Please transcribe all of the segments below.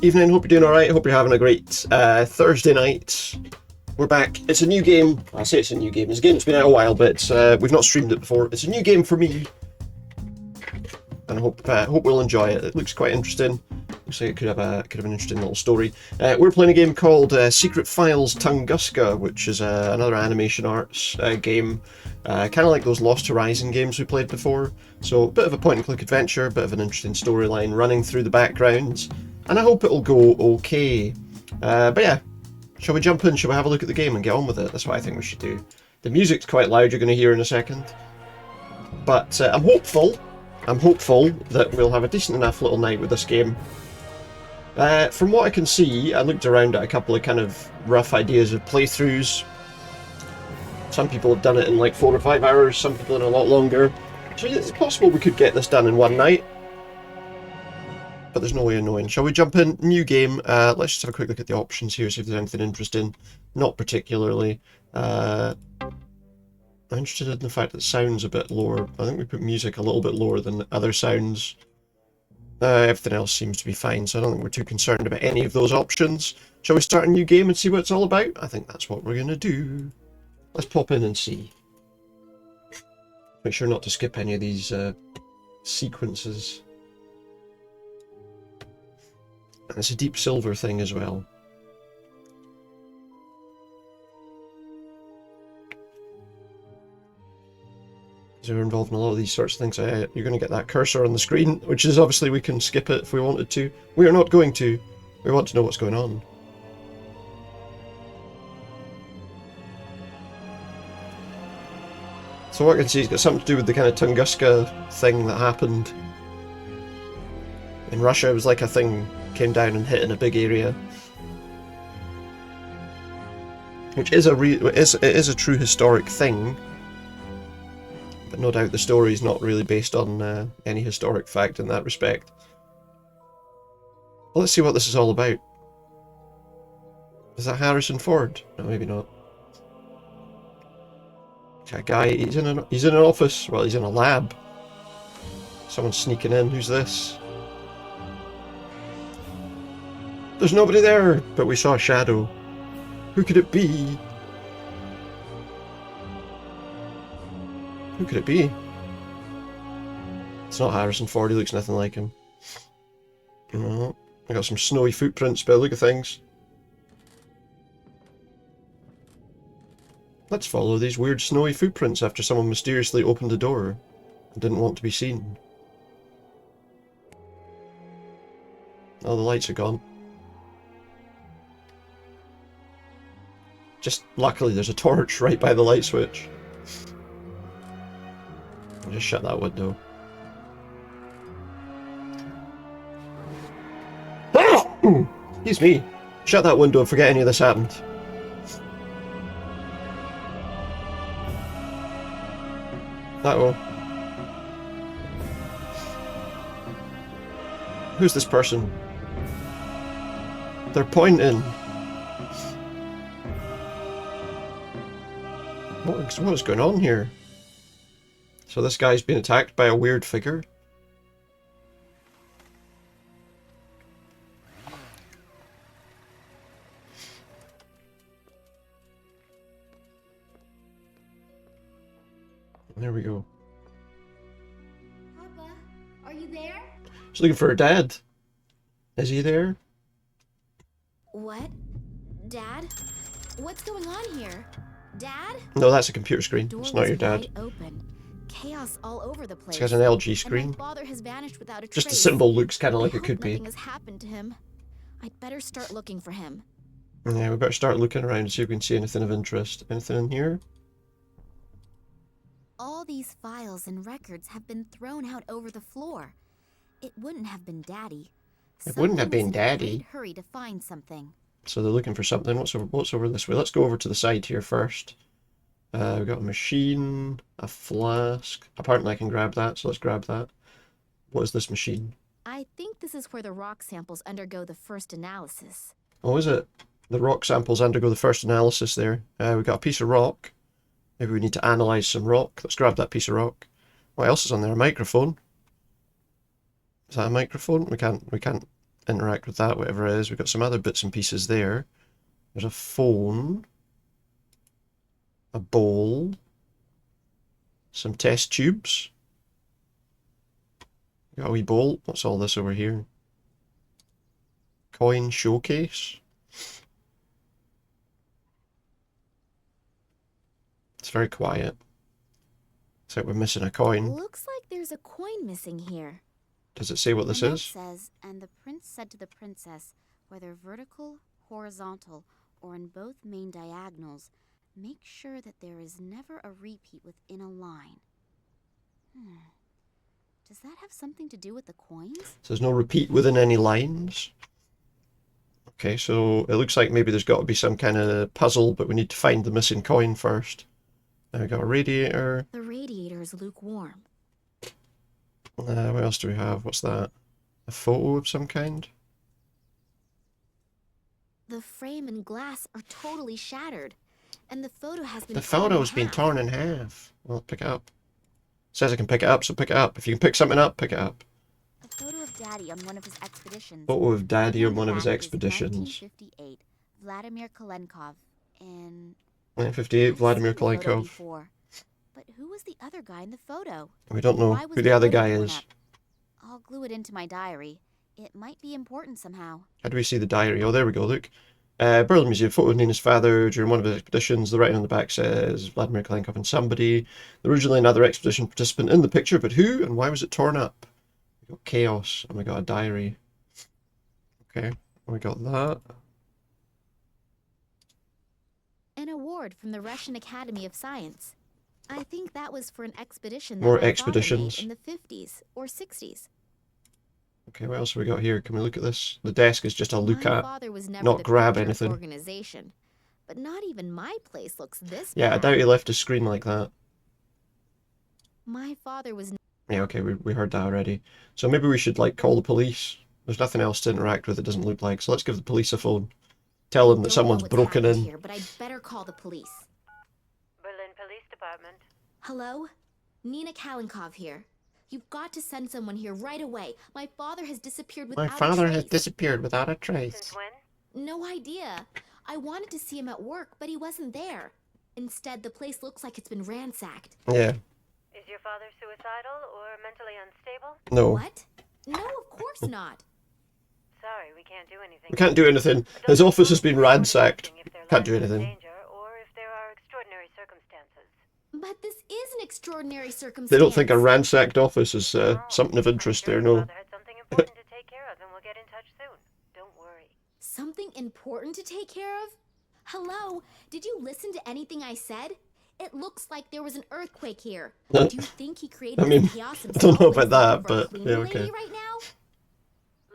Evening, hope you're doing alright, hope you're having a great Thursday night. We're back. It's a new game. I say it's a new game. It's a game that's been out a while, but we've not streamed it before. It's a new game for me. And I hope we'll enjoy it. It looks quite interesting. Looks like it could have an interesting little story. We're playing a game called Secret Files Tunguska, which is another animation arts game. Kind of like those Lost Horizon games we played before. So a bit of a point-and-click adventure, a bit of an interesting storyline running through the backgrounds. And I hope it'll go okay. But yeah, shall we jump in? Shall we have a look at the game and get on with it? That's what I think we should do. The music's quite loud, you're going to hear in a second. But I'm hopeful that we'll have a decent enough little night with this game. From what I can see, I looked around at a couple of kind of rough ideas of playthroughs. Some people have done it in like 4 or 5 hours, some people in a lot longer. So it's possible we could get this done in one night. But there's no way of knowing. Shall we jump in? New game. Let's just have a quick look at the options here, see if there's anything interesting. Not particularly. I'm interested in the fact that sound's a bit lower. I think we put music a little bit lower than other sounds. Everything else seems to be fine, so I don't think we're too concerned about any of those options. Shall we start a new game and see what it's all about? I think that's what we're going to do. Let's pop in and see. Make sure not to skip any of these sequences. And it's a deep silver thing as well. So we're involved in a lot of these sorts of things. You're going to get that cursor on the screen, which is obviously we can skip it if we wanted to. We are not going to. We want to know what's going on. So what I can see has got something to do with the kind of Tunguska thing that happened in Russia. It was like a thing came down and hit in a big area, which is a true historic thing. But no doubt the story is not really based on any historic fact in that respect. Well, let's see what this is all about. Is that Harrison Ford? No, maybe not. That guy, he's in an office. Well, he's in a lab. Someone's sneaking in. Who's this? There's nobody there, but we saw a shadow. Who could it be? Who could it be? It's not Harrison Ford, he looks nothing like him. No. I got some snowy footprints, but look at things. Let's follow these weird snowy footprints after someone mysteriously opened the door and didn't want to be seen. Oh, the lights are gone. Just luckily there's a torch right by the light switch. I'll just shut that window. Excuse me. Shut that window and forget any of this happened. Uh-oh. Who's this person? They're pointing. What is going on here? So this guy's been attacked by a weird figure. There we go. Papa, are you there? She's looking for her dad. Is he there? What? Dad? What's going on here? Dad? No, that's a computer screen. Door It's not your was dad. wide open. Chaos all over the place. This guy's an LG And screen. my father has vanished without a Just the trace. symbol looks kind of like I it could hope be. nothing has happened to him. I'd better start looking for him. Yeah, we better start looking around and see if we can see anything of interest. Anything in here? All these files and records have been thrown out over the floor. It wouldn't have been Daddy. It wouldn't have Someone been was in a Daddy. great hurry to find something. So they're looking for something. What's over this way? Let's go over to the side here first. We've got a machine, a flask. Apparently I can grab that, so let's grab that. What is this machine? I think this is where the rock samples undergo the first analysis. Oh, is it? The rock samples undergo the first analysis there. We've got a piece of rock. Maybe we need to analyse some rock. Let's grab that piece of rock. What else is on there? A microphone. Is that a microphone? We can't interact with that, whatever it is. We've got some other bits and pieces there. There's a phone. A bowl. Some test tubes. Got a wee bowl. What's all this over here? Coin showcase. It's very quiet. It's like we're missing a coin. Looks like there's a coin missing here. Does it say what this is? Says, and the prince said to the princess, whether vertical, horizontal, or in both main diagonals, make sure that there is never a repeat within a line. Does that have something to do with the coins? So there's no repeat within any lines. Okay, so it looks like maybe there's got to be some kind of puzzle, but we need to find the missing coin first. Now we got a radiator. The radiator is lukewarm. What else do we have? What's that? A photo of some kind? The frame and glass are totally shattered, and the photo has been torn in half. Well, pick it up. It says I can pick it up, so pick it up. If you can pick something up, pick it up. A photo of Daddy on one of his expeditions. Photo of Daddy on one of his That is expeditions. 1958, Vladimir Kalenkov, in... 1958, Vladimir I've seen the photo Kalenkov. before, but who was the other guy in the photo? We don't know Why was who the other photo guy torn is. up? I'll glue it into my diary. It might be important somehow. How do we see the diary? Oh, there we go, look. Berlin Museum, photo of Nina's father during one of his expeditions. The writing on the back says Vladimir Kalenkov and somebody. Originally another expedition participant in the picture, but who and why was it torn up? We got chaos, and we got a diary. Okay, we got that. An award from the Russian Academy of Science. I think that was for an expedition that More my father expeditions. made in the 50s or 60s. Okay, what else have we got here? Can we look at this? The desk is just a look My at, father was never not the grab picture of anything. Organization, but not even my place looks this Yeah, I bad. doubt he left a screen like that. My father was Yeah, okay, we heard that already. So maybe we should, like, call the police. There's nothing else to interact with, it doesn't look like. So let's give the police a phone. Tell them that Don't someone's know what's broken happened in. here, but I'd better call the police. Berlin Police Department. Hello? Nina Kalenkov here. You've got to send someone here right away. My father has disappeared without My father a trace. has disappeared without a Since trace. when? No idea. I wanted to see him at work, but he wasn't there. Instead, the place looks like it's been ransacked. Yeah, Is your father suicidal or mentally unstable? no. What? No, of course not. Sorry, we can't do anything. We can't do anything. His office has been ransacked. Can't do anything. Danger, or if there are extraordinary circumstances. But this is an extraordinary circumstance. They don't think a ransacked office is something of interest there, no. Your father had something important to take care of, and we'll get in touch soon. Don't worry. Something important to take care of? Hello? Did you listen to anything I said? It looks like there was an earthquake here. Do you think he created I mean, this chaos I don't know himself about that, instead of our but cleaning yeah, lady okay. right now?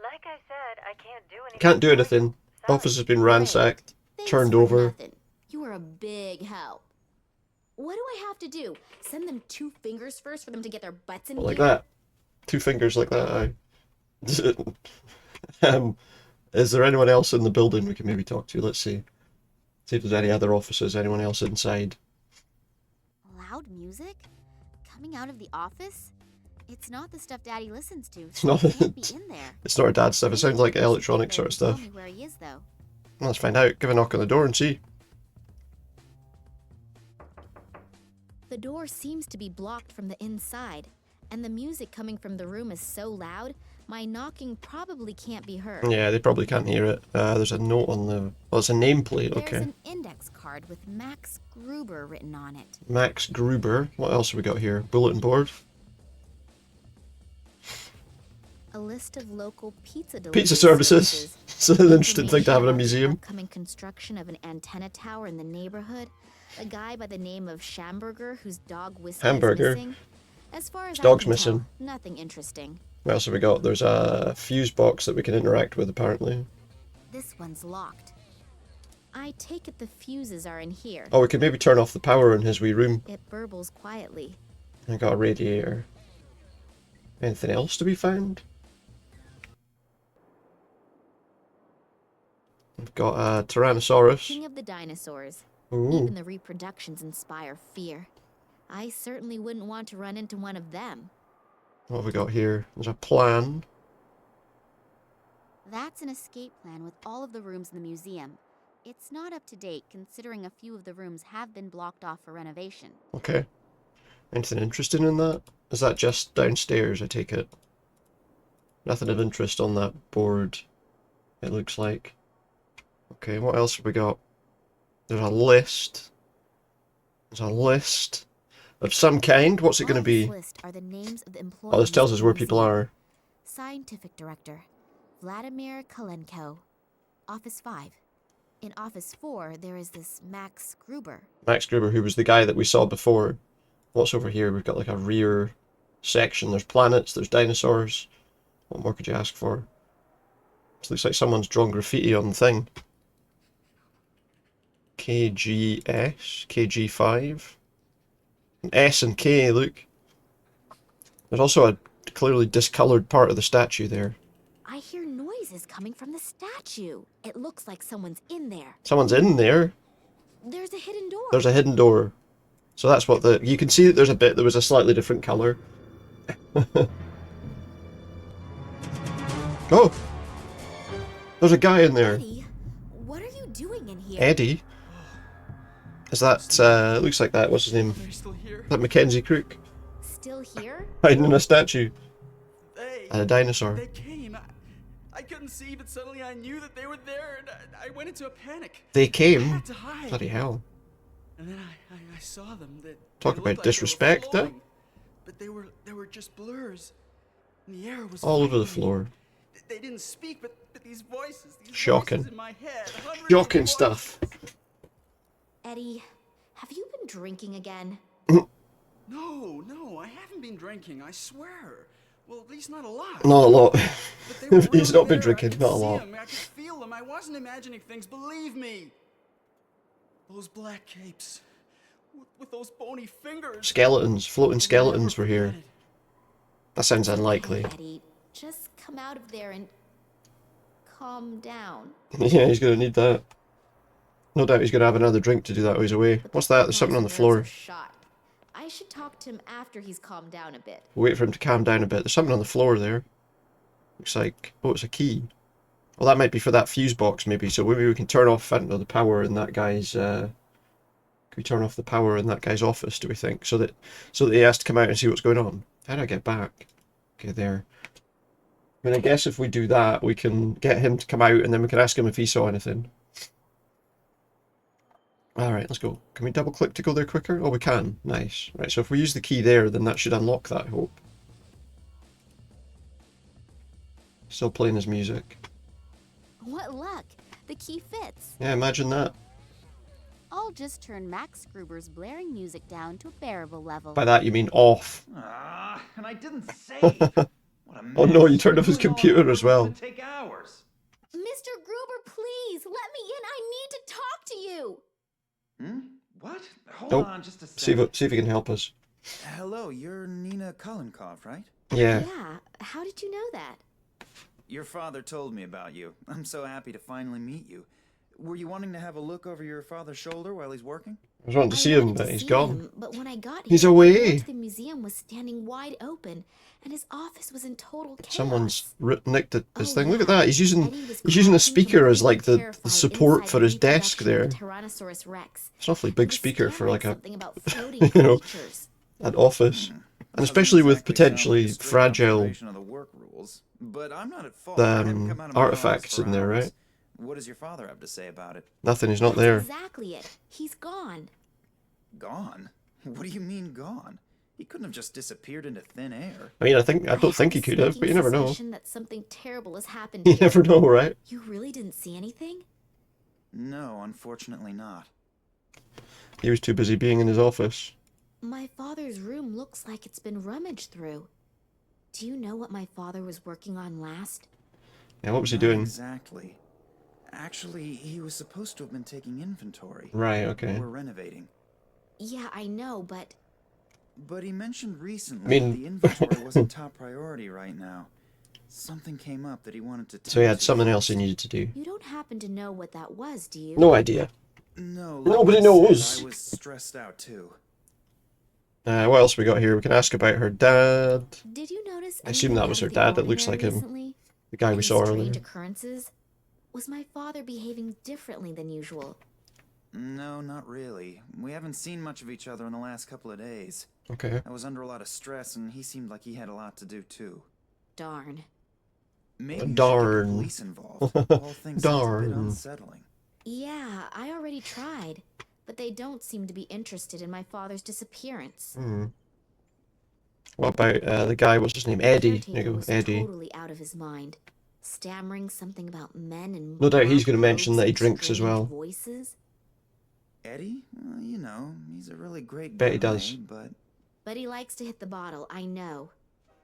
Like I said, I can't do anything. Can't do for you. anything. Sorry. Office has been ransacked, Thanks turned for over. nothing. You are a big help. What do I have to do? Send them 2 fingers first for them to get their butts in Like here? that. 2 fingers like that, aye. Is there anyone else in the building we can maybe talk to? Let's see. See if there's any other officers, anyone else inside. Loud music? Coming out of the office? It's not the stuff Daddy listens to. It's not- It can't be in there. It's not our dad's stuff, it sounds like Maybe you should electronic get sort of there and stuff. tell me where he is, though. Let's find out. Give a knock on the door and see. The door seems to be blocked from the inside, and the music coming from the room is so loud, my knocking probably can't be heard. Yeah, they probably can't hear it. There's a note on the... Oh, it's a nameplate, There's okay. an index card with Max Gruber written on it. Max Gruber. What else have we got here? Bulletin board. A list of local pizza delivery Pizza services. It's an interesting thing to have in a Information about the museum. upcoming construction of an antenna tower in the neighborhood. A guy by the name of Schamberger whose dog Whiskey Hamburger. is missing. As far as Dog's I can missing. tell, nothing interesting. What else have we got? There's a fuse box that we can interact with, apparently. This one's locked. I take it the fuses are in here. Oh, we could maybe turn off the power in his wee room. It burbles quietly. I got a radiator. Anything else to be found? We've got a Tyrannosaurus. King of the dinosaurs. Ooh. Even the reproductions inspire fear. I certainly wouldn't want to run into one of them. What have we got here? There's a plan. That's an escape plan with all of the rooms in the museum. It's not up to date, considering a few of the rooms have been blocked off for renovation. Okay. Anything interesting in that? Is that just downstairs, I take it? Nothing of interest on that board, it looks like. Okay, what else have we got? There's a list. There's a list of some kind. What's it going to On be? this list are the names of the Oh, this tells employees us of where the people museum. are. Scientific Director, Vladimir Kalenkov. Office 5. In Office 4, there is this Max Gruber. Max Gruber, who was the guy that we saw before. What's over here? We've got like a rear section. There's planets, there's dinosaurs. What more could you ask for? This looks like someone's drawn graffiti on the thing. KGS, KG5. An S and K, look. There's also a clearly discoloured part of the statue there. I hear noises coming from the statue. It looks like someone's in there. Someone's in there. There's a hidden door. There's a hidden door. So that's what the... You can see that there's a bit that was a slightly different colour. Oh! There's a guy in there. Eddie, what are you doing in here? Eddie? Is that, looks like that, what's his name? They're still here. Is that Mackenzie Crook? Still here? Hiding in a statue. They And a dinosaur. came. I couldn't see, but suddenly I knew that they were there, and I went into a panic. They I came? had to hide. Bloody hell. And then I saw them. Talk about disrespect, though. But they were just blurs. And the air was All over the frightening. floor. They didn't speak, but these voices. Shocking. Voices in my head. Hundreds of Shocking voices. stuff. Eddie, have you been drinking again? No, I haven't been drinking. I swear. Well, at least not a lot. Not a lot. But they were He's really not been there. drinking, I could not a see lot. them. I could feel them. I wasn't imagining things. Believe me. Those black capes, with those bony fingers. Skeletons, floating skeletons were here. Forget it. That sounds unlikely. Eddie, just come out of there and calm down. Yeah, he's gonna need that. No doubt he's gonna have another drink to do that while he's away. What's that? There's something on the floor. Shot. I should talk to him after he's calmed down a bit. Wait for him to calm down a bit. There's something on the floor there. Looks like... Oh, it's a key. Well, that might be for that fuse box, maybe. So maybe we can turn off, I don't know, the power in that guy's... Can we turn off the power in that guy's office, do we think? So that he has to come out and see what's going on. How do I get back? Okay, there. I mean, I guess if we do that, we can get him to come out and then we can ask him if he saw anything. Alright, let's go. Can we double click to go there quicker? Oh, we can. Nice. Right, so if we use the key there, then that should unlock that, I hope. Still playing his music. What luck! The key fits. Yeah, imagine that. I'll just turn Max Gruber's blaring music down to a bearable level. By that you mean off. And I didn't save. What a Oh no, you mess. turned off his Doing all computer that as work well. would take hours. Mr. Gruber, please, let me in. I need to talk to you. What? Hold Nope. on just a See second. if he can help us. Hello, you're Nina Kalenkov, right? Yeah. Yeah, how did you know that? Your father told me about you. I'm so happy to finally meet you. Were you wanting to have a look over your father's shoulder while he's working? I was wanting to see him, but he's gone. But when I got He's here, away. The museum was standing wide open, and his office was in total chaos. Someone's nicked his Oh, thing. Look at yeah. that. He's using Eddie was a crouching speaker as like the terrified support inside for the his desk there. reproduction of Tyrannosaurus Rex. It's an awfully He big was speaker for staring like a something about floating you know, creatures. an office. And especially with potentially fragile Of the work rules, but I'm not at fault. the, I haven't come out of my artifacts office for in there, hours. right? What does your father have to say about it? Nothing, he's not That's there. exactly it. He's gone. Gone? What do you mean gone? He couldn't have just disappeared into thin air. I mean, I don't have think he a could have, but you sneaking never know. suspicion that something terrible has happened You here. never know, right? You really didn't see anything? No, unfortunately not. He was too busy being in his office. My father's room looks like it's been rummaged through. Do you know what my father was working on last? Yeah, what was he Not doing? Exactly. Actually, he was supposed to have been taking inventory. Right, okay. We're renovating. Yeah, I know, but But he mentioned recently I mean- that the inventory wasn't top priority right now. Something came up that he wanted to So he had tend to something else first. he needed to do. you don't happen to know what that was, do you? No idea. No, Nobody like I said, knows. I was stressed out too. What else we got here? We can ask about her dad. Did you notice I assume anything that was out her of the dad. It looks like ordinary him. recently? The guy we Any saw strange earlier. occurrences? Was my father behaving differently than usual? No, not really. We haven't seen much of each other in the last couple of days. Okay. I was under a lot of stress, and he seemed like he had a lot to do too. Darn. Maybe you should get the Darn. police involved. The whole thing sounds a bit Darn. unsettling. Yeah, I already tried, but they don't seem to be interested in my father's disappearance. Hmm. What about the guy, what's his name? Eddie. The There you caretaker go, was Eddie. totally out of his mind, stammering something about men and No doubt he's black going to mention robes that he and drinks as strange well. Voices. Eddie? You know, he's a really great Bet guy, he does. But he likes to hit the bottle, I know.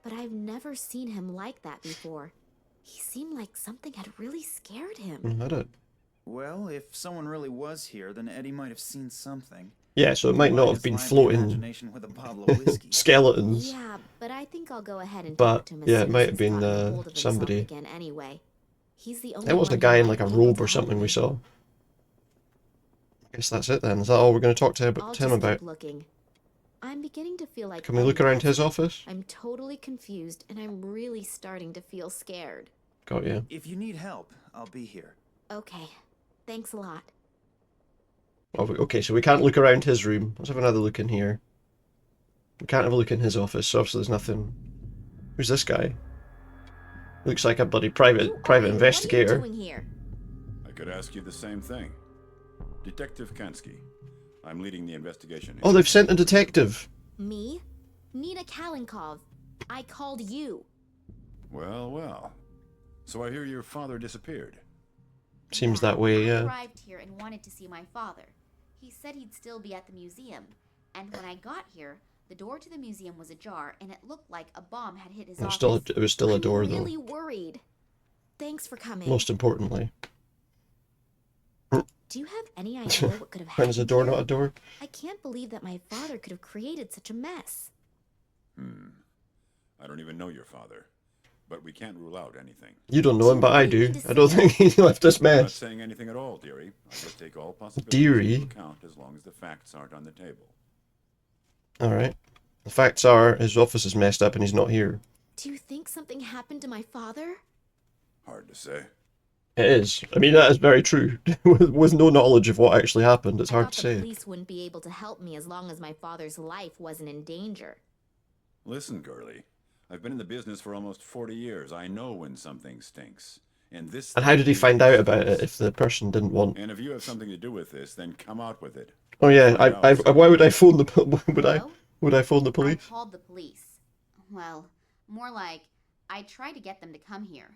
But I've never seen him like that before. He seemed like something had really scared him. I don't. Well, if someone really was here, then Eddie might have seen something. Yeah, so it might not have been floating Imagination with a bottle of whiskey. skeletons. Yeah, but I think I'll go ahead and But, talk to him as yeah, it soon might as have he's been, gotten hold of himself somebody. again anyway. He's the only It wasn't a one guy who in might like a be able robe to or help something we me. saw. I guess that's it then. Is that all we're going to talk to I'll him just about? keep looking. I'm beginning to feel like Can we look around his desperate. office? I'm totally confused, and I'm really starting to feel scared. Got you. If you need help, I'll be here. Okay, thanks a lot. Oh, okay, so we can't look around his room. Let's have another look in here. We can't have a look in his office, so obviously there's nothing. Who's this guy? Looks like a bloody Who private are you? investigator. What are you doing here? I could ask you the same thing. Detective Kansky. I'm leading the investigation. Oh, they've sent a detective. Me? Nina Kalenkov. I called you. Well, well. So I hear your father disappeared. Seems that way, I yeah. arrived here and wanted to see my father. He said he'd still be at the museum. And when I got here, the door to the museum was ajar, and it looked like a bomb had hit his It was office. still a I'm door, really though. worried. Thanks for coming. Most importantly. Do you have any idea what could have happened? When is a door here? not a door? I can't believe that my father could have created such a mess. I don't even know your father. But we can't rule out anything. You don't know him, but I do. Need to I don't say think he left this I'm not mess. saying anything at all, dearie. I just take all possibilities Dearie? into account as long as the facts aren't on the table. Alright. The facts are, his office is messed up and he's not here. Do you think something happened to my father? Hard to say. It is. I mean, that is very true. With no knowledge of what actually happened, it's I hard thought to the say. police wouldn't be able to help me as long as my father's life wasn't in danger. Listen, girlie. I've been in the business for almost 40 years. I know when something stinks. And this. And how did he thing find is- out about it if the person didn't want? And if you have something to do with this, then come out with it. Oh yeah, Find out why would I phone the Hello? would I phone the I police? called the police. Well, more like I tried to get them to come here.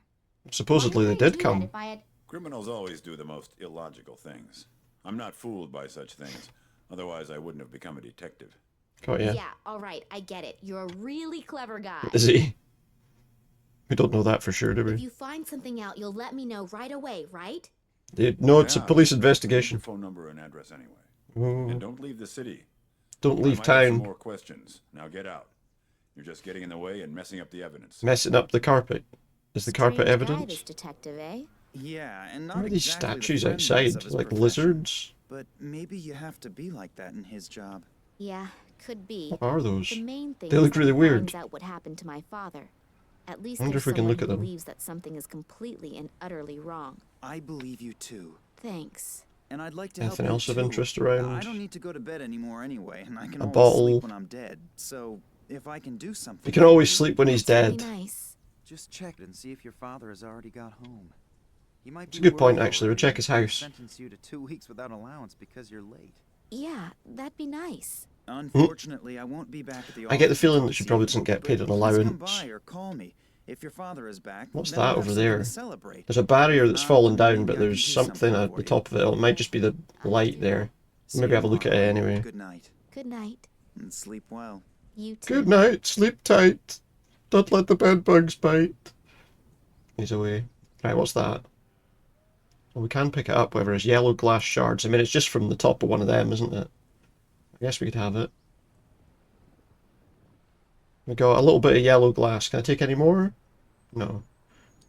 Supposedly Why they would I did do that come. if I had... Criminals always do the most illogical things. I'm not fooled by such things. Otherwise, I wouldn't have become a detective. Got ya. Yeah, all right, I get it. You're a really clever guy. Is he? We don't know that for sure, do If we? you find something out, you'll let me know right away, right? No, it's a Yeah, police Your investigation. phone number and address anyway. Oh, And don't leave the city. don't I leave might have some town. more questions. Now get out. You're just getting in the way and messing up the evidence. Messing up the carpet. Is the carpet Strange guy, evidence? this detective, eh? Yeah, and not What are these exactly the statues friendliest outside? of his Like profession. lizards? But maybe you have to be like that in his job. Yeah, could be. What are those? The main thing They is look that really he weird. finds out what happened to my father. At least I wonder there's if we can someone look who at them. believes that something is completely and utterly wrong. I believe you too. Thanks. And I'd like to Anything help else you of too. interest around? I don't need to go to bed anymore anyway, and I can A always bottle. sleep when I'm dead. So if I can do something, You can always sleep when he's That's really dead. nice. just check and see if your father has already got home. He might It's be a good point, worried actually. We'll already check his and house. Sentence you to 2 weeks without allowance because you're late. Yeah, that'd be nice. Unfortunately, I won't be back at the office. I get the feeling until that she this probably evening, doesn't get but paid an please allowance. Come by or call me if your father is back. What's then that we'll have over something there? to celebrate. There's a barrier that's If not, fallen then down, maybe but I can there's do something at for the you. top of it. Or it might just be the light there. See Maybe you have a look at it tomorrow. anyway. Good night Good night. and sleep well. You too. Good night, sleep tight. Don't let the bed bugs bite. He's away. Right, what's that? Well, we can pick it up, whether it's yellow glass shards. I mean, it's just from the top of one of them, isn't it? I guess we could have it. We got a little bit of yellow glass. Can I take any more? No.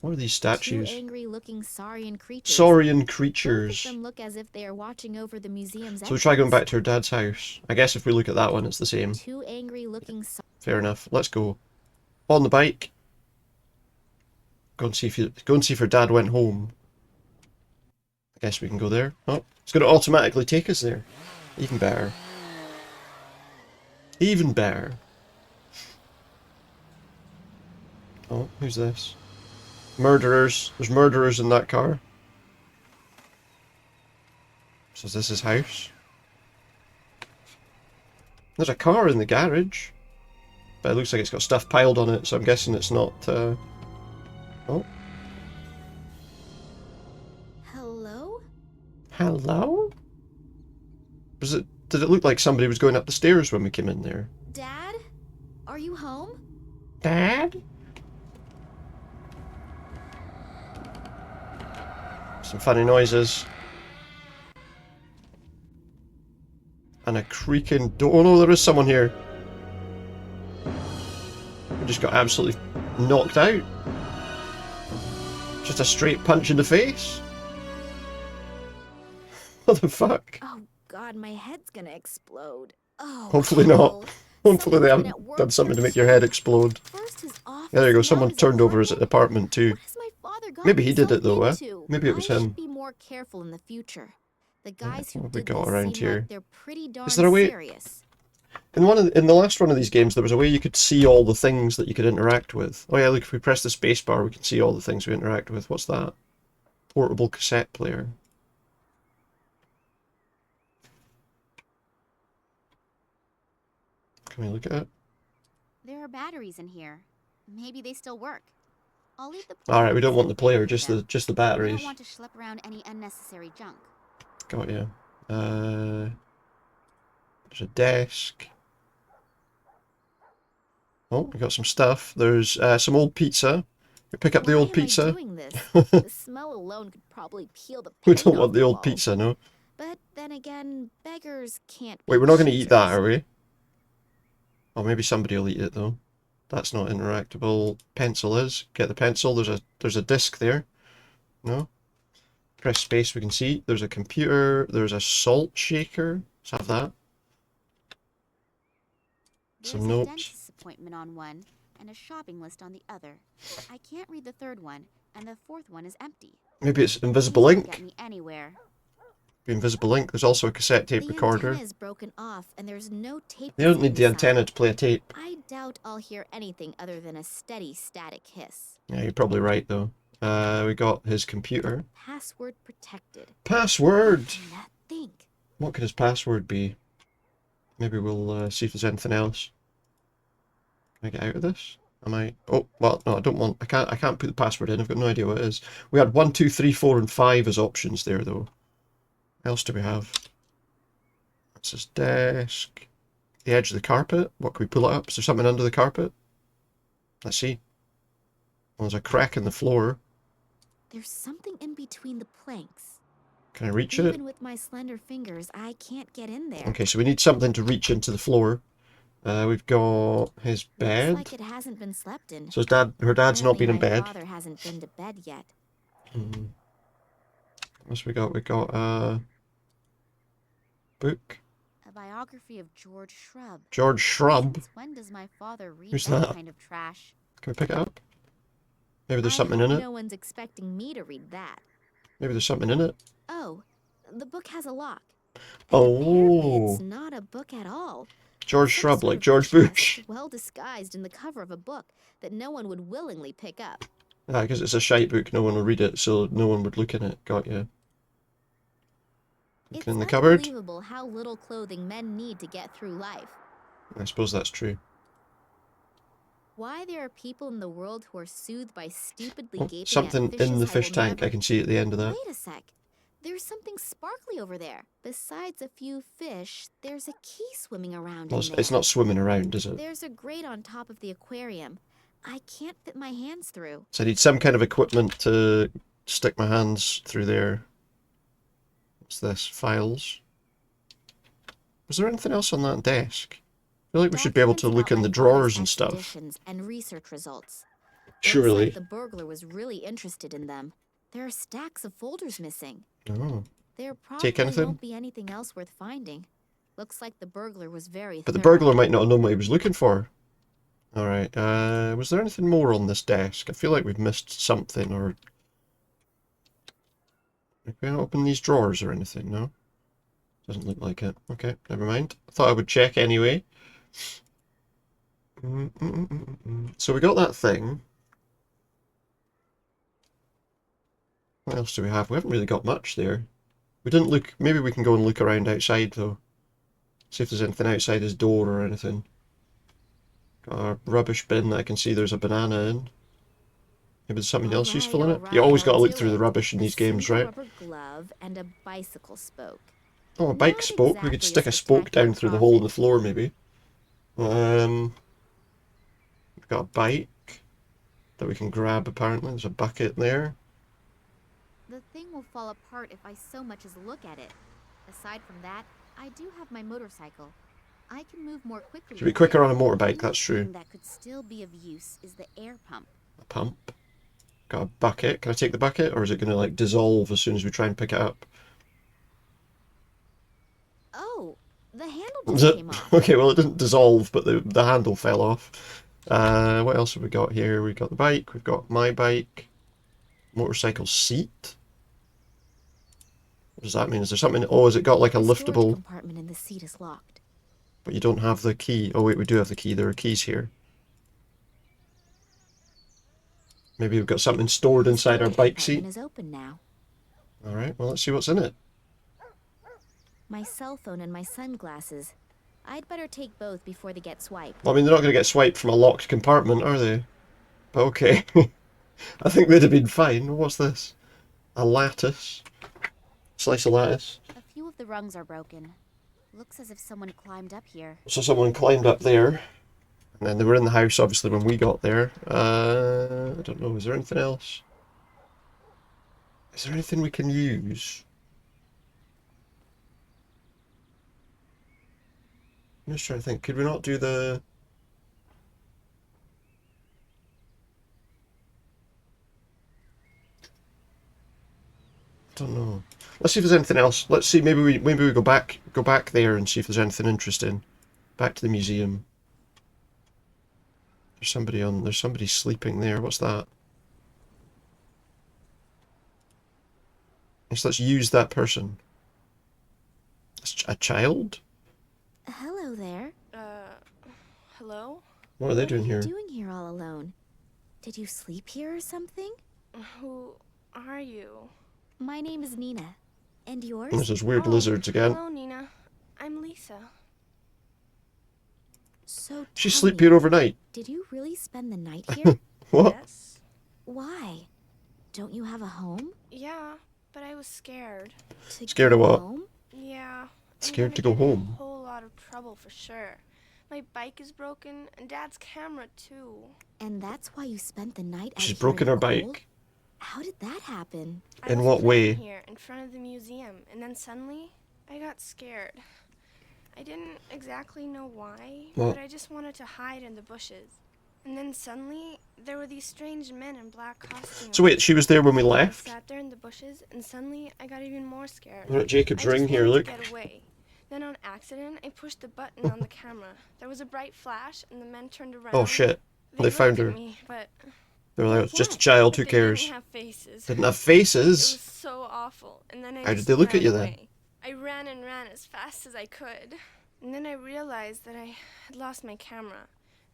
What are these statues? Two angry-looking saurian creatures. Saurian Both creatures. of them look as if they are watching over the museum's So we try going back entrance. to her dad's house. I guess if we look at that one, it's the same. Two angry-looking Fair enough. Let's go. On the bike. Go and see if your dad went home. I guess we can go there. Oh, it's going to automatically take us there. Even better. Even better. Oh, who's this? Murderers. There's murderers in that car. So is this his house? There's a car in the garage. But it looks like it's got stuff piled on it, so I'm guessing it's not, Oh. Hello? Hello? Did it look like somebody was going up the stairs when we came in there? Dad? Are you home? Dad? Some funny noises. And a creaking door. Oh no, there is someone here. We just got absolutely knocked out. Just a straight punch in the face. What the fuck? Oh god, my head's gonna explode. Oh. Hopefully not. Cole. Hopefully they Someone's been haven't at work done something to for make your head explode. First his office, Yeah, there you go. now Someone his turned over his apartment. apartment too. What has my father gotten Maybe he did himself it though, eh? into? Maybe it was I him. should be more careful in the future. The guys who what have we did got this around seem here? like they're pretty darn Is there a way- serious. In the last one of these games, there was a way you could see all the things that you could interact with. Oh yeah, look, if we press the space bar, we can see all the things we interact with. What's that? Portable cassette player. Can we look at it? There are batteries in here. Maybe they still work. I'll leave the All right, we don't want the player, for just them. the I don't batteries. want to schlep around any unnecessary junk. Got you. There's a desk. Oh, we got some stuff. There's some old pizza. We pick up the Why old am I pizza. doing this? The smell alone could probably peel the We paint don't off want the old walls. pizza, no. But then again, beggars can't. Wait, be we're not going to eat that, choosers. are we? Oh, maybe somebody will eat it though. That's not interactable. Pencil is. Get the pencil. There's a disc there. No. Press space. We can see. There's a computer. There's a salt shaker. Let's have that. Some There's a notes. dentist's appointment on one and a shopping list on the other. I can't read the third one, and the fourth one is empty. Maybe it's invisible These don't ink. get me anywhere. The invisible ink. There's also a cassette tape The recorder. antenna is broken off, and there's no tape. They don't to need save the sound. antenna to play a tape. I doubt I'll hear anything other than a steady static hiss. Yeah, you're probably right though. We got his computer. Password protected. Password! What can that think? What could his password be? Maybe we'll see if there's anything else. Can I get out of this? Am I? Oh, well, no, I don't want. I can't put the password in. I've got no idea what it is. We had 1, 2, 3, 4, and 5 as options there, though. What else do we have? That's his desk. The edge of the carpet. What can we pull it up? Is there something under the carpet? Let's see. Well, there's a crack in the floor. There's something in between the planks. Can I reach it? Even with my slender fingers, I can't get in there. Okay, so we need something to reach into the floor. We've got his bed. Looks like it hasn't been slept in. So her dad's not been in Apparently bed. My father hasn't been to bed yet. What's we got? We got a book. A biography of George Shrub. George Shrub. Since when does my father read Who's that that? kind of trash? Can we pick it up? Maybe there's I something in hope it. No one's expecting me to read that. Maybe there's something in it. Oh, the book has a lock. And Oh. apparently it's not a book at all. George Some Shrub, sort like of George chest Bush. Well disguised in the cover of a book that no one would willingly pick up. Ah, because it's a shite book, no one will read it, so no one would look in it. Got you. It's In the cupboard. unbelievable how little clothing men need to get through life. I suppose that's true. Why there are people in the world who are soothed by stupidly Oh, gaping something at fishes in the I fish will tank. never- I can see at the end of that. Wait a sec. There's something sparkly over there. Besides a few fish, there's a key swimming around Well, in there. it's not swimming around, is it? There's a grate on top of the aquarium. I can't fit my hands through. So I need some kind of equipment to stick my hands through there. What's this? Files. Was there anything else on that desk? I feel like we should be able to Documents look about in the my drawers father's and stuff. expeditions and research results. Surely. Looks like the burglar was really interested in them. There are stacks of folders missing. Oh. There probably anything? won't be anything else worth finding. Looks like the burglar was very But the thorough. burglar might not have known what he was looking for. Alright, was there anything more on this desk? I feel like we've missed something, or... Can we not open these drawers or anything, no? Doesn't look like it. Okay, never mind. I thought I would check anyway. So we got that thing. What else do we have? We haven't really got much there. We didn't look... Maybe we can go and look around outside, though. See if there's anything outside his door or anything. Got a rubbish bin that I can see there's a banana in. Maybe there's something else useful in it. You always got to look through the rubbish in these games, right? Rubber glove and a bicycle spoke. Oh, a bike spoke. We could stick a spoke down through the hole in the floor, maybe. We've got a bike that we can grab, apparently. There's a bucket there. The thing will fall apart if I so much as look at it. Aside from that, I do have my motorcycle. I can move more quickly. Should be quicker on a motorbike, that's true. The thing that could still be of use is the air pump. A pump. Got a bucket. Can I take the bucket, or is it going to, like, dissolve as soon as we try and pick it up? Oh, the handle Is just it? came off. Okay, well, it didn't dissolve, but the handle fell off. What else have we got here? We've got the bike. We've got my bike. Motorcycle seat. What does that mean? Is there something... Oh, has it got, like, a The storage liftable... compartment in the seat is locked. But you don't have the key. Oh, wait, we do have the key. There are keys here. Maybe we've got something stored inside our bike seat. Is open now. Alright, well, let's see what's in it. My cell phone and my sunglasses. I'd better take both before they get swiped. Well, I mean, they're not going to get swiped from a locked compartment, are they? But okay. I think they'd have been fine. What's this? A lattice. Slice of lattice. A few of the rungs are broken. Looks as if someone climbed up here. So someone climbed up there. And then they were in the house, obviously, when we got there. I don't know. Is there anything else? Is there anything we can use? I'm just trying to think. Could we not do the... I don't know. Let's see if there's anything else. Let's see. Maybe we go back there and see if there's anything interesting. Back to the museum. There's somebody sleeping there. What's that? Yes, let's use that person. A child? Hello there. Hello? What are they doing here? What are you doing here all alone? Did you sleep here or something? Who are you? My name is Nina. And yours? There's those weird lizards again. Hello, Nina. I'm Lisa. So She tell sleep me, here overnight. Did you really spend the night here? What? Yes? Why? Don't you have a home? Yeah, but I was scared. To Scared of go what? home? Yeah. Scared I'm to gonna go get in home. A whole lot of trouble for sure. My bike is broken, and Dad's camera too. And that's why you spent the night out She's here broken in her the cold? bike. How did that happen? I In was what way? playing here in front of the museum, and then suddenly I got scared. I didn't exactly know why, What? but I just wanted to hide in the bushes. And then suddenly there were these strange men in black costumes. So wait, she was there when we I left? sat there in the bushes, and suddenly I got even more scared. We're at Jacob's I just ring here, wanted look. to get away. Then on accident, I pushed the button on the camera. There was a bright flash, and the men turned around. Oh shit. They looked found at her. Me, but They were like, it's just a child, but who they cares? didn't have faces. Didn't have It was faces? so awful. And then I How did just they look at ran you then? away. I ran and ran as fast as I could. And then I realized that I had lost my camera.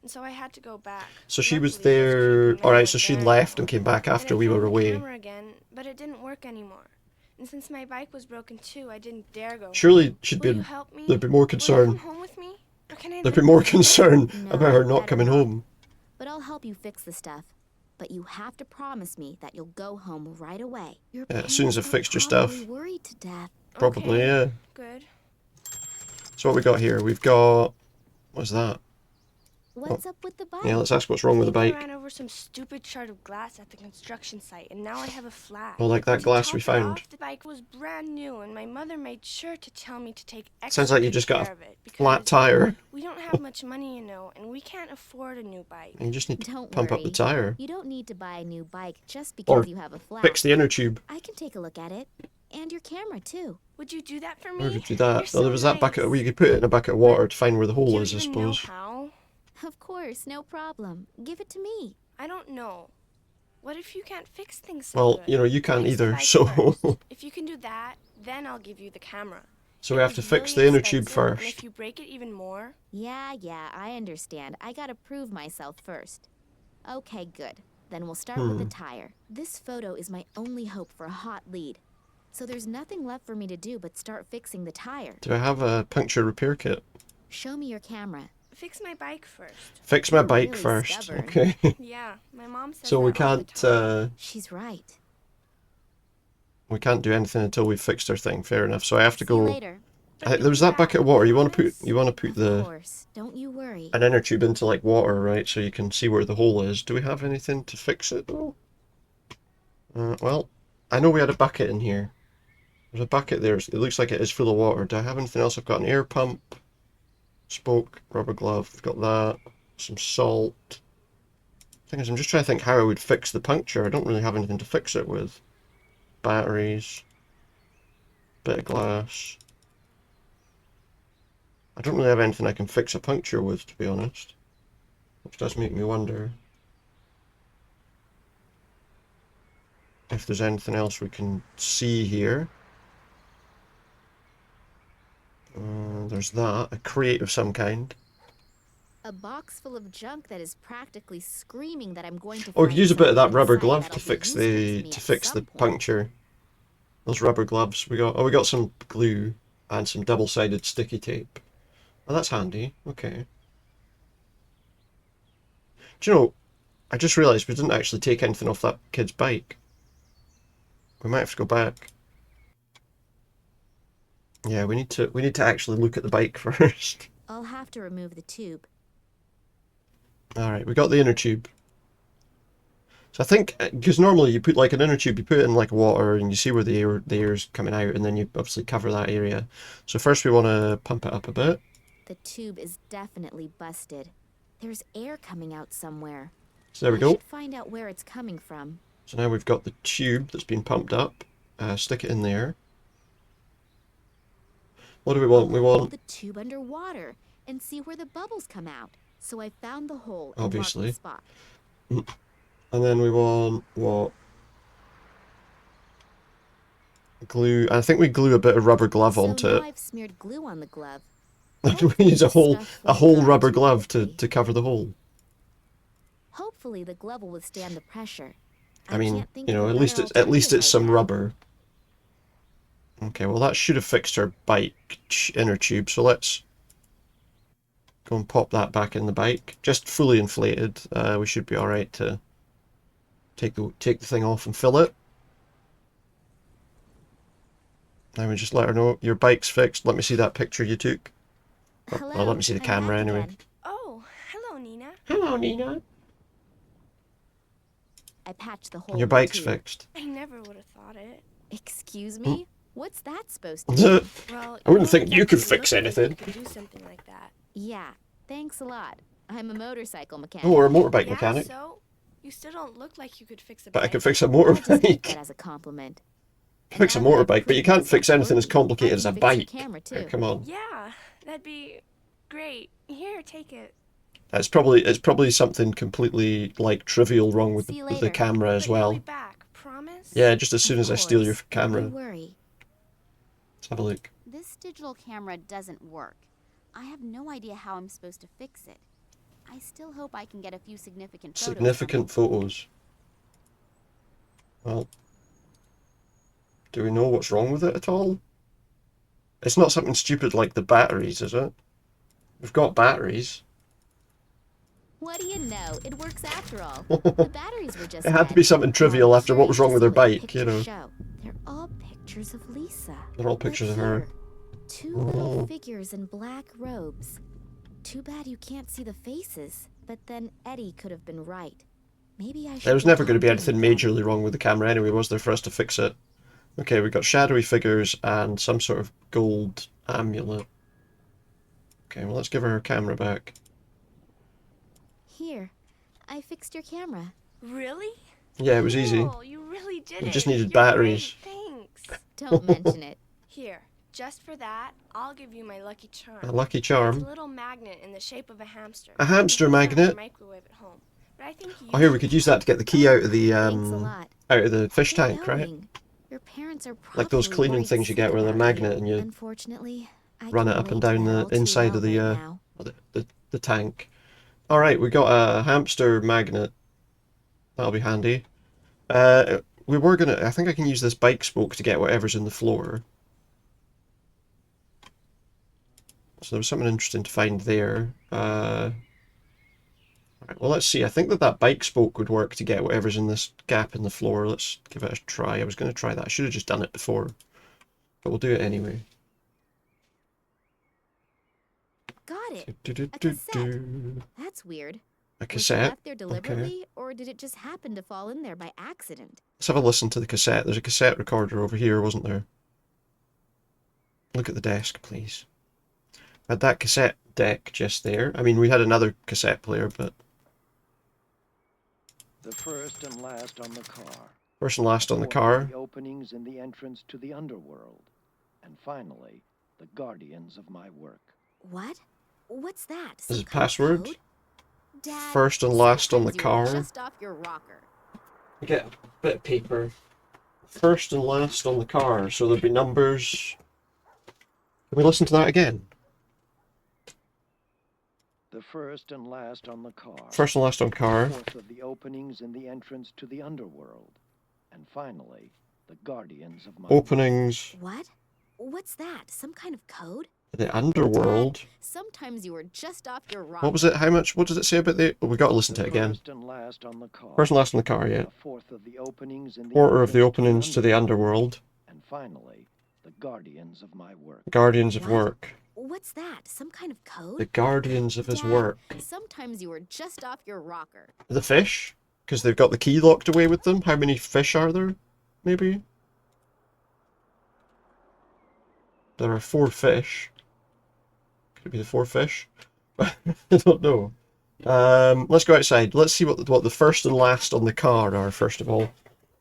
And so I had to go back. So she was Luckily, those there... creepy men Alright, weren't so she there left anymore. and came back after And I we were found the away. camera again, but it didn't work anymore. And since my bike was broken too, I didn't dare go. Surely she'd Will you be... help me? There'd be more Will you concern. come home with me? Or can I There'd be live more with you? concern No, about her not better coming not. home. But I'll help you fix the stuff. But you have to promise me that you'll go home right away. Your Yeah, as soon as I've parents fixed your are probably stuff. Worried to death. Probably, Okay, yeah. Good. So what we got here? We've got... What's that? What's up with the bike? Yeah, let's ask what's wrong with the I bike. ran over some stupid shard of glass at the construction site, and now I have a flat. Oh, like that To glass top we it found. off, the bike was brand new, and my mother made sure to tell me to take extra Sounds like you good just got care a of it, flat because tire. we don't have much money, you know, and we can't afford a new bike. You just need to Don't pump worry. up the tire. You don't need to buy a new bike just Or because you have a flat. fix the inner tube. I can take a look at it. And your camera, too. Would you do that for me? Where could you do You're that? so Oh, there was that bucket. nice. Well, you could put it in a bucket of water to find where the Do hole you is, I even know suppose. how? Of course, no problem. Give it to me. I don't know. What if you can't fix things so Well, good? you know, you can't Fix the either, bike so... first. If you can do that, then I'll give you the camera. So It we have was to fix really the inner tube expensive, And first. if you break it even more, Yeah, I understand. I gotta prove myself first. Okay, good. Then we'll start with the tire. This photo is my only hope for a hot lead. So there's nothing left for me to do but start fixing the tire. Do I have a puncture repair kit? Show me your camera. fix my bike first. Fix my You're bike really first. stubborn. Okay. Yeah, my mom says So we that all the can't time. She's right. we can't do anything until we've fixed our thing. Fair enough. So I have to See you go. later. But There was you'll that be bucket of back, water. You want to promise? put the Of course. Don't you worry. an inner tube into like water, right? So you can see where the hole is. Do we have anything to fix it though? Well, I know we had a bucket in here. There's a bucket there. It looks like it is full of water. Do I have anything else? I've got an air pump, spoke, rubber glove. I've got that. Some salt. Thing is, I'm just trying to think how I would fix the puncture. I don't really have anything to fix it with. Batteries. Bit of glass. I don't really have anything I can fix a puncture with, to be honest. Which does make me wonder if there's anything else we can see here. There's that, a crate of some kind. A box full of junk that is practically screaming that I'm going to Oh, we could find use a bit of that something rubber inside glove that'll to be fix useful to the me to at fix some the point. puncture. Those rubber gloves we got some glue and some double-sided sticky tape. Oh, that's handy. Okay. Do you know, I just realised we didn't actually take anything off that kid's bike. We might have to go back. Yeah, we need to actually look at the bike first. I'll have to remove the tube. Alright, we got the inner tube. So I think, because normally you put like an inner tube, you put it in like water and you see where the air's coming out and then you obviously cover that area. So first we want to pump it up a bit. The tube is definitely busted. There's air coming out somewhere. So there we I go. should find out where it's coming from. So now we've got the tube that's been pumped up. Stick it in there. What do we want? We Hold want, the tube underwater and see where the bubbles come out. So I found the hole and obviously. marked the spot. And then we want what? Glue. I think we glue a bit of rubber glove So onto now it. I've smeared glue on the glove. We use a whole Stuff won't dry rubber too glove to quickly. cover the hole. Hopefully the glove will withstand the pressure. I mean, can't think you of know, a at least better it's alternative some right now. rubber. Okay, well that should have fixed our bike inner tube. So let's go and pop that back in the bike, just fully inflated. We should be all right to take the thing off and fill it. Now we just let her know your bike's fixed. Let me see that picture you took. Hello, Well, let me see the I'm camera back anyway. again. Oh, hello, Nina. Hello, Nina. I patched the hole. Your in the bike's tube. fixed. I never would have thought it. Excuse me? What's that supposed to be? Well, I wouldn't don't think you could exactly fix look like anything. You could do something like that. Yeah, thanks a lot. I'm a motorcycle mechanic. Oh, or a motorbike Yeah, mechanic. so you still don't look like you could fix a But I bike. could fix a I'll just take that motorbike. as a compliment. Fix a And now that I've motorbike, but you proven can't myself fix anything as worthy, complicated I as a can fix your bike. camera, Oh, too. come on. Yeah, that'd be great. Here, take it. It's probably something completely like trivial wrong with See you with the later. camera as But you'll well. be back, promise? Yeah, just as soon Of as I steal your course, camera. Don't worry. Let's have a look. This digital camera doesn't work. I have no idea how I'm supposed to fix it. I still hope I can get a few significant photos. Significant photos. Well, do we know what's wrong with it at all? It's not something stupid like the batteries, is it? We've got batteries. What do you know? It works after all. The batteries were just It had to dead. be something trivial Well, after what was wrong with her just what the bike, you know. pictures show. They're all pictures of Lisa. They're all Look pictures of her. here. Two little Oh. figures in black robes. Too bad you can't see the faces. But then Eddie could have been right. Maybe I should. There was go never going to be talk him anything again. majorly wrong with the camera anyway, was there, for us to fix it? Okay, we've got shadowy figures and some sort of gold amulet. Okay, well let's give her camera back. Here, I fixed your camera. Really? Yeah, it was easy. Oh, you really did We it. just needed You're batteries. Great. Thanks. Don't mention it. Here, just for that, I'll give you my lucky charm. A lucky It's charm. a little magnet in the shape of a hamster. A hamster You can put it on magnet? your microwave at home. But I think Oh, here we could use that to get the key out of the Thanks a lot. fish Good tank, right? knowing. Your parents are Like those probably cleaning worried things you sick get with a about magnet and you Unfortunately, I run can it up and relate to down that the all too inside of well the right now. the tank. All right, we got a hamster magnet. That'll be handy. We were gonna. I think I can use this bike spoke to get whatever's in the floor. So there was something interesting to find there. Right, well, let's see. I think that bike spoke would work to get whatever's in this gap in the floor. Let's give it a try. I was going to try that. I should have just done it before, but we'll do it anyway. Got it. Do, A cassette. That's weird. A Was it cassette. left there deliberately, or did it just happen to fall in there by accident? Let's have a listen to the cassette. There's a cassette recorder over here, wasn't there? Look at the desk, please. Had that cassette deck just there. I mean, we had another cassette player, but... The first and last on the car. First and last on the Fourth, car. The openings in the entrance to the underworld. And finally, the guardians of my work. What? What's that? Is Some it kind of password? code? Dad, First and last on the sometimes you car. are just off your rocker. Get a bit of paper. First and last on the car, so there'll be numbers. Can we listen to that again? The first and last on the car. First and last on car. Fourth of the openings in the entrance to the underworld. And finally, the guardians of my Openings. What? What's that? Some kind of code? The underworld. Dad, sometimes you are just off your rocker. What was it? How much? What does it say about the... Oh, we got to listen to it again. First and last on the car. First and last on the car, yeah. A fourth of the openings in the Quarter of the entrance openings to the underworld. And finally, the guardians of my work. Guardians of What? work. What's that? Some kind of code? The guardians of his Dad, work. sometimes you are just off your rocker. The fish? Because they've got the key locked away with them. How many fish are there? Maybe? There are 4 fish. Could it be the 4 fish? I don't know. Let's go outside. Let's see what the first and last on the car are, first of all.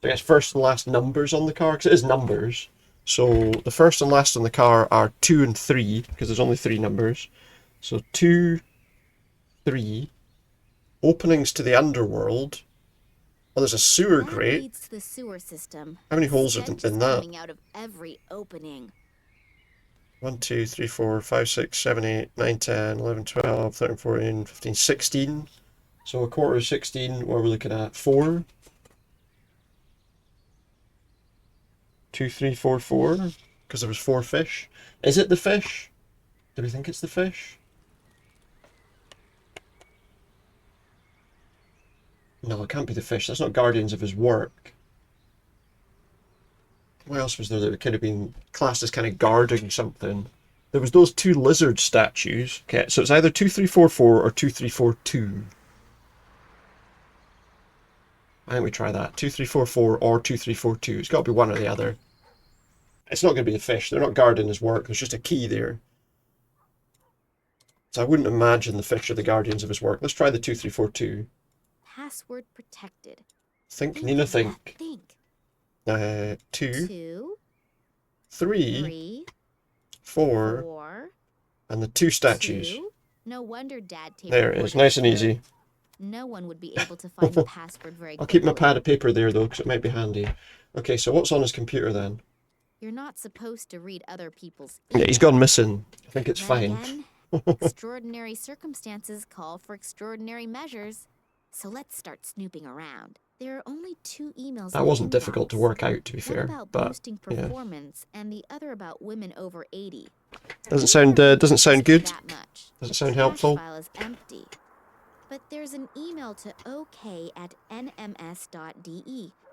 So I guess first and last numbers on the car, because it is numbers. So the first and last on the car are 2 and 3, because there's only 3 numbers. So 2, 3. Openings to the underworld. Oh, there's a sewer That grate. leads to the sewer system. How many holes are Stench in is that? coming out of every opening. 1, 2, 3, 4, 5, 6, 7, 8, 9, 10, 11, 12, 13, 14, 15, 16. So a quarter of 16, what are we looking at? 4? 2, 3, 4, 4? Because there was 4 fish. Is it the fish? Do we think it's the fish? No, it can't be the fish. That's not guardians of his work. What else was there that could have been classed as kind of guarding something? There was those 2 lizard statues. Okay, so it's either 2344 or 2342. I think we try that. 2344 or 2342. It's got to be one or the other. It's not going to be the fish. They're not guarding his work. There's just a key there. So I wouldn't imagine the fish are the guardians of his work. Let's try the 2342. Password protected. Think, Nina, of that. think. Think. 2, 2, 3, 3, 4, 4, and the 2 statues. 2. No wonder Dad taped There it the is. board Nice and up easy. there. No one would be able to find the password very quickly. I'll keep my pad of paper there, though, because it might be handy. Okay, so what's on his computer, then? You're not supposed to read other people's Yeah, he's gone missing. I think it's fine. Again, extraordinary circumstances call for extraordinary measures. So let's start snooping around. There are only 2 emails. That in wasn't the difficult to inbox. work out, to be One fair. about But boosting yeah, performance, and the other about women over 80. doesn't sound good. That much. Doesn't The sound cache helpful. File is empty. But there's an email to ok@nms.de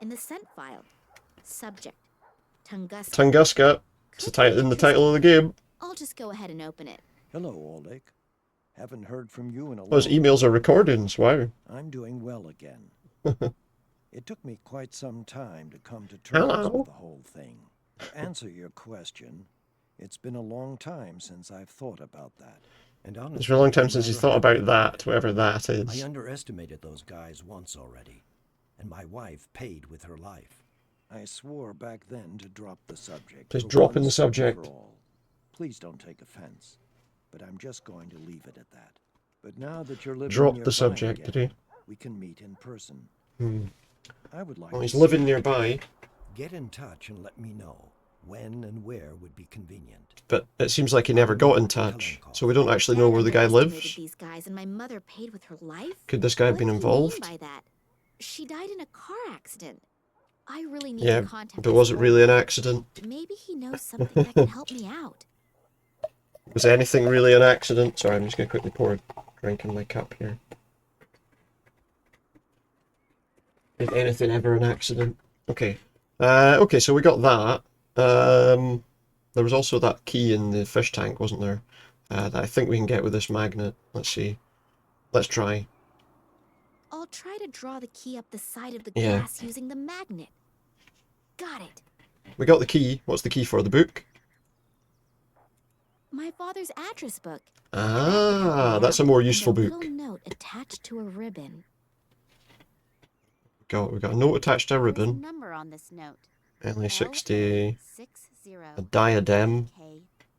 in the sent file. Subject: Tunguska. Tunguska. It's the title in the title of the game. I'll just go ahead and open it. Hello, Oleg. Haven't heard from you in a Those long emails are recordings. Wow. I'm doing well again. It took me quite some time to come to terms Hello. with the whole thing. To answer your question, it's been a long time since I've thought about that. And honestly, It's been a long time no since you matter thought how about much that, I whatever that I is. underestimated those guys once already, and my wife paid with her life. I swore back then to drop the subject. Please for drop in the once and subject. for all. Please don't take offense, but I'm just going to leave it at that. But now that you're living Dropped nearby the subject, again, did he? we can meet in person. Hmm. I would like Well, to he's see living you. nearby, Get in touch and let me know when and where would be convenient. but it seems like he never got in touch, so we don't actually know Dad where the guy underestimated lives. these guys, and my mother paid with her life. Could this guy have What been did he mean involved? by that? She died in a car accident. I really need Yeah, to contact but this was it old really an guy. accident? Maybe he knows something that can help me out. Was anything really an accident? Sorry, I'm just going to quickly pour a drink in my cup here. Is anything ever an accident? Okay. Okay, so we got that. There was also that key in the fish tank, wasn't there? That I think we can get with this magnet. Let's see. Let's try. I'll try to draw the key up the side of the Yeah. glass using the magnet. Got it. We got the key. What's the key for? The book? My father's address book. Ah, that's a more useful and a book. little note attached to a ribbon. We got a note attached to a There's a ribbon. number on this note. LA60. LA60 A diadem.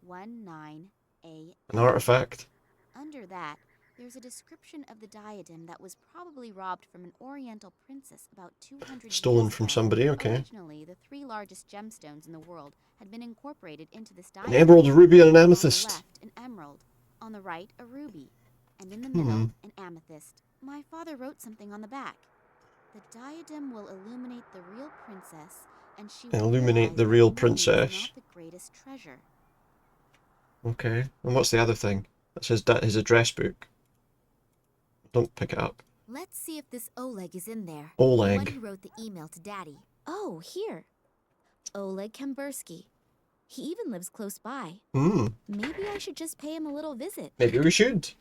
K19A. An artifact. Under that, there's a description of the diadem that was probably robbed from an Oriental princess about 200 Stolen years from ago. somebody, okay. Originally, the 3 largest gemstones in the world had been incorporated into this An diadem. emerald, a ruby, and an On the amethyst. left, an emerald. On the right, a ruby. And in the middle, an amethyst. My father wrote something on the back. The diadem will illuminate the real princess, and she will Illuminate realize the that real money is princess. not the greatest treasure. Okay. And what's the other thing? That's his address book. Don't pick it up. Let's see if this Oleg is in there. Oleg. The one who wrote the email to Daddy. Oh, here. Oleg Kambursky. He even lives close by. Hmm. Maybe I should just pay him a little visit. Maybe we should.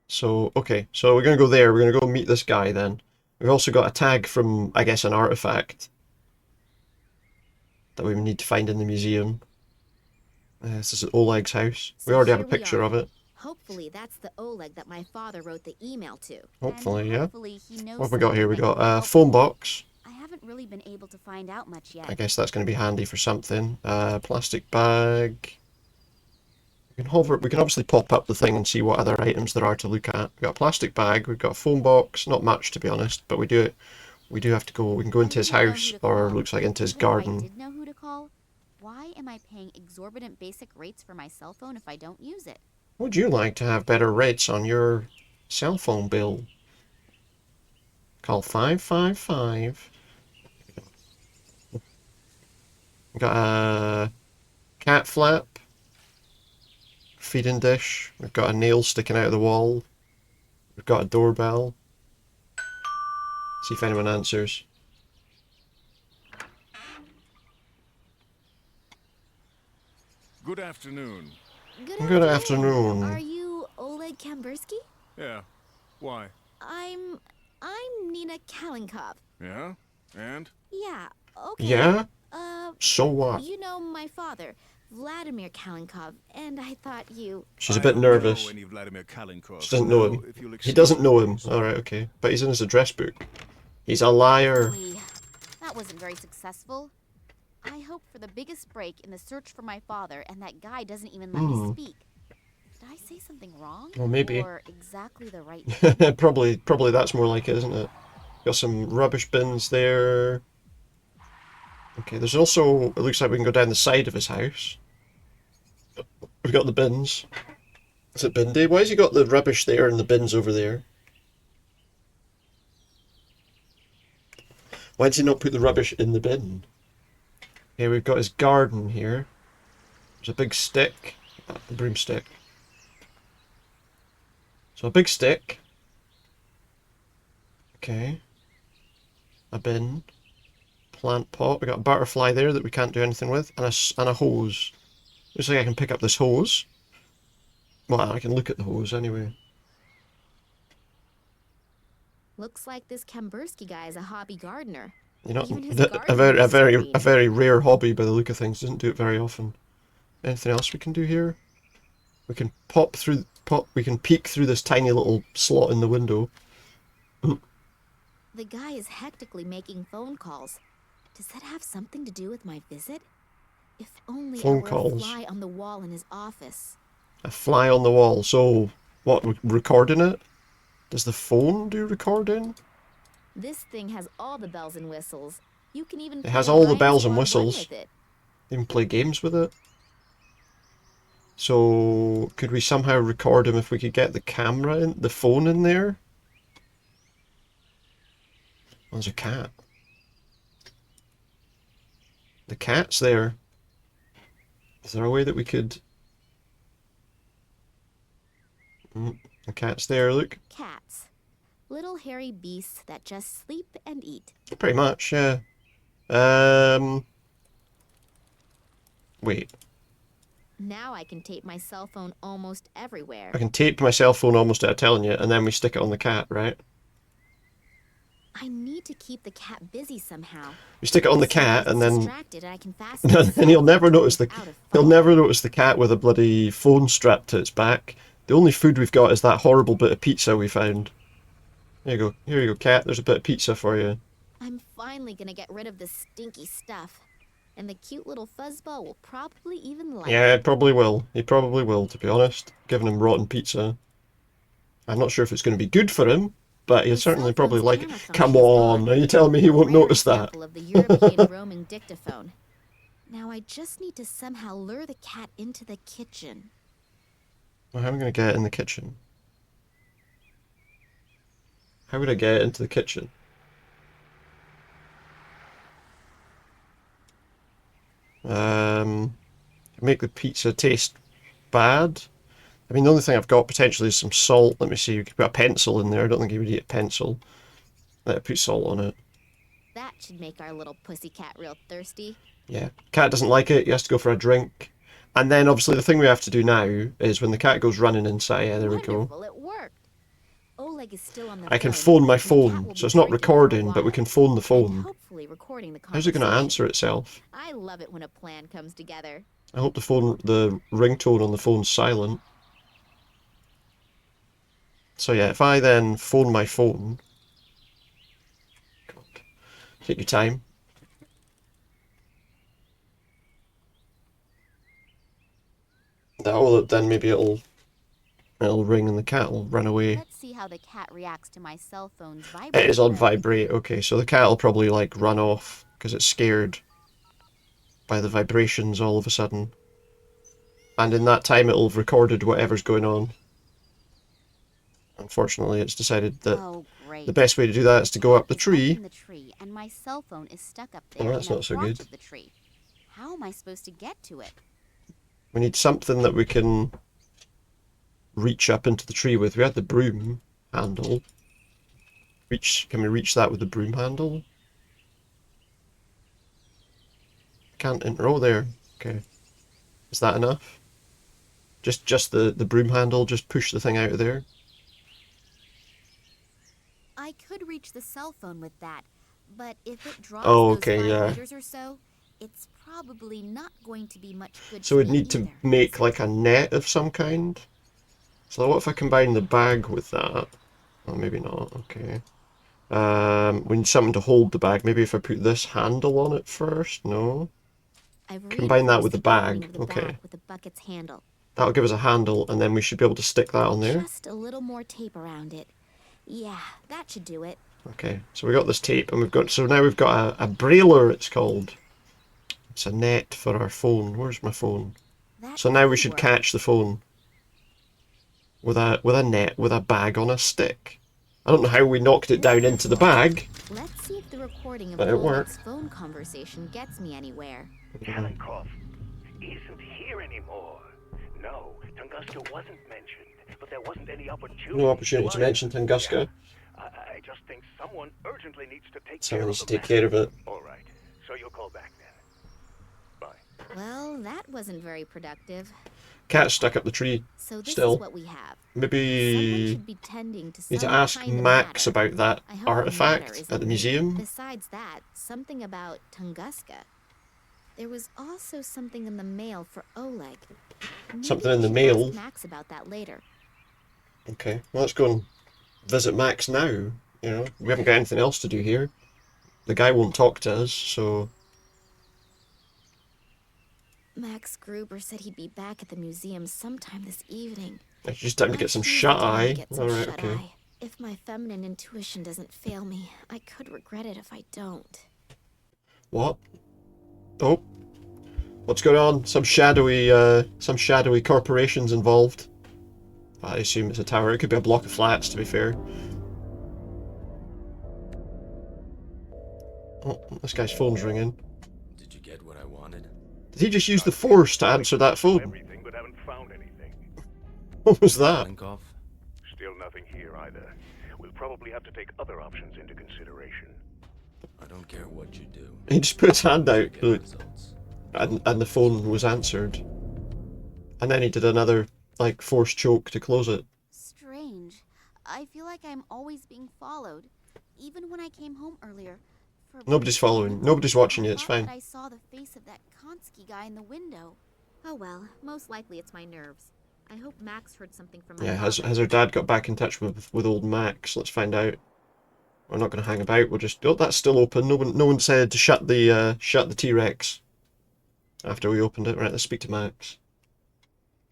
So, okay. So we're going to go there. We're going to go meet this guy then. We've also got a tag from, I guess, an artifact that we need to find in the museum. This is at Oleg's house. We So already have a here we picture are. of it. Hopefully that's the Oleg that my father wrote the email to. Hopefully, And yeah. hopefully he knows What have we got here? We something that got can a help phone me. box. I haven't really been able to find out much yet. I guess that's going to be handy for something. Plastic bag. We can hover. We can obviously pop up the thing and see what other items there are to look at. We've got a plastic bag. We've got a phone box. Not much, to be honest, but we do have to go. We can go into his house, or looks like into his But garden. If I did know who to call, why am I paying exorbitant basic rates for my cell phone if I don't use it? Would you like to have better rates on your cell phone bill? Call 555. We got a cat flap. Feeding dish. We've got a nail sticking out of the wall. We've got a doorbell. See if anyone answers. Good afternoon. Good afternoon. Are you Oleg Kambursky? Yeah. Why? I'm Nina Kalenkov. Yeah? And? Yeah, okay. Yeah? Uh, So what? You know my father, Vladimir Kalenkov, and I thought you... She's a bit nervous. Know any Vladimir Kalenkov. She doesn't know So, him. if you'll He doesn't excuse know me, him. sir. Alright, okay. But he's in his address book. He's a liar. Lee, that wasn't very successful. I hope for the biggest break in the search for my father, and that guy doesn't even let me speak. Did I say something wrong? Well, maybe. Or exactly the right thing? Probably that's more like it, isn't it? Got some rubbish bins there. Okay, there's also, it looks like we can go down the side of his house. We've got the bins. Is it bin day? Why has he got the rubbish there and the bins over there? Why does he not put the rubbish in the bin? Okay, we've got his garden here. There's a big stick. A broomstick. So a big stick. Okay. A bin. Plant pot. We got a butterfly there that we can't do anything with. And a hose. Looks like I can pick up this hose. Well, I can look at the hose anyway. Looks like this Kambursky guy is a hobby gardener. You know, Even his a garden very, a is very, green. a very rare hobby by the look of things. Doesn't do it very often. Anything else we can do here? We can we can peek through this tiny little slot in the window. The guy is hectically making phone calls. Does that have something to do with my visit? If only Phone I were calls. a fly on the wall in his office. A fly on the wall. So, what, recording it? Does the phone do recording? This thing has all the bells and whistles. You can even It has play a all the rhyme bells to and our run whistles. with it. You can play games with it. So, could we somehow record him if we could get the camera in, the phone in there? Oh, there's a cat. The cat's there. Is there a way that we could... The cat's there, look. Cats. Little hairy beasts that just sleep and eat. Pretty much, yeah. Wait. Now I can tape my cell phone almost everywhere. I can tape my cell phone almost out of telling you, and then we stick it on the cat, right? I need to keep the cat busy somehow. We stick it on the So cat, if and it's then... distracted, I can fasten the and cell he'll phone never to notice it the... without a He'll fall. never notice the cat with a bloody phone strapped to its back. The only food we've got is that horrible bit of pizza we found. Here you go. Here you go, cat. There's a bit of pizza for you. I'm finally gonna get rid of this stinky stuff. And the cute little fuzzball will probably even like Yeah, it. it probably will. He probably will, to be honest. Giving him rotten pizza. I'm not sure if it's going to be good for him, but he'll The certainly cell probably phone's like it. camera function Come is on, are you telling me he A won't rare notice that? example of the European roaming dictaphone. Now I just need to somehow lure the cat into the kitchen. Well, how am I going to get it in the kitchen? How would I get it into the kitchen? Make the pizza taste bad. I mean, the only thing I've got potentially is some salt. Let me see. You could put a pencil in there. I don't think he would eat a pencil. Let it put salt on it. That should make our little pussycat real thirsty. Yeah. Cat doesn't like it. He has to go for a drink. And then, obviously, the thing we have to do now is when the cat goes running inside. Yeah, there we go. Wonderful, it worked. Oleg is still on the I can phone my and the cat will phone. be So it's not drinking for a recording, but we while, can phone the and phone. hopefully recording the How's it going to conversation. answer itself? I love it when a plan comes together. I hope the ringtone on the phone's silent. So yeah, if I then phone my phone... God. Take your time. Then maybe it'll ring and the cat will run away. Let's see how the cat reacts to my cell phone's It vibrator. is on vibrate. Okay, so the cat will probably like run off because it's scared by the vibrations all of a sudden. And in that time it'll have recorded whatever's going on. Unfortunately, it's decided that Oh, great. the best way to do that is to go up the It's up tree. in the tree, and my cell phone is stuck up there that's in a not so branch good. of the tree. How am I supposed to get to it? We need something that we can reach up into the tree with. We had the broom handle. Can we reach that with the broom handle? Can't enter. Oh, there. Okay. Is that enough? Just the broom handle, just push the thing out of there. I could reach the cell phone with that, but if it drops Oh, those okay, 5 yeah. meters or so, it's probably not going to be much good. So to we'd me need to either. make like a net of some kind. So what if I combine the bag with that? Oh, maybe not. Okay. We need something to hold the bag. Maybe if I put this handle on it first? No? I've Combine that reinforced with the opening bag. of the Okay. bag with the bucket's handle. That'll give us a handle, and then we should be able to stick that on there. Just a little more tape around it. Yeah, that should do it. Okay, so we got this tape, and so now we've got a brailer, it's called. It's a net for our phone. Where's my phone? That So now we could should work. catch the phone with a net with a bag on a stick. I don't know how we knocked it down into the bag. Let's see if the recording of But it Oleg's worked. phone conversation gets me anywhere. Kalenkov isn't here anymore. No, Tunguska wasn't mentioned, but there wasn't any opportunity. No opportunity to mention Tunguska. I just think someone urgently needs to take Someone care needs of to the take care of it. All right, so you'll call back then. Bye. Well, that wasn't very productive. Cat's stuck up the tree. So this Still. is what we have. Someone Maybe should be tending to need to some ask kind of Max matter. about that I hope the matter artifact isn't at the me. museum. Besides that, something about Tunguska. There was also something in the mail for Oleg. Maybe Something I in the should mail? ask Max about that later. Okay, well, let's go and visit Max now. You know, we haven't got anything else to do here. The guy won't talk to us, so... Max Gruber said he'd be back at the museum sometime this evening. It's just time to get some Choose the shut time to eye. get some Alright, shut okay. eye. If my feminine intuition doesn't fail me, I could regret it if I don't. What? Oh. What's going on? Some shadowy corporations involved. I assume it's a tower. It could be a block of flats, to be fair. Oh, this guy's phone's ringing. Did you get what I wanted? Did he just use the Force to answer that phone? Everything, but haven't found anything. What was that? Kalenkov? Still nothing here either. We'll probably have to take other options into consideration. I don't care what you do. He just put his hand out, Get results. and the phone was answered. And then he did another, like, Force choke to close it. Strange. I feel like I'm always being followed. Even when I came home earlier. Nobody's following. Nobody's watching you. It's fine. I saw the face of that Konsky guy in the window. Oh well, most likely it's my nerves. I hope Max heard something from my Yeah, father. has her dad got back in touch with old Max? Let's find out. We're not going to hang about. We'll just... Oh, that's still open. No one said to shut the T-Rex after we opened it. Right, let's speak to Max.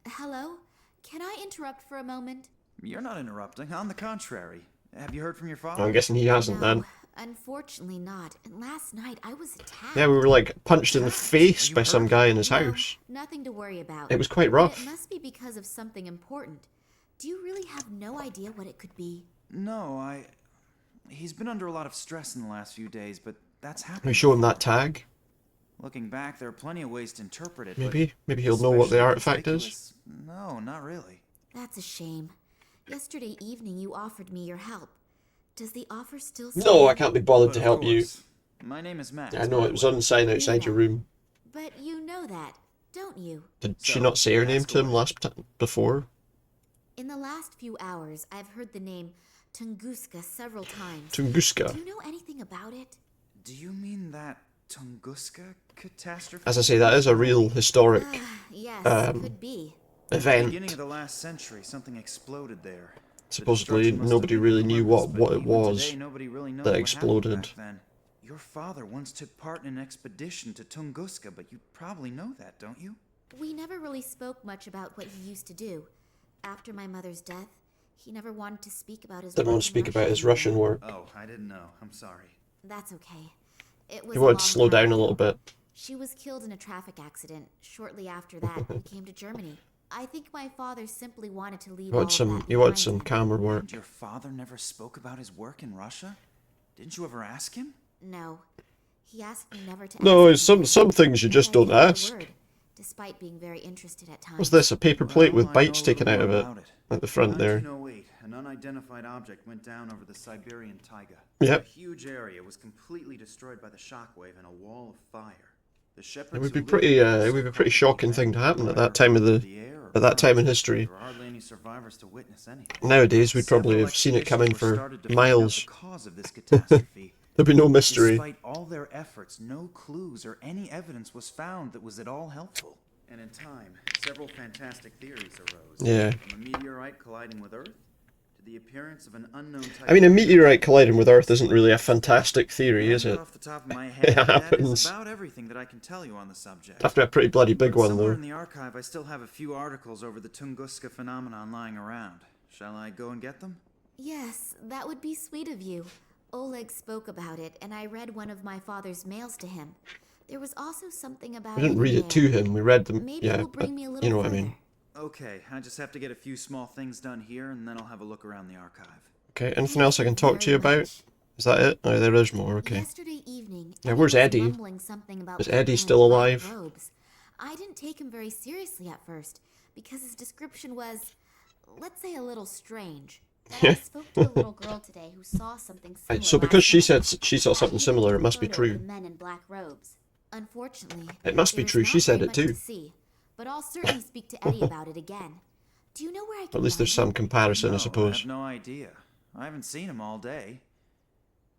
Hello? Can I interrupt for a moment? You're not interrupting. On the contrary. Have you heard from your father? I'm guessing he hasn't then. Unfortunately not. And last night I was attacked. Yeah, we were like punched in the face by some guy in his No, house. nothing to worry about. It was quite But rough. it must be because of something important. Do you really have no idea what it could be? No, He's been under a lot of stress in the last few days, but that's happened. Can we show him that tag? Looking back, there are plenty of ways to interpret it. Maybe but he'll know what the especially artifact is. conspicuous? No, not really. That's a shame. Yesterday evening you offered me your help. Does the offer still No, I can't be bothered But to of help you. course. My name is Max. I know it was on the sign outside your room. But you know that, don't you? Did she not say her name to him before? In the last few hours, I've heard the name Tunguska several times. Tunguska. Do you know anything about it? Do you mean that Tunguska catastrophe? As I say, that is a real historic Yes, could be. At the beginning event. of the last century, something exploded there. Supposedly, nobody really knew what it was that exploded. Your father once took part in an expedition to Tunguska, but you probably know that, don't you? We never really spoke much about what he used to do. After my mother's death, he never wanted to speak about his Didn't want to speak about his Russian work. Oh, I didn't know. I'm sorry. That's okay. It was He a wanted long to slow time down a ago. little bit. She was killed in a traffic accident. Shortly after that, he came to Germany. I think my father simply wanted to leave all of that You wanted behind some him. calmer work. And your father never spoke about his work in Russia? Didn't you ever ask him? No. He asked me never to No, ask him. some things you just I don't gave him ask. the word, despite being very interested at times. What's this? A paper plate Well, with I bites know a taken out little of it more about at the front there. 1908, an unidentified object went down over the Siberian taiga. Yep. A huge area was completely destroyed by the shockwave and a wall of fire. The shepherds It would who be pretty. It would be a pretty shocking thing to happen at that time of at that time in history. There were hardly any survivors to witness anything. Nowadays, we'd probably Several have seen it coming expeditions were for started to find out miles. the cause of this catastrophe. There'd be no mystery. Despite all their efforts, no clues or any evidence was found that was at all helpful. And in time, several fantastic theories arose. Yeah. From a meteorite colliding with Earth to the appearance of an unknown type. I mean, a meteorite colliding with Earth isn't really a fantastic theory, is it? Off the top of my head, that happens. is about everything that I can tell you on the subject. After a pretty bloody big But one, somewhere though. in the archive, I still have a few articles over the Tunguska phenomenon lying around. Shall I go and get them? Yes, that would be sweet of you. Oleg spoke about it, and I read one of my father's mails to him. There was also something about We didn't in read it there. to him. We read them. Maybe Yeah, it'll but bring me a little you know what I further. mean. Okay, I just have to get a few small things done here, and then I'll have a look around the archive. Okay. Anything else I can talk to you about? Is that it? Oh, there is more. Okay. Yesterday evening, Yeah, where's was Eddie? mumbling something about Is Eddie people in still black alive? robes. I didn't take him very seriously at first because his description was, let's say, a little strange. But I spoke to a little girl today who saw something similar. So because she last night. said she saw something similar, it must be Photo of true. the men in black robes. Unfortunately, It must be there's true. not She said very it much too. to see, but I'll certainly speak to Eddie about it again. Do you know where I can At least there's find some him? comparison, I No, suppose. I have no idea. I haven't seen him all day.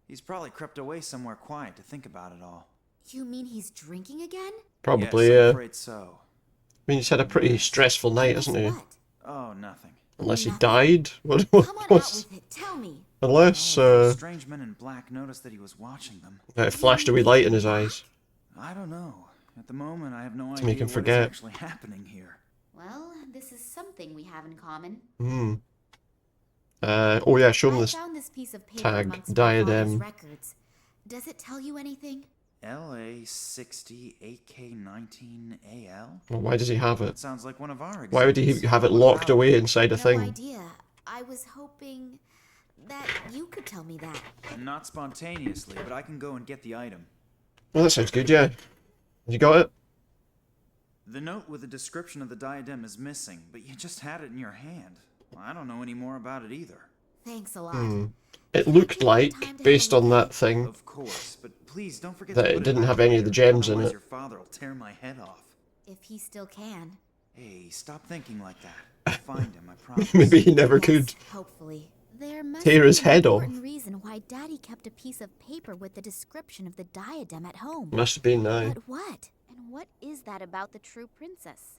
He's probably crept away somewhere quiet to think about it all. You mean he's drinking again? Probably. Yes, I'm afraid so. I mean, he's had a pretty stressful night, hasn't he? What? Oh, nothing. Unless he Nothing. died. What? Come on out What's? with it. Tell me. Unless The strange men in black noticed that he was watching them. it flashed a wee light in his eyes. I don't know. At the moment, I have no To idea make him what is forget. actually happening here. Well, this is something we have in common. Hmm. Oh yeah, show him I this found this piece of paper tag, amongst my diadem. father's records. Does it tell you anything? LA 60 8K19 AL? Well, why does he have it? That sounds like one of our Why would he have it locked away inside a No thing? idea. I was hoping that you could tell me that. Not spontaneously, but I can go and get the item. Well, that sounds good, yeah. You got it? The note with the description of the diadem is missing, but you just had it in your hand. Well, I don't know any more about it either. Thanks a lot. It looked like, based on that thing, Of course, but please don't forget that to it put didn't back have any of the gems in otherwise it. Your father will tear my head off. If he still can. Hey, stop thinking like that. I'll find him, I promise. Maybe he never could. Hopefully. There must Tear his be an head off. important reason why Daddy kept a piece of paper with the description of the diadem at home. Must have been now. But what? And what is that about the true princess?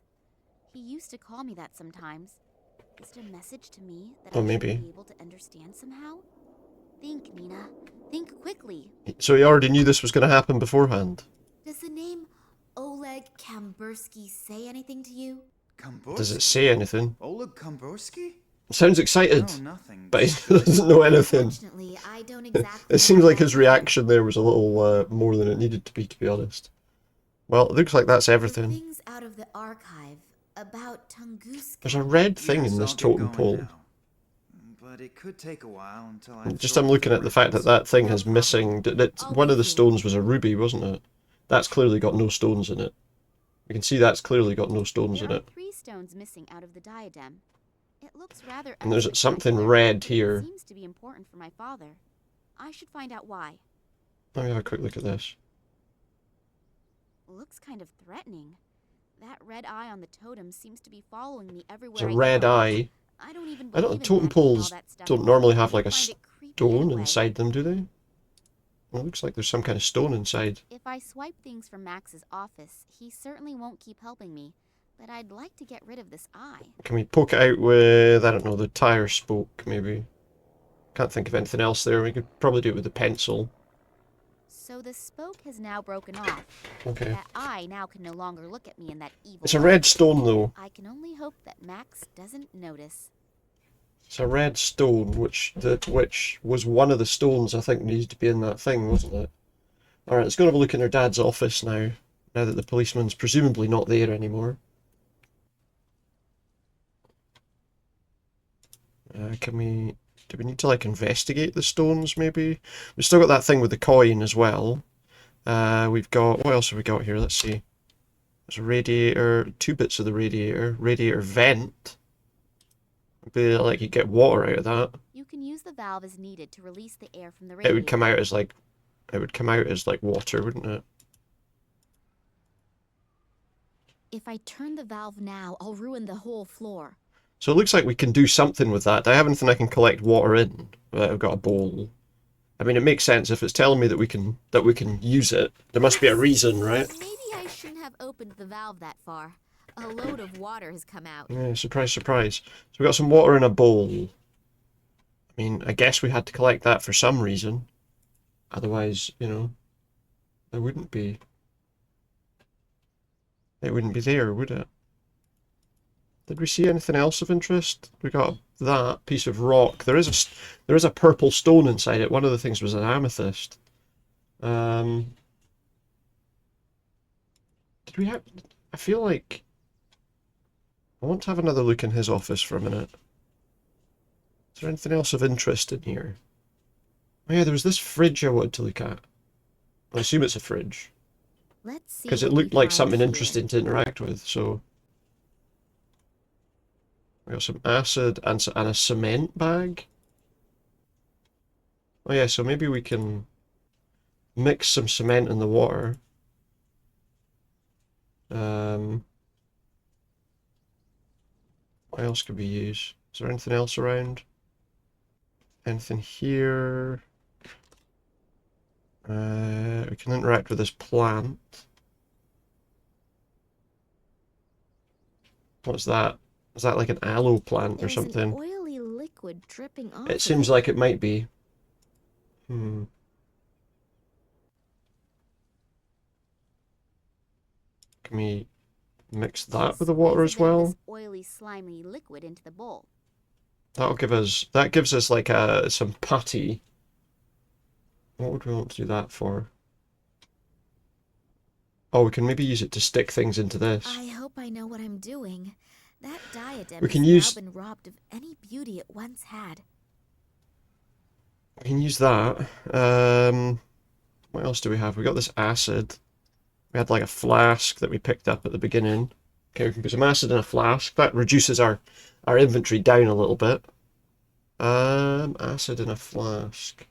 He used to call me that sometimes. Is it a message to me that Oh, I maybe. should be able to understand somehow? Think, Nina. Think quickly. So he already knew this was going to happen beforehand. Does the name Oleg Kambursky say anything to you? Does it say anything? Oleg Kambursky? Sounds excited, No, nothing. but he doesn't know anything. Unfortunately, I don't exactly It seems know like how his to- reaction there was a little more than it needed to be honest. Well, it looks like that's The everything. things out of the archive about Tunguska. There's a red thing in this totem pole. But it could take a while until I I'm looking at the fact that that thing has missing. One of the stones was a ruby, wasn't it? That's clearly got no stones in it. You can see that's clearly got no stones in There are it. 3 stones missing out of the diadem. It looks rather And there's something unspectacular, red but here. It seems to be important for my father. I should find out why. Let me have a quick look at this. Looks kind of threatening. That red eye on the totem seems to be following me everywhere. It's a I red go. eye. I don't even I believe don't. in Totem magic and all poles that stuff, don't but normally I have like a find it creepy stone anyway. inside them, do they? Well, it looks like there's some kind of stone inside. If I swipe things from Max's office, he certainly won't keep helping me. But I'd like to get rid of this eye. Can we poke it out with, I don't know, the tire spoke, maybe? Can't think of anything else there. We could probably do it with the pencil. So the spoke has now broken off. Okay. That eye now can no longer look at me in that evil It's a light. red stone, though. I can only hope that Max doesn't notice. It's a red stone, which was one of the stones I think needed to be in that thing, wasn't it? Alright, let's go and have a look in her dad's office now that the policeman's presumably not there anymore. Do we need to like investigate the stones maybe? We've still got that thing with the coin as well. We've got, what else have we got here? Let's see. There's a radiator, 2 bits of the radiator vent. Maybe like you get water out of that. You can use the valve as needed to release the air from the It radiator. would come out as like water, wouldn't it? If I turn the valve now, I'll ruin the whole floor. So it looks like we can do something with that. Do I have anything I can collect water in? I've got a bowl. I mean, it makes sense if it's telling me that we can use it. There must be a reason, right? Maybe I shouldn't have opened the valve that far. A load of water has come out. Yeah, surprise, surprise. So we got some water in a bowl. I mean, I guess we had to collect that for some reason. Otherwise, you know, there wouldn't be. It wouldn't be there, would it? Did we see anything else of interest? We got that piece of rock. There is a purple stone inside it. One of the things was an amethyst. Did we have? I feel like I want to have another look in his office for a minute. Is there anything else of interest in here? Oh yeah, there was this fridge I wanted to look at. I assume it's a fridge. Let's see. Because it what we looked like find something here. interesting to interact with, so... We got some acid and a cement bag. Oh yeah, so maybe we can mix some cement in the water. What else could we use? Is there anything else around? Anything here? We can interact with this plant. What's that? Is that like an aloe plant or There's something? an oily liquid dripping off. It seems like it might be. Can we mix that with the water as Squeeze a bit of well? this oily, slimy liquid into the bowl. That gives us like some putty. What would we want to do that for? Oh, we can maybe use it to stick things into this. I hope I know what I'm doing. That diadem We can has now been robbed of any beauty it once had. We can use that. What else do we have? We got this acid. We had like a flask that we picked up at the beginning. Okay, we can put some acid in a flask. That reduces our inventory down a little bit. Acid in a flask.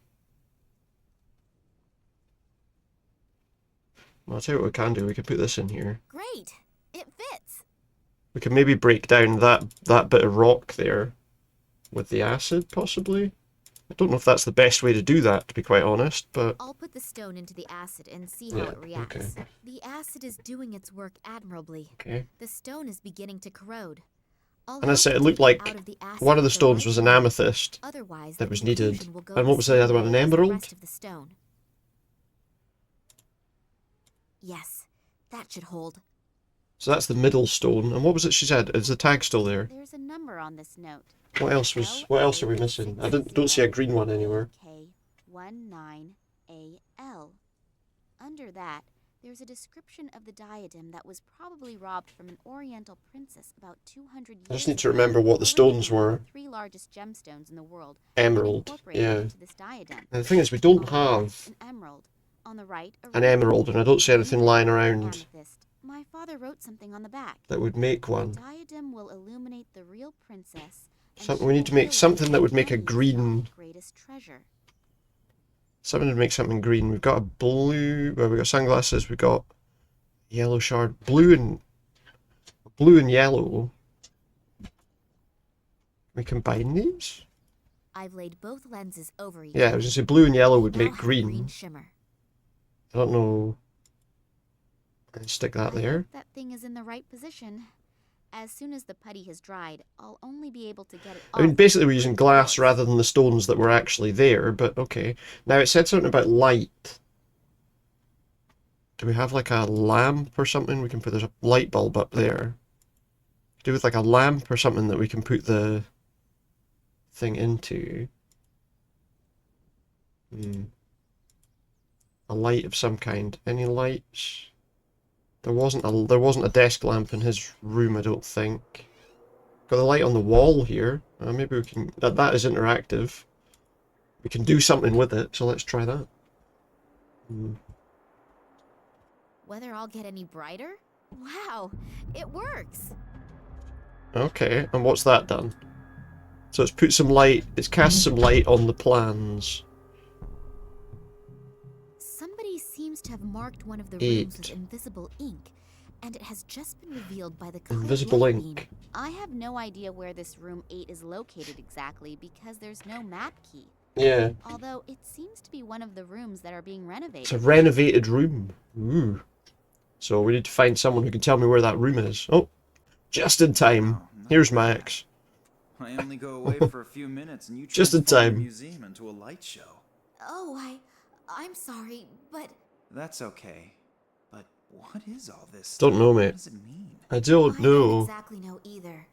Well, I'll tell you what we can do. We can put this in here. Great! It fits! We can maybe break down that bit of rock there with the acid, possibly. I don't know if that's the best way to do that, to be quite honest, but... I'll put the stone into the acid and see how it reacts. Okay. The acid is doing its work admirably. Okay. The stone is beginning to corrode. And I said it looked like one of the stones was an amethyst that was needed. And what was the other one? An emerald? Yes, that should hold. So that's the middle stone. And what was it she said? Is the tag still there? There's a number on this note. What else are we missing? I don't see a green one anywhere. K19AL. Under that, there's a description of the diadem that was probably robbed from an Oriental princess about 200 years ago. I just need to remember what the stones were. The 3 largest gemstones in the world. Emerald, yeah. Into this diadem. And the thing is, we don't have an emerald. On the right, an emerald, and I don't see anything lying around amethyst. My father wrote something on the back. that would make one. The diadem will illuminate the real princess. We need to make something that would make a green. Greatest treasure. Something to make something green. We've got a blue. Well, we've got sunglasses. We've got yellow shard. Blue and yellow. Can we combine these? I've laid both lenses over each. Yeah, I was gonna say blue and yellow would make green. Green shimmer. I don't know. Stick that there. That thing is in the right position. As soon as the putty has dried, I'll only be able to get it off. I mean, basically we're using glass rather than the stones that were actually there, but okay. Now, it said something about light. Do we have like a lamp or something? We can put, there's a light bulb up there. Do with like a lamp or something that we can put the thing into. A light of some kind. Any lights? There wasn't a desk lamp in his room, I don't think. Got the light on the wall here. Maybe we can... That is interactive. We can do something with it, so let's try that. Whether I'll get any brighter? Wow, it works! Okay, and what's that done? So it's put some light... It's cast some light on the plans. Somebody seems to have marked one of the rooms with invisible ink, and it has just been revealed by the colored Invisible light ink. beam. I have no idea where this room 8 is located exactly because there's no map key. Yeah. Although it seems to be one of the rooms that are being renovated. It's a renovated room. Ooh. So we need to find someone who can tell me where that room is. Oh, just in time. Here's Max. I only go away for a few minutes and you Just in transform the time. museum into a light show. Oh, I'm sorry, but... That's okay. But what is all this Don't stuff? know, What mate. does it mean? I don't I know. don't exactly know either.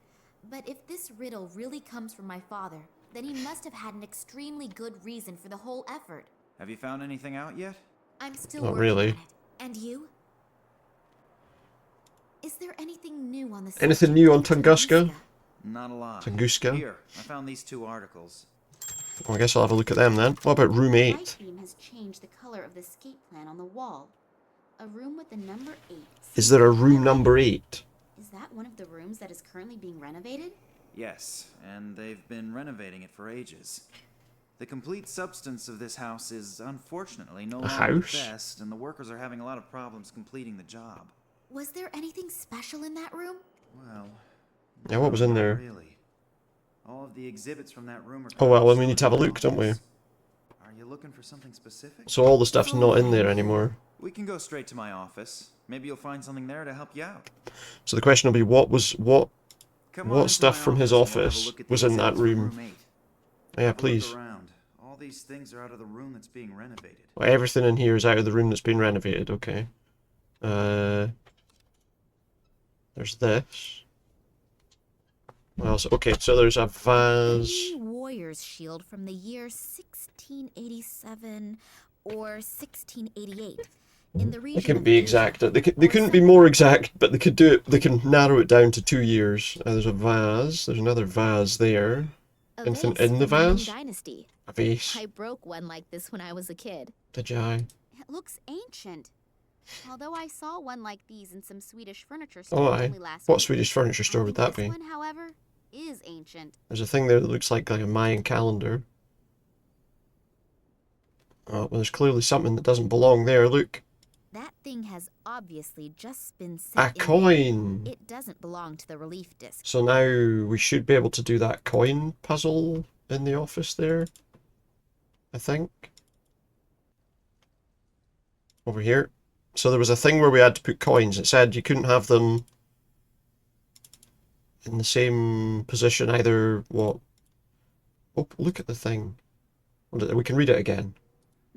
But if this riddle really comes from my father, then he must have had an extremely good reason for the whole effort. Have you found anything out yet? I'm still Not working really. on it. And you? Is there anything new on the Anything subject new on of Tunguska? Not a lot. Tunguska? Here, I found these 2 articles. Well, I guess I'll have a look at them then. What about room 8? Light beam has changed the color of the escape plan on the wall. A room with the number 8. Is there a room number 8? Is that one of the rooms that is currently being renovated? Yes, and they've been renovating it for ages. The complete substance of this house is unfortunately no longer house? the best, and the workers are having a lot of problems completing the job. Was there anything special in that room? Well, Yeah, what was in not there? really. All of the exhibits from that room are Oh well, then we stored need to have a in the look, don't we? office. Are you looking for something specific? So all the stuff's not in there anymore. We can go straight to my office. Maybe you'll find something there to help you out. So the question will be, what Come on into stuff my from his office and we'll have a office look at the was in that exhibits from room? 8. Yeah, Have a look please. around. All these things are out of the room that's being renovated. Well, everything in here is out of the room that's been renovated, okay. There's this. What else? Okay, so there's a vase. Warrior's shield from the year 1687 or 1688. In the They region couldn't of be Asia, exact. They or couldn't be more exact, but they could do it. They can narrow it down to 2 years. There's a vase. There's another vase there. a Anything vase in the from Ming vase? Dynasty. A vase. I broke one like this when I was a kid. Did I? It looks ancient. Although I saw one like these in some Swedish furniture Oh, store aye. only last What week. Swedish furniture store would that This be? one, however, is ancient. There's a thing there that looks like a Mayan calendar. Oh, well, there's clearly something that doesn't belong there. Look. That thing has obviously just been A set in coin! there. It doesn't belong to the relief disc. So now we should be able to do that coin puzzle in the office there. I think. Over here. So there was a thing where we had to put coins. It said you couldn't have them in the same position either. What? Oh, look at the thing. We can read it again.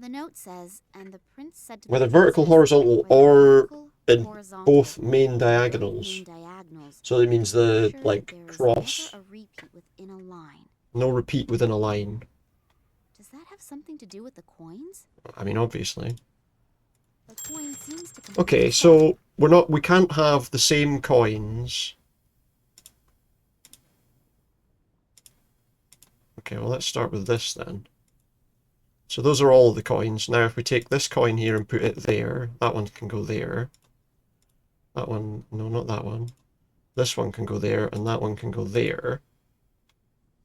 The note says, and the prince said to Whether the vertical, princess, horizontal, whether or vertical, in horizontal, both main or diagonals. main diagonals, So that means the, sure like, that there is cross. never a repeat within a line. No repeat within a line. Does that have something to do with the coins? I mean, obviously. The coin seems to complete Okay, the so we can't have the same coins. Okay, well, let's start with this then. So those are all the coins. Now if we take this coin here and put it there, that one can go there. That one, no, not that one. This one can go there, and that one can go there.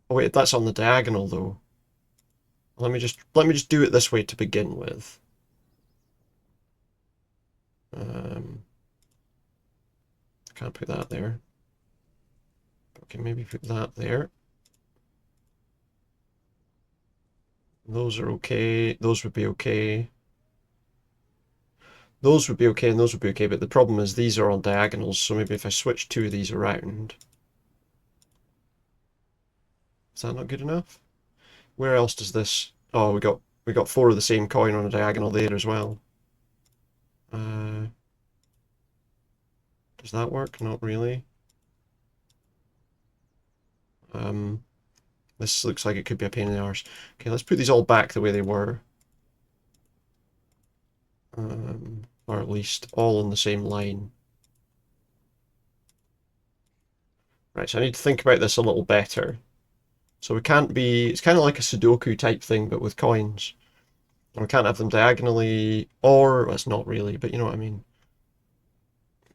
Oh wait, that's on the diagonal though. Let me just do it this way to begin with. I can't put that there. Okay, maybe put that there. Those are okay. Those would be okay. Those would be okay, and those would be okay, but the problem is these are on diagonals, so maybe if I switch 2 of these around. Is that not good enough? Where else does this... Oh, we got 4 of the same coin on a diagonal there as well. Does that work? Not really. This looks like it could be a pain in the arse. Okay, let's put these all back the way they were. Or at least all on the same line. Right, so I need to think about this a little better. So we can't be... It's kind of like a Sudoku type thing, but with coins. And we can't have them diagonally, or... Well, it's not really, but you know what I mean.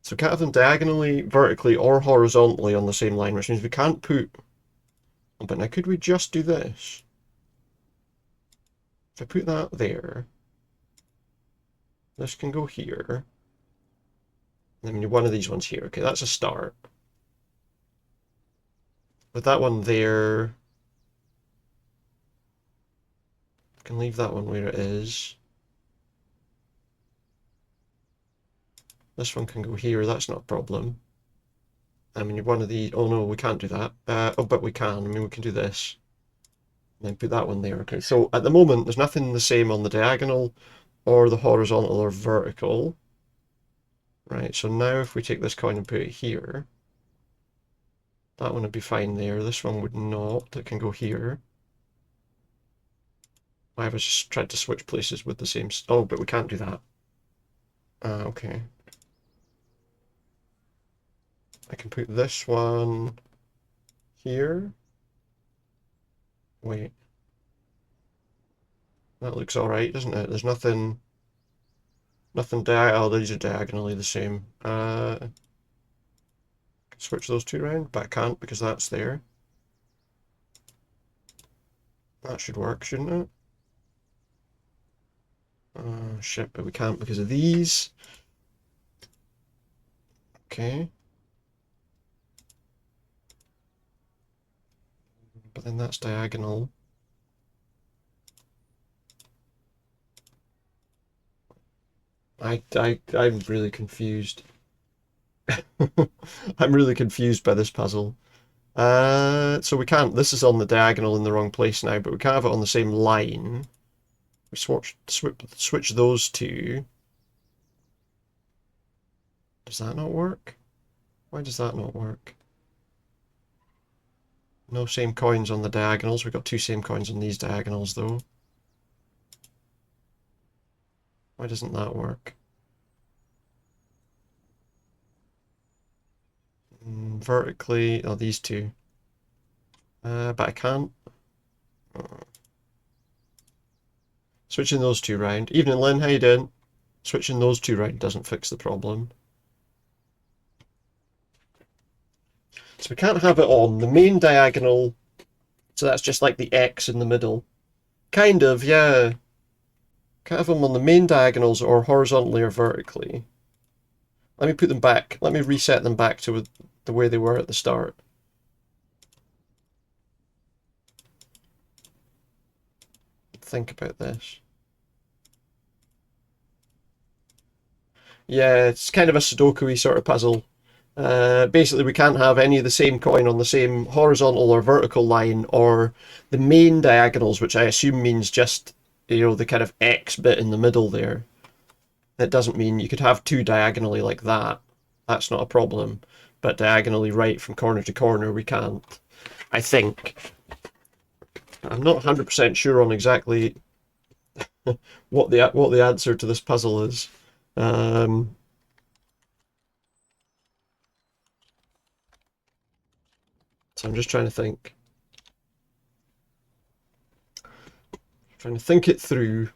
So we can't have them diagonally, vertically, or horizontally on the same line, which means we can't put... Oh, but now could we just do this? If I put that there... This can go here. And then we need one of these ones here. Okay, that's a start. With that one there... I can leave that one where it is. This one can go here, that's not a problem. I mean, one of the... Oh no, we can't do that. Oh, but we can. I mean, we can do this. And then put that one there. Okay, so at the moment, there's nothing the same on the diagonal, or the horizontal or vertical. Right, so now if we take this coin and put it here, that one would be fine there. This one would not. It can go here. I was just tried to switch places with the same... Oh, but we can't do that. Okay. I can put this one here. Wait. That looks alright, doesn't it? There's nothing... Oh, these are diagonally the same. Switch those 2 around, but I can't because that's there. That should work, shouldn't it? Shit, but we can't because of these. Okay. But then that's diagonal. I'm really confused. I'm really confused by this puzzle. So we can't... This is on the diagonal in the wrong place now, but we can't have it on the same line. We switch those 2. Does that not work? Why does that not work? No same coins on the diagonals. We've got 2 same coins on these diagonals, though. Why doesn't that work? Vertically, oh, these 2. But I can't. Switching those 2 round. Evening, Lynn, how you doing? Switching those 2 round doesn't fix the problem. So we can't have it on the main diagonal. So that's just like the X in the middle. Kind of, yeah. Can't have them on the main diagonals or horizontally or vertically. Let me put them back. Let me reset them back to the way they were at the start. Think about this. Yeah, it's kind of a Sudoku-y sort of puzzle. Basically, we can't have any of the same coin on the same horizontal or vertical line, or the main diagonals, which I assume means just, you know, the kind of X bit in the middle there. It doesn't mean you could have 2 diagonally like that. That's not a problem. But diagonally right from corner to corner, we can't. I think. I'm not 100% sure on exactly what the answer to this puzzle is. So I'm just trying to think. Trying to think it through.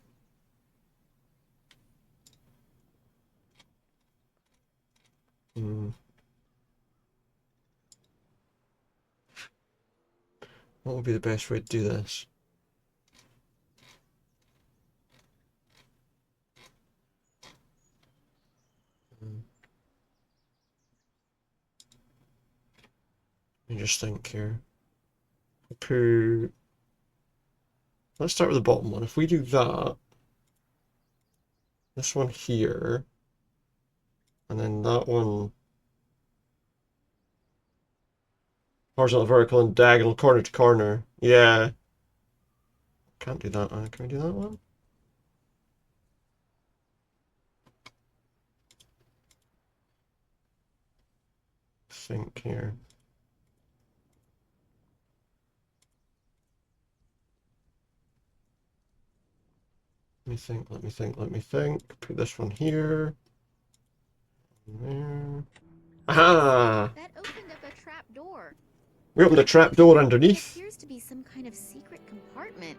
What would be the best way to do this? Let me just think here. Let's start with the bottom one. If we do that, this one here, and then that one, horizontal, vertical, and diagonal, corner to corner. Yeah. Can't do that. Can we do that one? Think here. Let me think. Put this one here. There. Aha! That opened up a trap door. We opened a trap door underneath. It appears to be some kind of secret compartment.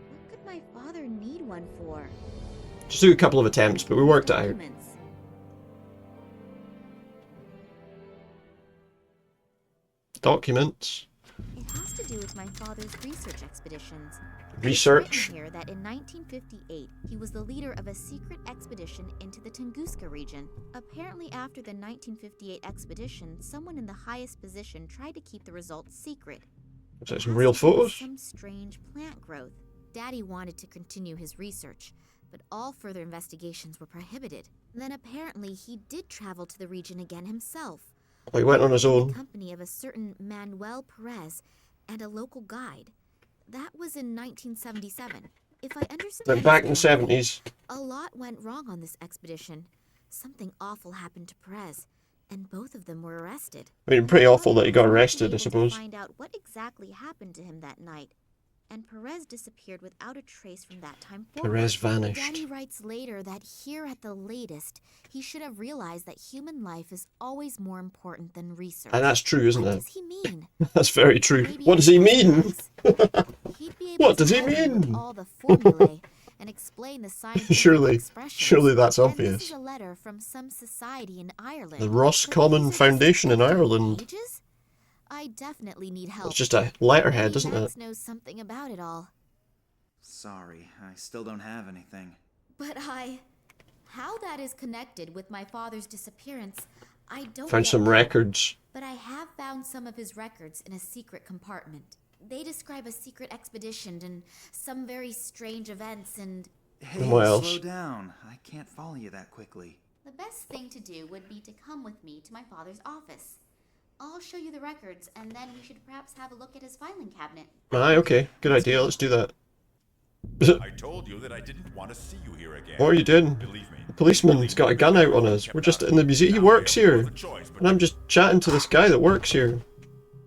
What could my father need one for? Just do a couple of attempts, but we worked it out. Documents. It has to do with my father's research expeditions. Research. It's written here that in 1958, he was the leader of a secret expedition into the Tunguska region. Apparently, after the 1958 expedition, someone in the highest position tried to keep the results secret. Looks like some real photos. Some strange plant growth. Daddy wanted to continue his research, but all further investigations were prohibited. Then apparently, he did travel to the region again himself. Oh, he went on his own. In the company of a certain Manuel Perez and a local guide. That was in 1977. If I understand, Then back in the 70s. A lot went wrong on this expedition. Something awful happened to Perez, and both of them were arrested. I mean, pretty awful that he got arrested, I suppose. Find out what exactly happened to him that night. And Perez disappeared without a trace from that time forward. Perez vanished. Daddy writes later that here at the latest, he should have realized that human life is always more important than research. And that's true, isn't it? What does he mean? That's very true. What does he mean? What does he mean? All the formulae and explain the scientific surely that's and obvious. This is a letter from some society in Ireland. The Roscommon Foundation in Ireland. Pages? I definitely need help. It's just a letterhead, isn't it? Max knows something about it all. Sorry, I still don't have anything. But how that is connected with my father's disappearance, I don't Found some records. But I have found some of his records in a secret compartment. They describe a secret expedition and some very strange events and... Hey, what else? Slow down. I can't follow you that quickly. The best thing to do would be to come with me to my father's office. I'll show you the records, and then we should perhaps have a look at his filing cabinet. Aye, okay. Good idea. Let's do that. I told you that I didn't want to see you here again. What are you doing? Believe me. The policeman's got a gun out on us. We're just in the museum. He works here. And I'm just chatting to this guy that works here.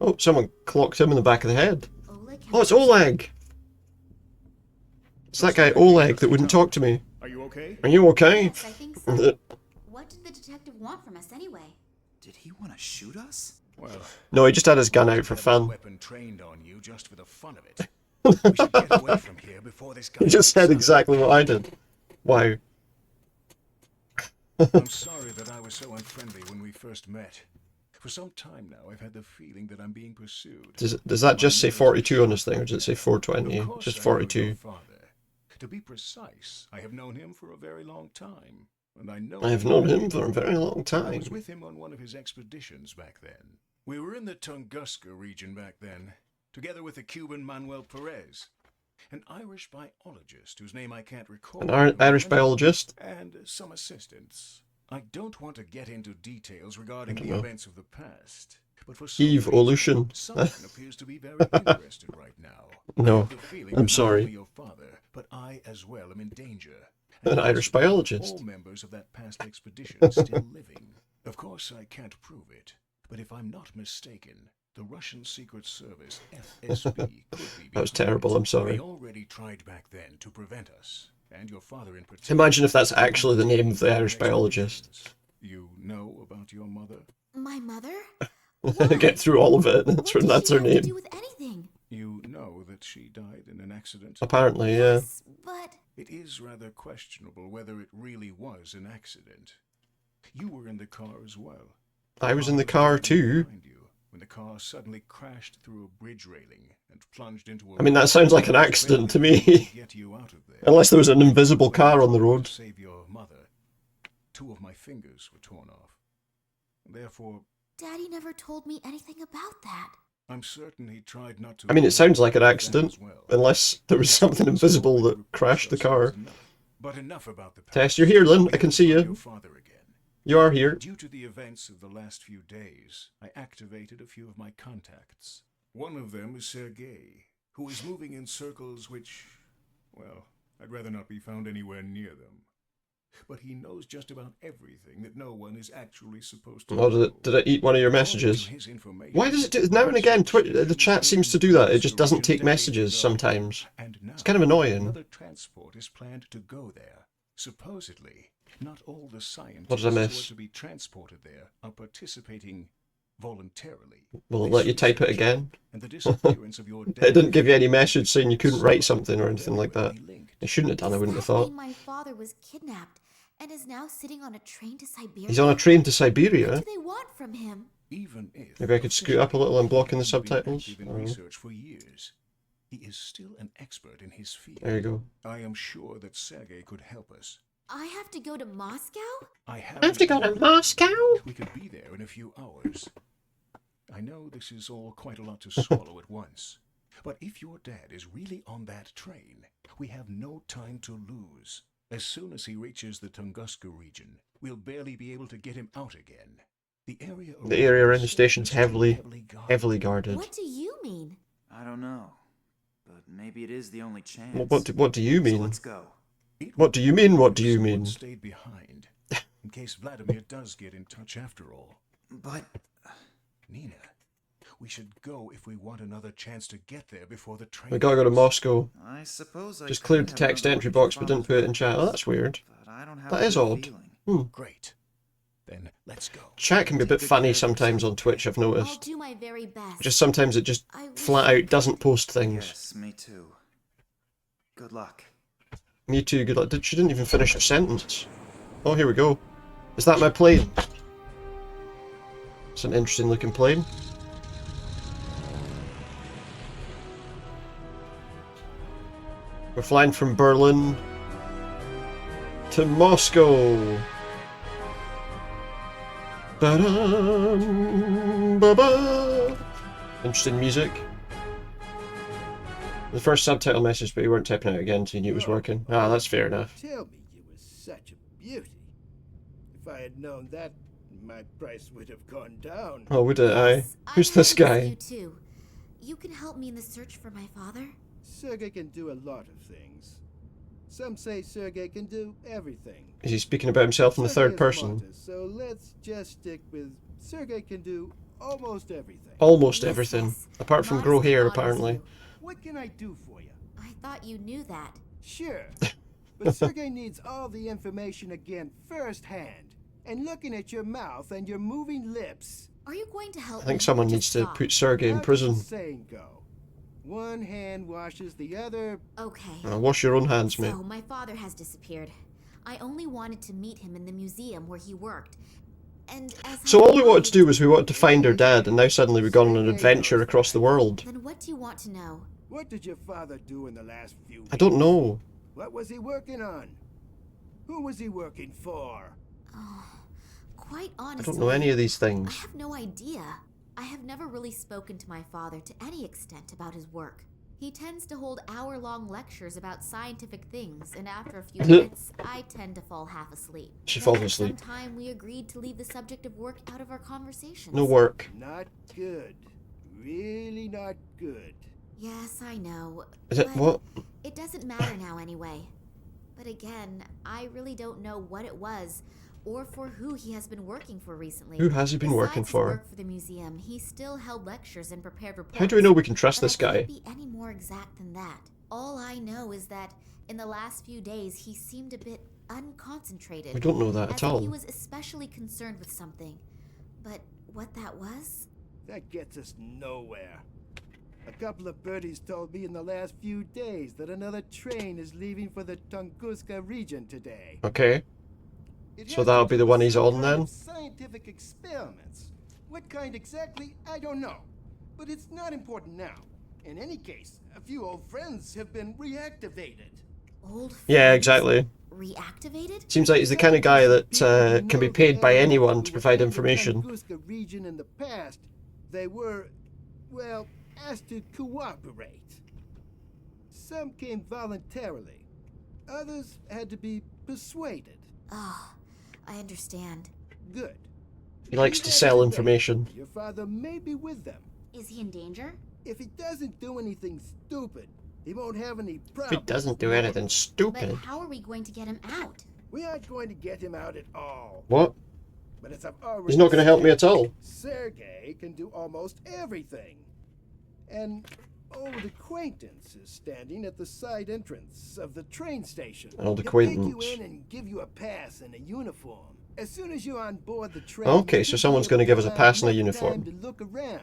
Oh, someone clocked him in the back of the head. Oh, it's Oleg! It's that guy Oleg that wouldn't talk to me. Are you okay? Are you okay? Yes, I think so. What did the detective want from us anyway? Did he want to shoot us? Well, No, he just had his gun out for had a fun. weapon trained on you just for the fun of it. We should get away from here before this guy He just said exactly what I did. Wow. I'm sorry that I was so unfriendly when we first met. For some time now, I've had the feeling that I'm being pursued. Does that just say 42 on this thing, or does it say 420? Of course Just I know 42. your father. To be precise, I have known him for a very long time. And I know I have known him for a very long I time. was with him on one of his expeditions back then. We were in the Tunguska region back then, together with the Cuban Manuel Perez, an Irish biologist whose name I can't recall. An Irish biologist? And some assistants. I don't want to get into details regarding I don't the know. events of the past, but for some reason, Evolution. someone appears to be very interested right now. I No, have the feeling I'm that not sorry. only your father, but I as well am in danger. An And Irish possibly biologist. all members of that past expedition still living. Of course, I can't prove it, but if I'm not mistaken, the Russian Secret Service, FSB, could be That was behind terrible, it. I'm sorry. They already tried back then to prevent us, and your father in particular. Imagine if that's actually the name of the Irish biologist. You know about your mother? My mother? Get through all of it. That's What that's does her she have to do name. with anything? You know that she died in an accident? Apparently, yeah. Yes, but It is rather questionable whether it really was an accident. You were in the car as well. I was in the car too. Behind you when the car suddenly crashed through a bridge railing and plunged into a I mean, that sounds like an accident to me. get you out of there. Unless there was an invisible car on the road. To save your mother. 2 of my fingers were torn off. Therefore, Daddy never told me anything about that. I'm certain he tried not to. I mean, it sounds like an that accident, as well. unless there was something invisible that crashed the car. But enough about the Tess, past. you're here, Lynn. We I can have to see find you. your father again. You are here. Due to the events of the last few days, I activated a few of my contacts. One of them is Sergei, who is moving in circles which, well, I'd rather not be found anywhere near them. But he knows just about everything that no one is actually supposed to Oh, know. did it eat one of your messages? Why does it do now and again? The chat seems to do that. It just doesn't take messages sometimes. And now, It's kind of annoying. another transport is planned to go there. Supposedly, not all the scientists What did I who are miss? to be transported there are participating voluntarily. Will it This let you type it research again? And the disappearance of your It didn't give you any message saying you couldn't write Somehow something or anything like that. very linked. It shouldn't have done, I wouldn't have Does that thought. mean my father was kidnapped and is now sitting on a train to Siberia? He's on a train to What Siberia. do they want from him? Even if Maybe I could scoot up a little and block in the officially he hasn't been subtitles. active in I don't know. research for years, he is still an expert in his field. There you go. I am sure that Sergei could help us. I have to go to Moscow? I I have to go to Moscow? We could be there in a few hours. I know this is all quite a lot to swallow at once, but if your dad is really on that train, we have no time to lose. As soon as he reaches the Tunguska region, we'll barely be able to get him out again. The area around the station's is heavily guarded. guarded. What do you mean? I don't know, but maybe it is the only chance. What do you So mean? let's go. It What do you mean? What do you someone mean? Stayed behind, in case Vladimir does get in touch after all. But Nina, we should go if we want another chance to get there before the train. We gotta go to leaves. Moscow. I suppose I Just could cleared the have text another entry look at your box but didn't father put it in chat. Oh, that's weird. But I don't have That a is good odd. feeling. Great. Then let's go. Chat can be a bit funny sometimes on Twitch, I've I'll noticed. do my very best. Just sometimes it just I wish flat I out doesn't post things. Yes, me too. Good luck. Me too, good luck. She didn't even finish her sentence. Oh, here we go. Is that my plane? It's an interesting looking plane. We're flying from Berlin to Moscow. Ba-dum, ba-ba. Interesting music. The first subtitle message, but you weren't typing it again, so you knew it was working. Ah, that's fair enough. Tell me you were such a beauty. If I had known that, my price would have gone down. Oh, would it? Aye. Yes, Who's I'm this happy for guy? You too. You can help me in the search for my father? Sergei can do a lot of things. Some say Sergei can do everything. Is he speaking about himself in the third person? So let's just stick with Sergei can do almost everything. Almost everything. Apart from grow hair, apparently. What can I do for you? I thought you knew that. Sure. But Sergei needs all the information again firsthand. And looking at your mouth and your moving lips. Are you going to help I think me? someone needs to put Sergei in prison. How's the saying go? One hand washes the other. Okay. Wash your own hands, mate. So, my father has disappeared. I only wanted to meet him in the museum where he worked. And as So all we wanted to do was we wanted to find our dad, and now suddenly we've gone on an adventure across the world. Then what do you want to know? What did your father do in the last few weeks? I don't know. What was he working on? Who was he working for? Oh, quite honestly, I don't know any of these I things. have no idea. I have never really spoken to my father to any extent about his work. He tends to hold hour-long lectures about scientific things, and after a few minutes, I tend to fall half asleep. She falls asleep. Sometime we agreed to leave the subject of work out of our conversations. No work. Not good. Really not good. Yes, I know. Is it what? It doesn't matter now anyway. But again, I really don't know what it was, or for who he has been working for recently. Who has he been working Besides his for? work for the museum, he still held lectures and prepared reports. How do we know we can trust But this I guy? can't be any more exact than that. All I know is that in the last few days, he seemed a bit unconcentrated. We don't know that at as if all. he was especially concerned with something. But what that was? That gets us nowhere. A couple of birdies told me in the last few days that another train is leaving for the Tunguska region today. Okay. It So has that'll to be do the with one he's some on kind then? of Scientific experiments. What kind exactly, I don't know. But it's not important now. In any case, a few old friends have been reactivated. Old friends? Yeah, exactly. Reactivated? Seems like he's the kind of guy that can be paid by anyone to provide information. Tunguska region in the past, they were, well, asked to cooperate. Some came voluntarily. Others had to be persuaded. Oh, I understand. Good. He likes to sell information. Your father may be with them. Is he in danger? If he doesn't do anything stupid, he won't have any If problems. he doesn't do anything But stupid. how are we going to get him out? We aren't going to get him out at all. What? But as I've already He's not going to help me at all. Sergei can do almost everything. An old acquaintance is standing at the side entrance of the train station. An old He'll acquaintance. take you in and give you a pass and a uniform. As soon as you're on board the train, Okay, you so should someone's be going to give us a able pass and a have uniform. time to look around.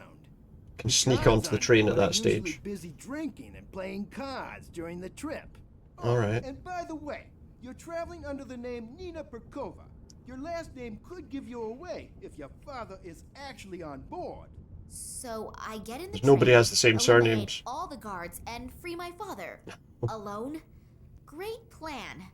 Can sneak Guys onto the on train at board are that usually stage. busy drinking and playing cards during the trip. Alright. And by the way, you're traveling under the name Nina Perkova. Your last name could give you away if your father is actually on board. So I get in the Because nobody train, has the same eliminate surnames. all the guards and free my father. Alone? Great plan.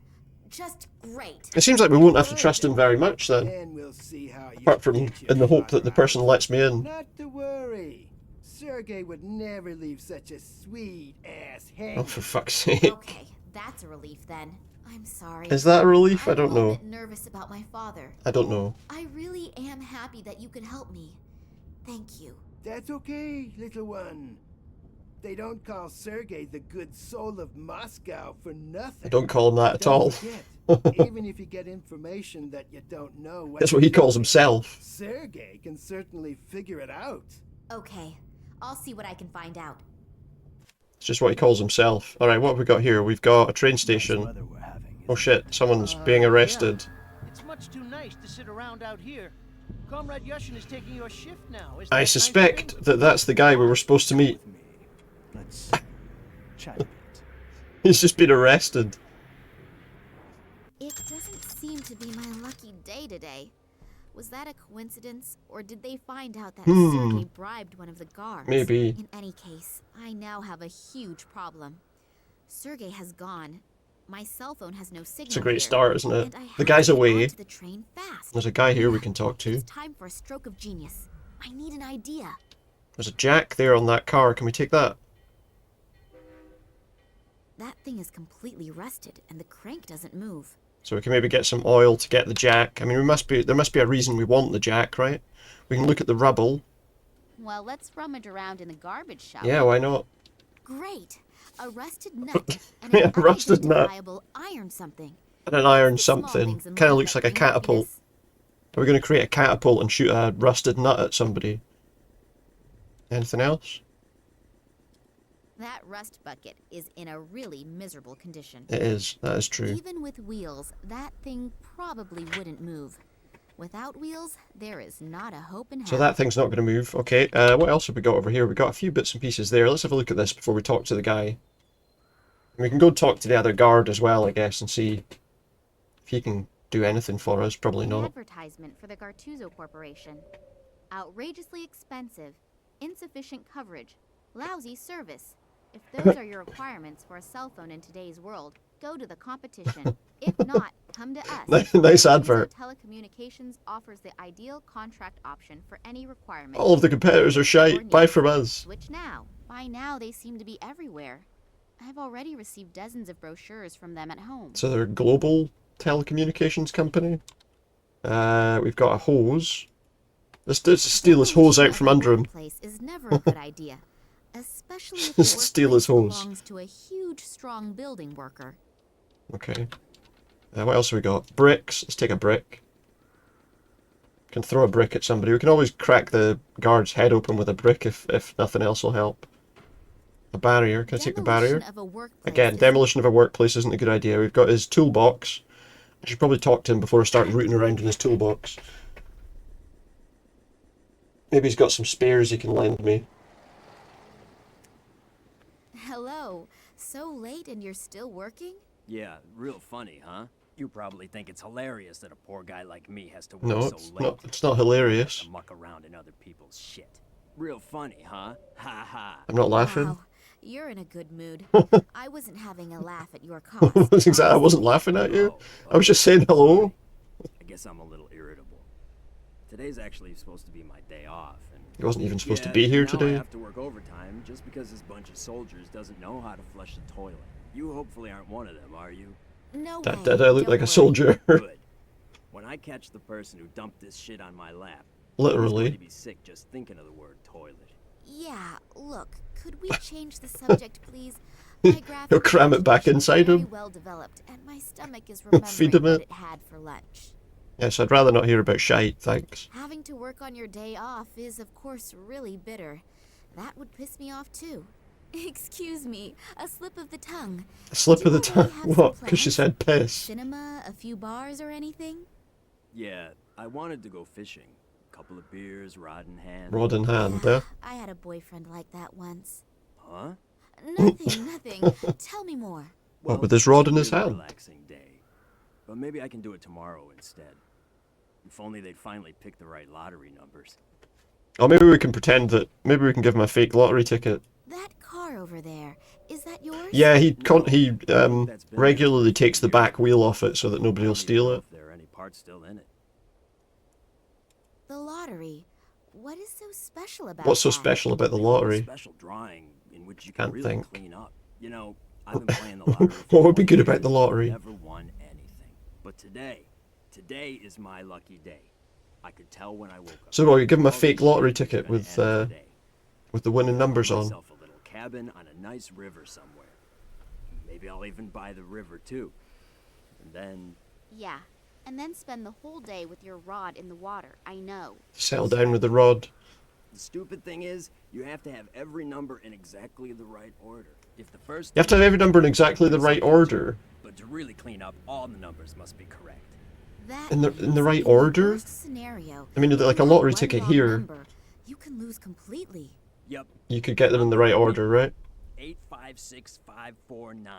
Just great. It seems like we won't have to trust him very much then. Then we'll see how you Apart from get in the your hope that the father person out. lets me in. Not to worry. Sergei would never leave such a sweet ass hanging. Oh, for fuck's sake. Okay, that's a relief then. I'm sorry. Is that a relief? I don't I'm a know. bit nervous about my father. I don't know. I really am happy that you could help me. Thank you. That's okay, little one. They don't call Sergei the good soul of Moscow for nothing. I don't call him that at Don't all. forget, even if you get information that you don't know That's what he calls himself. Sergei can certainly figure it out. Okay, I'll see what I can find out. It's just what he calls himself. Alright, what have we got here? We've got a train station. Oh shit, someone's being arrested. It's much too nice to sit around out here. Comrade Yushin is taking your shift now. Is I that nice of suspect him? that that's the guy we were supposed to meet. Let's chat a bit. He's just been arrested. It doesn't seem to be my lucky day today. Was that a coincidence, or did they find out that Sergei bribed one of the guards? Maybe. In any case, I now have a huge problem. Sergei has gone. My cell phone has no signal. It's a great here, start, isn't it? and I have The guy's to get away. onto the train fast. There's a guy here we can talk to. It's time for a stroke of genius. I need an idea. There's a jack there on that car. Can we take that? That thing is completely rusted, and the crank doesn't move. So we can maybe get some oil to get the jack. I mean, there must be a reason we want the jack, right? We can look at the rubble. Well, let's rummage around in the garbage shop. Yeah, why not? Great! a rusted nut, and Yeah, rusted nut. unidentifiable iron something. And an iron It's the small something. things in Kind of life looks that like a bring catapult. happiness. Are we going to create a catapult and shoot a rusted nut at somebody? Anything else? That rust bucket is in a really miserable condition. It is. That is true. Even with wheels, that thing probably wouldn't move. Without wheels, there is not a hope in hell. So that thing's not going to move. Okay, what else have we got over here? We've got a few bits and pieces there. Let's have a look at this before we talk to the guy. We can go talk to the other guard as well, I guess, and see if he can do anything for us. Probably An not. advertisement for the Gartuzo Corporation. Outrageously expensive, insufficient coverage, lousy service. If those are your requirements for a cell phone in today's world, go to the competition. If not, come to us. Nice advert. Telecommunications offers the ideal contract option for any requirement. All of the competitors are shite. Buy from us. Switch now. By now, they seem to be everywhere. I've already received dozens of brochures from them at home. So they're a global telecommunications company. We've got a hose. Let's just steal his hose out from under him. Place is never a good idea, especially if the Steal his workplace hose. belongs to a huge, strong building worker. Okay. What else have we got? Bricks. Let's take a brick. Can throw a brick at somebody. We can always crack the guard's head open with a brick if nothing else will help. A barrier. Can I take the barrier? Again, demolition of a workplace isn't a good idea. We've got his toolbox. I should probably talk to him before I start rooting around in his toolbox. Maybe he's got some spares he can lend me. Hello. So late and you're still working? Yeah, real funny, huh? You probably think it's hilarious that a poor guy like me has to work No, so it's late. not. It's not hilarious. To muck around in other people's shit. Real funny, huh? Ha ha. I'm not laughing. Wow, you're in a good mood. I wasn't having a laugh at your cost. I wasn't laughing at you. I was just saying hello. I guess I'm a little irritable. Today's actually supposed to be my day off. And He wasn't even supposed to be here now today. I have to work overtime just because this bunch of soldiers doesn't know how to flush the toilet. You hopefully aren't one of them, are you? No Did way. I look like a soldier? Good. When I catch the person who dumped this shit on my lap, Literally. I'm going to be sick just thinking of the word toilet. Yeah, look, could we change the subject, please? My graphic He'll cram it back inside very him. well developed, and my stomach is remembering Feed him what it. it had for lunch. Yes, I'd rather not hear about shite, thanks. Having to work on your day off is, of course, really bitter. That would piss me off, too. Excuse me, a slip of the tongue. A slip of the Do you tongue? already have some What? Because she plans? said piss. Cinema, a few bars, or anything? Yeah, I wanted to go fishing. A couple of beers, rod in hand. Rod in hand, eh? I had a boyfriend like that once. Huh? Nothing, nothing. Tell me more. What, with his rod in his It's a really hand? relaxing day. But maybe I can do it tomorrow instead. If only they'd finally pick the right lottery numbers. Or maybe we can pretend that. Maybe we can give him a fake lottery ticket. That car over there, is that yours? Yeah, he regularly takes the back wheel off it so that nobody will steal it. If there are any parts still in it. The lottery. What is so special about What's so that? special about the lottery? Special drawing in which you can Can't really think. clean up. You know, I've been playing the lottery. What would be good about the lottery? Never won anything. But today is my lucky day. I could tell when I woke up. So what, you give him a fake lottery ticket with the winning numbers on? Myself a little cabin on a nice river somewhere. Maybe I'll even buy the river too. And then Yeah, and then spend the whole day with your rod in the water. I know. Settle down with the rod. the stupid thing is, you have to have every number in exactly the right order. If the first You have to have every number in exactly the right order. But to really clean up, all the numbers must be correct. In the right order? Scenario. I mean, like a lottery ticket here. Number, you can lose completely. Yep. You could get them in the right order, right? 856549.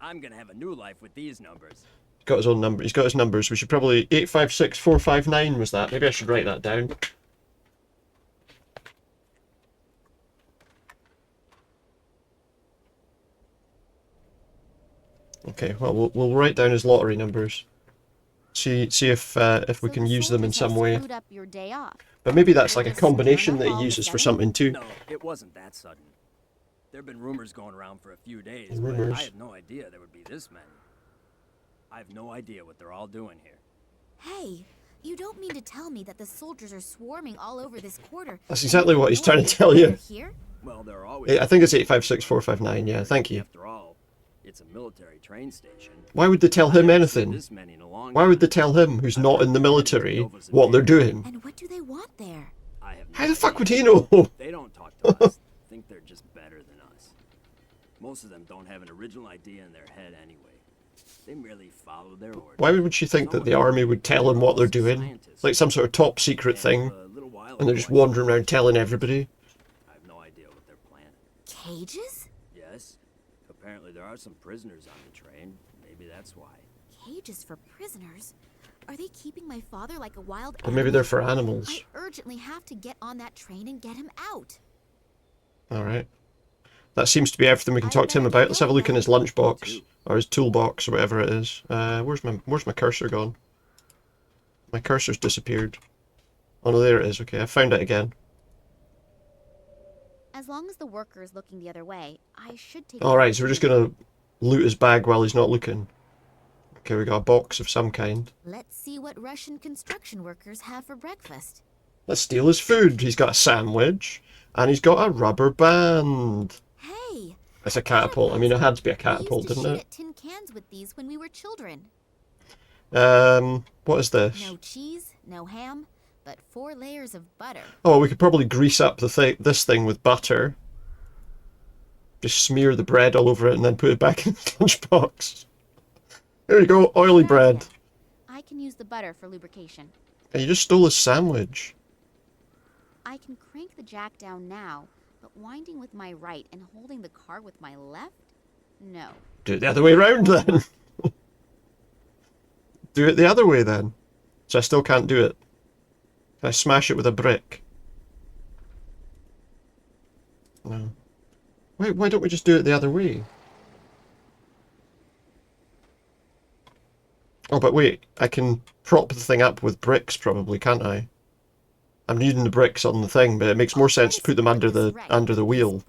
I'm gonna have a new life with these numbers. He's got his own number. He's got his numbers. We should probably 856459 was that? Maybe I should write that down. Okay, well we'll write down his lottery numbers. See if we can use them in some way. Screwed up your day off. But maybe that's like a combination that he uses for something too. No, it wasn't that sudden. There've been rumors going around for a few days, Rumors. but I had no idea there would be this many. I have no idea what they're all doing here. Hey, you don't mean to tell me that the soldiers are swarming all over this quarter? That's exactly what he's trying to tell you. Here? Well, there are always. I think it's 856459. Yeah, thank you. After all, it's a military train station. Why would they tell him anything? This many in a long Why would they tell him, who's not in the military, what they're doing? And what do they want there? How the fuck would he know? They don't talk to us. Think they're just better than us. Most of them don't have an original idea in their head anyway. They merely follow their orders. Why would you think that the army would tell him what they're doing? Like some sort of top secret thing, and they're just wandering around telling everybody? I have no idea what they're planning. Cages? Yes. Apparently there are some prisoners on the train. Maybe that's why. Cages for prisoners? Are they keeping my father like a wild Or maybe they're for animals. I urgently have to get on that train and get him out. Alright. That seems to be everything we can talk to him about. Let's have a look in his lunchbox, or his toolbox, or whatever it is. Where's my cursor gone? My cursor's disappeared. Oh no, there it is. Okay, I found it again. As long as the worker is looking the other way, I should take. Alright, so we're just gonna loot his bag while he's not looking. Okay, we got a box of some kind. Let's see what Russian construction workers have for breakfast. Let's steal his food. He's got a sandwich, and he's got a rubber band. Hey! It's a catapult. I mean, it had to be a catapult, we used to didn't shoot at tin cans with these when we were children. it? What is this? No cheese, no ham, but 4 layers of butter. Oh, we could probably grease up this thing with butter. Just smear the bread all over it and then put it back in the lunchbox. There you go, oily bread. I can use the butter for lubrication. And you just stole his sandwich. I can crank the jack down now, but winding with my right and holding the car with my left? No. Do it the other way around then. Do it the other way then. So I still can't do it. Can I smash it with a brick? No. Wait, why don't we just do it the other way? Oh, but wait, I can prop the thing up with bricks probably, can't I? I'm using the bricks on the thing, but it makes more sense to put them under the wheel.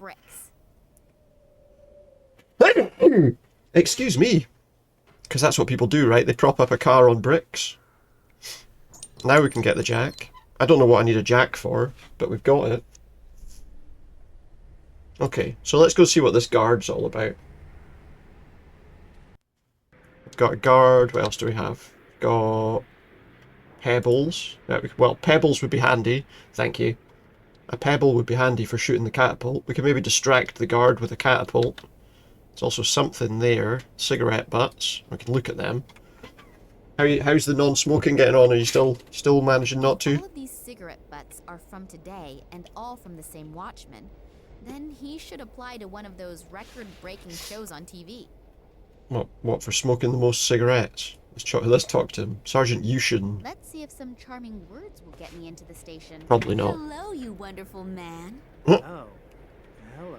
Excuse me. Because that's what people do, right? They prop up a car on bricks. Now we can get the jack. I don't know what I need a jack for, but we've got it. Okay, so let's go see what this guard's all about. We've got a guard. What else do we have? Got pebbles. Well, pebbles would be handy. Thank you. A pebble would be handy for shooting the catapult. We could maybe distract the guard with a catapult. There's also something there. Cigarette butts. We can look at them. How's the non-smoking getting on? Are you still managing not to? All of these cigarette butts are from today and all from the same watchman. Then he should apply to one of those record-breaking shows on TV. What for smoking the most cigarettes? Let's talk to him. Sergeant Yushin. Let's see if some charming words will get me into the station. Probably not. Hello, you wonderful man. Oh, hello.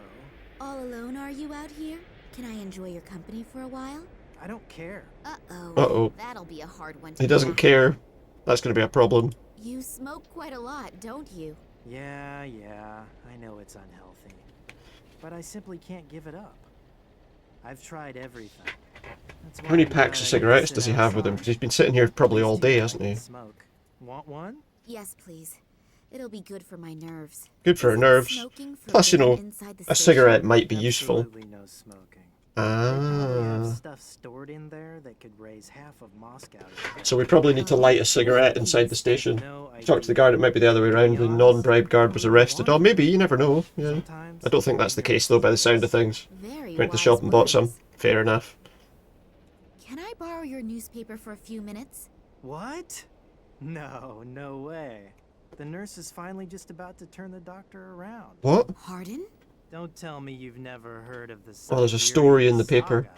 All alone are you out here? Can I enjoy your company for a while? I don't care. Uh-oh. Uh-oh. That'll be a hard one to He doesn't crack. care. That's going to be a problem. You smoke quite a lot, don't you? Yeah, I know it's unhealthy. But I simply can't give it up. I've tried everything. That's How many why I'm packs of glad I cigarettes sit does he have with him? outside. Because he's been sitting here probably all day, hasn't he? Smoke. Want one? Yes, please. It'll be good for my nerves. Good for her nerves. Plus, you know, a cigarette might be useful. Absolutely no smoking. Ah. Stuff stored in there that could raise half of Moscow. So we probably need to light a cigarette inside the station. Talk to the guard, it might be the other way around. The non-bribed guard was arrested. Oh, maybe, you never know. Yeah. I don't think that's the case, though, by the sound of things. Went to the shop and bought some. Fair enough. Can I borrow your newspaper for a few minutes? What? No way. The nurse is finally just about to turn the doctor around. What? Pardon? Don't tell me you've never heard of the Oh, there's a story in the paper.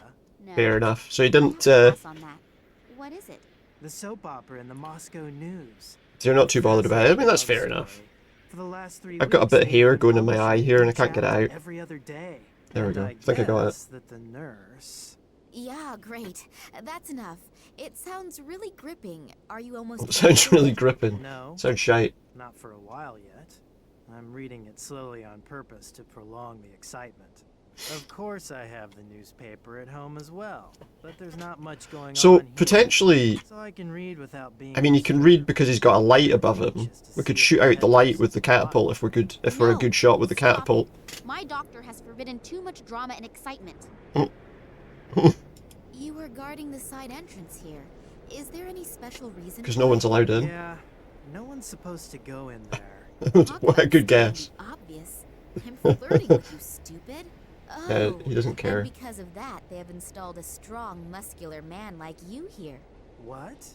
Fair enough. So you didn't, What is it? The soap opera in the Moscow News. so you're not too bothered about it. I mean, that's fair enough. For the last 3 I've got a bit of hair going in my eye here and I can't get it out. Every other day. There we And go. I think I got guess it. that the nurse. Yeah, great. That's enough. It sounds really gripping. Are you almost... It sounds really gripping. No. Sounds shite. Not for a while yet. I'm reading it slowly on purpose to prolong the excitement. Of course I have the newspaper at home as well, but there's not much going So, on here, potentially, so I can read without being I mean, he can read because he's got a light above him. We could shoot out the light with the catapult if we're a good shot with the catapult. My doctor has forbidden too much drama and excitement. You were guarding the side entrance here. Is there any special reason? Because no one's allowed in. Yeah, no one's supposed to go in there. What a good guess. Obvious. I'm flirting with you, stupid. Oh, he doesn't care. And because of that, they have installed a strong, muscular man like you here. What?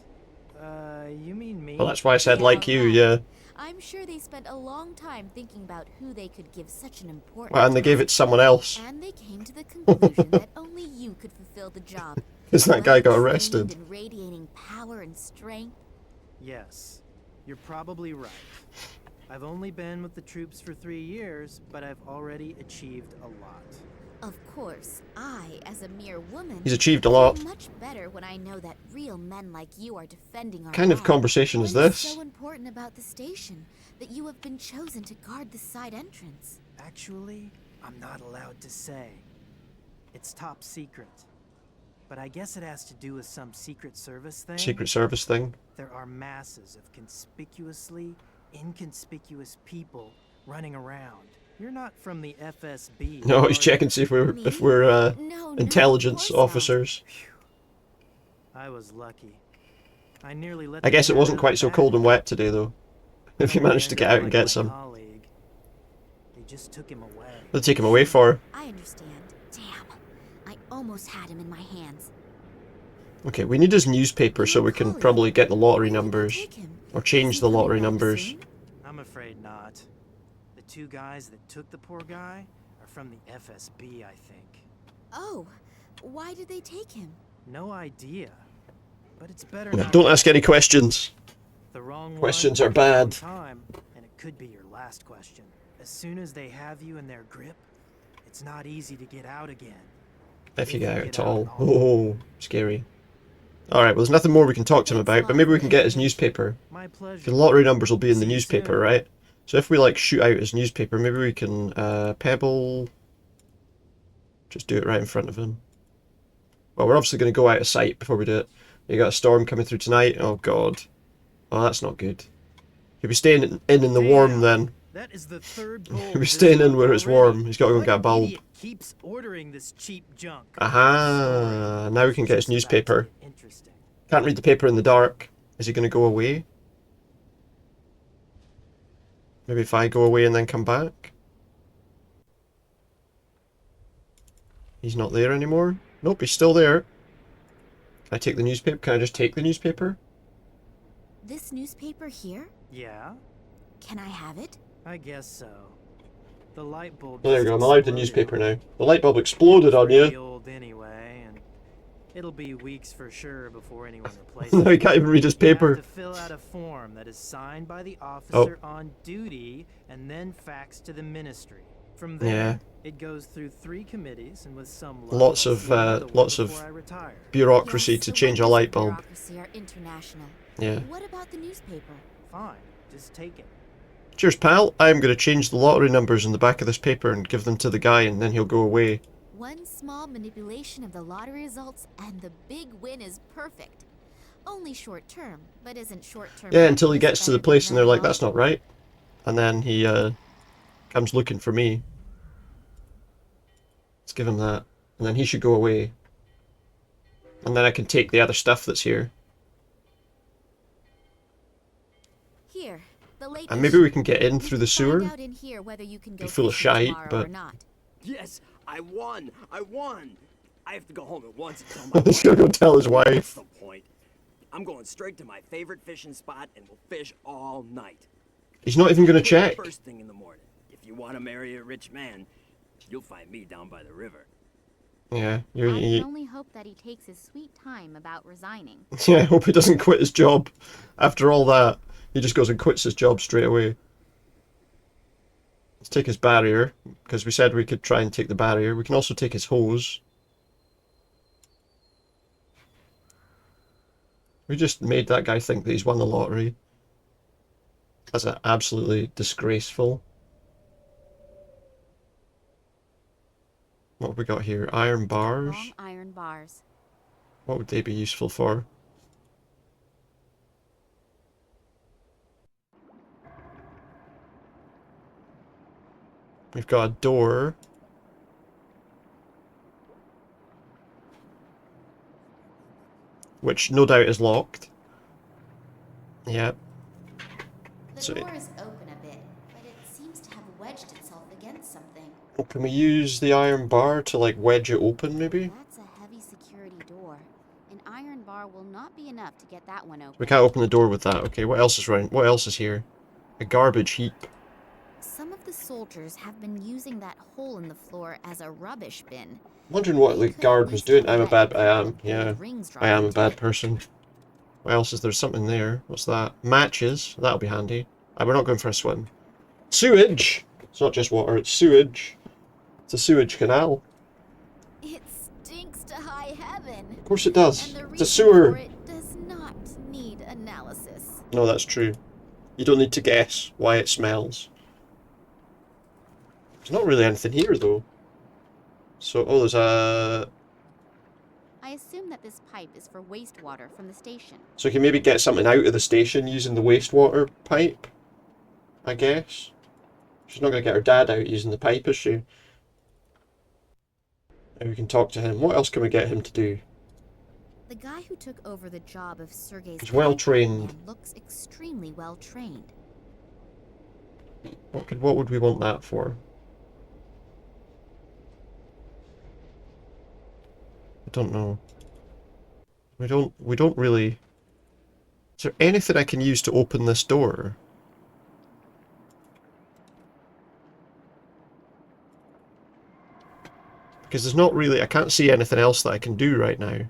You mean me? Well, that's why I said like you, yeah. I'm sure they spent a long time thinking about who they could give such an important Well, and they gave it to someone else. And they came to the conclusion that only you could fulfill the job. Because that guy got arrested. And radiating power and strength. Yes, you're probably right. I've only been with the troops for 3 years, but I've already achieved a lot. Of course, I, as a mere woman, He's achieved a lot. feel much better when I know that real men like you are defending our What kind of land. conversation is What is this? so important about the station that you have been chosen to guard the side entrance? Actually, I'm not allowed to say. It's top secret. But I guess it has to do with some Secret Service thing. Secret Service thing. There are masses of conspicuously inconspicuous people running around. You're not from the FSB. No, he's checking to see if we're intelligence officers. I was lucky. I nearly let I guess it the wasn't cat out quite of so the cold bag. and wet today, though. If you managed to get out and get some. They just took him away. They'll take him away for. I understand. Damn. I almost had him in my hands. Okay, we need his newspaper so we can probably get the lottery numbers. Or change the lottery numbers. I'm afraid not. The 2 guys that took the poor guy are from the FSB, I think. Oh, why did they take him? No idea. But it's better Yeah, not don't to ask any questions. The wrong Questions one are bad. Time, and it could be your last question. As soon as they have you in their grip, it's not easy to get out again. If you get out at all. Oh, scary. Alright, well there's nothing more we can talk to him about, but maybe we can get his newspaper. My pleasure. The lottery numbers will be in the newspaper, right? So if we like shoot out his newspaper, maybe we can Pebble. Just do it right in front of him. Well, we're obviously going to go out of sight before we do it. You got a storm coming through tonight. Oh god. Oh, that's not good. He'll be staying in the warm then. That is the 3rd bowl. He'll be staying in where it's warm. He's got to go get a bulb. Keeps ordering this cheap junk. Aha! Now we can get his newspaper. Can't read the paper in the dark. Is he going to go away? Maybe if I go away and then come back? He's not there anymore? Nope, he's still there. Can I take the newspaper? Can I just take the newspaper? This newspaper here? Yeah? Can I have it? I guess so. The light bulb. Oh, there we go, I'm allowed the newspaper now. The light bulb exploded on you. Old anyway, and it'll be weeks for sure before anyone replaces No, he can't even read his paper. You have to fill out a form that is signed by the officer on duty and then faxed to the ministry. From there, it goes through 3 committees and with some luck, Lots of bureaucracy to change a light bulb. Bureaucracy are international. Yeah. What about the newspaper? Fine, just take it. Cheers, pal. I'm going to change the lottery numbers in the back of this paper and give them to the guy, and then he'll go away. One small manipulation of the lottery results, and the big win is perfect. Only short term, but isn't short term. Yeah, until he gets to the place and they're like, that's not right. And then he comes looking for me. Let's give him that. And then he should go away. And then I can take the other stuff that's here. Here, the latest. And maybe we can get in through the sewer. Find out in here whether you can go Be full of fishing shite, tomorrow but or not. Yes, I won! I won! I have to go home at once and tell my he's gonna go tell his wife. That's the point. I'm going straight to my favorite fishing spot and we'll fish all night. He's not even gonna check. First thing in the morning. If you want to marry a rich man, you'll find me down by the river. Yeah, I can only hope that he takes his sweet time about resigning. Yeah, I hope he doesn't quit his job. After all that, he just goes and quits his job straight away. Let's take his barrier, because we said we could try and take the barrier. We can also take his hose. We just made that guy think that he's won the lottery. That's absolutely disgraceful. have we got here? Iron bars? Long iron bars. What would they be useful for? We've got a door. Which no doubt is locked. Yep. The door is open a bit, but it seems to have wedged itself against something. Well, can we use the iron bar to like wedge it open maybe? That's a heavy security door. An iron bar will not be enough to get that one open. We can't open the door with that. Okay, what else is around? What else is here? A garbage heap. Some of the soldiers have been using that hole in the floor as a rubbish bin. Wondering what the guard was doing. I am, yeah. I am a bad person. What else is there? Something there. What's that? Matches. That'll be handy. We're not going for a swim. Sewage! It's not just water, it's sewage. It's a sewage canal. It stinks to high heaven. Of course it does. And the It's a sewer. for it does not need analysis. No, that's true. You don't need to guess why it smells. There's not really anything here, though. So, oh, there's a... I assume that this pipe is for wastewater from the station. So you can maybe get something out of the station using the wastewater pipe, I guess. She's not going to get her dad out using the pipe, is she? Maybe we can talk to him. What else can we get him to do? The guy who took over the job of Sergei's He's well trained. looks extremely well trained. What would we want that for? I don't know. We don't really... Is there anything I can use to open this door? Because there's not really... I can't see anything else that I can do right now.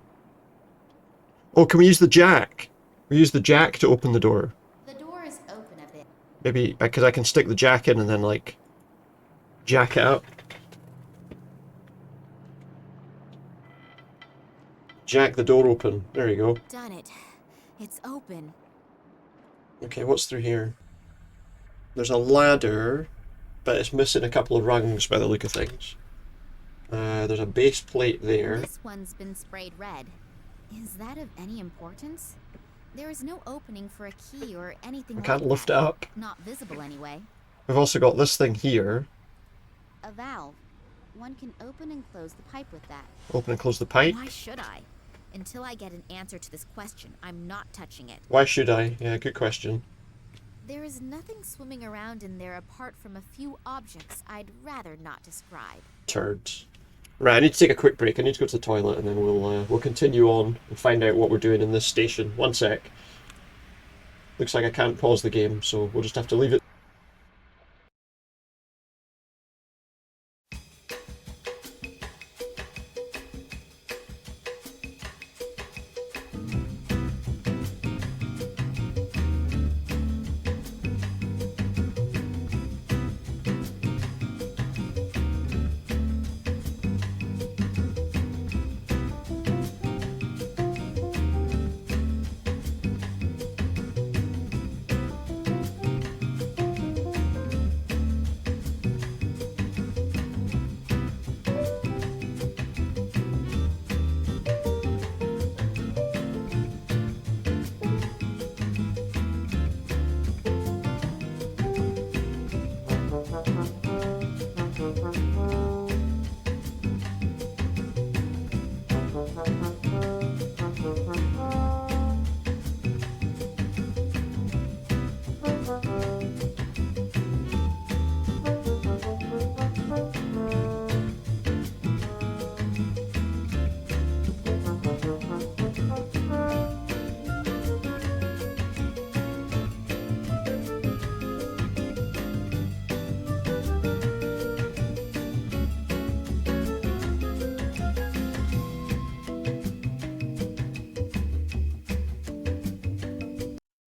Oh, can we use the jack? We use the jack to open the door. The door is open a bit. Maybe, because I can stick the jack in and then, like, jack it up. Jack the door open. There you go. Done it. It's open. Okay, what's through here? There's a ladder, but it's missing a couple of rungs by the look of things. There's a base plate there. This one's been sprayed red. Is that of any importance? There is no opening for a key or anything. I can't like lift that. it up. Not visible anyway. We've also got this thing here. A valve. One can open and close the pipe with that. Open and close the pipe. Why should I? Until I get an answer to this question, I'm not touching it. Why should I? Yeah, good question. There is nothing swimming around in there apart from a few objects I'd rather not describe. Turds. Right, I need to take a quick break. I need to go to the toilet and then we'll continue on and find out what we're doing in this station. One sec. Looks like I can't pause the game, so we'll just have to leave it.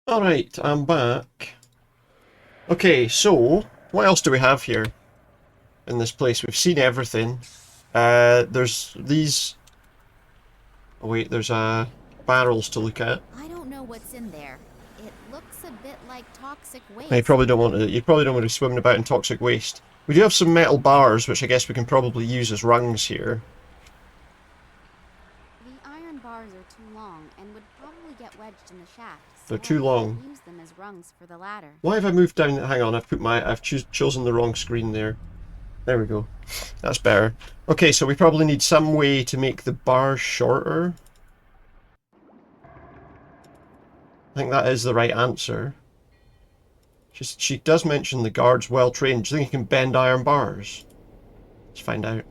Alright, I'm back. Okay, so, what else do we have here in this place? We've seen everything. There's these... Oh wait, there's barrels to look at. I don't know what's in there. It looks a bit like toxic waste. You probably don't want to. You probably don't want to be swimming about in toxic waste. We do have some metal bars, which I guess we can probably use as rungs here. The iron bars are too long and would probably get wedged in the shaft. They're too long. Use them as rungs for the ladder. Why have I moved down? Hang on, I've chosen the wrong screen there. There we go. That's better. Okay, so we probably need some way to make the bars shorter. I think that is the right answer. She does mention the guard's well trained. Do you think he can bend iron bars? Let's find out.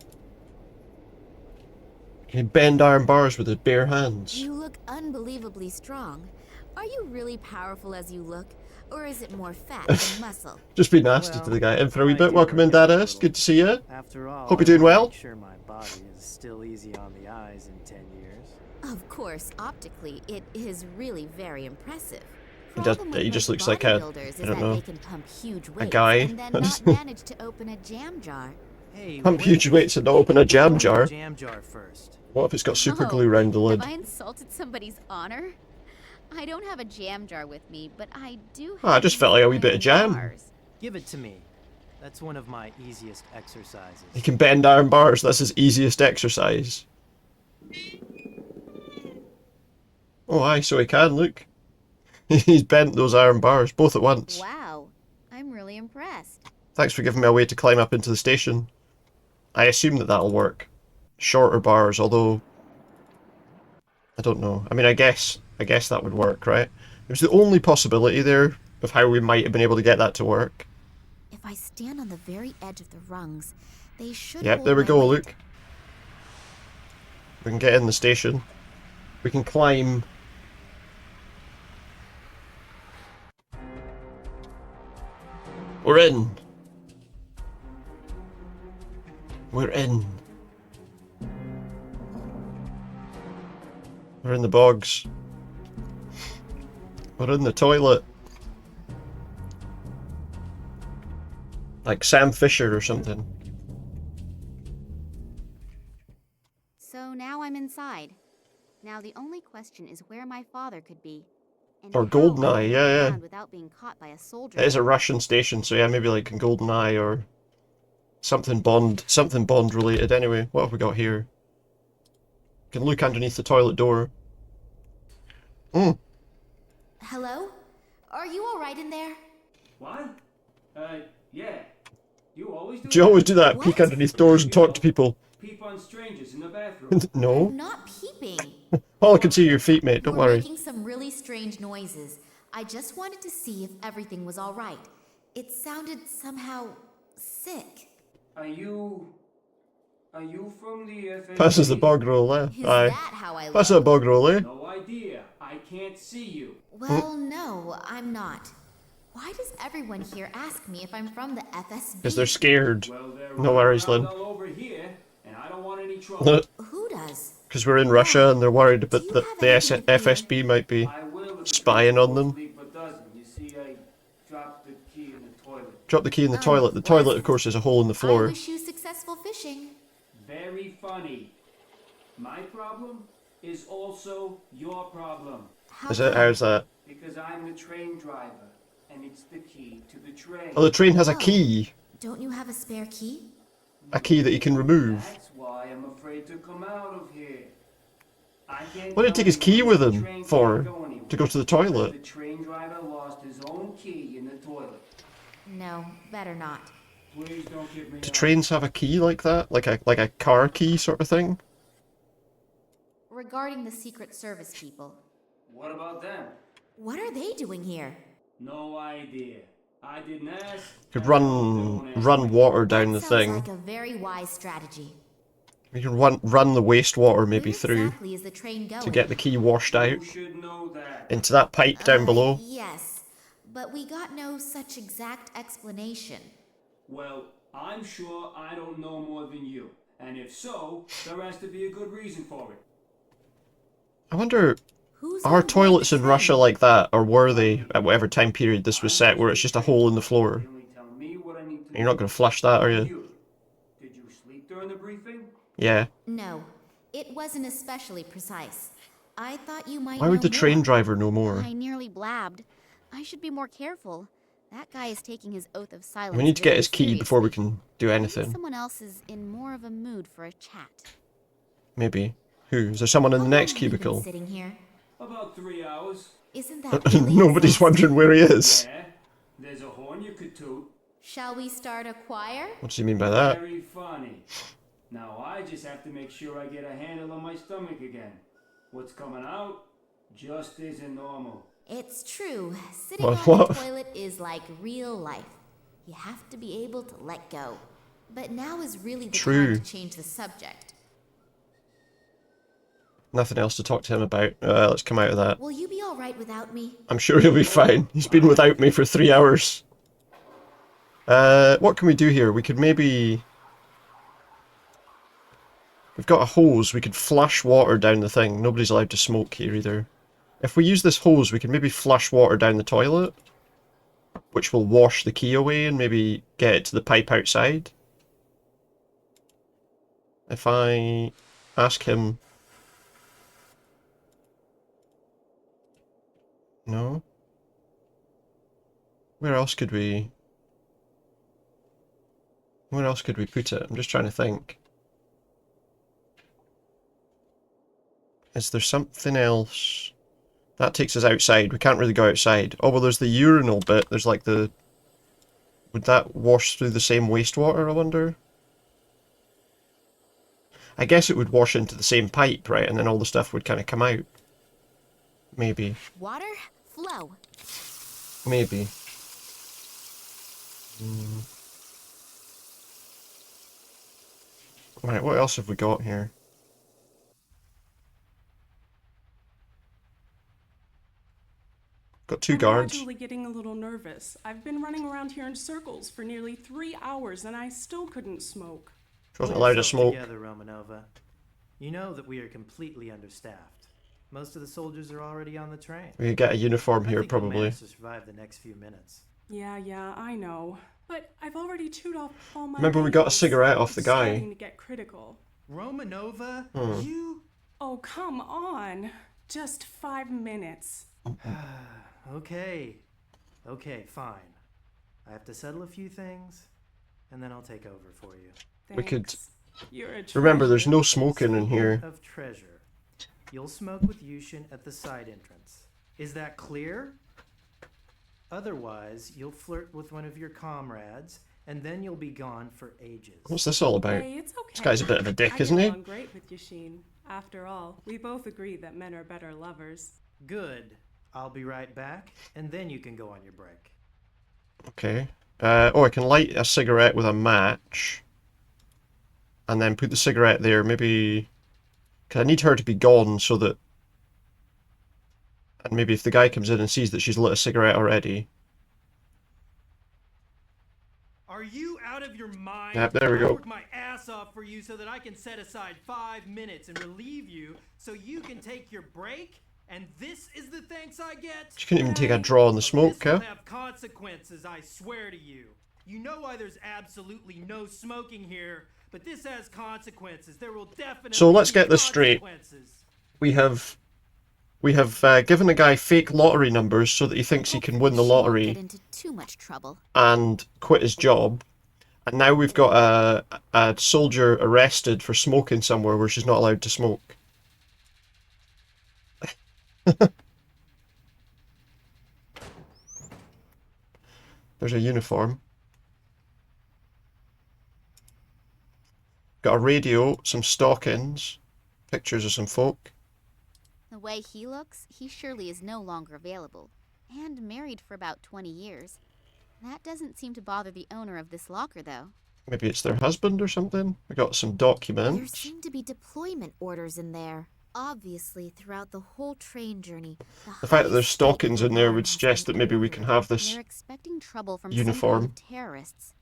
Can he bend iron bars with his bare hands? You look unbelievably strong. Are you really powerful as you look? Or is it more fat than muscle? Just be nasty to the guy. In for a wee bit. Welcome in, Dadaist. Good to see you. After all, hope you're doing well. Make sure my body is still easy on the eyes in 10 years. Of course, optically, it is really very impressive. He just looks like a, I don't know, they can pump huge weights a guy. And then not manage to open a jam jar. Hey, pump huge weights and not open a jam jar. Jam jar first. What if it's got super glue around the lid? Have I insulted somebody's honor? I don't have a jam jar with me, but I do have I just felt like a wee bit of jam. bars. Give it to me. That's one of my easiest exercises. He can bend iron bars. That's his easiest exercise. Oh, aye, so he can, look. He's bent those iron bars, both at once. Wow, I'm really impressed. Thanks for giving me a way to climb up into the station. I assume that that'll work. Shorter bars, although... I don't know. I mean, I guess that would work, right? It was the only possibility there of how we might have been able to get that to work. If I stand on the very edge of the rungs, they should Yep, hold there we my go, weight. look. We can get in the station. We can climb. We're in. We're in. We're in the bogs. We're in the toilet. Like Sam Fisher or something. So now I'm inside. Now the only question is where my father could be. And Or how Goldeneye, I can yeah, get yeah. around without being caught by a soldier. It is a Russian station, so yeah, maybe like Goldeneye or something Bond related. Anyway, what have we got here? You can look underneath the toilet door. Hello? Are you alright in there? What? Yeah. You always do Do you always do that? Peek underneath doors and talk to people? Peep on strangers in the bathroom. No. I'm not peeping. All I can see are your feet, mate. Don't You're worry. making some really strange noises. I just wanted to see if everything was alright. It sounded somehow sick. Are you from the FSB? Passes the bog roll, eh? Is Aye. that how I Pass look? that bog roll, eh? No idea. I can't see you. Well, no, I'm not. Why does everyone here ask me if I'm from the FSB? Because they're scared. Well, they're No worries, Lynn. all over here, and I don't want any trouble. Who does? Because we're in Russia and they're worried about that the FSB might be spying on them. You see, I dropped the key in the toilet. Drop the key in the toilet. The toilet, of course, is a hole in the I floor. wish you successful fishing. Very funny. My problem is also your problem. Is it? How's that? Because I'm the train driver, and it's the key to the train. Oh, the train has a key. Don't you have a spare key? A key that you can remove. That's why I'm afraid to come out of here. I can't What did he take his key with him for? To go to the The toilet? train driver lost his own key in the toilet. No, better not. Please don't give me Do trains have a key like that? Like a car key sort of thing? Regarding the Secret Service people, What about them? what are they doing here? No idea. I didn't ask. Could run water down the Sounds thing. like a very wise strategy. You can run the wastewater maybe Where through exactly is the train going? to get the key washed out You should know that. into that pipe down below. Yes, but we got no such exact explanation. Well, I'm sure I don't know more than you. And if so, there has to be a good reason for it. I wonder, Who's are on board toilets the in train? Russia like that, or were they at whatever time period this was set, where it's just a hole in the floor? Only tell me what I need to You're not going to flush that, are you? Did you sleep during the briefing? Yeah. No, it wasn't especially precise. I thought you might Why would know the train more. driver know more? I nearly blabbed. I should be more careful. That guy is taking his oath of silence. We need to get very his key before we seriously. can do Maybe anything. someone else is in more of a mood for a chat. Maybe. Who? Is there someone in the next Have you been cubicle? sitting here? About 3 hours. Isn't that really Nobody's wondering where he is. Yeah. There's a horn you could toot. Shall we start a choir? What does he mean by that? Very funny. Now I just have to make sure I get a handle on my stomach again. What's coming out just isn't normal. It's true. Sitting What- on what? the toilet is like real life. You have to be able to let go. But now is really the True. time to change the subject. Nothing else to talk to him about. Let's come out of that. Will you be all right without me? I'm sure he'll be fine. He's been without me for 3 hours. What can we do here? We could maybe... We've got a hose. We could flush water down the thing. Nobody's allowed to smoke here either. If we use this hose, we can maybe flush water down the toilet, which will wash the key away and maybe get it to the pipe outside. If I ask him... No? Where else could we... Where else could we put it? I'm just trying to think. Is there something else? That takes us outside. We can't really go outside. Oh, well, there's the urinal bit. There's like the... Would that wash through the same wastewater, I wonder? I guess it would wash into the same pipe, right? And then all the stuff would kind of come out. Maybe. Water, flow. Maybe. Right, what else have we got here? Got two guards. I'm actually getting a little nervous. I've been running around here in circles for nearly 3 hours and I still couldn't smoke. She wasn't allowed to smoke. Together, Romanova. You know that we are completely understaffed. Most of the soldiers are already on the train. We could get a uniform I here, think we'll probably. manage to survive the next few minutes. Yeah, I know. But I've already chewed off all my Remember, we got a bagels. cigarette off the It's guy. starting to get critical. Romanova, Hmm. you... Oh, come on. Just 5 minutes. Okay, fine. I have to settle a few things, and then I'll take over for you. We could... Thanks. You're a Remember, there's no treasure. smoking in here. Of treasure. You'll smoke with Yushin at the side entrance. Is that clear? Otherwise, you'll flirt with one of your comrades, and then you'll be gone for ages. What's this all about? Hey, it's okay. This guy's a bit of a dick, I isn't get he? along great with Yushin. After all, we both agree that men are better lovers. Good. I'll be right back, and then you can go on your break. Okay. Oh, I can light a cigarette with a match. And then put the cigarette there, maybe... Because I need her to be gone so that... And maybe if the guy comes in and sees that she's lit a cigarette already... Are you out of your mind? Yep, there we go. I work my ass off for you so that I can set aside 5 minutes and relieve you so you can take your break? And this is the thanks I get? She couldn't even take a draw on the smoke, This will huh? have consequences, I swear to you. You know why there's absolutely no smoking here, but this has consequences. There will definitely So let's be get this straight. consequences. We have given a guy fake lottery numbers so that he thinks he can win the Get lottery into too much trouble. and quit his job. And now we've got a soldier arrested for smoking somewhere where she's not allowed to smoke. There's a uniform. Got a radio, some stockings, pictures of some folk. The way he looks, he surely is no longer available. And married for about 20 years. That doesn't seem to bother the owner of this locker, though. Maybe it's their husband or something. We got some There documents. seem to be deployment orders in there. Obviously, throughout the whole train journey, The fact that there's stockings in there would suggest that maybe we can have this They're expecting trouble from uniform. some kind of terrorists.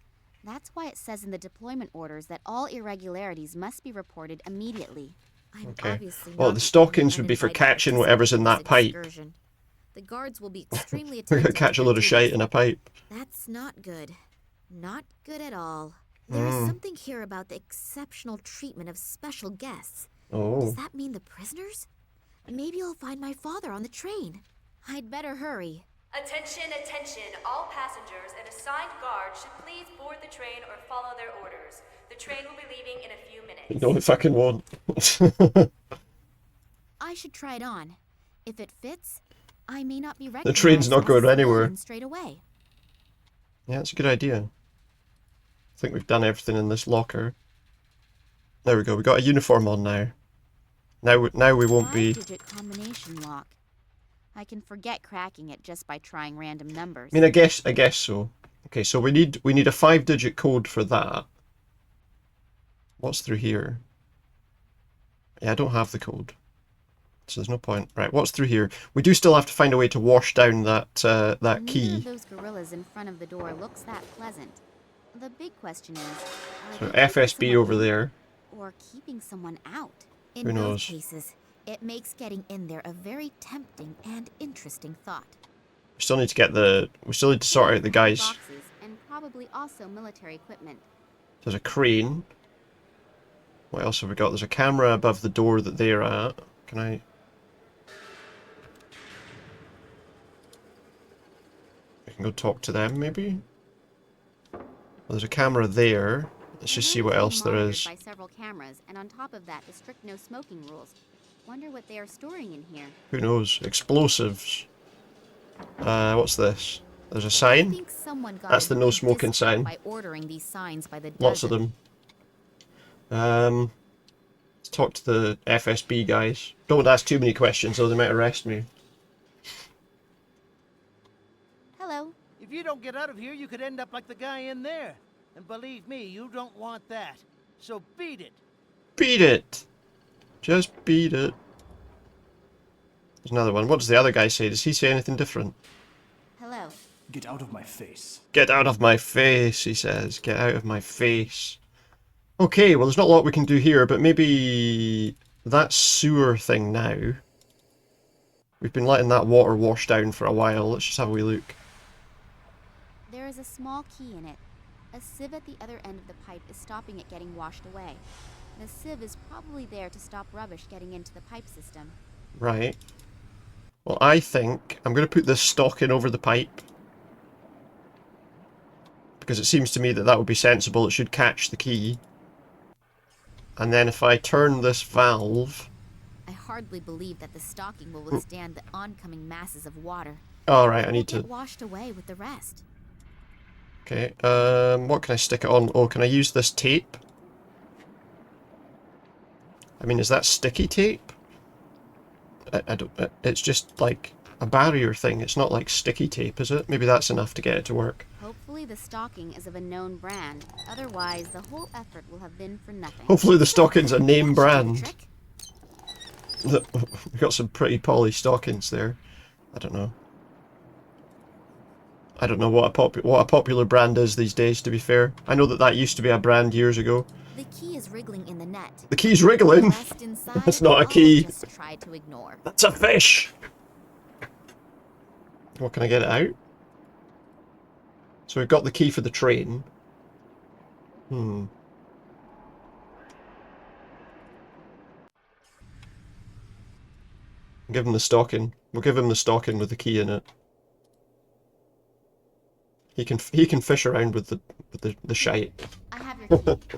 That's why it says in the deployment orders that all irregularities must be reported immediately. I'm Okay. obviously Well, not the the stockings would be for uninvited catching whatever's in that pipe. excursion. The guards will be extremely We're attentive gonna catch a to load of their shite duties. in a pipe. That's not good. Not good at all. There is Mm. something here about the exceptional treatment of special guests. Oh. Does that mean the prisoners? Maybe I'll find my father on the train. I'd better hurry. Attention, attention. All passengers and assigned guards should please board the train or follow their orders. The train will be leaving in a few minutes. No, it fucking won't. I should try it on. If it fits, I may not be recognized The train's not as going a anywhere. civilian straight away. Yeah, that's a good idea. I think we've done everything in this locker. There we go. We got a uniform on now. Now we won't be. 5-digit combination lock. I can forget cracking it just by trying random numbers. I mean, I guess so. Okay, so we need a 5-digit code for that. What's through here? Yeah, I don't have the code, so there's no point. Right, what's through here? We do still have to find a way to wash down that that key. Neither of those gorillas in front of the door looks that pleasant. The big question is, So are they keeping FSB someone over in there. or keeping someone out? Who In both knows? cases, it makes getting in there a very tempting and interesting thought. We still need to sort out the guys. Boxes and probably also military equipment. There's a crane. What else have we got? There's a camera above the door that they're at. Can I? I can go talk to them, maybe? Well, there's a camera there. Let's just see what else there is. By several cameras, and on top of that, the strict no smoking rules. Wonder what they are storing in here. Who knows? Explosives. What's this? There's a sign. I think someone got That's a the no big smoking discount sign. by ordering these signs by the Lots of dozen. them. Let's talk to the FSB guys. Don't ask too many questions, or they might arrest me. Hello. If you don't get out of here, you could end up like the guy in there. And believe me, you don't want that. So beat it. Beat it! Just beat it. There's another one. What does the other guy say? Does he say anything different? Hello. Get out of my face. Get out of my face, he says. Get out of my face. Okay, well there's not a lot we can do here, but maybe that sewer thing now. We've been letting that water wash down for a while. Let's just have a wee look. There is a small key in it. A sieve at the other end of the pipe is stopping it getting washed away. The sieve is probably there to stop rubbish getting into the pipe system. Right. Well, I think I'm going to put this stocking over the pipe. Because it seems to me that that would be sensible. It should catch the key. And then if I turn this valve... I hardly believe that the stocking will withstand the oncoming masses of water. Alright, I It need will to... get washed away with the rest. Okay, what can I stick it on? Oh, can I use this tape? I mean, is that sticky tape? I don't... It's just like a barrier thing. It's not like sticky tape, is it? Maybe that's enough to get it to work. Hopefully the stocking is of a known brand. Otherwise, the whole effort will have been for nothing. Hopefully the stocking's a name brand. We've got some pretty poly stockings there. I don't know. I don't know what a popular brand is these days, to be fair. I know that that used to be a brand years ago. The key is wriggling in the net. The key's wriggling? The rest inside, That's not a I'll key. just try to ignore. That's a fish! What, can I get it out? So we've got the key for the train. Give him the stocking. We'll give him the stocking with the key in it. He can fish around with the shite. I have your key.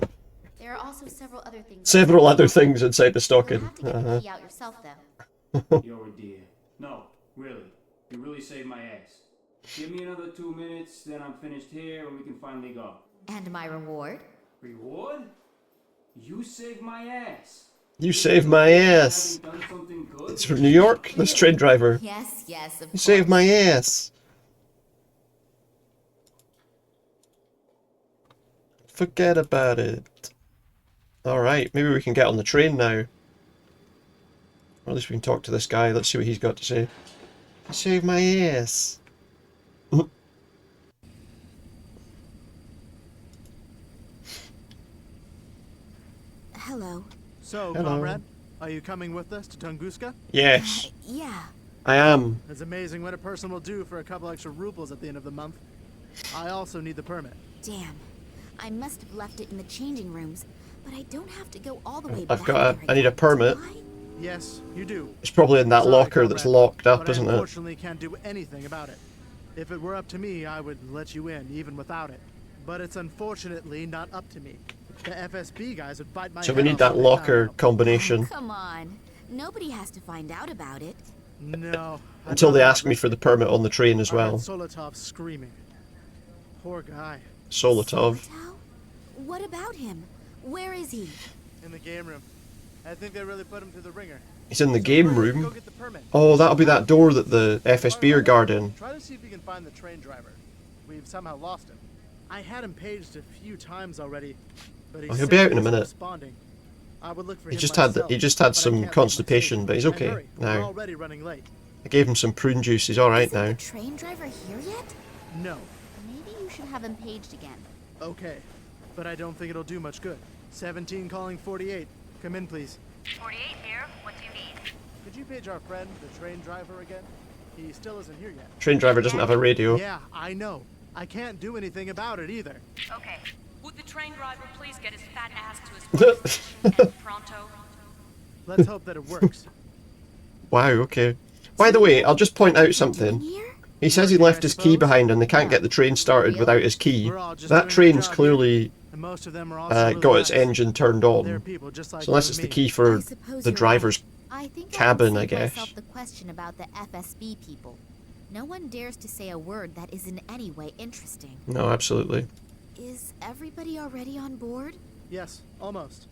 There are also several other things. Several other things inside the stocking. You'll have to get the key out yourself, though. You're a dear. No, really. You really saved my ass. Give me another 2 minutes, then I'm finished here and we can finally go. And my reward? Reward? You saved my ass. You saved my ass. Having done something good? It's from New York, this train driver. Yes, of You course. saved my ass. Forget about it. Alright, maybe we can get on the train now. Or at least we can talk to this guy. Let's see what he's got to say. You saved my ass. Hello. So, Hello. comrade, are you coming with us to Tunguska? Yes. Yeah. I am. It's amazing what a person will do for a couple extra rubles at the end of the month. I also need the permit. Damn. I must have left it in the changing rooms, but I don't have to go all the way back. I need a permit. Yes, you do. It's probably in that Sorry, locker that's comrade, locked up, but I isn't it? unfortunately can't do anything about it. If it were up to me, I would let you in, even without it. But it's unfortunately not up to me. The FSB guys would fight my So head we need off that if they found locker out. combination Come on. Nobody has to find out about it. No. until they ask me for the permit on the train as I heard well. Solotov screaming. Poor guy. Solotov. What about him? Where is he? In the game room. I think they really put him through the ringer. He's in the game room. Oh, that'll be that door that the FSB are guarding. Try to see if you can find the train driver. We've somehow lost him. I had him paged a few times already, but Oh, he'll be out in a minute. responding. I would look for He him just myself, had some constipation, but he's And okay hurry, we're now. already running late. I gave him some prune juice. He's all right now. Train driver here yet? No. Maybe you should have him paged again. Okay, but I don't think it'll do much good. 17 calling 48. Come in, please. 48 here. What do you need? Could you page our friend, the train driver, again? He still isn't here yet. Train driver doesn't have a radio. Yeah, I know. I can't do anything about it either. Okay. Would the train driver please get his fat ass to his place? Pronto. Let's hope that it works. Wow, okay. By the way, I'll just point out something. He says he left his key behind and they can't get the train started without his key. That train's clearly got its engine turned on. So unless it's the key for the driver's cabin, I guess. Myself the question about the FSB people. No one dares to say a word that is in any way interesting. No, absolutely. Is everybody already on board? Yes, almost.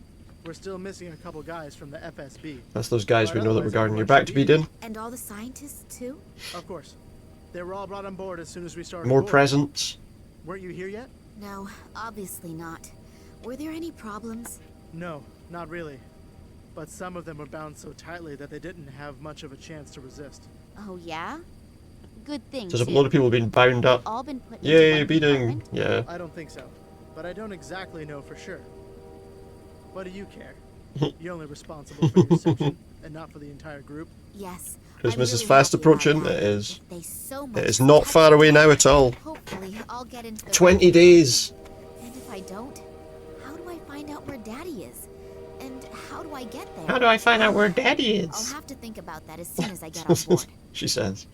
We're still missing a couple guys from the FSB. That's those guys we know that we're guarding. You're back to Beedin. And all the scientists too? Of course. They were all brought on board as soon as we started. More boarding. presents. Weren't you here yet? No, obviously not. Were there any problems? No, not really. But some of them were bound so tightly that they didn't have much of a chance to resist. Oh yeah? Good thing. There's a lot of people being bound up. All been put into Yay, one Beeding. Yeah. I don't think so. But I don't exactly know for sure. What do you care? You're only responsible for your section and not for the entire group. Yes. Christmas is fast approaching. It is. They so It much is not far away now at all. Hopefully, I'll get into the 20 days. And if I don't, how do I find out where Daddy is? And how do I get there? How do I find out where Daddy I'll is? have to think about that as soon as I get on board. She says.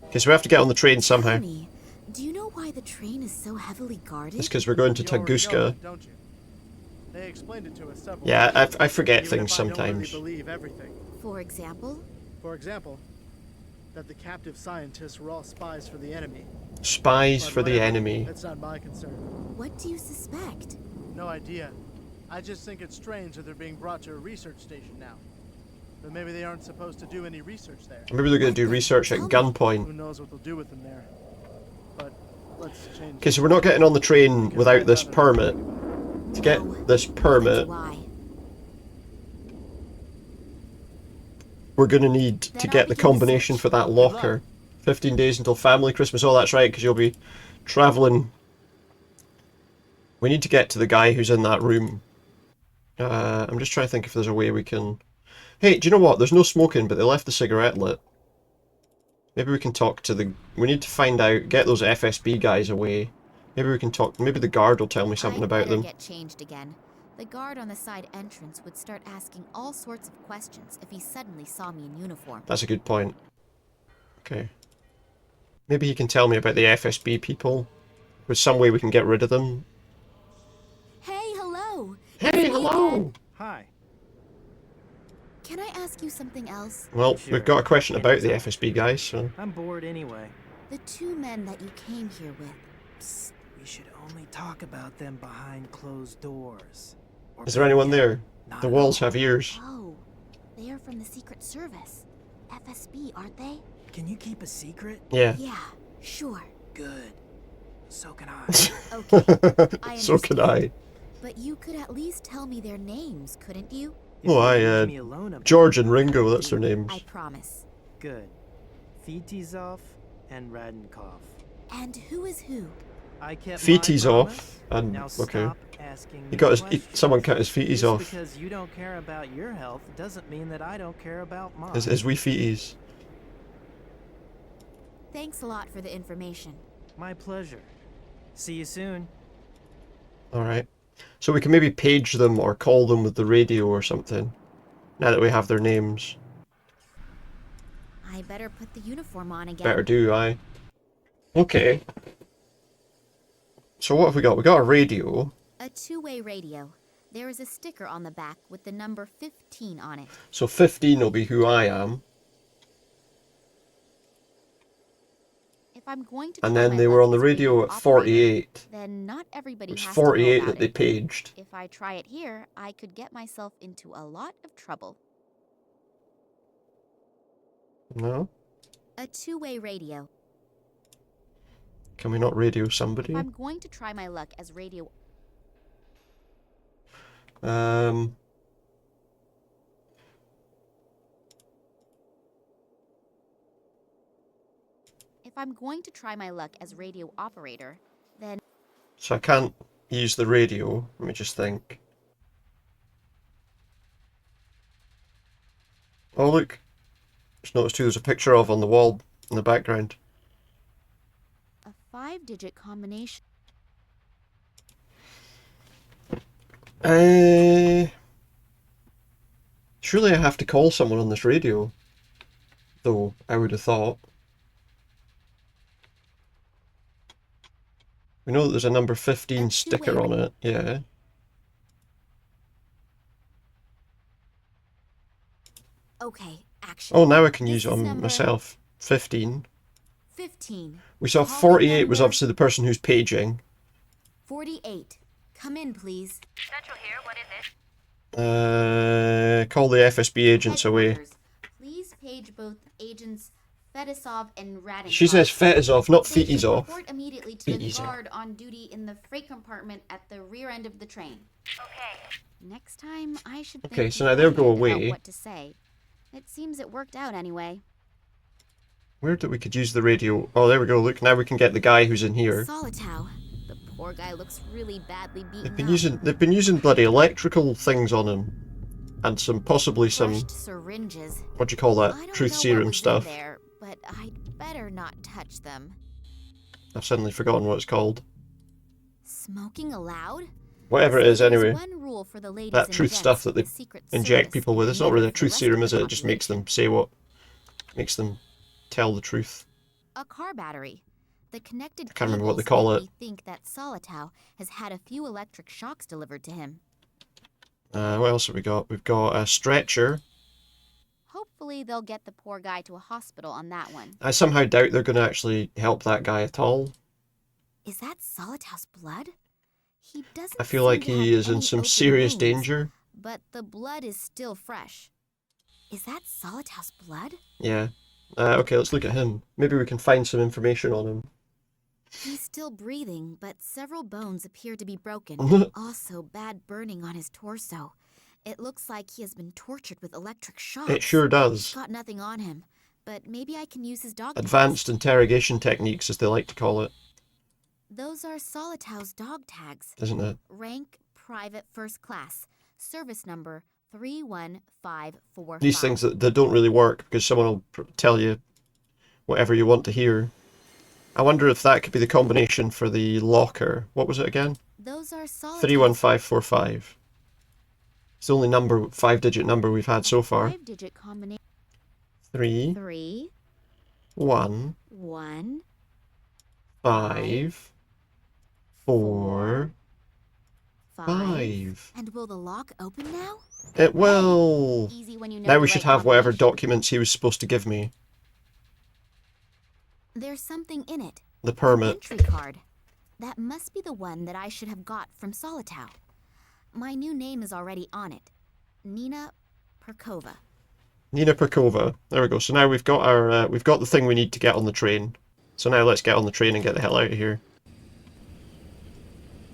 Okay, so we have to get on the train somehow. Tell me, do you know why the train is so heavily guarded? It's because we're going to Tunguska. Don't you? They explained it to us several Yeah, times, I forget even things if I don't sometimes. really believe everything. For example? For example, that the captive scientists were all spies for the enemy. Spies But for the whatever, enemy. That's not my concern. What do you suspect? No idea. I just think it's strange that they're being brought to a research station now. But maybe they aren't supposed to do any research there. Maybe they're going to do research at Who gunpoint. knows what they'll do with them there. But let's change. Okay, so we're not getting on the train without this permit. To get this permit, we're going to need to get the combination for that locker. 15 days until family Christmas. Oh, that's right, because you'll be traveling. We need to get to the guy who's in that room. I'm just trying to think if there's a way we can... Hey, do you know what? There's no smoking, but they left the cigarette lit. Maybe we can talk to the... We need to find out, get those FSB guys away. Maybe we can talk... Maybe the guard will tell me something I'd about better them. get changed again. The guard on the side entrance would start asking all sorts of questions if he suddenly saw me in uniform. That's a good point. Okay. Maybe he can tell me about the FSB people. There's some way we can get rid of them. Hey, hello! Hey, hello! Hi. Can I ask you something else? Well, we've got a question about the FSB guys, so... I'm bored anyway. The two men that you came here with. Psst, we should only talk about them behind closed doors. Is there anyone there? The walls have ears. Oh, they are from the Secret Service. FSB, aren't they? Can you keep a secret? Yeah. Yeah, sure. Good. So can I. Okay, I So can I. But you could at least tell me their names, couldn't you? Oh, George and Ringo, that's their names. I promise. Good. Fitizov and Radnikov. And who is who? I kept Feeties my off, promise. and Now okay. stop asking He me got his. questions. Someone cut his feeties Just off. because you don't care about your health doesn't mean that I don't care about mine. His wee feeties. Thanks a lot for the information. My pleasure. See you soon. Alright. So we can maybe page them or call them with the radio or something. Now that we have their names. I better put the uniform on again. Better do, aye. Okay. So what have we got? We got a radio. A two-way radio. There is a sticker on the back with the number 15 on it. So 15 will be who I am. If I'm going to And try then my they were luck on the as radio at operator, 48. then not everybody It was has to know 48 about that they it. paged. If I try it here, I could get myself into a lot of trouble. No? A two-way radio. Can we not radio If somebody? I'm going to try my luck as radio... If I'm going to try my luck as radio operator, then... So I can't use the radio. Let me just think. Oh look. Just noticed who there's a picture of on the wall in the background. A 5-digit combination. Surely I have to call someone on this radio. Though, I would have thought. We know that there's a number 15 sticker on it, yeah. Okay, action. Oh, now I can use it This is on number myself. 15. 15. We saw Calling 48 was number obviously the person who's paging. 48. Come in, please. Central here, what is it? Call the FSB agents away. Headquarters. Please page both agents Fedosov and Radinkov. She says Fetizov, not They should Fetizov. report immediately to Be the easy. guard on duty in the freight compartment at the rear end of the train. Okay. Next time, I should think Okay, so now they'll go beforehand about away. what to say. It seems it worked out anyway. Where did we could use the radio? Oh, there we go. Look, now we can get the guy who's in here. Solitow. The poor guy looks really badly beaten They've been using bloody electrical things on him, and possibly some Crushed syringes. what do you call that? I don't Truth know what serum was in stuff. there, but I'd better not touch them. I've suddenly forgotten what it's called. Smoking allowed? Whatever it is, There's anyway. one rule for the ladies That and truth gents stuff that they in the Secret inject Service, people with. It's not never really a for the truth rest serum, of is the it? It just makes them say what makes them tell the truth. A car battery. The connected I can't remember what they cables call make it. me think that Solitow has had a few electric shocks delivered to him. What else have we got? We've got a stretcher. Hopefully they'll get the poor guy to a hospital on that one. I somehow doubt they're going to actually help that guy at all. Is that Solitow's blood? He doesn't I feel seem like to he have is in any some open serious wounds, danger. But the blood is still fresh. Is that Solitow's blood? Yeah. Okay, let's look at him. Maybe we can find some information on him. He's still breathing, but several bones appear to be broken. Also, bad burning on his torso. It looks like he has been tortured with electric shocks. It sure does. He's got nothing on him, but maybe I can use his dog Advanced interrogation techniques, as they like to call it, tags. Those are Solitow's dog tags. isn't it? Rank Private First Class. Service number 31545. These things that don't really work because someone will tell you whatever you want to hear. I wonder if that could be the combination for the locker. What was it again? Those are Solitow's 31545. It's the only 5-digit number we've had so far. 5-digit combination. 3 1 1 5 4 5. And will the lock open now? It will. Easy when you know Now the we should right have whatever combination. documents he was supposed to give me. There's something in it. The permit. Entry card. That must be the one that I should have got from Solitow. My new name is already on it. Nina Perkova. Nina Perkova. There we go. So now we've got our we've got the thing we need to get on the train. So now let's get on the train and get the hell out of here.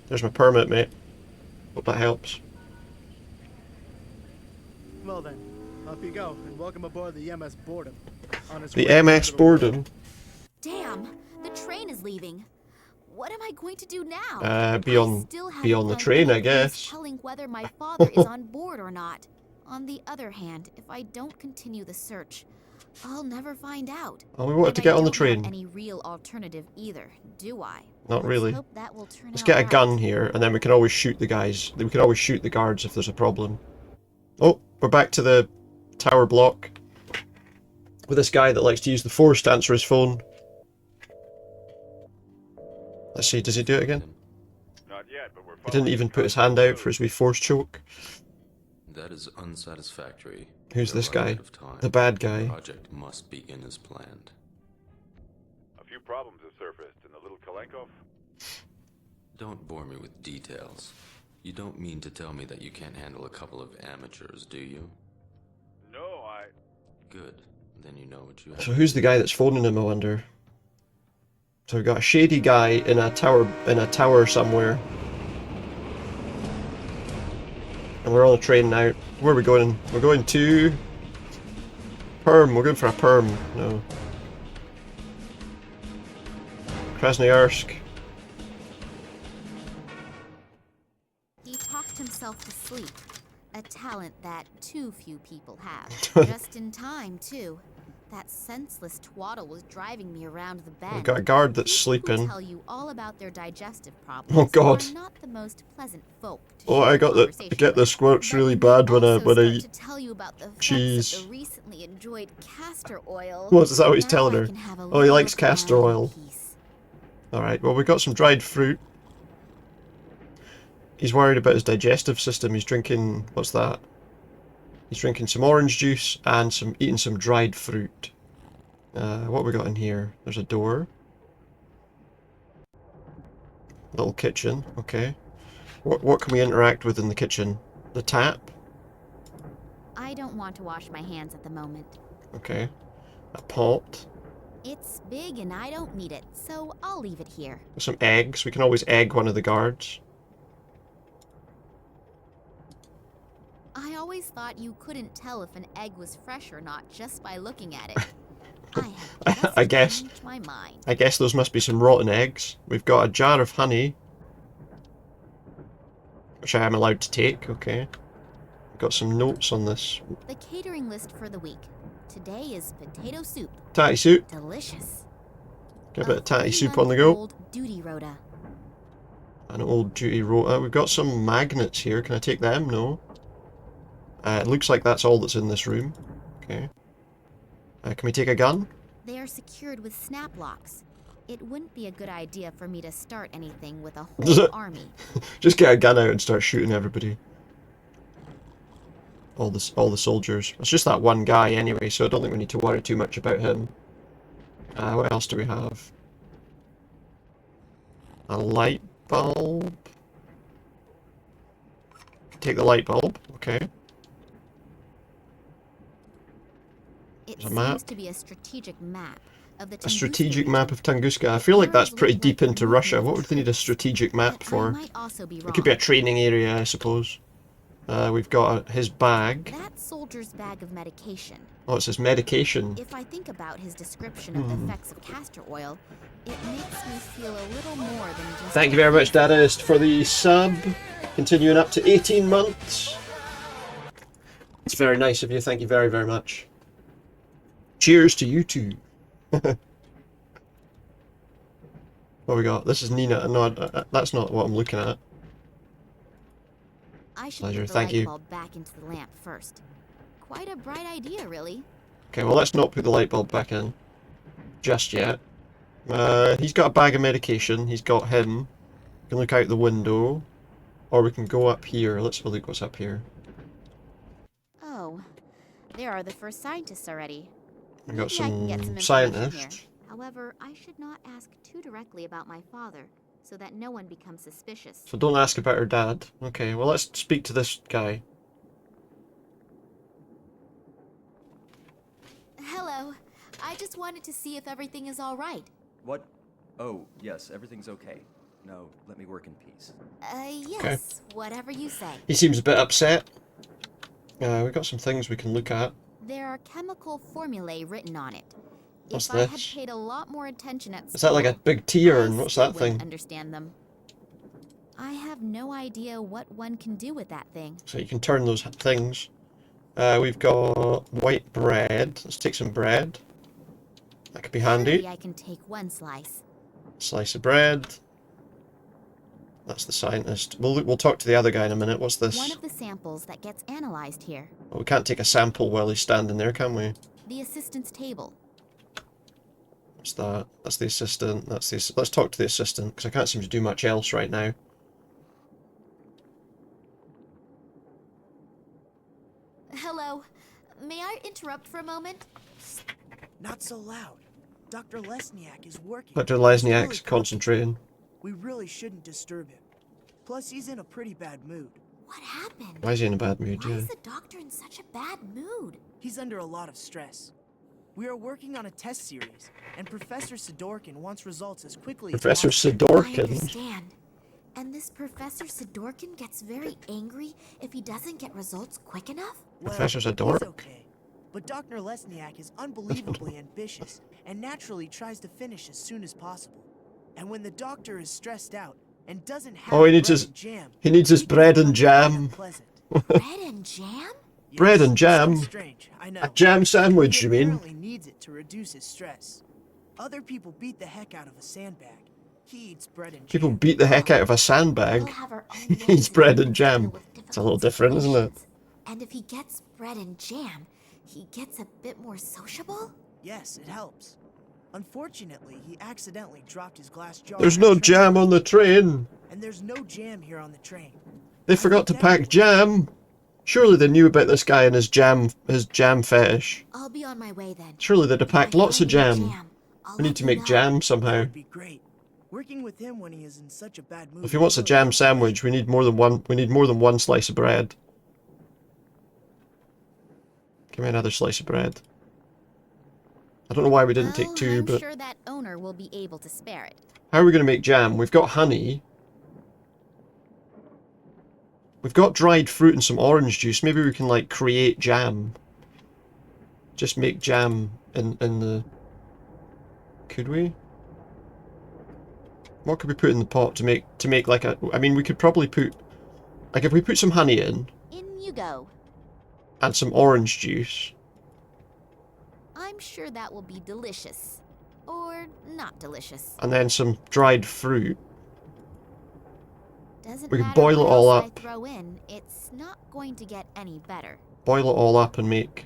There's my permit, mate. Hope that helps. Well then, off you go, and welcome aboard the MS Boredom. On its The way MS to the world. Boredom. Damn! The train is leaving. What am I going to do now? Be on the train, I guess. Telling whether my father is on board or not. On the other hand, if I don't continue the search, I'll never find out. Oh, we wanted And to get I on the don't have train. any real alternative either, do I? Not really. Let's hope that will turn Let's out get a right. gun here, and then we can always shoot the guys. We can always shoot the guards if there's a problem. Oh, we're back to the tower block. With this guy that likes to use the force to answer his phone. Let's see, does he do it again? Not yet, but we're He didn't even put his hand out for his wee force choke. That is unsatisfactory. Who's We're this running guy? out of time. The bad The guy. project must begin as planned. A few problems have surfaced in the little Kalenkov. Don't bore me with details. You don't mean to tell me that you can't handle a couple of amateurs, do you? No, I... Good. Then you know what you have. So who's the guy that's phoning him, I wonder? So we've got a shady guy in a tower somewhere. And we're on a train now. Where are we going? We're going to... Perm. We're going for a perm. No. Krasnoyarsk. He talked himself to sleep. A talent that too few people have. Just in time, too. That senseless twaddle was driving me around the bend. We've got a guard that's sleeping. Who tell you all about their digestive problems. Oh God. Are not the most pleasant folk to Oh, I get the squirts really bad when I eat tell you about the cheese. of the recently enjoyed castor oil. What is that what he's telling Now I her? can have a Oh, he likes little castor time in oil. peace. Alright, well we got some dried fruit. He's worried about his digestive system. He's drinking... what's that? He's drinking some orange juice and eating some dried fruit. What have we got in here? There's a door. Little kitchen, okay. What can we interact with in the kitchen? The tap? I don't want to wash my hands at the moment. Okay. A pot. It's big and I don't need it, so I'll leave it here. Some eggs. We can always egg one of the guards. I always thought you couldn't tell if an egg was fresh or not just by looking at it. I guess. Changed my mind. I guess those must be some rotten eggs. We've got a jar of honey, which I am allowed to take. Okay. We've got some notes on this. The catering list for the week. Today is potato soup. Tatty soup. Delicious. Get a bit of tatty soup on the go. Old duty rota. An old duty rota. We've got some magnets here. Can I take them? No. It looks like that's all that's in this room. Okay. Can we take a gun? They are secured with snap locks. It wouldn't be a good idea for me to start anything with a whole army. Just get a gun out and start shooting everybody. All the soldiers. It's just that one guy anyway, so I don't think we need to worry too much about him. What else do we have? A light bulb. Take the light bulb. Okay. It There's a map. seems to be a strategic map of the A strategic map of Tunguska. I feel like that's pretty deep into Russia. What would they need a strategic map for? might also be wrong. It could be a training area, I suppose. We've got his bag. That soldier's bag of medication. Oh, it says medication. If I think about his description of the effects of castor oil, it makes me feel a little more than just... Thank you very much, Dadaist, for the sub. Continuing up to 18 months. It's very nice of you. Thank you very, very much. Cheers to you too. What we got? This is Nina. No, that's not what I'm looking at. I should Pleasure. put the Thank light you. bulb back into the lamp first. Quite a bright idea, really. Okay, well let's not put the light bulb back in just yet. He's got a bag of medication. He's got him. We can look out the window, or we can go up here. Let's have a look what's up here. Oh, there are the first scientists already. We got Maybe I can get some information scientists. here. However, I should not ask too directly about my father, so that no one becomes suspicious. So don't ask about her dad. Okay, well let's speak to this guy. Hello. I just wanted to see if everything is all right. What? Oh, yes, everything's okay. Now, let me work in peace. Yes. Whatever you say. He seems a bit upset. We've got some things we can look at. There are chemical formulae written on it. What's if I had this? paid a lot more attention at school, Is that like a big tea urn? What's still that thing? wouldn't understand them. I have no idea what one can do with that thing. So you can turn those things. We've got white bread. Let's take some bread. That could be handy. Maybe I can take one slice. Slice of bread. That's the scientist. We'll talk to the other guy in a minute. What's this? One of the samples that gets analyzed here. Well, we can't take a sample while he's standing there, can we? The assistant's table. What's that? That's the assistant. That's the. Let's talk to the assistant because I can't seem to do much else right now. Hello. May I interrupt for a moment? Not so loud. Dr. Lesniak is working. Dr. Lesniak's concentrating. We really shouldn't disturb him. Plus, he's in a pretty bad mood. What happened? Why is he in a bad mood? Why Yeah. is the doctor in such a bad mood? He's under a lot of stress. We are working on a test series, and Professor Sidorkin wants results as quickly Professor as possible. Sidorkin. I understand. And this Professor Sidorkin gets very angry if he doesn't get results quick enough? Professor He's Sidorkin. okay. But Dr. Lesniak is unbelievably ambitious and naturally tries to finish as soon as possible. And when the doctor is stressed out and doesn't have Oh, he needs bread his. and jam, He needs his bread and jam. Bread and jam? Bread and jam. Strange, I know. A jam sandwich, He you mean? apparently needs it to reduce his stress. Other people beat the heck out of a sandbag. He eats bread and People beat the heck out of a sandbag. He eats bread and jam. It's a little different, isn't it? And if he gets bread and jam, he gets a bit more sociable? Yes, it helps. Unfortunately, he accidentally dropped his glass jar. There's on no the train. jam on the train. And there's no jam here on the train. They forgot to pack jam. Surely they knew about this guy and his jam fetish. I'll be on my way then. Surely they'd have packed lots of jam. I'll We let need to you make know. jam somehow. Be great. Working with him when he is in such a bad mood. If he wants a jam sandwich, we need more than one. We need more than one slice of bread. Give me another slice of bread. I don't know why we didn't take two, I'm but sure that owner will be able to spare it. how are we going to make jam? We've got honey. We've got dried fruit and some orange juice. Maybe we can like create jam. Just make jam in the. Could we? What could we put in the pot to make like a? I mean, we could probably put like if we put some honey in In you go. and some orange juice. I'm sure that will be delicious. Or not delicious. And then some dried fruit. Doesn't We can matter boil what it all else up. I throw in, it's not going to get any better. Boil it all up and make.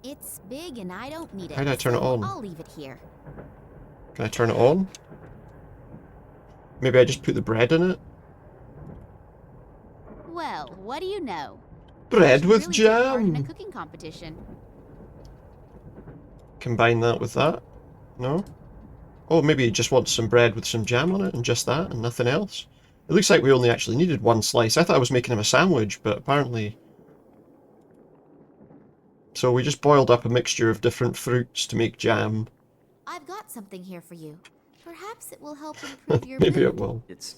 It's big and I don't need it. How do I turn it so on? I'll leave it here. Can I turn it on? Maybe I just put the bread in it? Well, what do you know? Bread You with really took part in a jam! cooking competition. Combine that with that? No? Oh, maybe he just wants some bread with some jam on it and just that and nothing else. It looks like we only actually needed one slice. I thought I was making him a sandwich, but apparently... So we just boiled up a mixture of different fruits to make jam. I've got something here for you. Perhaps it will help improve your Maybe mood. it will. This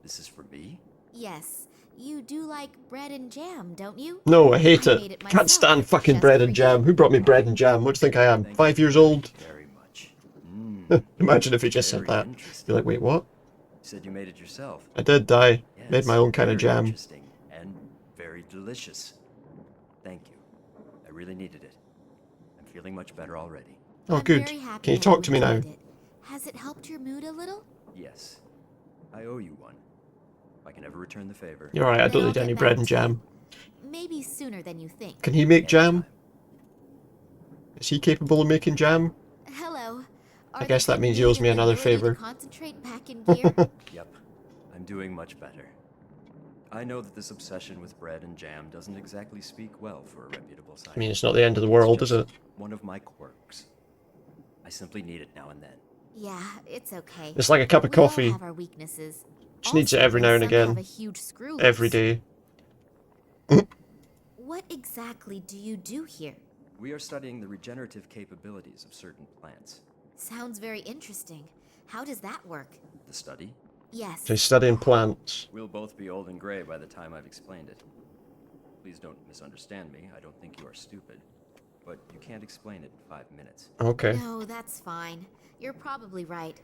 is for me? Yes, you do like bread and jam, don't you? No, I hate made it. myself, Can't stand fucking just bread for and jam. Who brought me bread and jam? What do you think I am? 5 years old? Very much. Imagine if he just said Very that. interesting. You're like, wait, what? You said you made it yourself. I did die. Yes, Made my own kind of very jam. Interesting and very delicious. Thank you. I really needed it. I'm feeling much better already. Oh, I'm good. very happy Can you that talk to me now? enjoyed it. Has it helped your mood a little? Yes. I owe you one. I can never return the favor. You're right, I Then don't I'll need get any back bread and to you. jam. Maybe sooner than you think. Can he make jam? Is he capable of making jam? Hello. I guess that means he owes me another favor. Concentrate back in gear. Yep. I'm doing much better. I know that this obsession with bread and jam doesn't exactly speak well for a reputable site. I mean, it's not the end of the world, is it? One of my quirks. I simply need it now and then. Yeah, it's okay. It's like a cup of We all coffee. have our weaknesses. Just needs it Also, every now and some again. have a huge screw Every loose. day. What exactly do you do here? We are studying the regenerative capabilities of certain plants. Sounds very interesting. How does that work? The study? Yes. So he's studying plants. We'll both be old and gray by the time I've explained it. Please don't misunderstand me. I don't think you are stupid. But you can't explain it in 5 minutes. Okay. No, that's fine. You're probably right.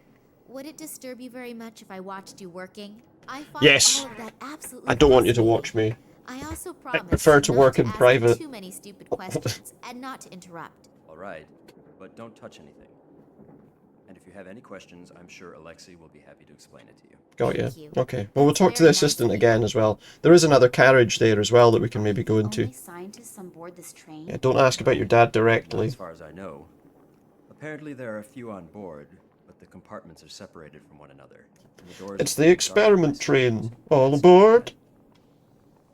Would it disturb you very much if I watched you working? I find Yes. all of that absolutely I don't want you to fascinating. watch me. I also promise prefer to not work in ask private. too many stupid questions and not to interrupt. All right, but don't touch anything. And if you have any questions, I'm sure Alexei will be happy to explain it to you. Got Thank you. you. Okay. Well, we'll talk to the assistant again as well. There is another carriage there as well that we can maybe go into. Only scientists on board this train? Yeah, don't ask about your dad Not directly. as far as I know. Apparently there are a few on board, but the compartments are separated from one another. And the doors It's the experiment train. All aboard. It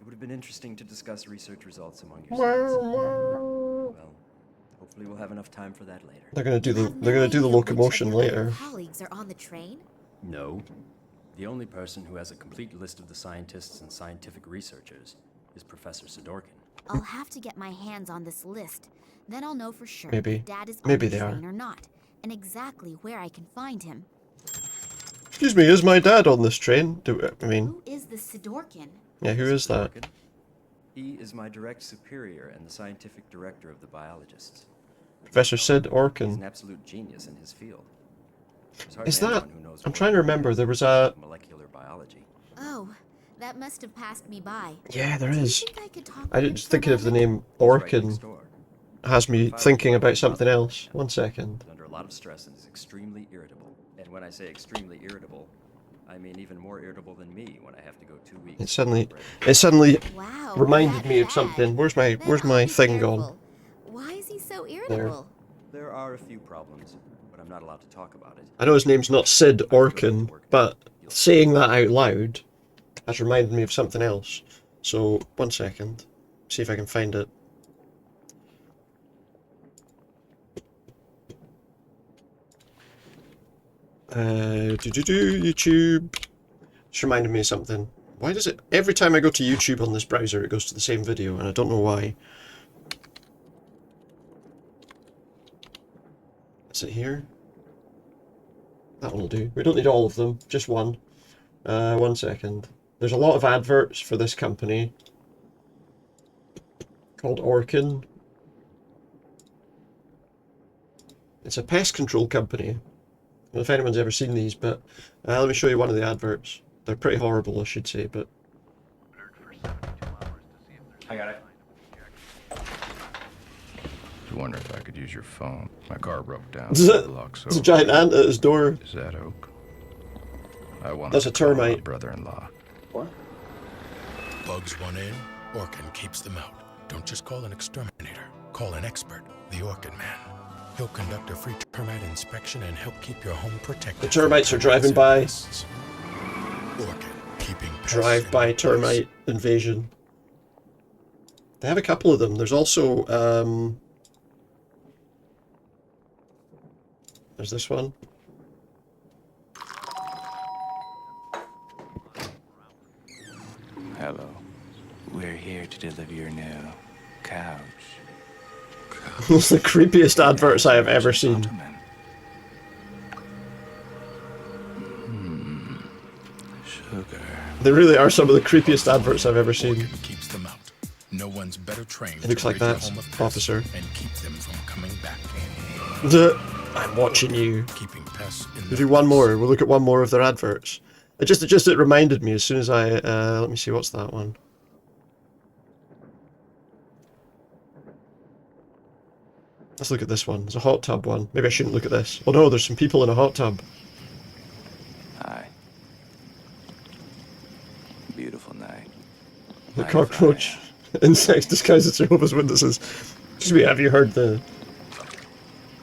would have been interesting to discuss research results among yourselves. Well, hopefully we'll have enough time for that later. They're gonna do the locomotion later. Colleagues are on the train? No. The only person who has a complete list of the scientists and scientific researchers is Professor Sidorkin. I'll have to get my hands on this list. Then I'll know for sure Maybe. if Dad is Maybe on the they are. train or not, and exactly where I can find him. Excuse me, is my dad on this train? Who is the Sidorkin? Yeah, who is that? Sidorkin? He is my direct superior and the scientific director of the biologists. Professor Sid He's Orkin. an absolute genius in his field. Is that? I'm trying to remember. There was a. Molecular biology. Oh, that must have passed me by. Yeah, there is. I just thinking of the name Orkin has me thinking about something else. One second. Under a lot of stress and is extremely irritable. And when I say extremely irritable, I mean even more irritable than me when I have to go 2 weeks. It suddenly reminded me of something. Where's my thing gone? Why is he so irritable? There are a few problems, but I'm not allowed to talk about it. I know his name's not Sid Orkin, but saying that out loud has reminded me of something else. So, one second. See if I can find it. YouTube. It's reminded me of something. Why does it... Every time I go to YouTube on this browser, it goes to the same video, and I don't know why. Is it here? That one will do. We don't need all of them, just one. 1 second. There's a lot of adverts for this company called Orkin. It's a pest control company. I don't know if anyone's ever seen these, but let me show you one of the adverts. They're pretty horrible, I should say, but... I got it. I wonder if I could use your phone. My car broke down. There's a giant ant at his door. Is that Oak? I want. That's a termite. Brother-in-law. What? Bugs run in, Orkin keeps them out. Don't just call an exterminator. Call an expert, the Orkin man. He'll conduct a free termite inspection and help keep your home protected. The termites are driving by. Orkin, keeping Drive-by termite invasion. They have a couple of them. There's also there's this one. Hello. We're here to deliver your new couch. It's the creepiest adverts I have ever seen. Sugar. They really are some of the creepiest adverts I've ever seen. Keeps them out. No one's better trained. It looks like that, officer. And keep them from coming back. I'm watching you. Keeping pests in We'll do one more. We'll look at one more of their adverts. It reminded me as soon as I let me see, what's that one? Let's look at this one. There's a hot tub one. Maybe I shouldn't look at this. Oh no, there's some people in a hot tub. Hi. Beautiful night. The cockroach. Insects disguised as Jehovah's Witnesses. Excuse me, have you heard the...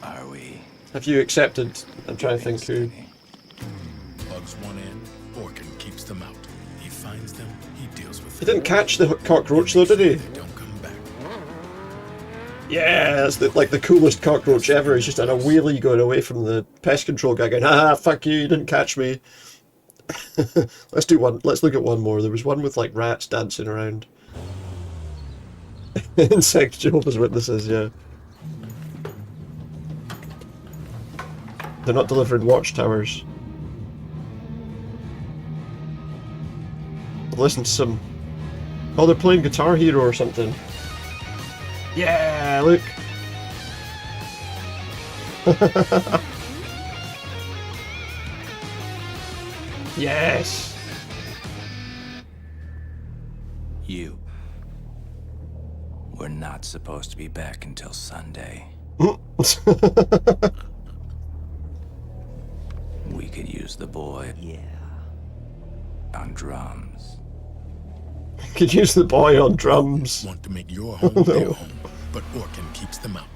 Are we? Have you accepted? I'm trying to think who... Bugs one in, Orkin keeps them out. He finds them, he deals with He didn't catch the cockroach though, did he? Yeah, that's the coolest cockroach ever. He's just on a wheelie going away from the pest control guy going, "Ah, fuck you didn't catch me." Let's do one. Let's look at one more. There was one with like rats dancing around. Insect Jehovah's Witnesses, yeah. They're not delivering watchtowers. Listen to some... Oh, they're playing Guitar Hero or something. Yeah, look. Yes. You. We're not supposed to be back until Sunday. We could use the boy. Yeah. On drums. Could use the boy on drums. Want to make your home their home, but Orkin keeps them out.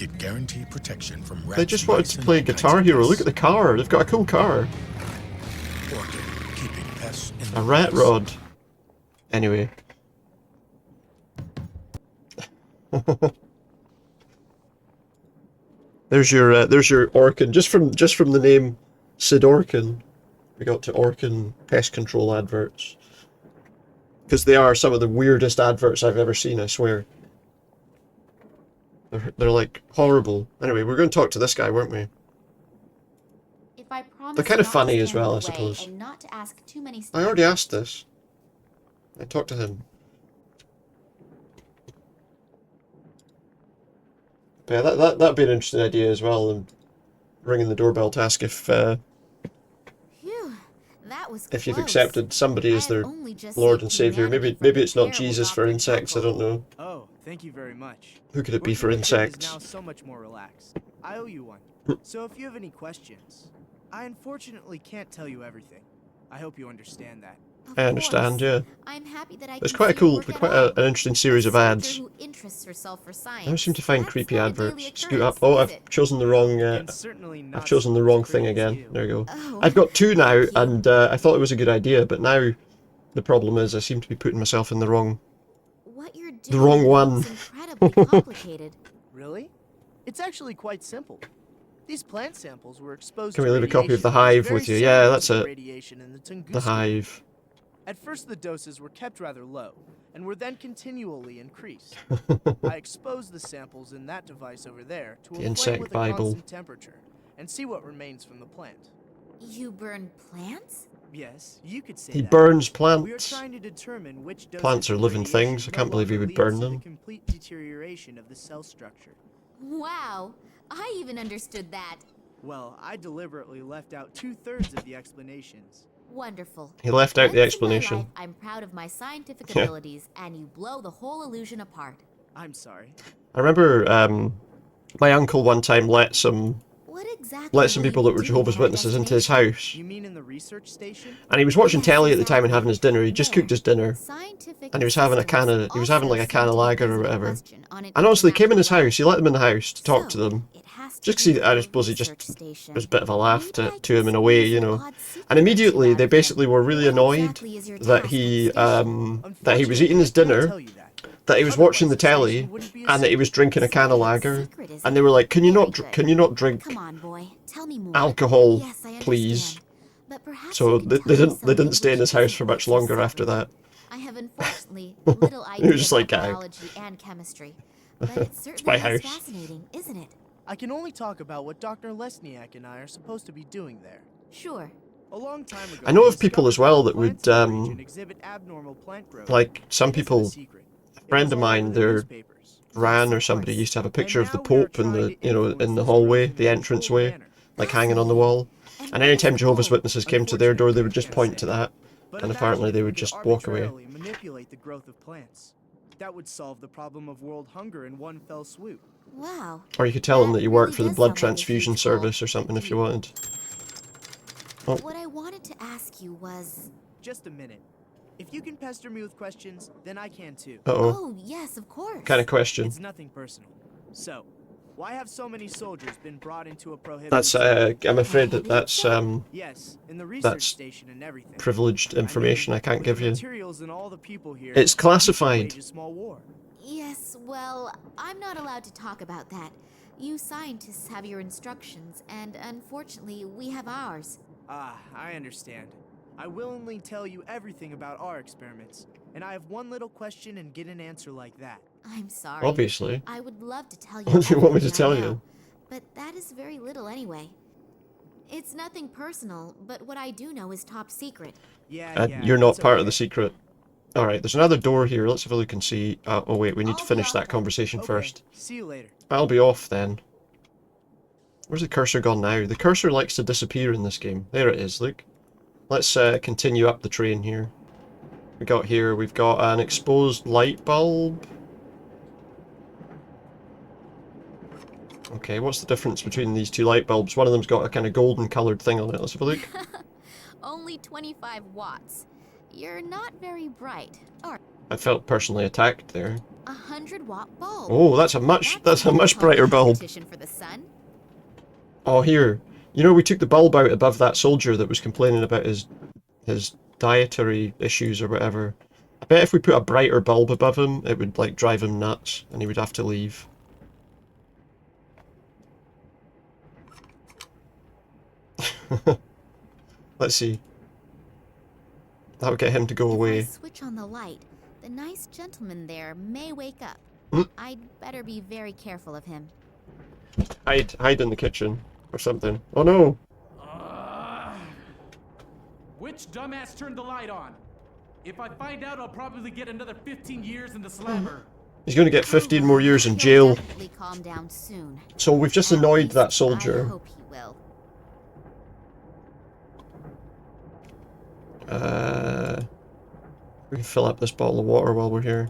get guaranteed protection from rats. They just wanted to play Guitar Hero. Look at the car. They've got a cool car. A rat rod. Anyway. There's your Orkin. Just from the name Sid Orkin, we got to Orkin pest control adverts. Because they are some of the weirdest adverts I've ever seen, I swear. They're like horrible. Anyway, we're going to talk to this guy, weren't we? If I promise They're kind of not funny to as stand in well, I the way suppose. and not to ask too many I already asked this. I talked to him. But yeah, that'd be an interesting idea as well. And ringing the doorbell to ask if if you've accepted somebody as their Lord and Savior. Maybe it's not Jesus for insects. I don't know. Oh, thank you very much. Who could it be for Working with you is insects? now so much more relaxed. I owe you one. So if you have any questions, I unfortunately can't tell you everything. I hope you understand that. I understand, yeah. I'm happy that I It's can quite a see cool, work at quite all. an interesting series of ads. Who interests herself for I science. always seem to find creepy not a daily adverts. Scoot up. occurrence, Oh, is I've it? chosen the wrong. I've chosen the wrong thing again. There you go. I've got two now, and I thought it was a good idea, but now the problem is I seem to be putting myself in the wrong. What you're doing The wrong one. is incredibly complicated. Really? It's actually quite simple. These plant samples were exposed Can to we leave a copy of radiation the that was Hive very with you? similar Yeah, to that's the it. radiation in the The Tunguska. Hive. At first the doses were kept rather low, and were then continually increased. I exposed the samples in that device over there to The a flame insect with a Bible. constant temperature, and see what remains from the plant. You burn plants? Yes, you could say He that. burns We are plants. trying to determine which dosage Plants are of living radiation things. I no can't believe he longer would burn leads to them. the complete deterioration of the cell structure. Wow, I even understood that. Well, I deliberately left out 2/3 of the explanations. Wonderful. He left out the Once in my explanation. life, I'm proud of my scientific Yeah. abilities, and you blow the whole illusion apart. I'm sorry. I remember my uncle one time let some people that were Jehovah's Witnesses into his house. You mean in the research station? And he was watching telly at the time and having his dinner. He just cooked his dinner, and he was having like a can of lager or whatever. And honestly, he came in his house. He let them in the house to talk to them, just because I suppose he just it was a bit of a laugh to him in a way, you know. And immediately they basically were really annoyed that he was eating his dinner, that he was watching the telly, and that he was drinking a can of lager. And they were like, "Can you not drink Come on, boy. Tell me more. alcohol, Yes, I please?" But perhaps So you can they tell me didn't something stay in his which house for much longer after that. I have unfortunately little He idea was just about like, biology and chemistry, but it It's certainly my is house. fascinating, isn't it? I can only talk about what Dr. Lesniak and I are supposed to be doing there. Sure. A long time ago, I know we of people as well that would discovered plants in the region exhibit abnormal plant growth. like some It isn't a people. secret. A friend of mine, their Ran or somebody used to have a picture of the Pope in the in the hallway, the entranceway, like hanging on the wall. And anytime Jehovah's Witnesses came to their door, they would just point to that, and apparently they would just walk away. Arbitrarily manipulate the growth of plants. That would solve the problem of world hunger in one fell swoop. Wow. Or you could tell them that you work for the blood transfusion service or something if you wanted. Oh. What I wanted to ask you was... Just a minute. If you can pester me with questions, then I can too. Uh-oh. Oh, yes, of course. Kind of question. It's nothing personal. So, why have so many soldiers been brought into a prohibited... That's, I'm afraid that's, yes, in the research that's station and everything. privileged information I can't give you. Materials and all the people here, It's classified. wage a small war. Yes, well, I'm not allowed to talk about that. You scientists have your instructions, and unfortunately, we have ours. Ah, I understand. I willingly tell you everything about our experiments, and I have one little question and get an answer like that. I'm sorry. Obviously. I would love to tell you What do you want me to everything I tell know, you? But that is very little anyway. It's nothing personal, but what I do know is top secret. Yeah, You're not part of the secret. Alright, there's another door here. Let's have a look and see. Oh wait, we need to finish that conversation first. See you later. I'll be off then. Where's the cursor gone now? The cursor likes to disappear in this game. There it is, look. Let's continue up the train here. We've got an exposed light bulb. Okay, what's the difference between these two light bulbs? One of them's got a kind of golden coloured thing on it. Let's have a look. Only 25 watts. You're not very bright, are I felt personally attacked there. 100-watt bulb. Oh, that's a much brighter bulb. Competition for the sun. Oh, here. You know, we took the bulb out above that soldier that was complaining about his dietary issues or whatever. I bet if we put a brighter bulb above him, it would like drive him nuts and he would have to leave. Let's see. That would get him to go away. If I switch on the light, the nice gentleman there may wake up. I'd better be very careful of him. Hide in the kitchen or something. Oh no! Which dumbass turned the light on? If I find out, I'll probably get another 15 years in the slammer. He's going to get 15 more years in jail. Definitely calm down soon. So we've just annoyed that soldier. I hope he will. We can fill up this bottle of water while we're here.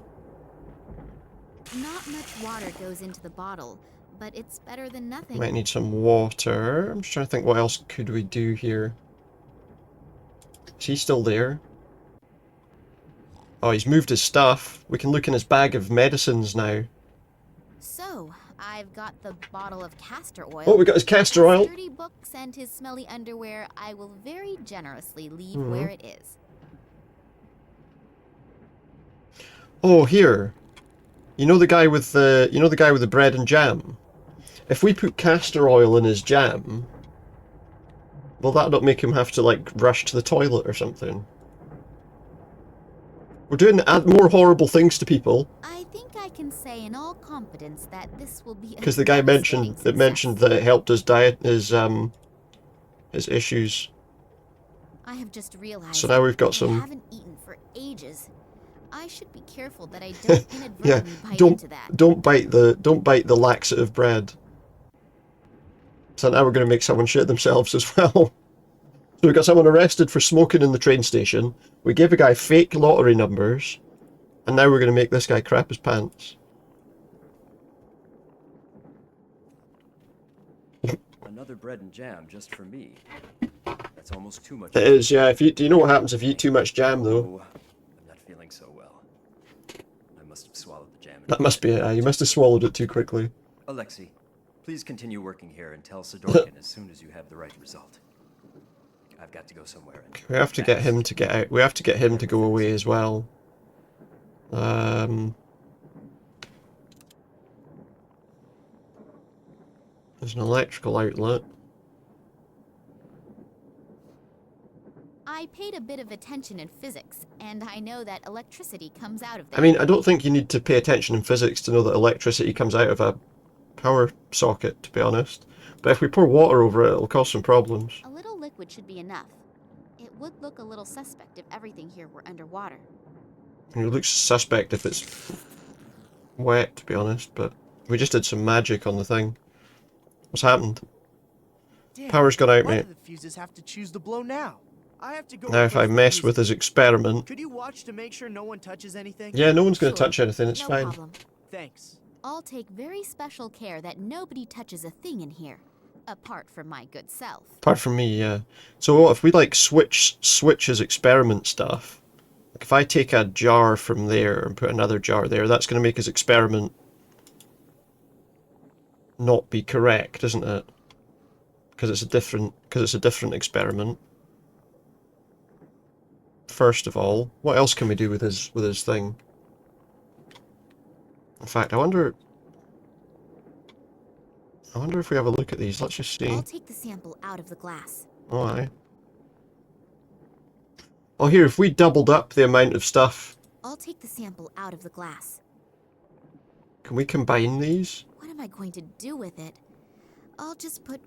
Not much water goes into the bottle, but it's better than nothing. Might need some water. I'm just trying to think what else could we do here. Is he still there? Oh, he's moved his stuff. We can look in his bag of medicines now. So, I've got the bottle of castor oil. Oh, we got his castor oil. His dirty books and his smelly underwear I will very generously leave where it is. Oh, here. You know the guy with the bread and jam? If we put castor oil in his jam, will that not make him have to like rush to the toilet or something? We're doing more horrible things to people. I think I can say in all confidence that this will be because the guy mentioned that it helped his diet, his issues. I have just realized. So now we've got I some. haven't eaten for ages. I should be careful that I don't inadvertently bite into that. Don't bite the laxative bread. So now we're going to make someone shit themselves as well. So we got someone arrested for smoking in the train station. We gave a guy fake lottery numbers, and now we're going to make this guy crap his pants. Another bread and jam just for me. That's almost too much. It is, yeah. Do you know what happens if you eat too much jam, though? Oh, I'm not feeling so well. I must have swallowed the jam. That must be it. You must have swallowed it too quickly. Alexei, please continue working here and tell Sidorkin as soon as you have the right result. I've got to go somewhere. We have to get him to get out. We have to get him to go away as well. There's an electrical outlet. I paid a bit of attention in physics, and I know that electricity comes out of there. I mean, I don't think you need to pay attention in physics to know that electricity comes out of a power socket, to be honest. But if we pour water over it, it'll cause some problems. A little liquid should be enough. It would look a little suspect if everything here were underwater. It looks suspect if it's wet, to be honest, but we just did some magic on the thing. What's happened? Damn, Power's gone out, why mate. do the fuses have to choose to blow now? I have to go. Now if I mess with his experiment... Could you watch to make sure no one touches anything? Yeah, no one's going to touch anything, it's No fine. problem. Thanks. I'll take very special care that nobody touches a thing in here, apart from my good self. Apart from me, yeah. So what if we like switch his experiment stuff? Like if I take a jar from there and put another jar there, that's going to make his experiment not be correct, isn't it? Because it's a different experiment. First of all, what else can we do with his thing? In fact, I wonder if we have a look at these. Let's just see. I'll take the sample out of the glass. Oh, aye. Oh, here, if we doubled up the amount of stuff... I'll take the sample out of the glass. Can we combine these? What am I going to do with it? I'll just put...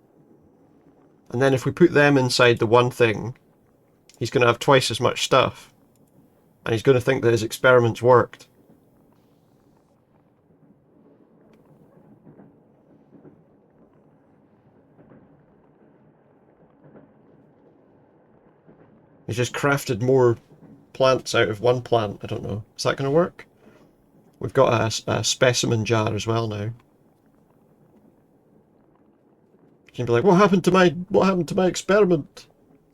And then if we put them inside the one thing, he's going to have twice as much stuff. And he's going to think that his experiments worked. He's just crafted more plants out of one plant. I don't know. Is that going to work? We've got a specimen jar as well now. You can be like, what happened to my experiment?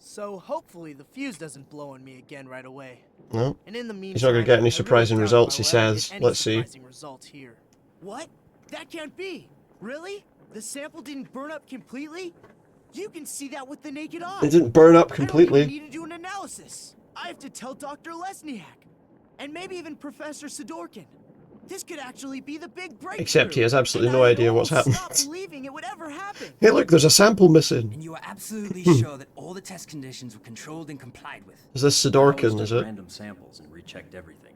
So hopefully the fuse doesn't blow on me again right away. No. And in the meantime, He's not going to get any surprising I really results, doubt he I will ever says. get any Let's see. surprising results here. What? That can't be. Really? The sample didn't burn up completely? You can see that with the naked eye. It didn't burn up I don't completely. even need to do an analysis. I have to tell Dr. Lesniak. And maybe even Professor Sidorkin. This could actually be the big breakthrough. Except he has absolutely no idea what's happened. Stop believing it would ever happen. Hey look, there's a sample missing. And you are absolutely sure that all the test conditions were controlled and complied with? Is this I always Sidorkin, took is it? random samples and rechecked everything.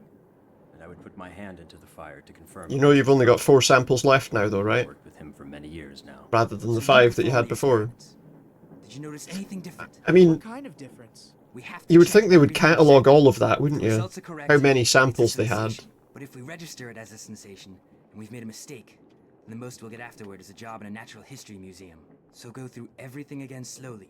And I would put my hand into the fire to confirm. You know you've only got 4 samples left now though, right? I've worked with him for many years now. Rather than the 5 that you had before. Did you notice anything different? I mean, What kind of difference? We have to you would check think they would everything catalogue all of that, wouldn't The you? results are correct, How many it's a samples they had. sensation. But if we register it as a sensation, and we've made a mistake, then the most we'll get afterward is a job in a natural history museum. So go through everything again slowly.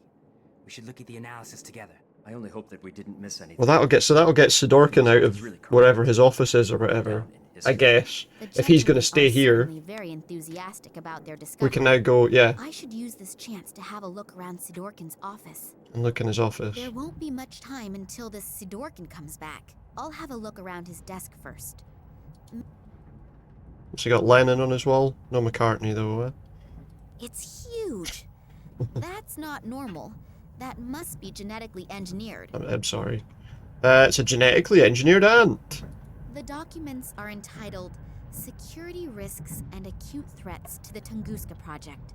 We should look at the analysis together. I only hope that we didn't miss anything. Well, that'll get Sidorkin out of wherever his office is or whatever. I guess. If he's going to stay here, very enthusiastic about their we discovery. can now go, yeah, I should use this chance to have a look around Sidorkin's office. and look in his office. There won't be much time until this Sidorkin comes back. I'll have a look around his desk first. So he got Lennon on his wall? No McCartney though, eh? It's huge. That's not normal. That must be genetically engineered. I'm sorry. It's a genetically engineered ant. The documents are entitled Security Risks and Acute Threats to the Tunguska Project.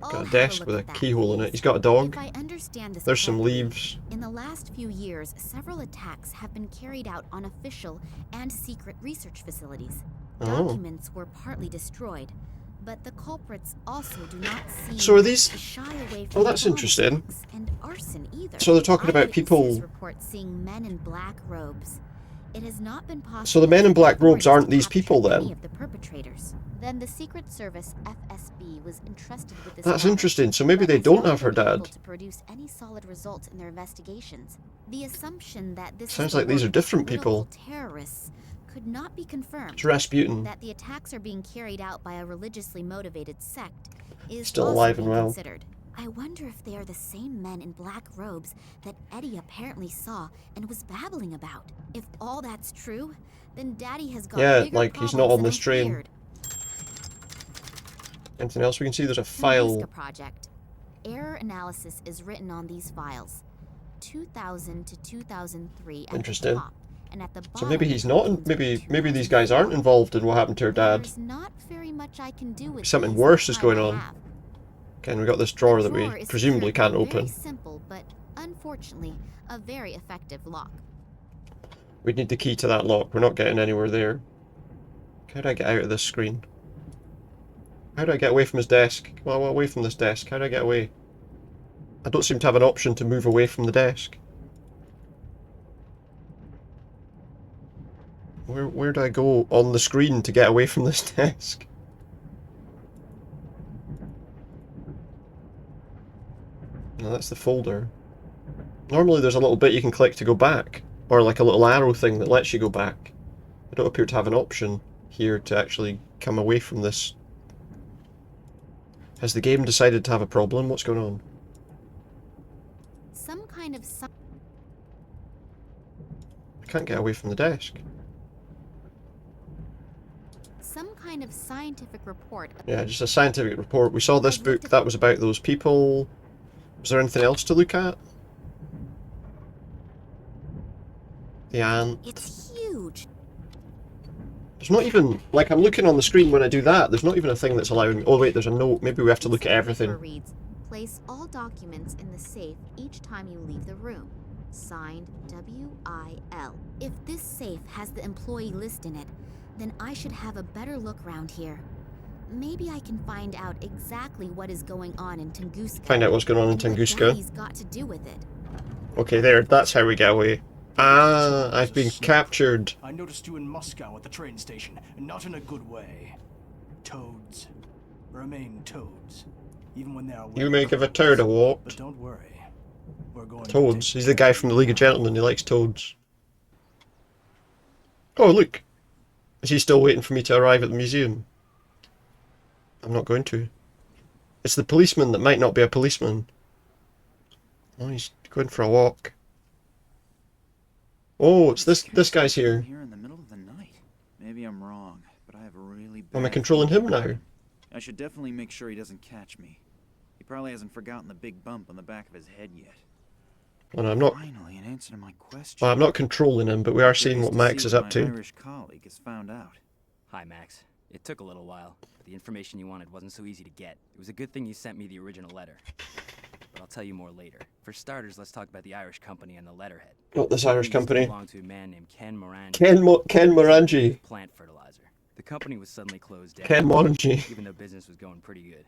I'll Got a have desk look with a at that, keyhole in it. please. He's got a dog. If I understand this There's some correctly, leaves. in the last few years, several attacks have been carried out on official and secret research facilities. Oh. Documents were partly destroyed, but the culprits also do not seem So are these- to shy away from Oh, that's bomb interesting. attacks and arson either. So they're talking about people- Eyewitnesses report seeing men in black robes. It has not been possible. So the men in black robes for aren't authorities these to people capture any then? of the perpetrators. Then the Secret Service FSB was entrusted with this That's matter, interesting. So maybe but they has don't not have her been able dad. to produce any solid results in their investigations. The assumption that this Sounds is the like these work are of different political people. terrorists could not be confirmed. It's Rasputin. That the attacks are being carried out by a religiously motivated sect is Still also alive and being well. considered. I wonder if they are the same men in black robes that Eddie apparently saw and was babbling about. If all that's true, then Daddy has got Yeah, bigger like he's not problems on than this I train. feared. Anything else we can see? There's a file. Tunguska Project. Error analysis is written on these files. 2000 to 2003 at Interesting. the top, and at the bottom. So maybe he's not. Maybe these guys aren't involved in what happened to her dad. There's not very much I can do with Something these worse is time going I on. have. Okay, and we got this drawer that Drawer we is presumably secured can't with a very open. simple, but unfortunately, a very effective lock. We'd need the key to that lock. We're not getting anywhere there. How do I get out of this screen? How do I get away from his desk? Well, away from this desk. How do I get away? I don't seem to have an option to move away from the desk. Where do I go on the screen to get away from this desk? No, that's the folder. Normally there's a little bit you can click to go back, or like a little arrow thing that lets you go back. I don't appear to have an option here to actually come away from this. Has the game decided to have a problem? What's going on? Some kind of I can't get away from the desk. scientific report. Yeah, just a scientific report. We saw this book, that was about those people. Was there anything else to look at? The ant. It's huge. There's not even, like, I'm looking on the screen when I do that, there's not even a thing that's allowing me. Oh wait, there's a note. Maybe we have to look at everything. Reads, place all documents in the safe each time you leave the room. Signed, W-I-L. If this safe has the employee list in it, then I should have a better look around here. Maybe I can find out exactly what is going on in Tunguska. Find out what's going on in and what Tunguska. Daddy's got to do with it. Okay, there, that's how we get away. Ah, I've been captured. I noticed you in Moscow at the train station, and not in a good way. Toads remain toads, even when they are. You may give a toad a walk. But don't worry, we're going to Toads. He's the guy from the League of Gentlemen. He likes toads. Oh, look. Is he still waiting for me to arrive at the museum? I'm not going to. It's the policeman that might not be a policeman. Oh, he's Going for a walk. Oh, it's this guy's here. Here in the middle of the night. Maybe I'm wrong, but I have a really bad Am I controlling him now? I should definitely make sure he doesn't catch me. He probably hasn't forgotten the big bump on the back of his head yet. Well, I'm not. Finally, an answer to my question. Well, I'm not controlling him, but we are seeing what Max is up to. My Irish colleague has found out. Hi, Max. It took a little while, but the information you wanted wasn't so easy to get. It was a good thing you sent me the original letter. But I'll tell you more later. For starters, let's talk about the Irish company and the letterhead. Not this Irish company. Belonged to a man named Ken Morangi. Ken Morangi. Plant fertilizer. The company was suddenly closed down. Ken Morangi. Even though business was going pretty good.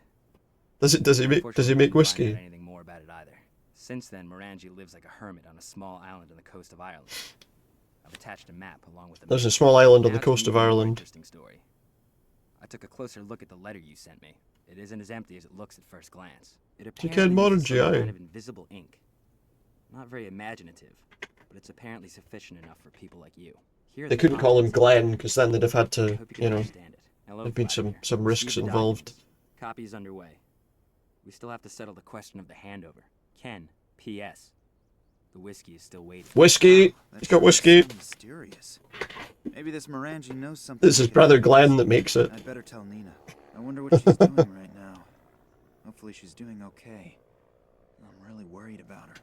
Does he make whiskey? Didn't find out anything more about it either. Since then, Morangi lives like a hermit on a small island on the coast of Ireland. I've attached a map along with the There's a small island on the coast of Ireland. Interesting story. I took a closer look at the letter you sent me. It isn't as empty as it looks at first glance. It apparently uses some kind of invisible ink. Not very imaginative, but it's apparently sufficient enough for people like you. They couldn't call him Glenn, because then they'd have had to, you know, there'd been some risks involved. Copy is underway. We still have to settle the question of the handover. Ken, P.S. The whiskey is still waiting. Whiskey! He's got whiskey! Mysterious. Maybe this Morangi knows something. This is brother Glenn that makes it. I'd better tell Nina. I wonder what she's doing right now. Hopefully she's doing okay. I'm really worried about her.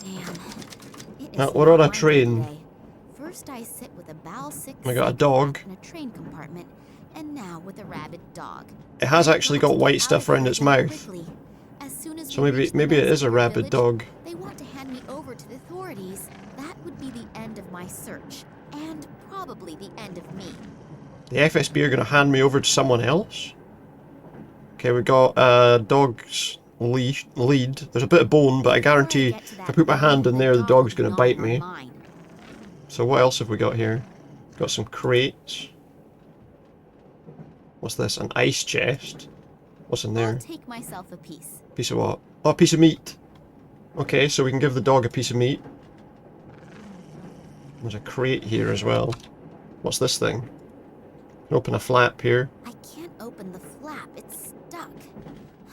Damn. We're on a train. First I sit with a bowel-sick We got a dog. in a train compartment, and now with a rabid dog. It has actually got white stuff around its mouth. So maybe it is a rabid dog. They want to hand me over to the authorities. That would be the end of my search, and probably the end of me. The FSB are going to hand me over to someone else? Okay, we got dog's lead. There's a bit of bone, but I guarantee if I put my hand in there, the dog's going to bite me. So what else have we got here? Got some crates. What's this? An ice chest? What's in there? I'll take myself a piece. Piece of what? Oh, a piece of meat. Okay, so we can give the dog a piece of meat. There's a crate here as well. What's this thing? Can open a flap here. I can't open the flap. It's stuck.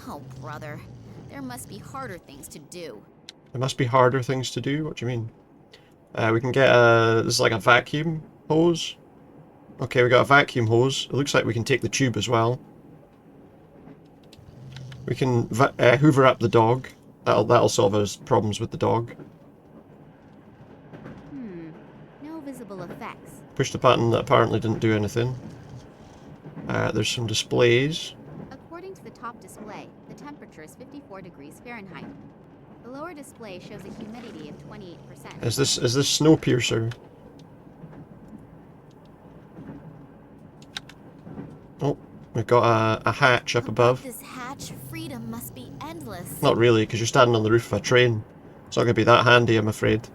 Oh, brother. There must be harder things to do. There must be harder things to do? What do you mean? We can get this is like a vacuum hose. Okay, we got a vacuum hose. It looks like we can take the tube as well. We can hoover up the dog. That'll solve our problems with the dog. No visible effects. Push the button that apparently didn't do anything. There's some displays. According to the top display, the temperature is 54 degrees Fahrenheit. The lower display shows a humidity of 28%. Is this Snowpiercer? Oh, we've got a hatch up above. This hatch, freedom must be endless. Not really, because you're standing on the roof of a train. It's not going to be that handy, I'm afraid.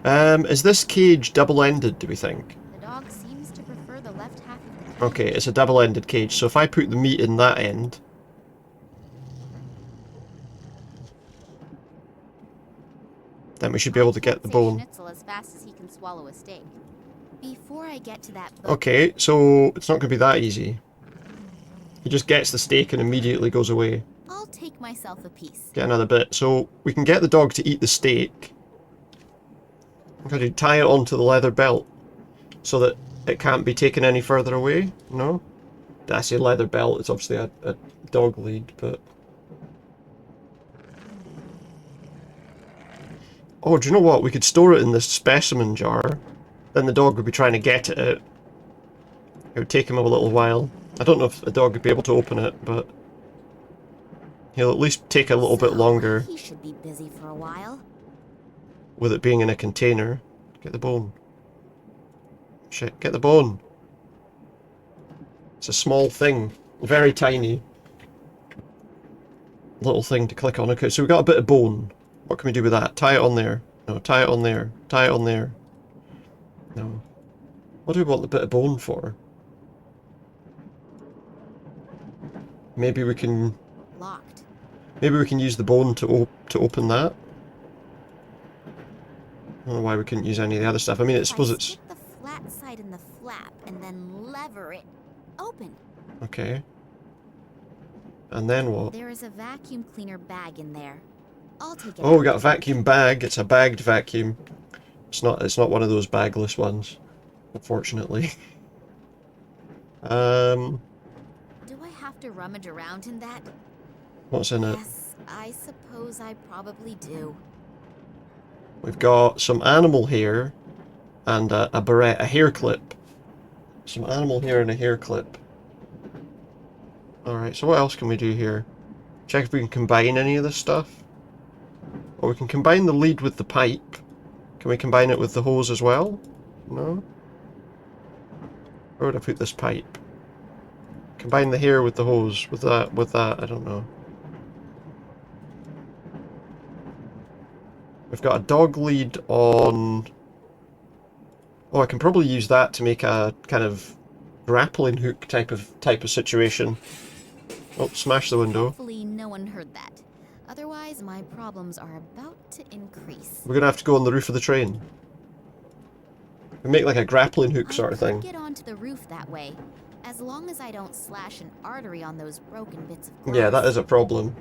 Is this cage double-ended, do we think? The dog seems to prefer the left half of the cage. Okay, it's a double-ended cage, so if I put the meat in that end... then we should be able to get the bone. Schnitzel as fast as he can swallow a steak. Before I get to that boat, Okay, so it's not going to be that easy. He just gets the steak and immediately goes away. I'll take myself a piece. Get another bit. So we can get the dog to eat the steak. I'm going to tie it onto the leather belt so that it can't be taken any further away. No? Did I say leather belt? It's obviously a dog lead, but... Oh, do you know what? We could store it in this specimen jar. Then the dog would be trying to get at it. It would take him a little while. I don't know if the dog would be able to open it, but... he'll at least take a little bit longer. He should be busy for a while. With it being in a container. Get the bone. Shit, get the bone. It's a small thing. Very tiny. Little thing to click on. Okay, so we've got a bit of bone. What can we do with that? Tie it on there. No, tie it on there. Tie it on there. No. What do we want the bit of bone for? Maybe we can... Locked. Maybe we can use the bone to open that. I don't know why we couldn't use any of the other stuff. I mean, I suppose it's... Stick the flat side in the flap and then lever it open. Okay. And then what? There is a vacuum cleaner bag in there. I'll take it. Oh, we got a vacuum bag. It's a bagged vacuum. It's not one of those bagless ones, unfortunately. Do I have to rummage around in that? What's in it? Yes, I suppose I probably do. We've got some animal hair and a barrette, a hair clip. Some animal hair and a hair clip. Alright, so what else can we do here? Check if we can combine any of this stuff. Or we can combine the lead with the pipe. Can we combine it with the hose as well? No? Where would I put this pipe? Combine the hair with the hose. With that, I don't know. We've got a dog lead on... Oh, I can probably use that to make a kind of grappling hook type of situation. Oh, smash the window. Hopefully no one heard that. Otherwise, my problems are about to increase. We're gonna have to go on the roof of the train. We make like a grappling hook sort of I thing. could get onto the roof that way, as long as I don't slash an artery on those broken bits of glass. Yeah, that is a problem.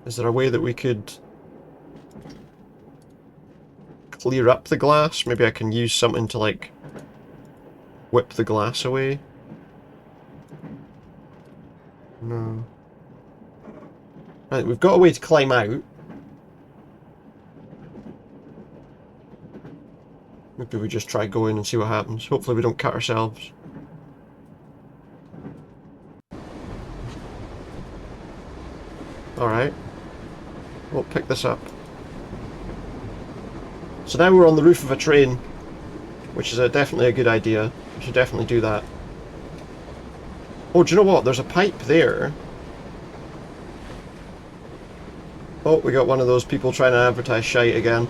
Is there a way that we could clear up the glass? Maybe I can use something to like whip the glass away? No. Right, we've got a way to climb out. Maybe we just try going and see what happens. Hopefully we don't cut ourselves. Alright. We'll pick this up. So now we're on the roof of a train, which is definitely a good idea. We should definitely do that. Oh, do you know what? There's a pipe there. Oh, we got one of those people trying to advertise shite again.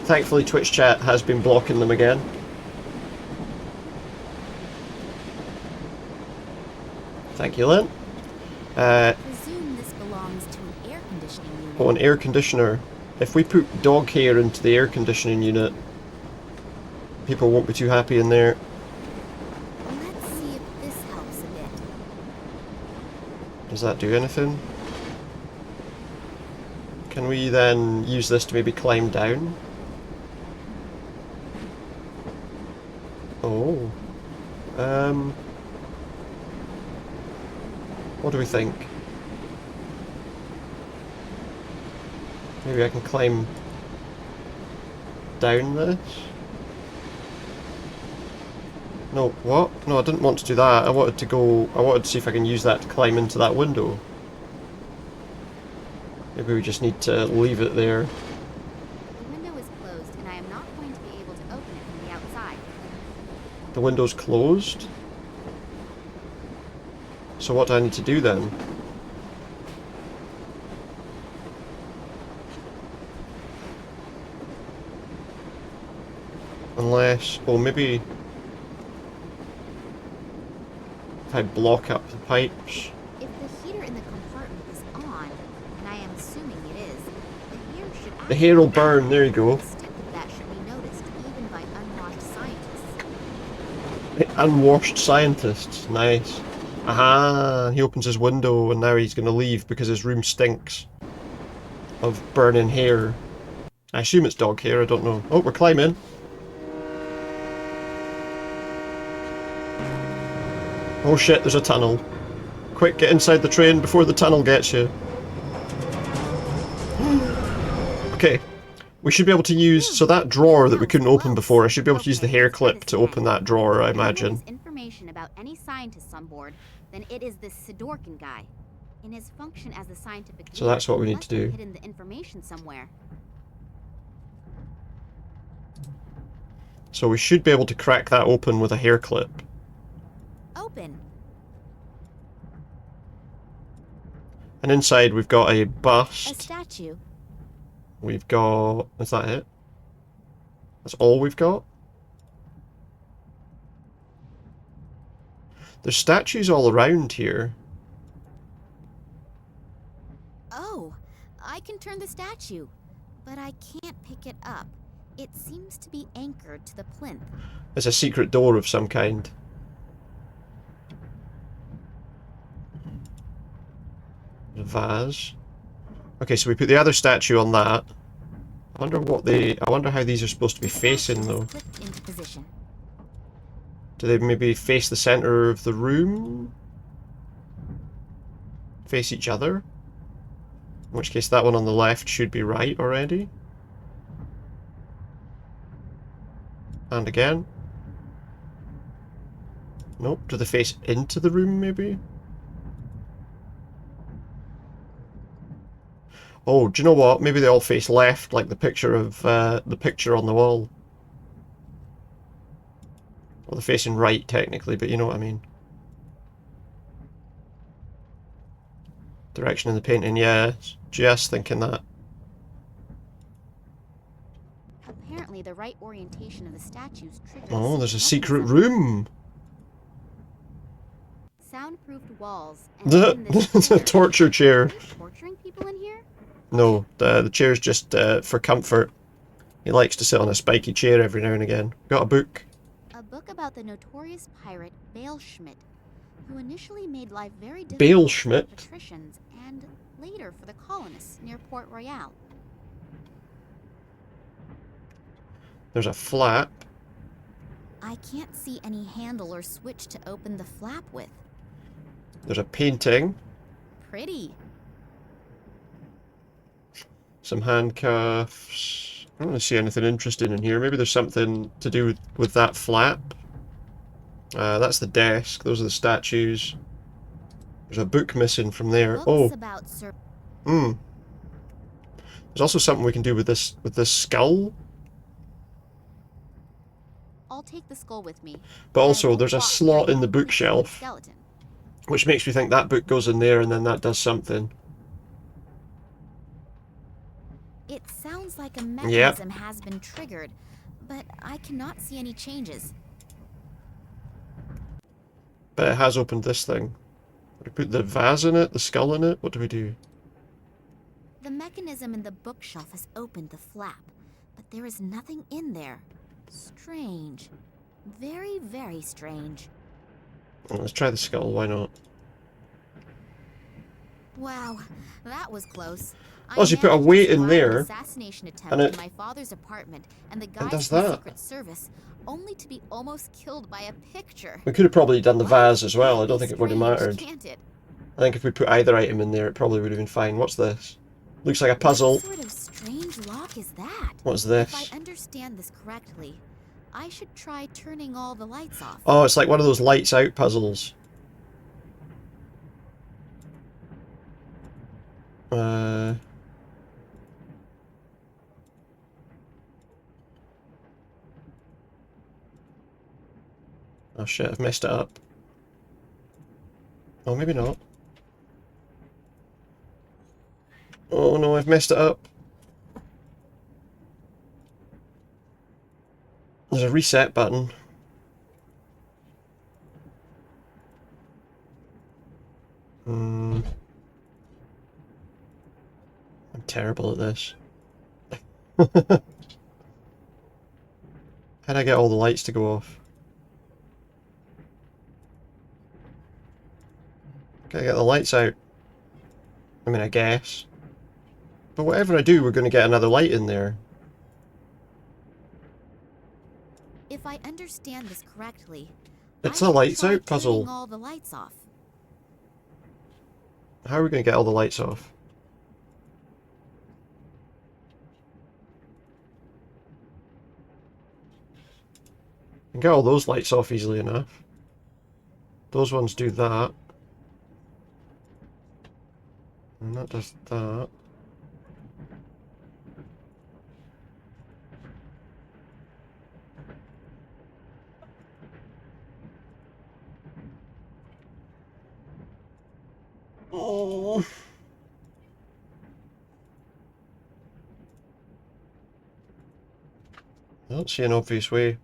Thankfully, Twitch chat has been blocking them again. Thank you, Lynn. Presume this belongs to an air conditioning unit. Oh, an air conditioner. If we put dog hair into the air conditioning unit, people won't be too happy in there. Let's see if this helps a bit. Does that do anything? Can we then use this to maybe climb down? Oh. What do we think? Maybe I can climb down this? No, what? No, I didn't want to do that. I wanted to see if I can use that to climb into that window. Maybe we just need to leave it there. The window is closed, and I am not going to be able to open it from the outside. The window's closed? So what do I need to do then? Unless... oh, maybe... if I block up the pipes... If the heater in the compartment is on, and I am assuming it is, the hair should the hair will burn, there you go. that should be noticed even by unwashed scientists. Unwashed scientists, nice. Aha, he opens his window and now he's going to leave because his room stinks of burning hair. I assume it's dog hair, I don't know. Oh, we're climbing. Oh shit, there's a tunnel. Quick, get inside the train before the tunnel gets you. Okay, we should be able to use... so that drawer that we couldn't open before, I should be able to use the hair clip to open that drawer, I imagine. If there is information about any scientists on board, then it is this Sidorkin guy. In his function as the scientific So that's what we need to do. hidden the information somewhere. So we should be able to crack that open with a hair clip. Open. And inside we've got a bust. A statue. We've got... is that it? That's all we've got? There's statues all around here. Oh, I can turn the statue, but I can't pick it up. It seems to be anchored to the plinth. It's a secret door of some kind. The vase. Okay, so we put the other statue on that. I wonder what they... I wonder how these are supposed to be facing, though. Into position. Do they maybe face the center of the room? Face each other? In which case that one on the left should be right already. And again. Nope, do they face into the room maybe? Oh, do you know what? Maybe they all face left, like the picture of the picture on the wall. Well, they're facing right technically, but you know what I mean. Direction in the painting, yeah, just thinking that. Apparently, the right orientation of the statues triggers. Oh, there's a secret room. Soundproofed walls. And in this The torture chair. torturing people in here? No, the chair's just for comfort. He likes to sit on a spiky chair every now and again. Got a book. A book about the notorious pirate Bale Schmidt, who initially made life very Bale difficult for Schmidt? the patricians and later for the colonists near Port Royal. There's a flap. I can't see any handle or switch to open the flap with. There's a painting. Pretty. Some handcuffs. I don't really see anything interesting in here. Maybe there's something to do with that flap. That's the desk. Those are the statues. There's a book missing from there. Oh. There's also something we can do with this skull. I'll take the skull with me. But also there's a slot in the bookshelf, which makes me think that book goes in there and then that does something. It sounds like a mechanism has been triggered, but I cannot see any changes. But it has opened this thing. We put the vase in it, the skull in it. What do we do? The mechanism in the bookshelf has opened the flap, but there is nothing in there. Strange. Very, very strange. Well, let's try the skull, why not? Wow, that was close. Oh, so you put a weight in there, assassination attempt and it in my father's apartment, and the guy does from the that. Secret Service, only to be almost killed by a picture. We could have probably done the vase as well. I don't think it would have mattered. Can't it? I think if we put either item in there, it probably would have been fine. What's this? Looks like a puzzle. What sort of strange lock is that? What's this? If I understand this correctly, I should try turning all the lights off. Oh, it's like one of those lights out puzzles. Oh shit, I've messed it up. Oh, maybe not. Oh no, I've messed it up. There's a reset button. I'm terrible at this. How'd I get all the lights to go off? Gotta get the lights out. I mean, I guess. But whatever I do, we're going to get another light in there. If I understand this correctly, It's a lights out puzzle. turning all the lights off. How are we going to get all the lights off? I can get all those lights off easily enough. Those ones do that. And that does that. Oh. I don't see an obvious way.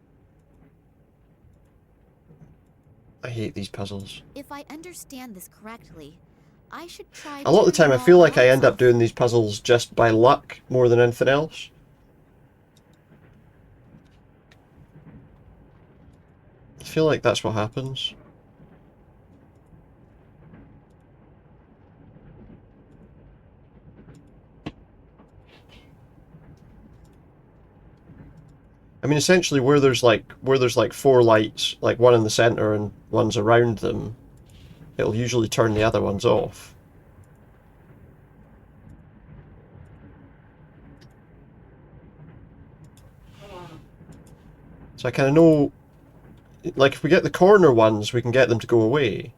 I hate these puzzles. If I understand this correctly, I should try. A lot of the time I turning feel all like the I lights end up off. doing these puzzles just by luck more than anything else. I feel like that's what happens. I mean, essentially, where there's like 4 lights, like one in the center and one's around them, it'll usually turn the other ones off. So I kind of know, like, if we get the corner ones, we can get them to go away.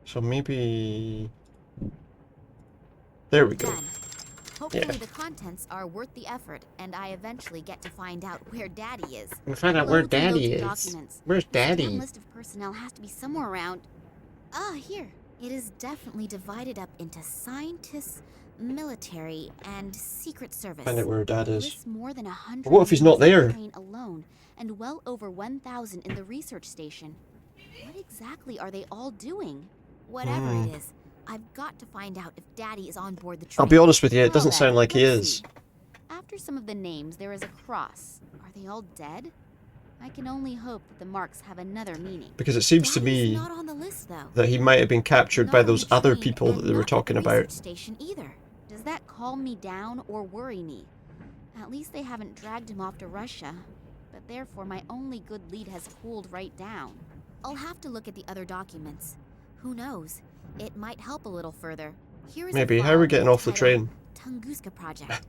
So maybe... There we go. Done. Hopefully Yeah. the contents are worth the effort, and I eventually get to find out where Daddy is. We find out where Loads and Daddy loads of is. documents. Where's This damn Daddy? list of personnel has to be somewhere around. Ah, here. It is definitely divided up into scientists, military, and secret service. Find out where Dad is. Lists more than 100 But what if he's not names in the there? train alone, and well over 1,000 in the research station. What exactly are they all doing? Whatever it is, I've got to find out if Daddy is on board the train. I'll be honest with you, it Well doesn't then, sound like he let's is. see. After some of the names, there is a cross. Are they all dead? I can only hope that the marks have another meaning. Because it seems to Daddy's me not on the list, though. that he might have been captured Not by on those the other train, people that and they were not at talking the about. research station either. Does that calm me down or worry me? At least they haven't dragged him off to Russia. But therefore, my only good lead has cooled right down. I'll have to look at the other documents. Who knows? It might help a little further. Here is a Maybe. How are file we getting off the titled train? Tunguska Project.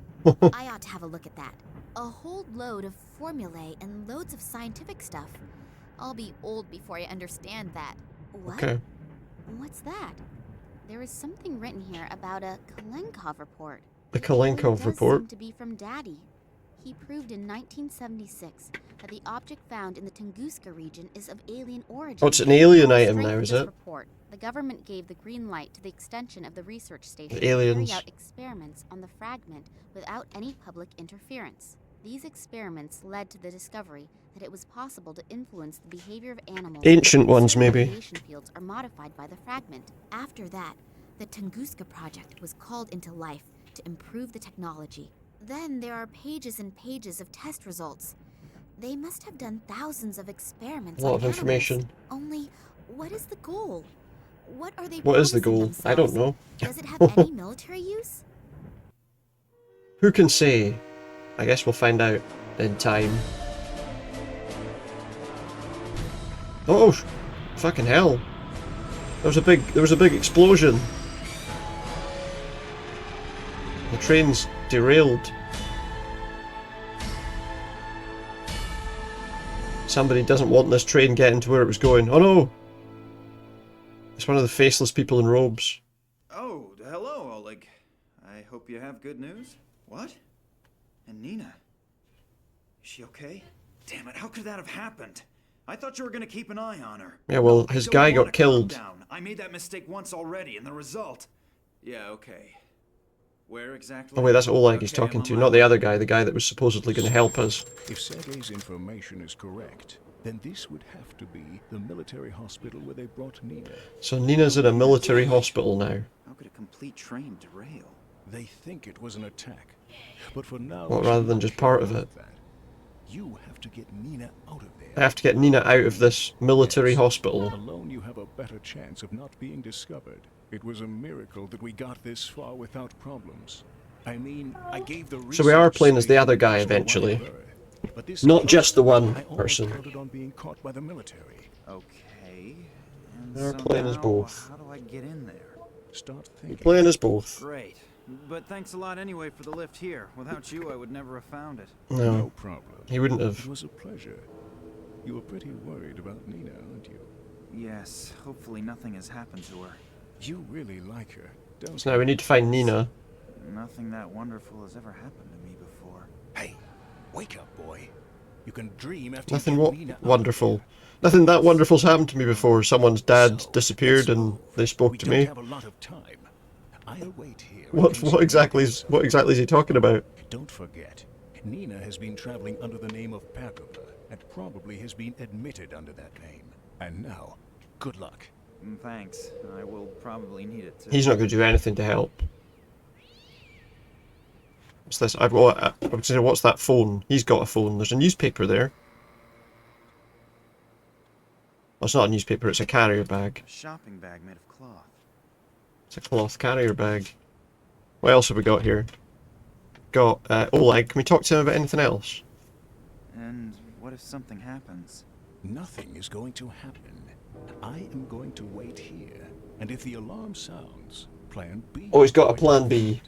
I ought to have a look at that. A whole load of formulae and loads of scientific stuff. I'll be old before I understand that. What? Okay. What's that? There is something written here about a Kalenkov report. The It really Kalenkov does report? seem to be from Daddy. He proved in 1976 that the object found in the Tunguska region is of alien origin. Oh, it's an alien On the item strength now, of is this it? report, the government gave the green light to the extension of the research station The to aliens. carry out experiments on the fragment without any public interference. These experiments led to the discovery that it was possible to influence the behavior of animals. Ancient if ones, certain maybe. radiation fields are modified by the fragment. After that, the Tunguska project was called into life to improve the technology. Then there are pages and pages of test results. They must have done thousands of experiments. A lot on of animals. information. Only, what is the goal? What are they What is the promising goal? I don't themselves? know. Does it have any military use? Who can say? I guess we'll find out in time. Oh, fucking hell! There was a big explosion. The train's derailed. Somebody doesn't want this train getting to where it was going. Oh no! It's one of the faceless people in robes. Oh, hello, Oleg. I hope you have good news. What? And Nina? Is she okay? Damn it, how could that have happened? I thought you were gonna keep an eye on her. Yeah, well, his guy got killed. Down. I made that mistake once already, and the result... Yeah, okay. Where exactly? Oh wait, that's Oleg he's Okay, I'm talking on to, my not the way. other guy, the guy that was supposedly going to help us. If Sergei's information is correct, then this would have to be the military hospital where they brought Nina. So Nina's in a military hospital now. How could a complete train derail? They think it was an attack, but for now... Well, we rather should than not just care part of about it. that. You have to get Nina out of there. I have to get Nina out of this military hospital. Alone you have a better chance of not being discovered. It was a miracle that we got this far without problems. I mean, I gave the So we are research playing as the station other guy control eventually. on Earth, but this Not time, just the one I almost person. counted on being caught by the military. Okay. We're playing as both. How do I get in there? Start We're thinking. playing as both. Great. But thanks a lot anyway for the lift here. Without you, I would never have found it. No, problem. he wouldn't It have. was a pleasure. You were pretty worried about Nina, aren't you? Yes, hopefully nothing has happened to her. You really like her, don't So now we need to find Nina. Nothing that wonderful has ever happened to me before. Hey, wake up, boy. You can dream after Nothing you get Nina out of wonderful. Nothing that wonderful's happened to me before. Someone's dad disappeared and they spoke We to don't me. have a lot of time. I'll wait here. What exactly is he talking about? Don't forget, Nina has been traveling under the name of Pavlova and probably has been admitted under that name. And now, good luck. Thanks. I will probably need it too. He's not going to do anything to help. What's this? I've got. I would say, what's that phone? He's got a phone. There's a newspaper there. Oh, it's not a newspaper. It's a carrier bag. A shopping bag made of cloth. It's a cloth carrier bag. What else have we got here? Got Oleg. Can we talk to him about anything else? And what if something happens? Nothing is going to happen. I am going to wait here, and if the alarm sounds, plan B. Oh, he's got a plan B.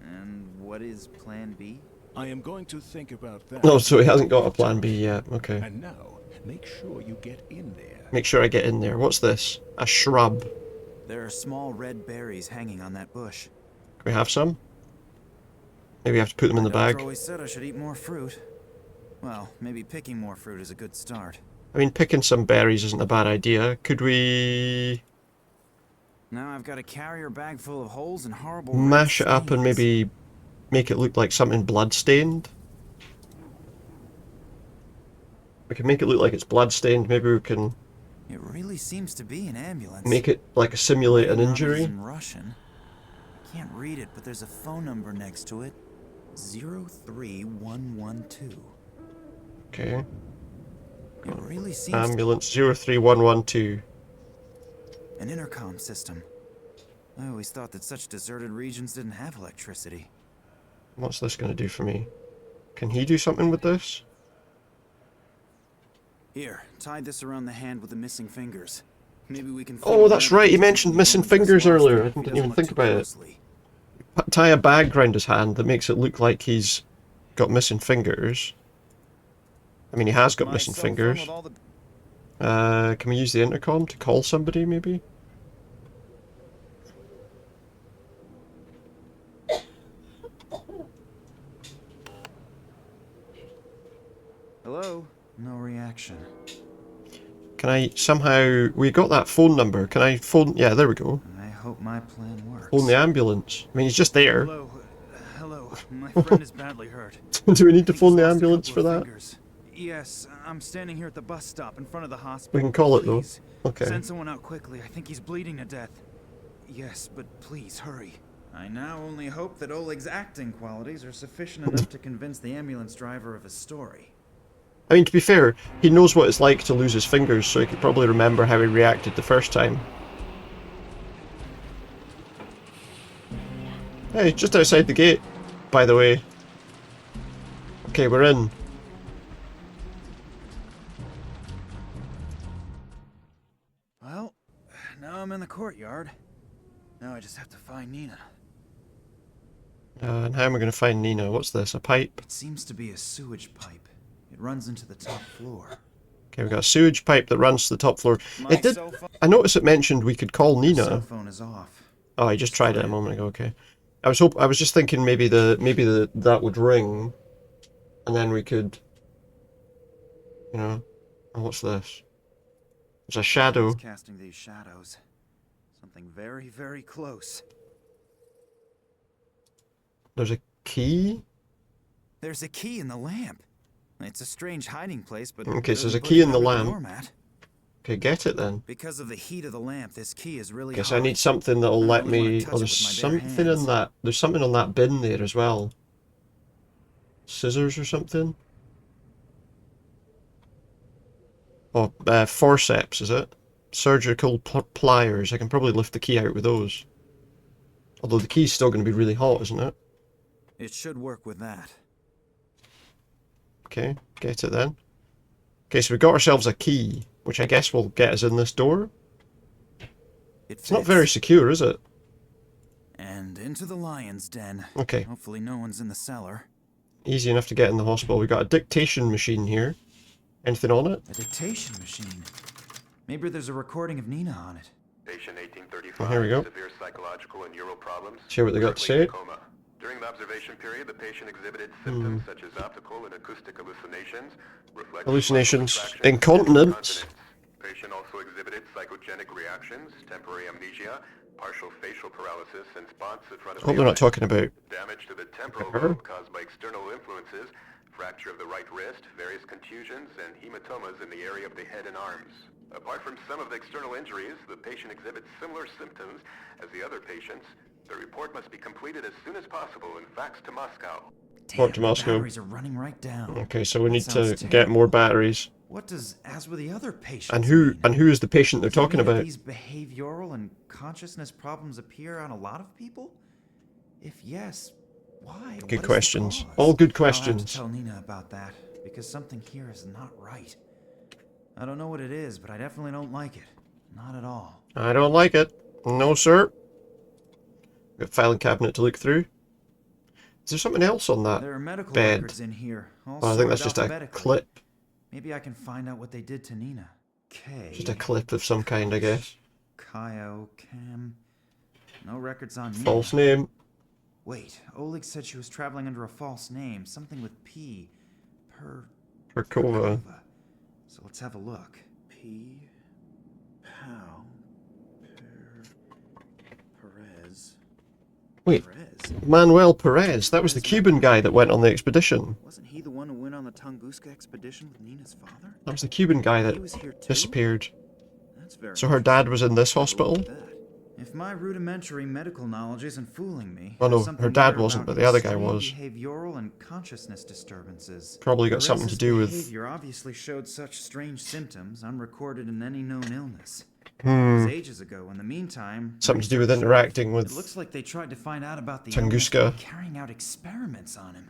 And what is plan B? I am going to think about that. No, so he hasn't got a plan B yet. Okay. And now, make sure you get in there. Make sure I get in there. What's this? A shrub. There are small red berries hanging on that bush. Can we have some? Maybe we have to put them in the bag. Doctor always said I should eat more fruit. Well, maybe picking more fruit is a good start. I mean, picking some berries isn't a bad idea. Could we... Now I've got a carrier bag full of holes and horrible mash it up and maybe make it look like something blood-stained? We can make it look like it's blood-stained. Maybe we can... It really seems to be an ambulance. Make it like a simulate an injury. In Russian. I can't read it, but there's a phone number next to it. 03112. Okay. It really seems Ambulance 03112. An intercom system. I always thought that such deserted regions didn't have electricity. What's this going to do for me? Can he do something with this? Here, tie this around the hand with the missing fingers. Maybe we can... Oh, that's right, he mentioned missing fingers earlier. I didn't even think about it. Tie a bag round his hand that makes it look like he's got missing fingers. I mean, he has got missing fingers. Can we use the intercom to call somebody, maybe? Hello? No reaction. Can I somehow... We got that phone number. Can I phone... Yeah, there we go. I hope my plan works. Phone the ambulance. I mean, he's just there. Hello. Hello. My friend is badly hurt. Do we need to phone the ambulance for that? Yes, I'm standing here at the bus stop in front of the hospital. We can call it though. Please, Okay. send someone out quickly. I think he's bleeding to death. Yes, but please hurry. I now only hope that Oleg's acting qualities are sufficient enough to convince the ambulance driver of his story. I mean, to be fair, he knows what it's like to lose his fingers, so he could probably remember how he reacted the first time. Hey, just outside the gate, by the way. Okay, we're in. Well, now I'm in the courtyard. Now I just have to find Nina. And how am I going to find Nina? What's this? A pipe? It seems to be a sewage pipe. It runs into the top floor. Okay, we've got a sewage pipe that runs to the top floor. It did. I noticed it mentioned we could call Nina. Cell phone is off. Oh, I just tried it a moment ago. Okay. I was just thinking maybe that would ring, and then we could, you know. Oh, what's this? There's a shadow. Casting these shadows. Something very, very close. There's a key? There's a key in the lamp. It's a strange hiding place, but... Okay, so there's a key in the lamp. Okay, get it then. Because of the heat of the lamp, this key is really Guess hot. I need something that'll let me... Oh, there's something in that... There's something on that bin there as well. Scissors or something? Oh, forceps, is it? Surgical pliers. I can probably lift the key out with those. Although the key's still going to be really hot, isn't it? It should work with that. Okay, get it then. Okay, so we got ourselves a key, which I guess will get us in this door. It's not very secure, is it? And into the lion's den. Okay. Hopefully no one's in the cellar. Easy enough to get in the hospital. We've got a dictation machine here. Anything on it? A dictation machine. Maybe there's a recording of Nina on it. Patient 1835. Oh, here we go. Severe psychological and neural problems. See what they got to say. Coma. During the observation period, the patient exhibited symptoms such as optical and acoustic hallucinations, Hallucinations. Incontinence. Patient also exhibited psychogenic reactions, temporary amnesia, partial facial paralysis, and spots in front of Hope they're not talking about damage to the temporal lobe caused by external influences, fracture of the right wrist, various contusions, and hematomas in the area of the head and arms. Apart from some of the external injuries, the patient exhibits similar symptoms as the other patients. The report must be completed as soon as possible and faxed to Moscow. Port to Moscow. Batteries are running right down. Okay, so we need to Sounds get terrible. more batteries. What does as with the other patients And who is the patient they're Does that talking mean that about? these behavioral and consciousness problems appear on a lot of people? If yes, why? Good What is questions. the cause? All good I'll have questions. to tell Nina about that because something here is not right. I don't know what it is, but I definitely don't like it. Not at all. I don't like it. No, sir. Got a filing cabinet to look through. Is there something else on that There are medical bed? records in here, all Oh, I think that's sorted just a alphabetically. clip. Maybe I can find out what they did to Nina. K. Just a clip of some kind, I guess. Kyo, Cam. No records on Nina. False name. Wait, Oleg said she was traveling under a false name, something with P. Perkova. So let's have a look. P. Pow. Perez. Wait, Manuel Perez. That was the Cuban guy that went on the expedition. Wasn't he the one who went on the Tunguska expedition with Nina's father? That was the Cuban guy that disappeared. That's very So her dad was in this hospital? If my rudimentary medical knowledge isn't fooling me, Oh no, there's something her dad here wasn't, about but the other guy extreme was. Behavioral and consciousness disturbances. Probably got something to Perez's do with... behavior obviously showed such strange symptoms unrecorded in any known illness. It Hmm. was ages ago. In the meantime, Something to do with research- interacting It with looks like they tried to find out about the Tunguska. illness by carrying out experiments on him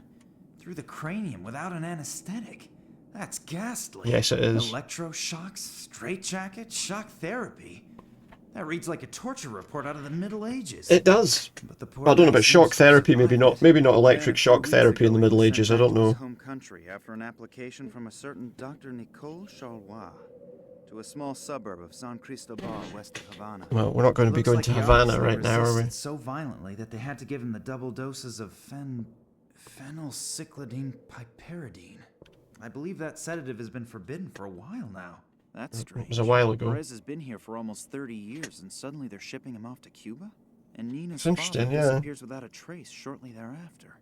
through the cranium without an anesthetic. That's ghastly. Yes, it is. Electroshocks, straitjacket, shock therapy. That reads like a torture report out of the Middle Ages. It does. But the poor Well, I don't know guy about shock seems to therapy, maybe survive not. Maybe not electric Then a few shock weeks therapy in ago, the he Middle was Ages, I sent don't to his know. home country after an application from a certain Dr. Nicole Charlois to a small suburb of San Cristobal west of Havana. Well, we're not going to be Looks going like to he Havana obviously right now, are we? resisted so violently that they had to give him the double doses of phenylcyclidine piperidine. I believe that sedative has been forbidden for a while now. That's strange. It was a while ago. Perez has been here for almost 30 years, and suddenly they're shipping him off to Cuba? And Nina's It's interesting, father yeah. disappears without a trace shortly thereafter.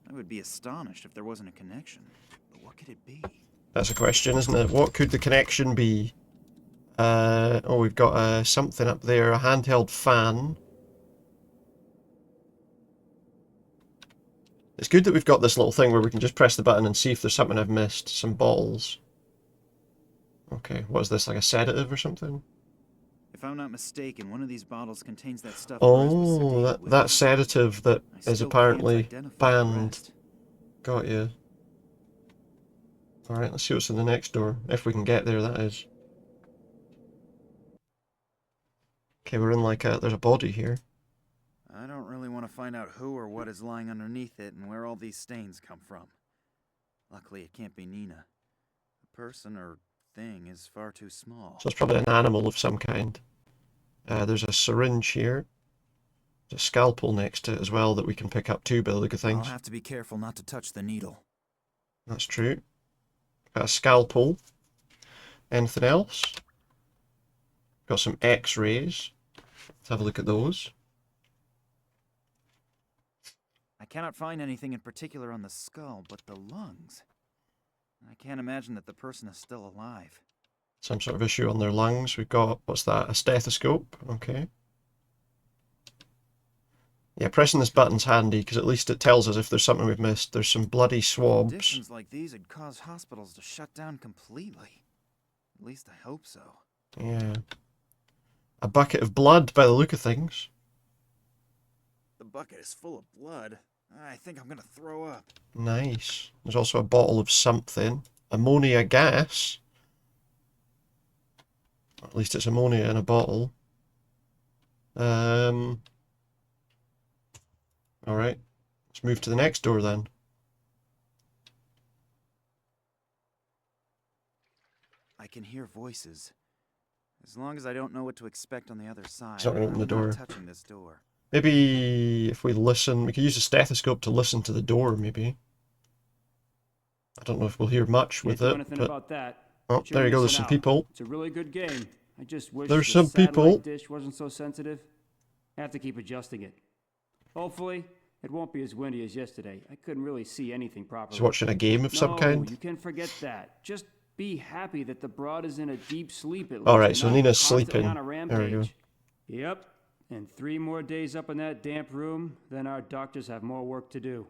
I would be astonished if there wasn't a connection. But what could it be? That's a question, isn't it? What could the connection be? Oh, we've got something up there, a handheld fan. It's good that we've got this little thing where we can just press the button and see if there's something I've missed. Some balls. Okay, what is this, like a sedative or something? If I'm not mistaken, one of these bottles contains that stuff. Perez was Oh, sedated with. that sedative that I is still can't apparently identify the banned. rest. Got you. Alright, let's see what's in the next door. If we can get there, that is. Okay, we're in like a... there's a body here. I don't really want to find out who or what is lying underneath it and where all these stains come from. Luckily, it can't be Nina. The person or thing is far too small. So it's probably an animal of some kind. There's a syringe here. There's a scalpel next to it as well that we can pick up too, by the look of I'll things. have to be careful not to touch the needle. That's true. Got a scalpel. Anything else? Got some x-rays. Let's have a look at those. I cannot find anything in particular on the skull, but the lungs. I can't imagine that the person is still alive. Some sort of issue on their lungs. We've got, what's that? A stethoscope. Okay. Yeah, pressing this button's handy because at least it tells us if there's something we've missed. There's some bloody swabs. Conditions like these would cause hospitals to shut down completely. At least I hope so. Yeah. A bucket of blood by the look of things. The bucket is full of blood. I think I'm gonna throw up. Nice. There's also a bottle of something. Ammonia gas. Or at least it's ammonia in a bottle. Alright. Let's move to the next door then. I can hear voices. As long as I don't know what to expect on the other side, It's not gonna open the I'm door. not touching this door. Maybe if we listen, we could use a stethoscope to listen to the door, maybe. I don't know if we'll hear much with Can't do it, anything but... about that. Oh, But you're there you go, there's missing some out. people. It's a really good game. I just wish There's the some people. satellite dish wasn't so sensitive. I have to keep adjusting it. Hopefully, it won't be as windy as yesterday. I couldn't really see anything properly. He's watching a game of some kind. No, you can forget that. Just be happy that the broad is in a deep sleep at least. Alright, and so not Nina's constantly sleeping. on a There we go. rampage. Yep. And 3 more days up in that damp room, then our doctors have more work to do.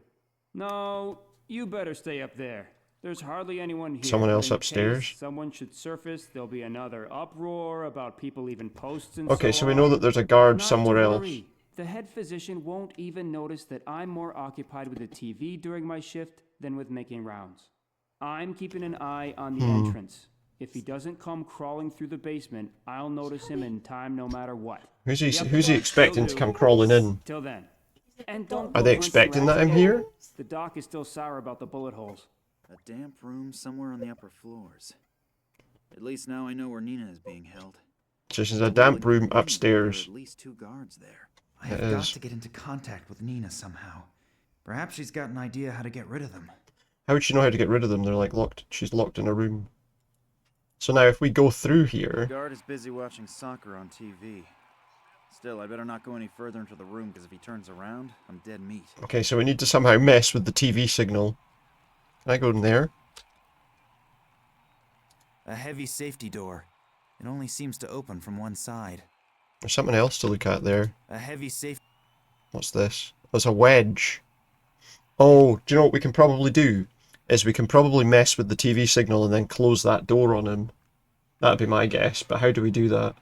No, you better stay up there. There's hardly anyone here. Someone else In upstairs? case someone should surface, there'll be another uproar about people leaving posts and Okay, so we on. know that there's a guard Not to somewhere else. worry. The head physician won't even notice that I'm more occupied with the TV during my shift than with making rounds. I'm keeping an eye on the entrance. If he doesn't come crawling through the basement, I'll notice him in time no matter what. Who's he expecting to come crawling in? Till then. And don't Are they expecting that I'm here? The doc is still sour about the bullet holes. A damp room somewhere on the upper floors. At least now I know where Nina is being held. So there's a damp room upstairs. There are at least 2 guards there. I have got to get into contact with Nina somehow. Perhaps she's got an idea how to get rid of them. How would she know how to get rid of them? They're like locked. She's locked in a room. So now if we go through here... The guard is busy watching soccer on TV. Still, I better not go any further into the room, because if he turns around, I'm dead meat. Okay, so we need to somehow mess with the TV signal. Can I go in there? A heavy safety door. It only seems to open from one side. There's something else to look at there. A heavy safety... What's this? There's a wedge. Oh, do you know what we can probably do? Is we can probably mess with the TV signal and then close that door on him. That'd be my guess, but how do we do that?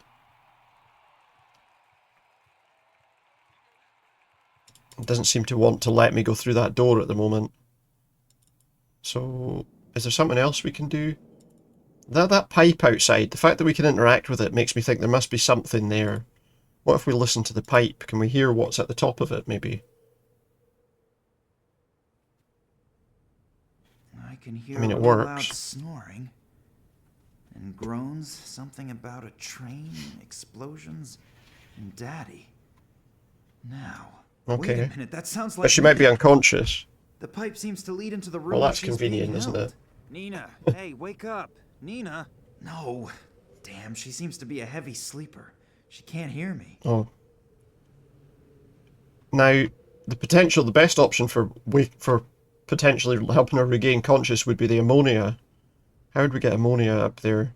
It doesn't seem to want to let me go through that door at the moment. So, is there something else we can do? That pipe outside, the fact that we can interact with it makes me think there must be something there. What if we listen to the pipe? Can we hear what's at the top of it, maybe? I can hear it loud works. snoring. And groans, something about a train, explosions, and Daddy. Now, Okay. wait a minute, that sounds like... But she might be unconscious. The pipe seems to lead into the room Well, where that's she's convenient, being isn't held. it? Nina, hey, wake up. Nina? No. Damn, she seems to be a heavy sleeper. She can't hear me. Oh. Now, the best option for potentially helping her regain conscious would be the ammonia. How would we get ammonia up there?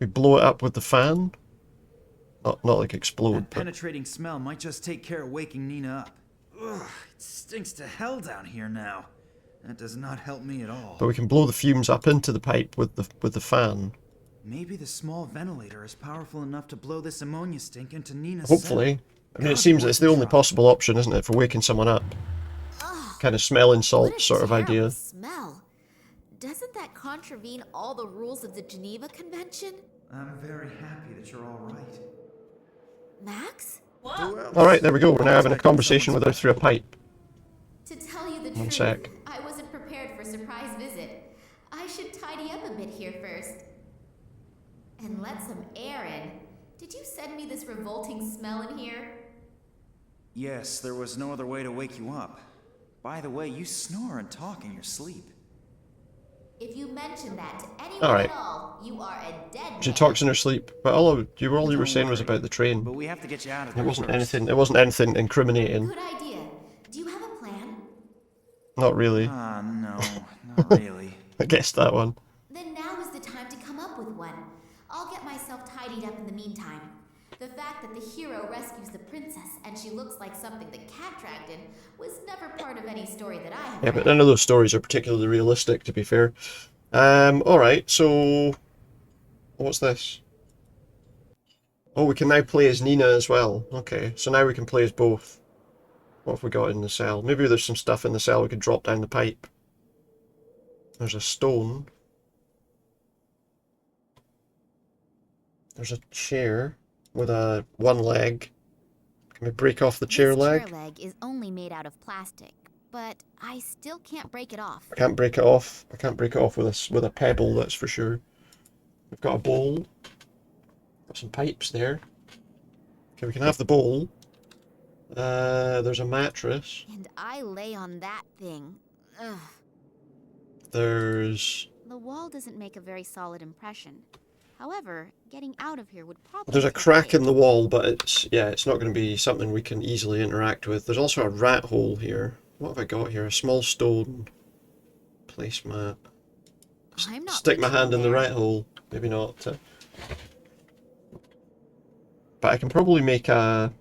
We blow it up with the fan? Not like explode, That but... penetrating smell might just take care of waking Nina up. Ugh, it stinks to hell down here now. That does not help me at all. But we can blow the fumes up into the pipe with the fan. Maybe the small ventilator is powerful enough to blow this ammonia stink into Nina's Hopefully. cell. I mean, it seems that it's the only possible option, isn't it, for waking someone up? Kind of smelling salt sort of idea. Smell. Doesn't that contravene all the rules of the Geneva Convention? I'm very happy that you're all right. Max? Alright, there we go. We're now having a conversation with her through a pipe. To tell you the One truth, sec. I wasn't prepared for a surprise visit. I should tidy up a bit here first. And let some air in. Did you send me this revolting smell in here? Yes, there was no other way to wake you up. By the way, you snore and talk in your sleep. If you mention that to anyone Alright. at all, you are a dead man. She talks in her sleep. But all you were saying was about the train. But we have to get you out of It there wasn't first. anything. It wasn't anything incriminating. Good idea. Do you have a plan? Not really. No, not really. I guessed that one. Then now is the time to come up with one. I'll get myself tidied up in the meantime. The fact that the hero rescues the princess and she looks like something the cat dragged in was never part of any story that I have Yeah, read. but none of those stories are particularly realistic, to be fair. Alright, so... What's this? Oh, we can now play as Nina as well. Okay, so now we can play as both. What have we got in the cell? Maybe there's some stuff in the cell we could drop down the pipe. There's a stone. There's a chair with one leg. Can we break off the chair This leg? chair leg is only made out of plastic, but I still can't break it off. I can't break it off. I can't break it off with a pebble, that's for sure. We've got a bowl. Got some pipes there. Okay, we can have the bowl. There's a mattress. And I lay on that thing. Ugh. There's... The wall doesn't make a very solid impression. However, getting out of here would probably... There's a crack in the wall, but it's not going to be something we can easily interact with. There's also a rat hole here. What have I got here? A small stone. Placemat. I'm not Stick my reaching hand in the there. rat hole. Maybe not. But I can probably make a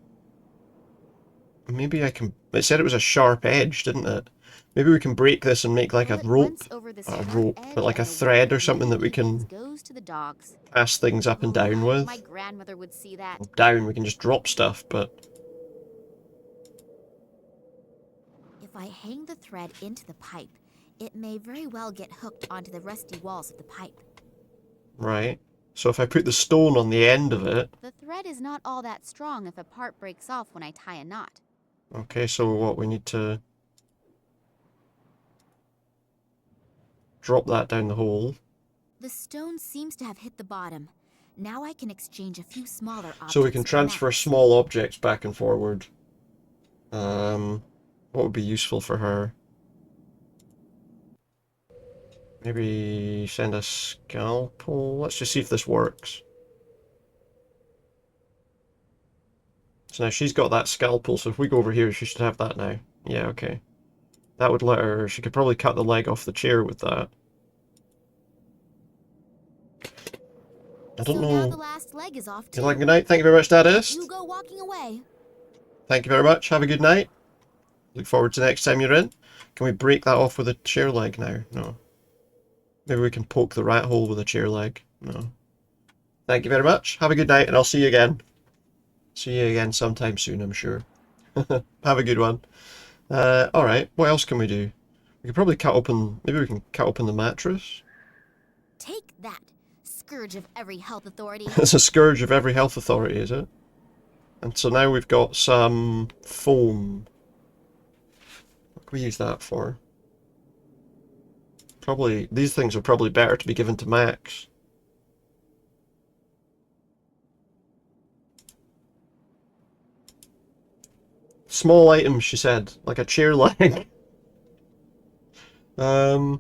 Maybe I can... It said it was a sharp edge, didn't it? Maybe we can break this and make like a rope. But like a thread or something that we can pass things up and down with. My grandmother would see that. Down, we can just drop stuff, but... If I hang the thread into the pipe, it may very well get hooked onto the rusty walls of the pipe. Right. So if I put the stone on the end of it... The thread is not all that strong if a part breaks off when I tie a knot. Okay, so what, we need to... drop that down the hole. The stone seems to have hit the bottom. Now I can exchange a few smaller objects. So we can transfer small objects back and forward. What would be useful for her? Maybe send a scalpel? Let's just see if this works. So now she's got that scalpel, so if we go over here, she should have that now. Yeah, okay. That would let her... She could probably cut the leg off the chair with that. I don't know. Now the last leg is off too. Good night. Thank you very much, Dadist. You go walking away. Thank you very much. Have a good night. Look forward to the next time you're in. Can we break that off with a chair leg now? No. Maybe we can poke the rat hole with a chair leg. No. Thank you very much. Have a good night, and I'll see you again. See you again sometime soon, I'm sure. Have a good one. Alright, what else can we do? We could probably cut open... Maybe we can cut open the mattress? Take that, scourge of every health authority. It's a scourge of every health authority, is it? And so now we've got some foam. What can we use that for? Probably... These things are probably better to be given to Max. Small items, she said, like a chair leg. Now,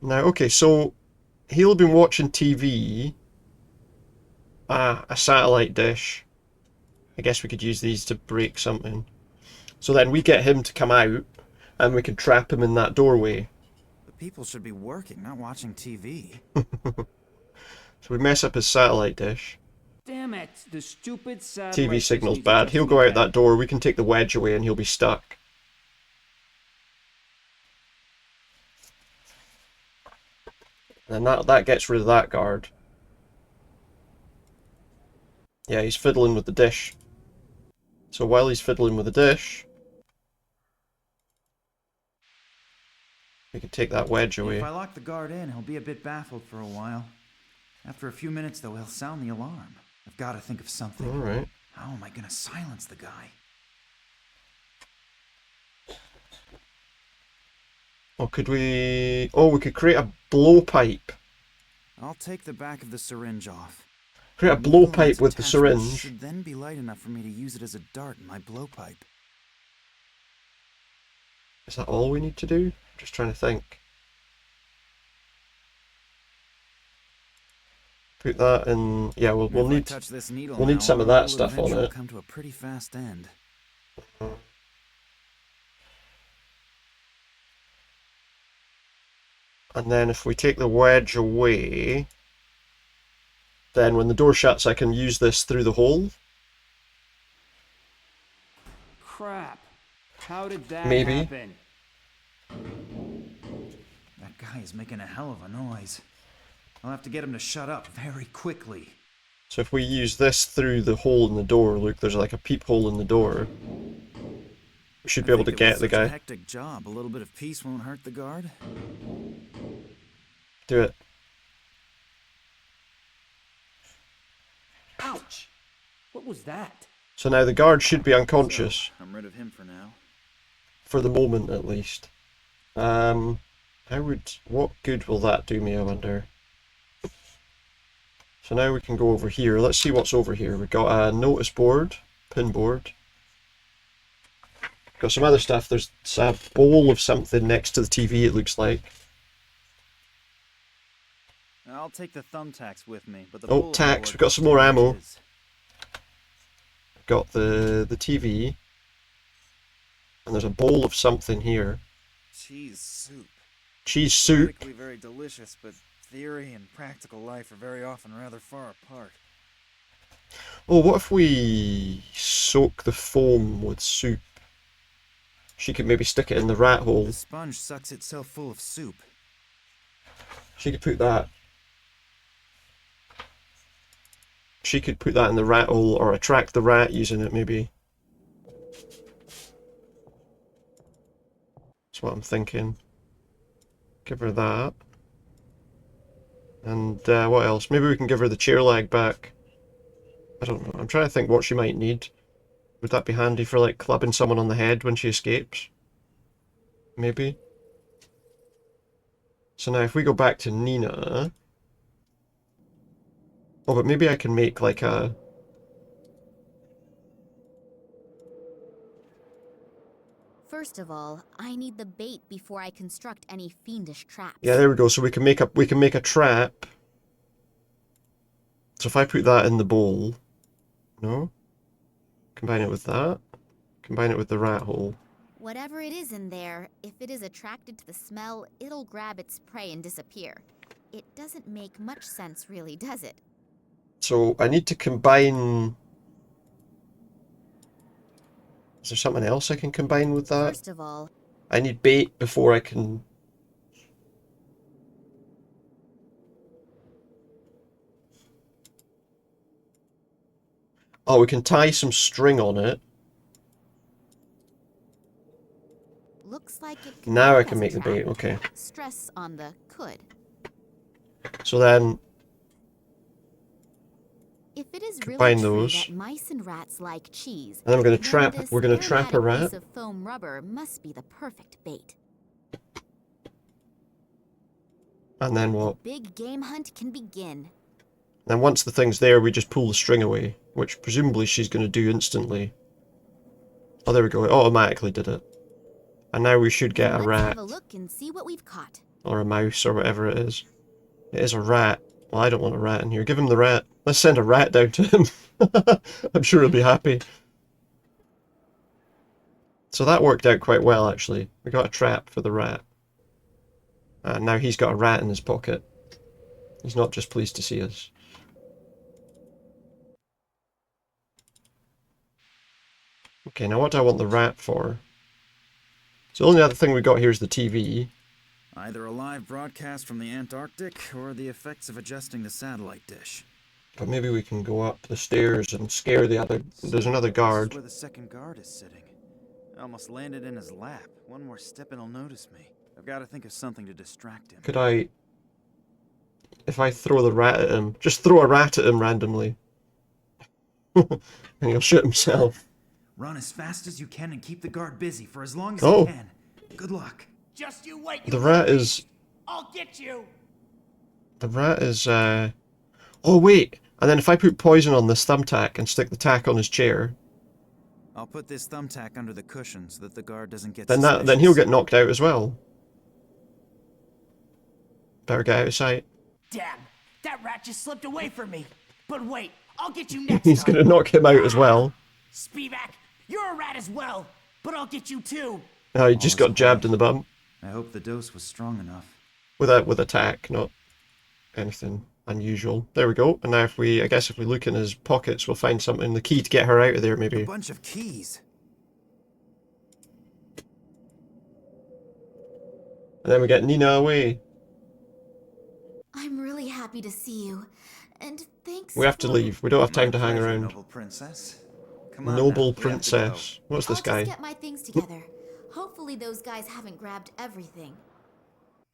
okay, so he'll have been watching TV. A satellite dish. I guess we could use these to break something. So then we get him to come out, and we can trap him in that doorway. The people should be working, not watching TV. So we mess up his satellite dish. Damn it, the stupid satellite TV signal's dish bad. needs He'll to go be out that door, we can take the wedge away and he'll be stuck. And that gets rid of that guard. Yeah, he's fiddling with the dish. So while he's fiddling with the dish, we can take that wedge away. If I lock the guard in, he'll be a bit baffled for a while. After a few minutes, though, he'll sound the alarm. I've got to think of something. Alright. How am I going to silence the guy? Oh, could we... Oh, we could create a blowpipe. I'll take the back of the syringe off. Create a blowpipe with the syringe. Should then be light enough for me to use it as a dart in my blowpipe. Is that all we need to do? I'm just trying to think. Put that in. Yeah, we'll need some of that stuff on it. Come to a pretty fast end. And then if we take the wedge away, then when the door shuts, I can use this through the hole. Crap. How did that Maybe. happen? That guy is making a hell of a noise. I'll have to get him to shut up very quickly. So if we use this through the hole in the door, look, there's like a peephole in the door. We should be able to get the guy. A hectic job. A little bit of peace won't hurt the guard. Do it. Ouch! What was that? So now the guard should be unconscious. So, I'm rid of him for now. For the moment, at least. What good will that do me, I wonder? So now we can go over here. Let's see what's over here. We've got a notice board, pin board. Got some other stuff. There's a bowl of something next to the TV, it looks like. I'll take the thumbtacks with me, but the tacks. We've got some more ammo. Got the TV. And there's a bowl of something here. Cheese soup. Cheese soup. Very delicious, but theory and practical life are very often rather far apart. Oh, what if we soak the foam with soup? She could maybe stick it in the rat hole. The sponge sucks itself full of soup. She could put that. She could put that in the rat hole or attract the rat using it, maybe. That's what I'm thinking. Give her that. And what else? Maybe we can give her the chair leg back. I don't know. I'm trying to think what she might need. Would that be handy for, like, clubbing someone on the head when she escapes? Maybe. So now if we go back to Nina... Oh, but maybe I can make, like, a... First of all, I need the bait before I construct any fiendish traps. Yeah, there we go. So we can make a trap. So if I put that in the bowl... No? Combine it with that. Combine it with the rat hole. Whatever it is in there, if it is attracted to the smell, it'll grab its prey and disappear. It doesn't make much sense, really, does it? So I need to combine... Is there something else I can combine with that? First of all... I need bait before I can... Oh, we can tie some string on it. Looks like it Now I can make the bait, okay. Stress on the could. So then... If it is combine really true those. that mice and rats like cheese, And then we're gonna trap a rat. Piece of foam rubber must be the perfect bait. And then what? Big game hunt can begin. Then once the thing's there, we just pull the string away, which presumably she's going to do instantly. Oh, there we go. It automatically did it. And now we should get a rat. Have a look and see what we've caught. Or a mouse, or whatever it is. It is a rat. Well, I don't want a rat in here. Give him the rat. Let's send a rat down to him. I'm sure he'll be happy. So that worked out quite well, actually. We got a trap for the rat. And now he's got a rat in his pocket. He's not just pleased to see us. Okay, now what do I want the rat for? So the only other thing we got here is the TV. Either a live broadcast from the Antarctic or the effects of adjusting the satellite dish. But maybe we can go up the stairs and scare the other... There's another guard. This is where the second guard is sitting. I almost landed in his lap. One more step and he'll notice me. I've got to think of something to distract him. Could I... If I throw the rat at him... Just throw a rat at him randomly. And he'll shoot himself. Run as fast as you can and keep the guard busy for as long as Oh. you can. Good luck. Just you wait. The rat is... I'll get you. The rat is... Oh, wait! And then if I put poison on this thumbtack and stick the tack on his chair... I'll put this thumbtack under the cushion so that the guard doesn't get Then he'll get knocked out as well. Better get out of sight. Damn, that rat just slipped away from me. But wait, I'll get you next He's time. gonna knock him out as well. Spivak, you're a rat as well, but I'll get you too. Oh, he just got jabbed in the bum. I hope the dose was strong enough. With a tack, not anything unusual. There we go. And now if we, I guess if we look in his pockets, we'll find something. The key to get her out of there, maybe. A bunch of keys. And then we get Nina away. I'm really happy to see you. And thanks. We have to leave. We don't have time to hang Pleasure, around. Noble princess. Come on Noble now, we have to princess. What's this I'll guy? just get my things together. Hopefully those guys haven't grabbed everything.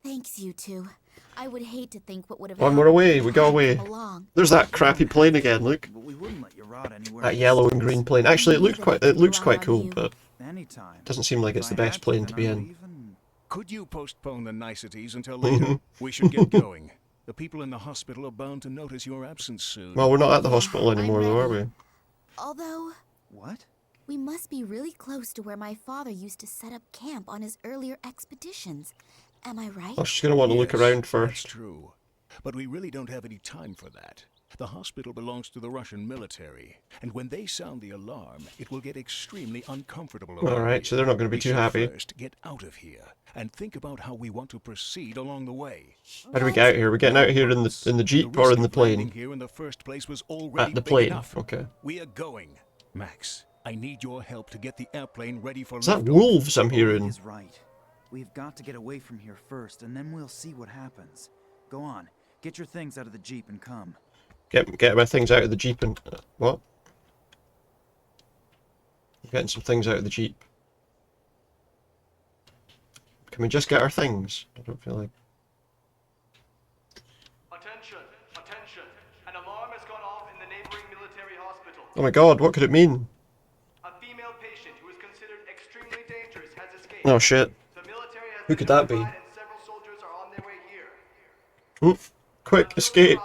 Thanks, you two. I would hate to think what would have Oh, and happened we're away. if We I got hadn't away. come along. There's that crappy plane again. Look. But we wouldn't let you rot anywhere. That yellow and green plane. Actually, it looks quite cool, you. but Anytime. doesn't seem like it's the best plane to be in. Could you postpone the niceties until later? We should get going. The people in the hospital are bound to notice your absence soon. Well, we're not at the hospital anymore, though, are we? Although, What? we must be really close to where my father used to set up camp on his earlier expeditions. Am I right? Oh, she's gonna want to look Yes, around That's first. true. But we really don't have any time for that. The hospital belongs to the Russian military, and when they sound the alarm, it will get extremely uncomfortable around Alright, so they're not going to be too happy. First, get out of here, and think about how we want to proceed along the way. How do we get out here? We're getting out here in the jeep or in the plane? Here in the first place was already At the big plane, enough. okay. We are going. Max, I need your help to get the airplane ready for Is that liftoff. wolves I'm hearing? He's right. We've got to get away from here first, and then we'll see what happens. Go on, get your things out of the jeep and come. Get my things out of the jeep and... what? I'm getting some things out of the jeep. Can we just get our things? I don't feel like... Attention, attention. An alarm has gone off in the neighboring military hospital. Oh my god, what could it mean? A female patient who is considered extremely dangerous has escaped. Oh shit. The military has Who could that be? and several soldiers are on their way here. Oof. Quick, escape.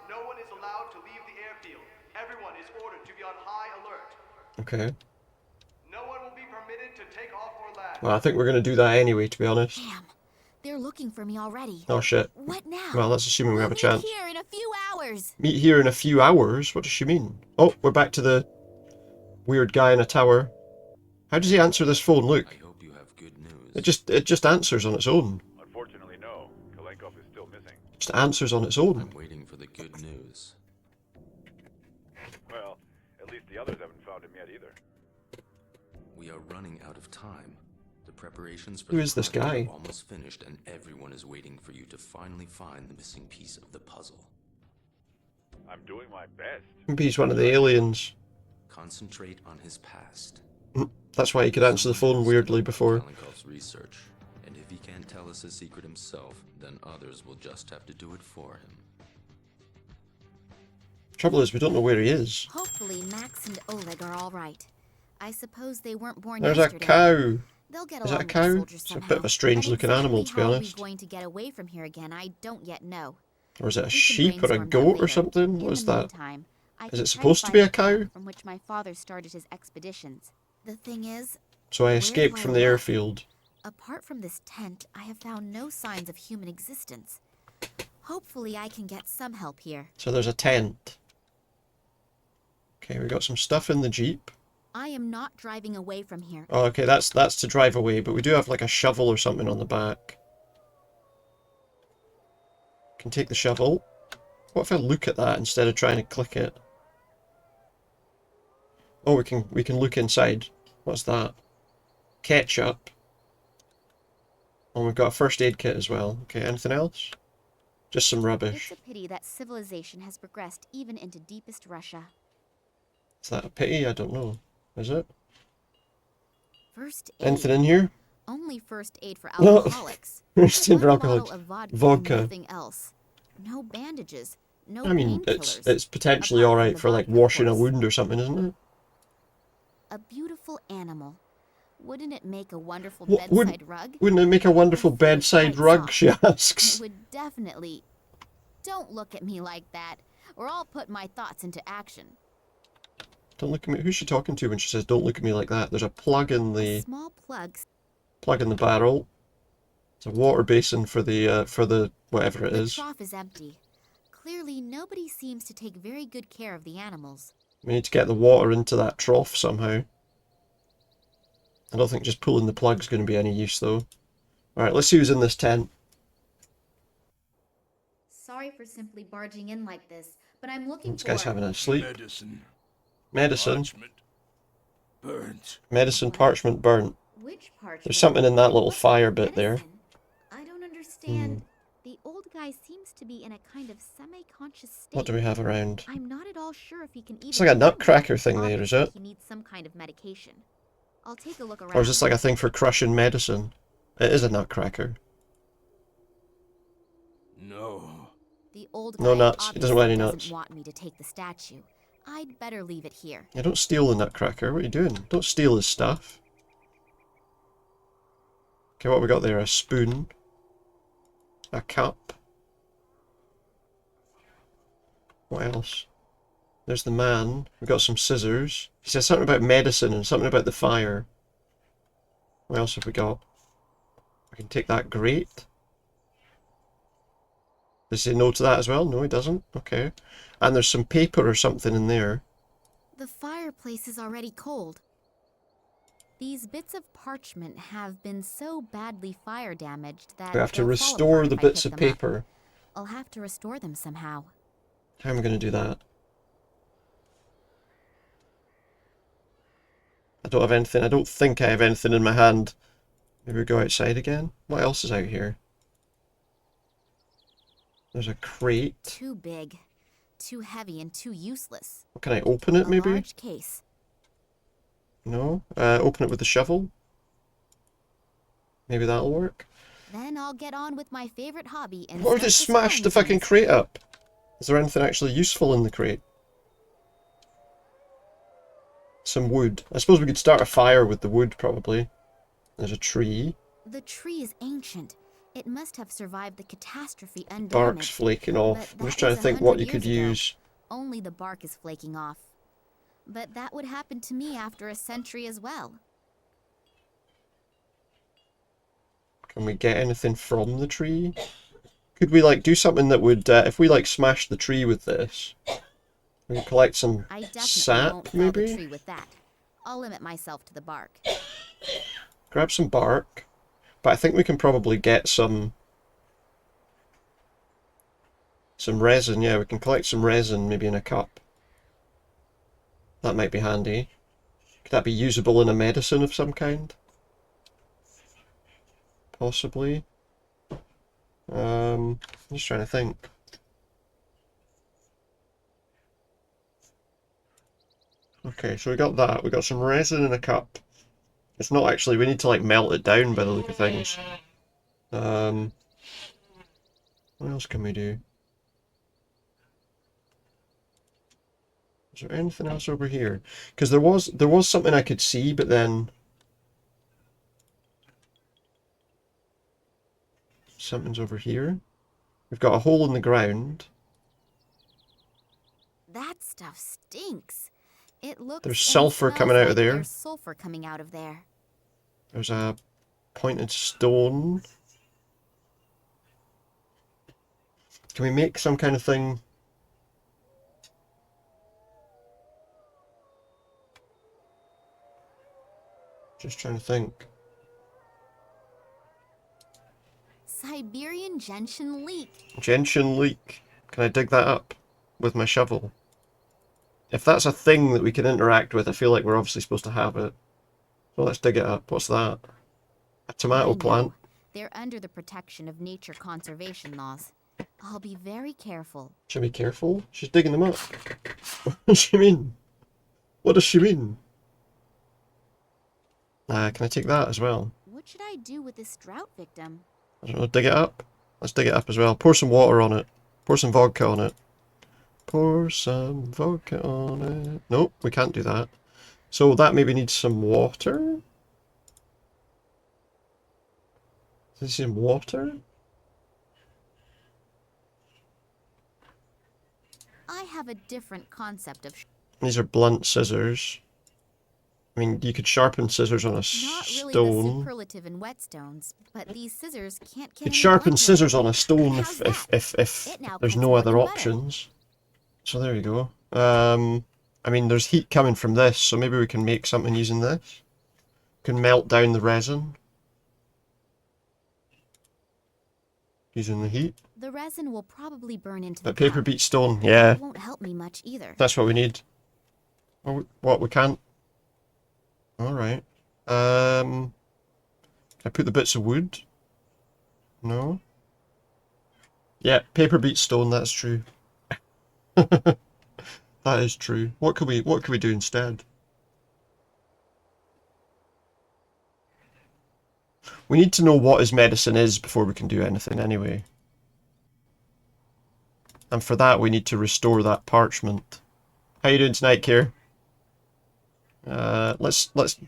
No one is allowed to leave the airfield. Everyone is ordered to be on high alert. Okay. No one will be permitted to take off or land. Well, I think we're going to do that anyway, to be honest. Damn, they're looking for me already. Oh shit. What now? Well, that's assuming we have a chance. Here in a few hours. Meet here in a few hours? What does she mean? Oh, we're back to the weird guy in a tower. How does he answer this phone? Look. I hope you have good news. It just answers on its own. Unfortunately, no. Kalenkov is still missing. Just answers on its own. I'm waiting for the good news. Well, at least the others haven't found him yet either. We are running out of time. The preparations for Who the is this project guy? are almost finished, and everyone is waiting for you to finally find the missing piece of the puzzle. I'm doing my best. Maybe he's one of the aliens. Concentrate on his past. That's why he could answer the phone weirdly before. Kalenkov's research, and if he can't tell us his secret himself, then others will just have to do it for him. Trouble is, we don't know where he is. Hopefully, Max and Oleg are all right. I suppose they weren't born There's yesterday. a cow. They'll get Is that a along with the cow? soldiers It's a somehow. bit of a strange And looking animal, to be exactly honest. How are we going to get away from here again? I don't yet know. Or is it a We can sheep or a brainstorm that goat or later. something? In What is the that? meantime, I Is can it try supposed to find be a the cow? path from which my father started his expeditions. The thing is, So I where escaped do I from the look? airfield. Apart from this tent, I have found no signs of human existence. Hopefully I can get some help here. So there's a tent. Okay, we got some stuff in the jeep. I am not driving away from here. Oh, okay, that's to drive away, but we do have like a shovel or something on the back. Can take the shovel. What if I look at that instead of trying to click it? Oh, we can look inside. What's that? Ketchup. Oh, we've got a first aid kit as well. Okay, anything else? Just some rubbish. It's a pity that civilization has progressed even into deepest Russia. Is that a pity? I don't know. Is it? First aid. Anything in here? Only first aid for No. alcoholics. First aid for One bottle alcoholics. of vodka. and Vodka. Nothing else. No bandages. No I mean, painkillers. it's potentially apart from alright the for like vodka, of washing a course. wound or something, isn't it? A beautiful animal. Wouldn't it make a wonderful What, bedside rug? wouldn't it make a wonderful bedside rug, she asks. It would definitely. Don't look at me like that, or I'll put my thoughts into action. Don't look at me. Who's she talking to when she says don't look at me like that? There's a plug in the Small plugs. barrel. It's a water basin for the whatever it The is. trough is empty. Clearly, nobody seems to take very good care of the animals. We need to get the water into that trough somehow. I don't think just pulling the plug's going to be any use though. Alright, let's see who's in this tent. Sorry for simply barging in like this, but I'm looking This guy's having a sleep. Medicine. Medicine. Burnt. Medicine, parchment, burnt. Which parchment? There's something in that little fire bit there. I don't understand. The old guy seems to be in a kind of semi-conscious state. What do we have around? I'm not at all sure if he can even. It's like a remember. nutcracker thing there, is it? Obviously, he needs some kind of medication. I'll take a look around. Or is this like a thing for crushing medicine? It is a nutcracker. No. The old guy No nuts. He doesn't want any obviously nuts. doesn't want me to take the statue. I'd better leave it here. Yeah, don't steal the nutcracker. What are you doing? Don't steal his stuff. Okay, what have we got there? A spoon. A cup. What else? There's the man. We've got some scissors. He says something about medicine and something about the fire. What else have we got? We can take that grate. Does he say no to that as well? No, he doesn't. Okay. And there's some paper or something in there. The fireplace is already cold. These bits of parchment have been so badly fire damaged that We have to they'll fall restore apart the if I bits pick of them up. paper. I'll have to restore them somehow. How am I going to do that? I don't have anything. I don't think I have anything in my hand. Maybe we go outside again. What else is out here? There's a crate. Too big, too heavy, and too useless. Can I open it, maybe? A large case. No? Open it with the shovel? Maybe that'll work? Then I'll get on with my favorite hobby and Or just smash the fucking crate up? Is there anything actually useful in the crate? Some wood. I suppose we could start a fire with the wood, probably. There's a tree. The tree is ancient. It must have survived the catastrophe undamaged. Bark's flaking off. I'm just trying to think what you could use. Only the bark is flaking off. But that would happen to me after a century as well. Can we get anything from the tree? Could we, like, do something that would, if we, like, smash the tree with this, we can collect some sap, maybe? The tree with that. I'll limit myself to the bark. Grab some bark. But I think we can probably get some resin. Yeah, we can collect some resin, maybe in a cup. That might be handy. Could that be usable in a medicine of some kind? Possibly. I'm just trying to think. Okay, so we got that. We got some resin in a cup. It's not actually, we need to like melt it down by the look of things. What else can we do? Is there anything else over here? Because there was something I could see, but then something's over here. We've got a hole in the ground. That stuff stinks. It looks There's sulfur coming out of there. There's sulfur coming out of there. There's a pointed stone. Can we make some kind of thing? Just trying to think. Siberian gentian leek. Gentian leek. Can I dig that up with my shovel? If that's a thing that we can interact with, I feel like we're obviously supposed to have it. So let's dig it up. What's that? A tomato plant. They're under the protection of nature conservation laws. I'll be very careful. Should be careful? She's digging them up. What does she mean? What does she mean? Can I take that as well? What should I do with this drought victim? I don't know, dig it up? Let's dig it up as well. Pour some water on it. Pour some vodka on it. Pour some vodka on it. Nope, we can't do that. So that maybe needs some water? Is this some water? I have a different concept of... These are blunt scissors. I mean, you could sharpen scissors on a Not really stone. the superlative in whetstones, but these scissors can't get You could any sharpen blunter. scissors on a stone if now there's cuts no more other than butter. options. So there you go. I mean, there's heat coming from this, so maybe we can make something using this. We can melt down the resin. Using the heat. The resin will probably burn into But the paper cup. beats stone, yeah. It won't help me much either. That's what we need. Oh, what, we can't? Alright. Can I put the bits of wood? No? Yeah, paper beats stone, that's true. That is true. What could we do instead? We need to know what his medicine is before we can do anything anyway. And for that we need to restore that parchment. How you doing tonight, Kier?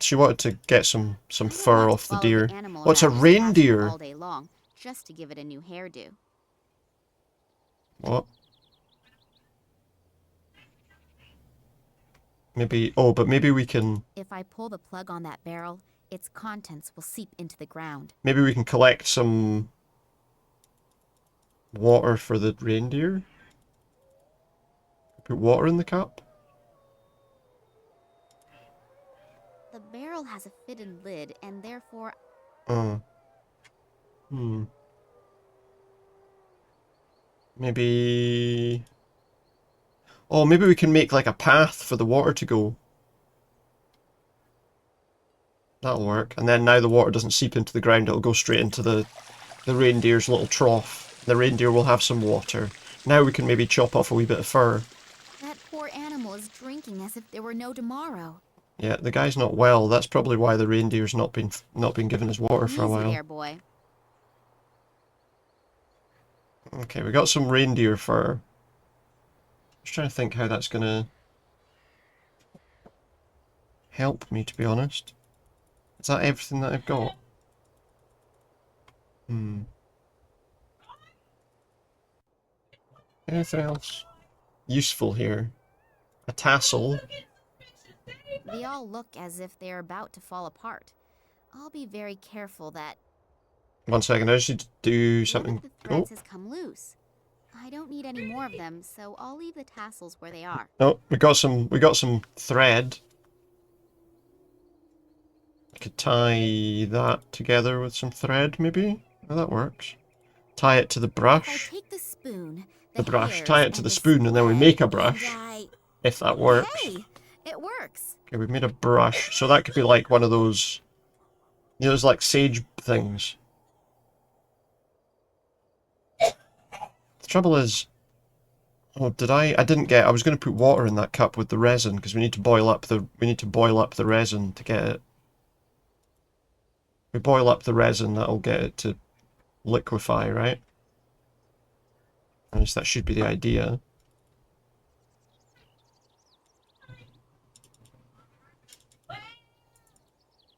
She wanted to get some fur off the deer. Oh, it's a reindeer! All day long, just to give it a new hairdo. What? Maybe, oh, but maybe we can... If I pull the plug on that barrel, its contents will seep into the ground. Maybe we can collect some Water for the reindeer? Put water in the cup? The barrel has a fitted lid, and therefore... Maybe... Oh, maybe we can make like a path for the water to go. That'll work. And then now the water doesn't seep into the ground, it'll go straight into the reindeer's little trough. The reindeer will have some water. Now we can maybe chop off a wee bit of fur. That poor animal is drinking as if there were no tomorrow. Yeah, the guy's not well. That's probably why the reindeer's not been given his water for a while. Easy there, boy. Okay, we got some reindeer fur. Just trying to think how that's gonna help me, to be honest. Is that everything that I've got? Anything else useful here? A tassel. They all look as if they're about to fall apart. I'll be very careful that... 1 second, I just need to do something. One of the threads has come loose. I don't need any more of them, so I'll leave the tassels where they are. Oh, we got some thread. I could tie that together with some thread, maybe? Oh, that works. Tie it to the brush. If I take the spoon, The brush, tie it to the spoon, and then we make a brush. If that works. Hey, it works. Okay, we've made a brush. So that could be like one of those, you know, those like sage things. The trouble is, oh, I didn't get, I was going to put water in that cup with the resin, because we need to boil up the resin to get it. We boil up the resin, that'll get it to liquefy, right? At least that should be the idea.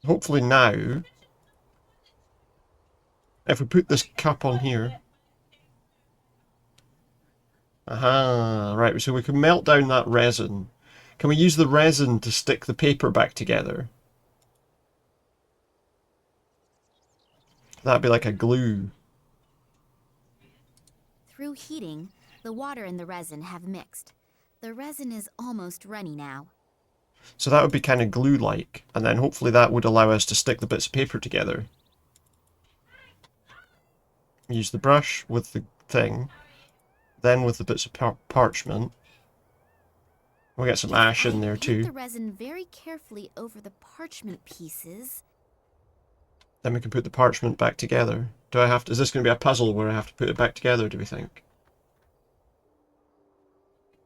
Hopefully now, if we put this cup on here... Aha, right, so we can melt down that resin. Can we use the resin to stick the paper back together? That'd be like a glue. Through heating, the water and the resin have mixed. The resin is almost runny now. So that would be kind of glue-like, and then hopefully that would allow us to stick the bits of paper together. Use the brush with the thing, then with the bits of parchment. We'll get some ash in there too. Heat the resin very carefully over the parchment pieces. Then we can put the parchment back together. Do I have to, is this going to be a puzzle where I have to put it back together, do we think?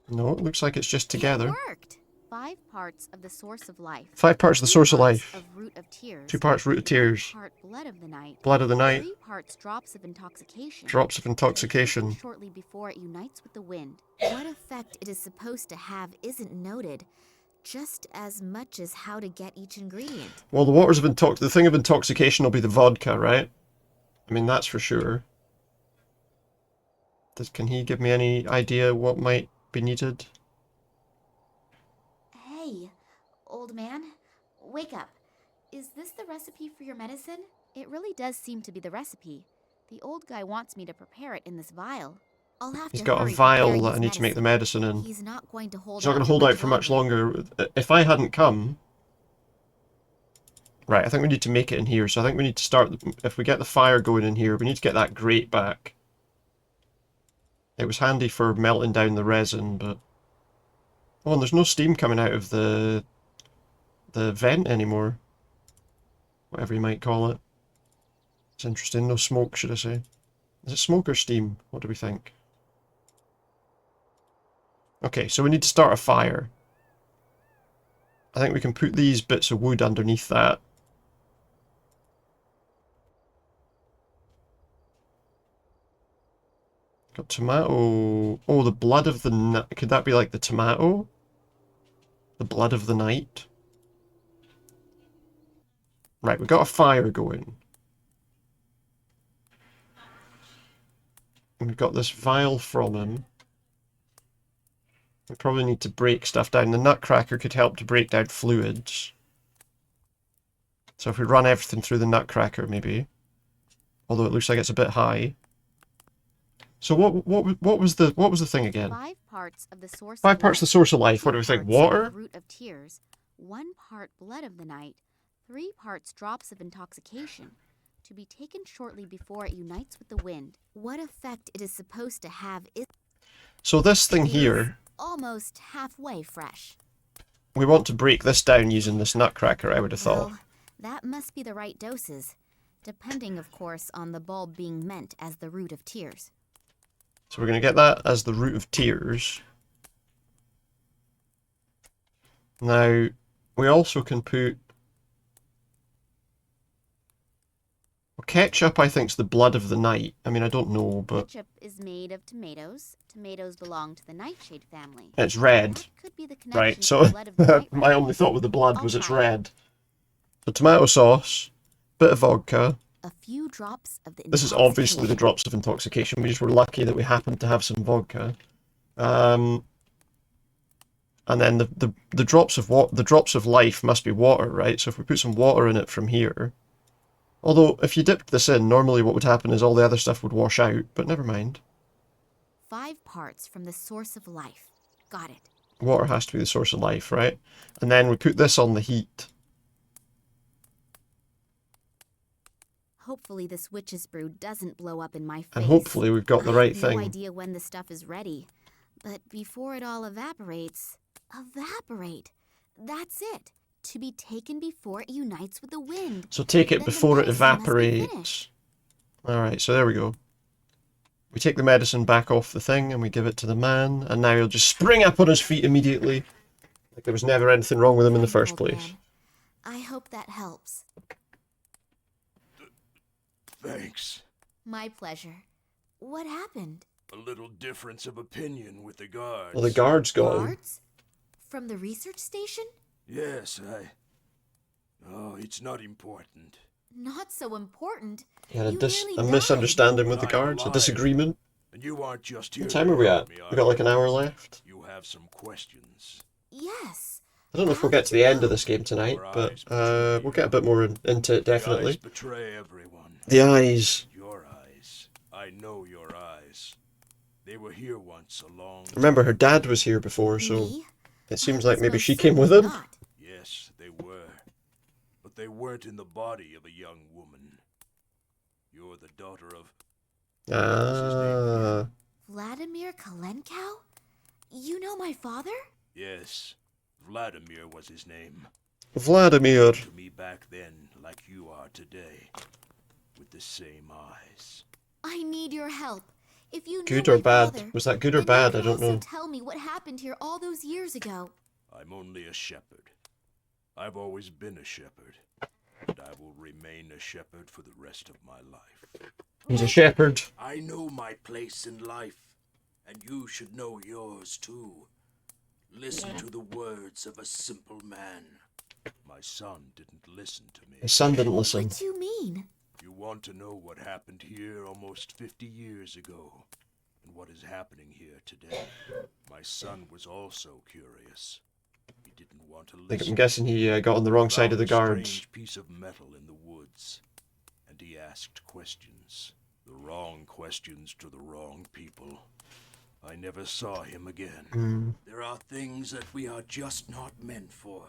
No, it looks like it's just together. It worked! 5 parts of the source of life. 5 parts of the source of life. Of root of tears. 2 parts root of tears. 1 part blood of the night. Blood of the night. 3 parts drops of intoxication. Drops of intoxication. Shortly before it unites with the wind. What effect it is supposed to have isn't noted, just as much as how to get each ingredient. Well, the thing of intoxication will be the vodka, right? I mean, that's for sure. Can he give me any idea what might be needed? Hey, old man, wake up. Is this the recipe for your medicine? It really does seem to be the recipe. The old guy wants me to prepare it in this vial. I'll have He's to got a hurry vial that I need to make the medicine in. He's not going to hold He's not going to hold out for much longer. If I hadn't come... Right, I think we need to make it in here. So I think we need to start... If we get the fire going in here, we need to get that grate back. It was handy for melting down the resin, but... Oh, and there's no steam coming out of the vent anymore. Whatever you might call it. It's interesting. No smoke, should I say. Is it smoke or steam? What do we think? Okay, so we need to start a fire. I think we can put these bits of wood underneath that. Got tomato. Oh, the blood of the... Could that be like the tomato? The blood of the night? Right, we've got a fire going. And we've got this vial from him. We probably need to break stuff down. The nutcracker could help to break down fluids. So if we run everything through the nutcracker, maybe. Although it looks like it's a bit high. So what was the thing again? 5 parts of the source. 5 of parts of the life, source of life. What 2 do we think? parts Water? of root of tears, 1 part blood of the night, 3 parts drops of intoxication, to be taken shortly before it unites with the wind. What effect it is supposed to have is So this thing here, almost halfway fresh. we want to break this down using this nutcracker, I would have thought. Well, that must be the right doses, depending, of course, on the bulb being meant as the root of tears. So we're going to get that as the root of tears. Now, we also can put... Well, ketchup, I think, is the blood of the night. I mean, I don't know, but... Ketchup is made of tomatoes. Tomatoes belong to the nightshade family. It's red. That could be the Right, connection to so the blood of the night my only thought with the blood was it's red. So tomato sauce, bit of vodka. A few drops of the This is obviously the drops of intoxication. We just were lucky that we happened to have some vodka. And then the drops of life must be water, right? So if we put some water in it from here, although if you dipped this in, normally what would happen is all the other stuff would wash out. But never mind. 5 parts from the source of life. Got it. Water has to be the source of life, right? And then we put this on the heat. Hopefully this witch's brew doesn't blow up in my face. And hopefully we've got the right I have thing. no idea when the stuff is ready. But before it all evaporates... Evaporate! That's it. To be taken before it unites with the wind. So take it Then the before it medicine must be evaporates. finished. Alright, so there we go. We take the medicine back off the thing and we give it to the man, and now he'll just spring up on his feet immediately. Like there was never anything wrong with him in the first place. I hope that helps. Thanks. My pleasure. What happened? A little difference of opinion with the guards. Well, the guards got him. Guards? From the research station? Yes, Oh, it's not important. Not so important. Yeah, You nearly a died. misunderstanding with the guards, a disagreement. And you aren't just here. What time are we at? We got like an hour left. You have some questions. Yes. I don't know if we'll get to the end of this game tonight, but we'll get a bit more into it, The eyes definitely. betray everyone. The eyes. Your eyes. I know your eyes. They were here once along. Remember, her dad was here before, so Me? it seems like maybe she came with him. Yes, they were. But they weren't in the body of a young woman. You're the daughter of... Ah. Vladimir Kalenkov? You know my father? Yes, Vladimir was his name. Vladimir. To me back then, like you are today, with the same eyes. I need your help. If you Good know or my bad? father, Was that good or then bad? you I can don't also know. Tell me what happened here all those years ago. I'm only a shepherd. I've always been a shepherd, and I will remain a shepherd for the rest of my life. He's a shepherd. I know my place in life, and you should know yours too. Listen to the words of a simple man. My son didn't listen to me. His son didn't listen. What do you mean? You want to know what happened here almost 50 years ago, and what is happening here today. My son was also curious. He didn't want to listen. I'm guessing he got on the wrong side of the guards. Strange piece of metal in the woods, and he asked questions. The wrong questions to the wrong people. I never saw him again. There are things that we are just not meant for.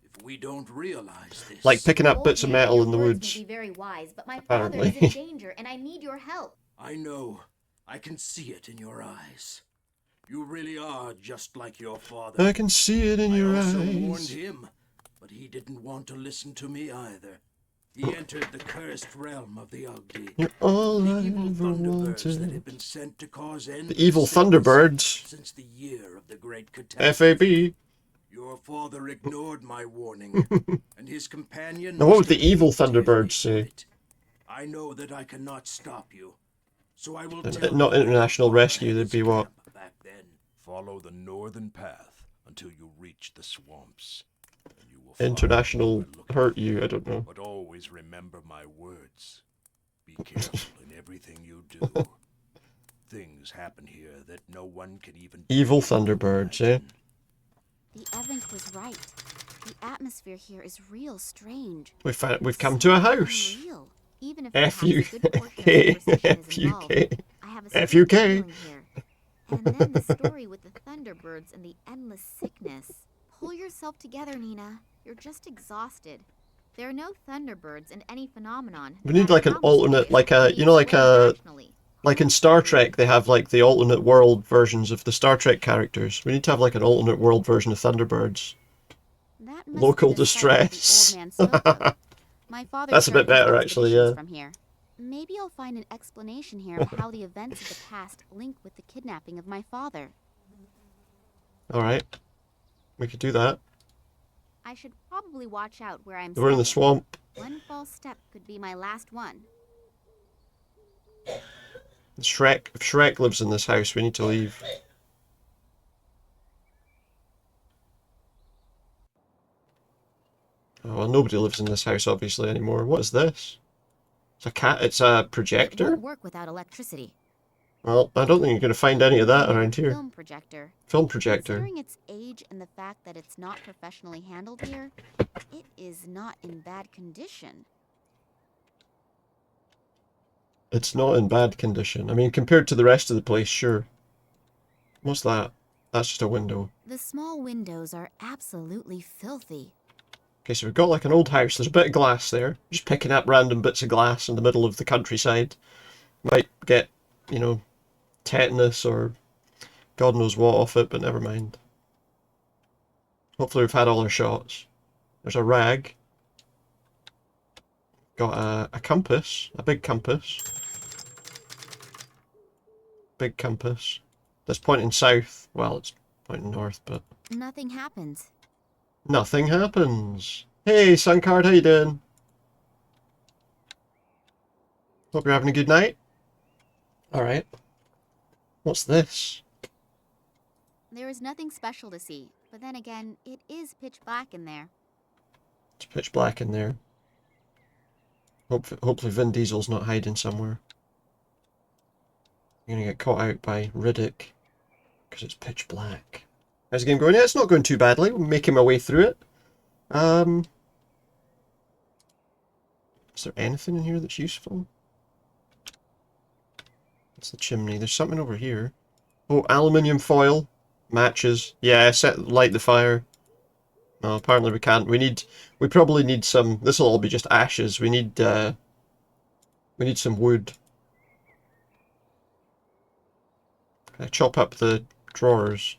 If we don't realize this... Like picking up bits of Old man, metal your in the words woods. may be very wise, but my father Apparently. is in danger, and I need your help. I know. I can see it in your eyes. You really are just like your father. I can see it in your I also warned eyes. him, but he didn't want to listen to me either. He entered the cursed realm of the ugly. You're all the I evil ever Thunderbirds that wanted. have been sent to cause end The evil to sins Thunderbirds. since the year of the great catastrophe. FAB. Your father ignored my warning, and his companion... Now what would must the have evil been Thunderbirds say? I know that I cannot stop you, so I will And, tell not you International Rescue, they'd be what? back then. Follow the northern path until you reach the swamps. And you will International hurt you, I don't know. But always remember my words. Be careful in everything you do. Things happen here that no one can even... Evil Thunderbirds, eh? The Evank was right. The atmosphere here is real strange. We've come to a house. Unreal. Even if F perhaps U a good portion of K. superstition is F U involved, K. I have a FUK. feeling here. And then the story with the Thunderbirds and the endless sickness. Pull yourself together, Nina. You're just exhausted. There are no Thunderbirds in any phenomenon. We need like an alternate, like a, you know, like in Star Trek, they have like the alternate world versions of the Star Trek characters. We need to have like an alternate world version of Thunderbirds. Local distress. My father That's a bit better, actually, yeah. from here. Maybe I'll find an explanation here of how the events of the past link with the kidnapping of my father. Alright. We could do that. I should probably watch out where I'm We're in the swamp. One false step could be my last one. If Shrek lives in this house, we need to leave. Oh, well, nobody lives in this house, obviously, anymore. What is this? It's a cat. It's a projector? It won't work without electricity. Well, I don't think you're going to find any of that around here. Film projector. Film projector. Considering its age and the fact that it's not professionally handled here, it is not in bad condition. It's not in bad condition. I mean, compared to the rest of the place, sure. What's that? That's just a window. The small windows are absolutely filthy. Okay, so we've got like an old house. There's a bit of glass there. Just picking up random bits of glass in the middle of the countryside. Might get, you know, tetanus or God knows what off it, but never mind. Hopefully we've had all our shots. There's a rag. Got a compass. A big compass. Big compass. That's pointing south. Well, it's pointing north, but... Nothing happens. Nothing happens. Hey, Suncard, how you doing? Hope you're having a good night. Alright. What's this? There is nothing special to see, but then again, it is pitch black in there. It's pitch black in there. Hopefully Vin Diesel's not hiding somewhere. You're gonna get caught out by Riddick because it's pitch black. How's the game going? Yeah, it's not going too badly. I'm making my way through it. Is there anything in here that's useful? It's the chimney. There's something over here. Oh, aluminium foil. Matches. Yeah, light the fire. No, apparently we can't. We probably need some... This'll all be just ashes. We need some wood. Can I chop up the drawers?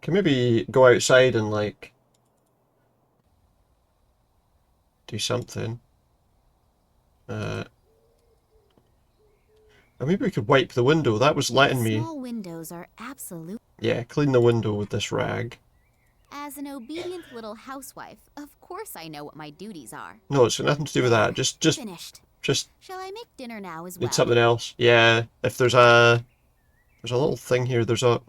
Can maybe go outside and, like, do something. Or maybe we could wipe the window. That was letting me... Small windows are absolute. Yeah, clean the window with this rag. As an obedient little housewife, of course I know what my duties are. No, it's got nothing to do with that. Just Finished. Just... Shall I make dinner now as well? Need something else. Yeah, if there's a little thing here. There's a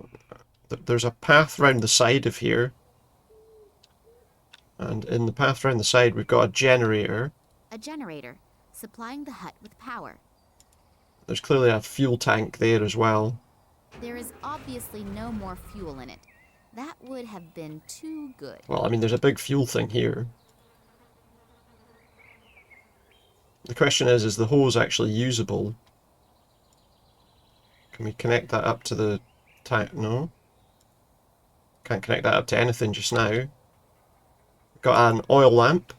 path round the side of here. And in the path round the side, we've got a generator. A generator, supplying the hut with power. There's clearly a fuel tank there as well. There is obviously no more fuel in it. That would have been too good. Well, I mean, there's a big fuel thing here. The question is the hose actually usable? Can we connect that up to the tank? No. Can't connect that up to anything just now. Got an oil lamp.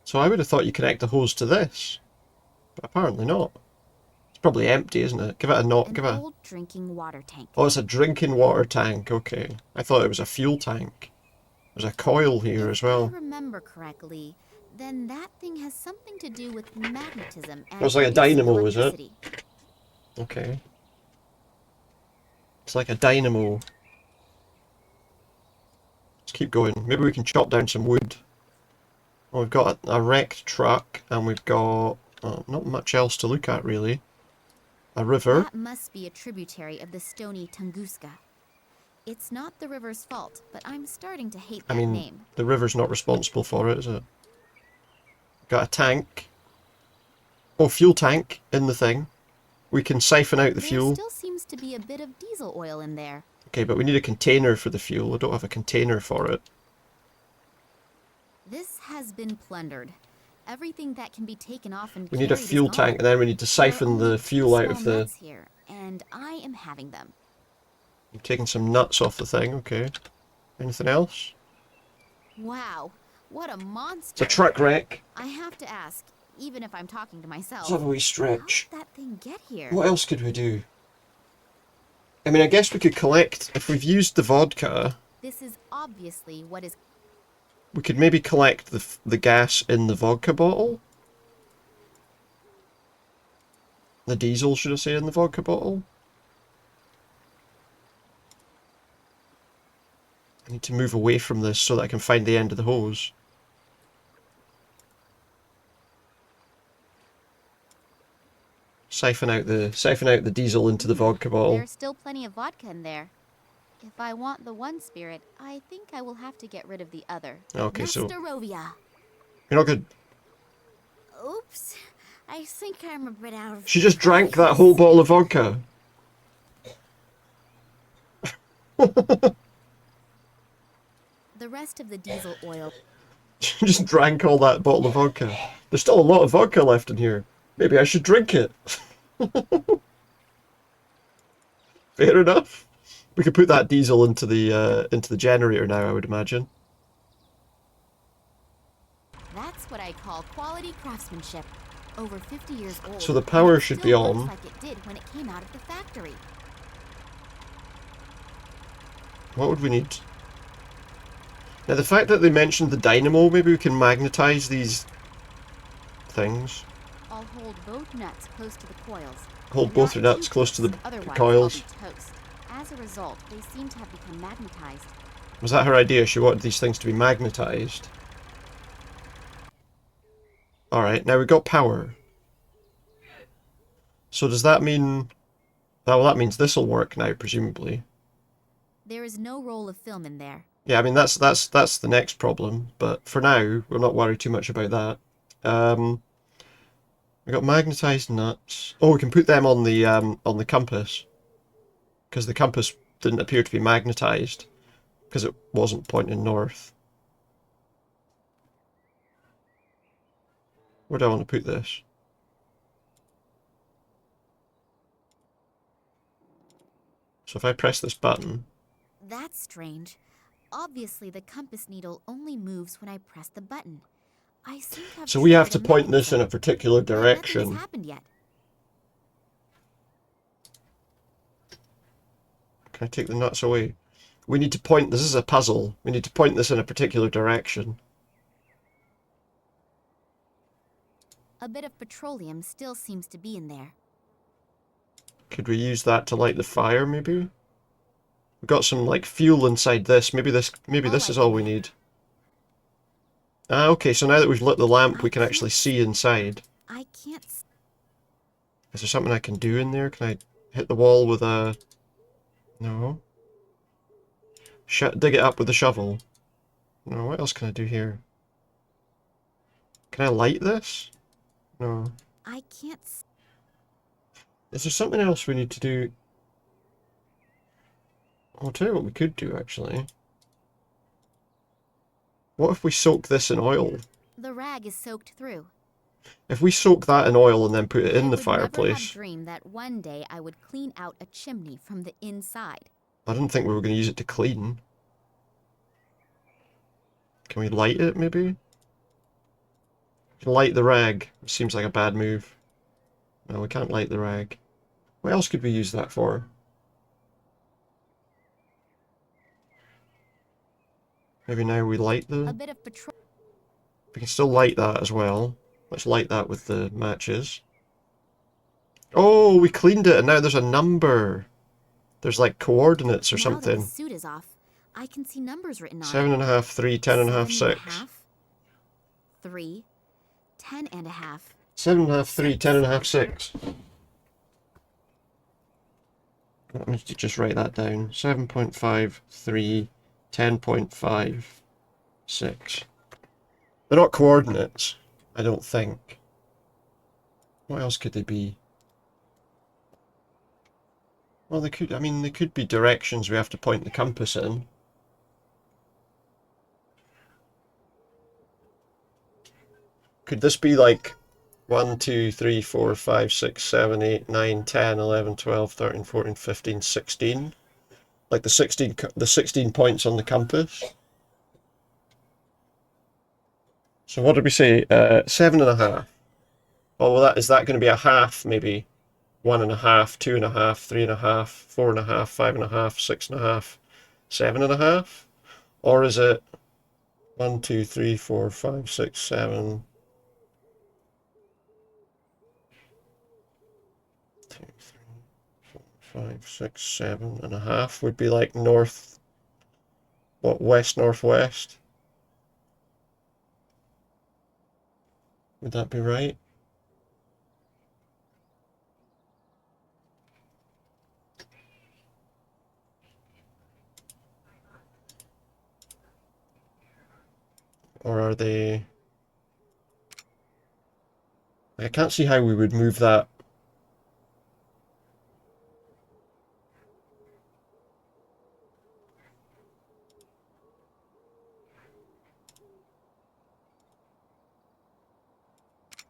So I would have thought you connect the hose to this. But apparently not. It's probably empty, isn't it? Give it a knock. An old drinking water tank. Oh, it's a drinking water tank. Okay. I thought it was a fuel tank. There's a coil here as well. If I remember correctly, then that thing has something to do with magnetism and... It's like a dynamo, is it? Okay. It's like a dynamo. Let's keep going. Maybe we can chop down some wood. Oh, we've got a wrecked truck, and we've got not much else to look at, really. A river. That must be a tributary of the stony Tunguska. It's not the river's fault, but I'm starting to hate that name. The river's not responsible for it, is it? Got a tank. Oh, fuel tank in the thing. We can siphon out the fuel. There still seems to be a bit of diesel oil in there. Okay, but we need a container for the fuel. I don't have a container for it. This has been plundered. Everything that can be taken off and We need a carried is fuel gone. tank, and then we need to There are siphon only the 2 fuel out small of the... nuts here, and I am having them. I'm taking some nuts off the thing, okay. Anything else? Wow, what a monster! It's a truck wreck. I have to ask, even if I'm talking to myself. Let's have a wee stretch. How did that thing get here? What else could we do? I mean, I guess we could collect... If we've used the vodka... This is obviously what is... We could maybe collect the gas in the vodka bottle? The diesel, should I say, in the vodka bottle? I need to move away from this so that I can find the end of the hose. Siphon out the diesel into the vodka bottle. There's still plenty of vodka in there. If I want the one spirit, I think I will have to get rid of the other. Okay, so... Nastarovia. You're not good. Oops. I think I'm a bit out of... She just drank that whole bottle of vodka. The rest of the diesel oil... She just drank all that bottle of vodka. There's still a lot of vodka left in here. Maybe I should drink it. Fair enough. We could put that diesel into the generator now, I would imagine. That's what I call quality craftsmanship. Over 50 years old. So the power should be on. Looks like it did when it came out of the factory. What would we need? Now the fact that they mentioned the dynamo, maybe we can magnetize these things. I'll hold both nuts close to the coils. Hold both your nuts close to the Otherwise, coils. I'll be toast. As a result, they seem to have become magnetized. Was that her idea? She wanted these things to be magnetized. Alright, now we've got power. So does that mean... Oh, well, that means this will work now, presumably. There is no roll of film in there. Yeah, I mean, that's the next problem. But for now, we're not worried too much about that. We got magnetized nuts. Oh, we can put them on the compass. Because the compass didn't appear to be magnetized. Because it wasn't pointing north. Where do I want to put this? So if I press this button... That's strange. Obviously, the compass needle only moves when I press the button. I seem to have So we have to triggered a point this in a mechanism. particular But nothing direction. has happened yet. Can I take the nuts away? We need to point... This is a puzzle. We need to point this in a particular direction. A bit of petroleum still seems to be in there. Could we use that to light the fire, maybe? We've got some, like, fuel inside this. Maybe this is all we need. Ah, okay, so now that we've lit the lamp, we can actually see inside. I can't... Is there something I can do in there? Can I hit the wall with a... No. Dig it up with a shovel. No, what else can I do here? Can I light this? No. I can't... Is there something else we need to do? I'll tell you what we could do, actually. What if we soak this in oil? The rag is soaked through. If we soak that in oil and then put it in the I would fireplace... never have dreamed that one day I would clean out a chimney from the inside. I didn't think we were going to use it to clean. Can we light it, maybe? Light the rag. Seems like a bad move. No, we can't light the rag. What else could we use that for? Maybe now we light the... A bit of petrol... We can still light that as well. Let's light that with the matches. Oh, we cleaned it and now there's a number. There's like coordinates or Now that something. the suit is off, I can see numbers written on 7.5, 3, 10.5, 6. 3, 10.5. 7.5, 3, 10.5, 6. Let me just write that down. 7.5, 3, 10.5, 6. They're not coordinates, I don't think. What else could they be? Well, they could, I mean, they could be directions we have to point the compass in. Could this be like 1, 2, 3, 4, 5, 6, 7, 8, 9, 10, 11, 12, 13, 14, 15, 16? Like the 16 points on the compass? So what did we say? 7.5. Oh, well, is that going to be a half, maybe? 1.5, 2.5, 3.5, 4.5, 5.5, 6.5, 7.5? Or is it 1, 2, 3, 4, 5, 6, 7? 2, 3, 4, 5, 6, 7.5 would be like north, what, west, northwest? Would that be right? Or are they... I can't see how we would move that.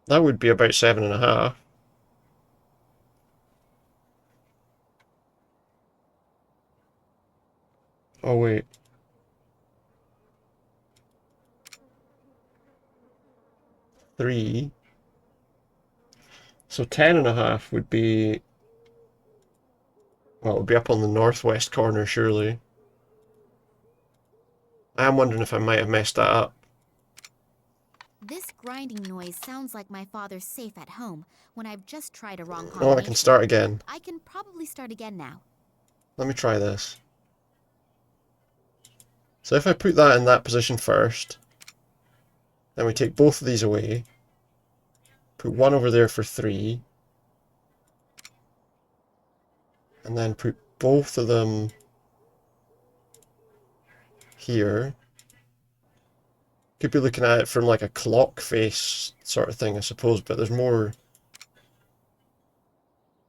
That would be about 7.5. Oh, wait. Three. So 10.5 would be... Well, it would be up on the northwest corner, surely. I am wondering if I might have messed that up. This grinding noise sounds like my father's safe at home when I've just tried a wrong Oh, I can start again. I can probably start again now. Let me try this. So if I put that in that position first, then we take both of these away, put one over there for 3, and then put both of them here. Could be looking at it from like a clock face sort of thing, I suppose, but there's more.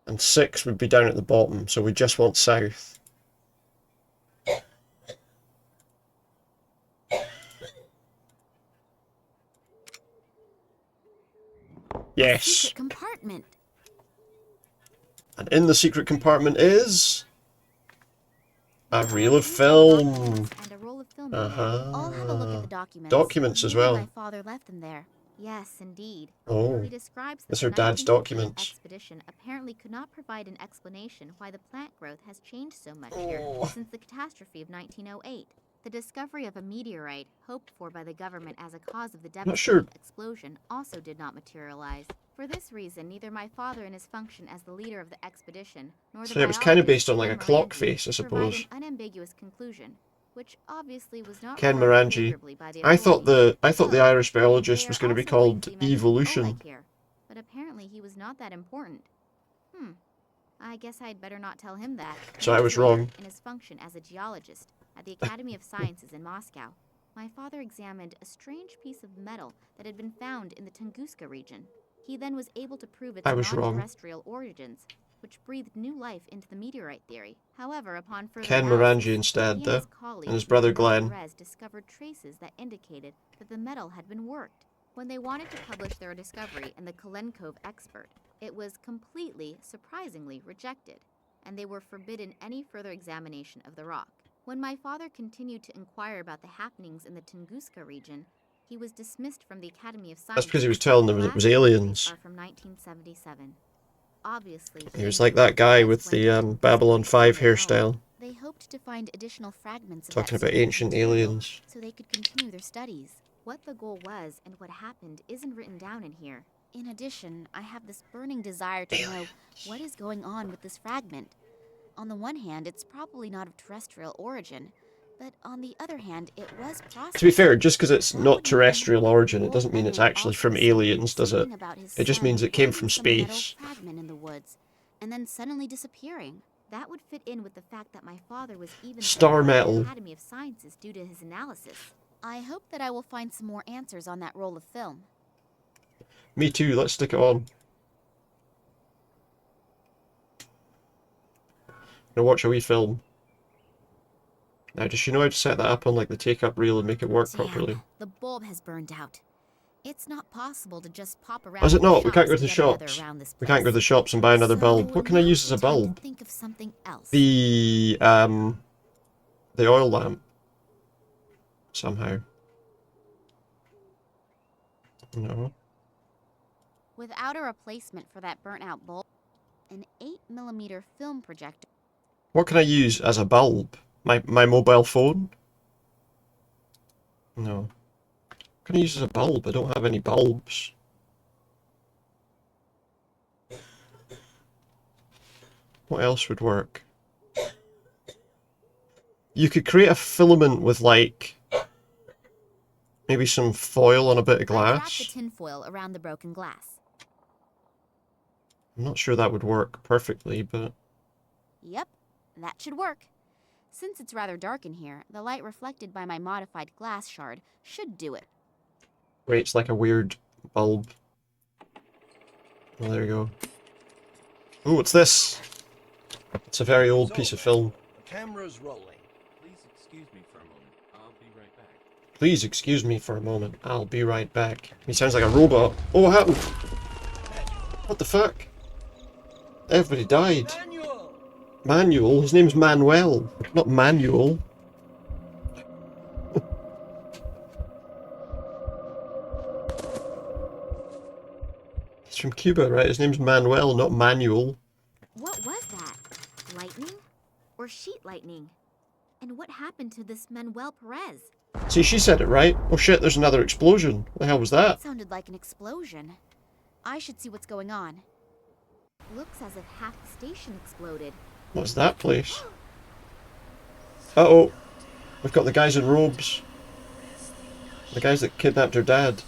And 6 would be down at the bottom, so we just want south. Yes. Secret compartment. And in the secret compartment is a reel of film. And a roll of film. Uh-huh. I'll have a look at the documents. Documents as well. My father left them there. Yes, indeed. Oh. He describes That's that her the dad's 1958 documents. Expedition apparently could not provide an explanation why the plant growth has changed so much Oh. here since the catastrophe of 1908. The discovery of a meteorite, hoped for by the government as a cause of the devastating explosion, also did not materialize. For this reason, neither my father in his function as the leader of the expedition, nor the So it was kind of biologist based on like a Ken clock Morangi face, I provide suppose. an unambiguous conclusion, which obviously was not Ken regarded Morangi. favorably by the I thought authorities. the Irish biologist They was are going to be also going called to be mentioning Evolution. Oleg here, but apparently he was not that important. I guess I'd better not tell him that. So I was Later, wrong. in his function as a geologist at the Academy of Sciences in Moscow, my father examined a strange piece of metal that had been found in the Tunguska region. He then was able to prove its I was wrong. non-terrestrial origins, which breathed new life into the meteorite theory. However, upon further Ken analysis, Morangi instead, he though, his colleagues and his brother in Glenn. Perez discovered traces that indicated that the metal had been worked. When they wanted to publish their discovery in the Kalenkov Expert, it was completely, surprisingly rejected, and they were forbidden any further examination of the rock. When my father continued to inquire about the happenings in the Tunguska region, he was dismissed from the Academy of Sciences. That's because he was telling them it was aliens. Are from 1977. Obviously, He was like that guy with the Babylon 5 hairstyle, they hoped to find additional fragments of talking that about strange ancient material aliens. so they could continue their studies. What the goal was and what happened isn't written down in here. In addition, I have this burning desire to know what is going on with this fragment. On the one hand, it's probably not of terrestrial origin, but on the other hand, it was processed. To be fair, just because it's not terrestrial origin, it doesn't mean it's actually from aliens, does it? It just means it came from space. Fragment in the woods, and then suddenly disappearing. That would fit in with the fact that my father was even Star sent to metal. the Academy of Sciences due to his analysis. I hope that I will find some more answers on that roll of film. Me too, let's stick it on. Now watch a wee film. Now, does she know how to set that up on like the take-up reel and make it work properly? The bulb has burned out. It's not possible to just pop around. Oh, is it not? We can't go to the shops and get shops. another around this We can't go to the shops and buy another bulb. What can I use as a bulb? Think of something else. The oil lamp. Somehow. No. Without a replacement for that burnt-out bulb, an 8mm film projector. What can I use as a bulb? My mobile phone? No. What can I use as a bulb? I don't have any bulbs. What else would work? You could create a filament with, like, maybe some foil on a bit of I wrapped glass. the tin foil around the broken glass. I'm not sure that would work perfectly, but... Yep, that should work. Since it's rather dark in here, the light reflected by my modified glass shard should do it. Wait, it's like a weird bulb. Well, there you go. Ooh, what's this? It's a very old piece of film. The camera's rolling. Please excuse me for a moment. I'll be right back. Please excuse me for a moment. I'll be right back. He sounds like a robot. Oh, what happened? What the fuck? Everybody died. Manuel? His name's Manuel, not Manuel. He's from Cuba, right? His name's Manuel, not Manuel. What was that? Lightning? Or sheet lightning? And what happened to this Manuel Perez? See, she said it right. Oh shit, there's another explosion. What the hell was that? It sounded like an explosion. I should see what's going on. Looks as if half the station exploded. What's that place? Uh-oh. We've got the guys in robes. The guys that kidnapped her dad.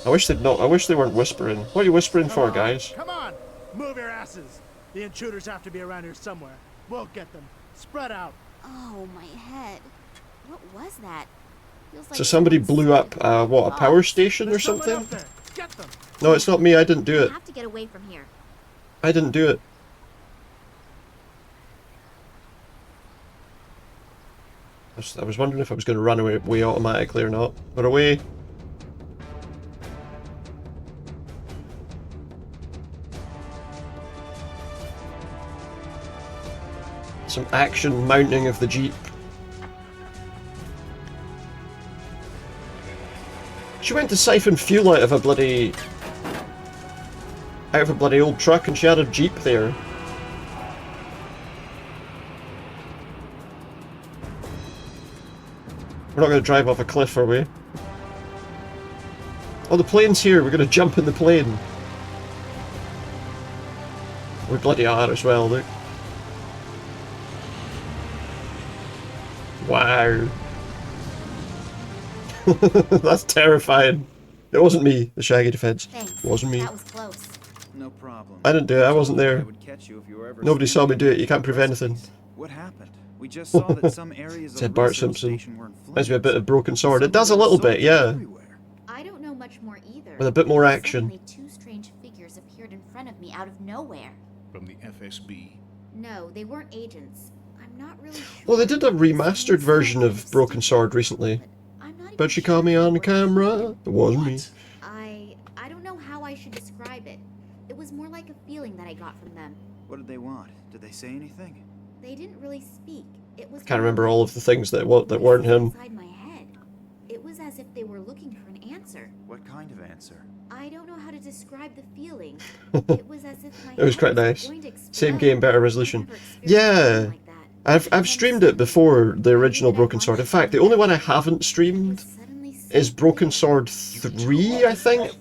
I wish they'd not. I wish they weren't whispering. What are you whispering for, guys? Come on! Move your asses! The intruders have to be around here somewhere. We'll get them. Spread out. Oh, my head. What was that? Feels like So somebody blew up, what, a power station or something? Get them. No, it's not me. I didn't do it. I have to get away from here. I didn't do it. I was wondering if I was going to run away automatically or not. But away. Some action mounting of the Jeep. She went to siphon fuel out of a bloody old truck and she had a Jeep there. We're not going to drive off a cliff, are we? Oh, the plane's here. We're going to jump in the plane. We bloody are as well, look. Wow. That's terrifying. It wasn't me, the Shaggy Defense. Thanks. It wasn't me. That was close. No problem. I didn't do it, I wasn't there. I would catch you if you were ever Nobody saw me sneaking do it, you into can't prove anything. What happened? We just saw that some areas of Said the Bart research Simpson. station were in flames. Reminds me a bit of Broken Sword. It does a little bit, yeah. I don't know much more either. With a bit more action. Suddenly, two strange figures appeared in front of me out of nowhere. From the FSB? No, they weren't agents. I'm not really sure. Well, they did a remastered version of Broken Sword recently. But she caught me on camera. It wasn't me. I don't know how I should describe it. It was more like a feeling that I got from them. What did they want? Did they say anything? They didn't really speak. It was Can't remember all of the things that weren't him. inside my head. It was as if they were looking for an answer. What kind of answer? I don't know how to describe the feeling. It was as if my It was head quite nice. going to Same explode. game, better resolution. Yeah. I've streamed it before the original Broken Sword. In fact, the only one I haven't streamed is Broken Sword 3, I think.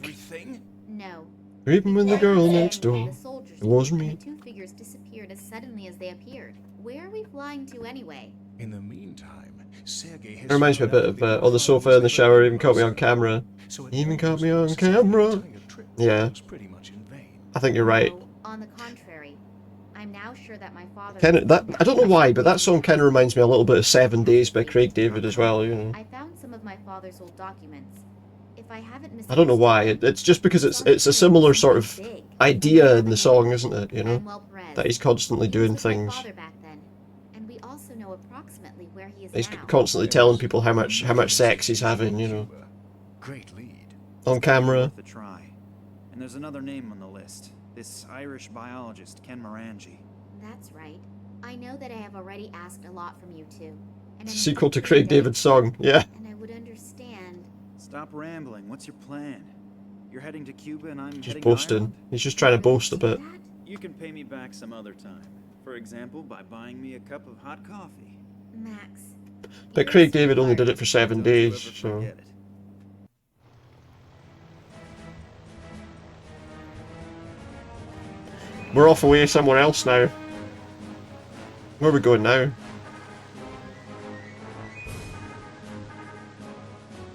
No. Even when the girl next door. The soldiers It wasn't the me. two figures disappeared as suddenly as they appeared. Where are we flying to anyway? In the meantime, Sergei has It reminds me a bit of on the sofa in the shower, even caught me on camera. Even caught me on camera. Yeah. I think you're right. On the contrary, I'm now sure that my father. I don't know why, but that song kind of reminds me a little bit of 7 Days by Craig David as well, you know. I found some of my father's old documents. If I haven't I don't know why. It's just because it's a similar sort of idea in the song, isn't it? You know, that he's constantly doing things. father back then, and we also know approximately where where he is He's now. constantly telling people how much sex he's having, you know. Great lead. On camera. Worth a try. And there's another name on the list. This Irish biologist, Ken Morangi. That's right. I know that I have already asked a lot from you two. And Sequel to Craig David's song, yeah. And I would understand. Stop rambling. What's your plan? You're heading to Cuba and I'm Just heading boasting. to Ireland? He's just trying to boast a bit. You can pay me back some other time. For example, by buying me a cup of hot coffee. Max. But Craig David only did it for 7 days, so... We're off away somewhere else now. Where are we going now?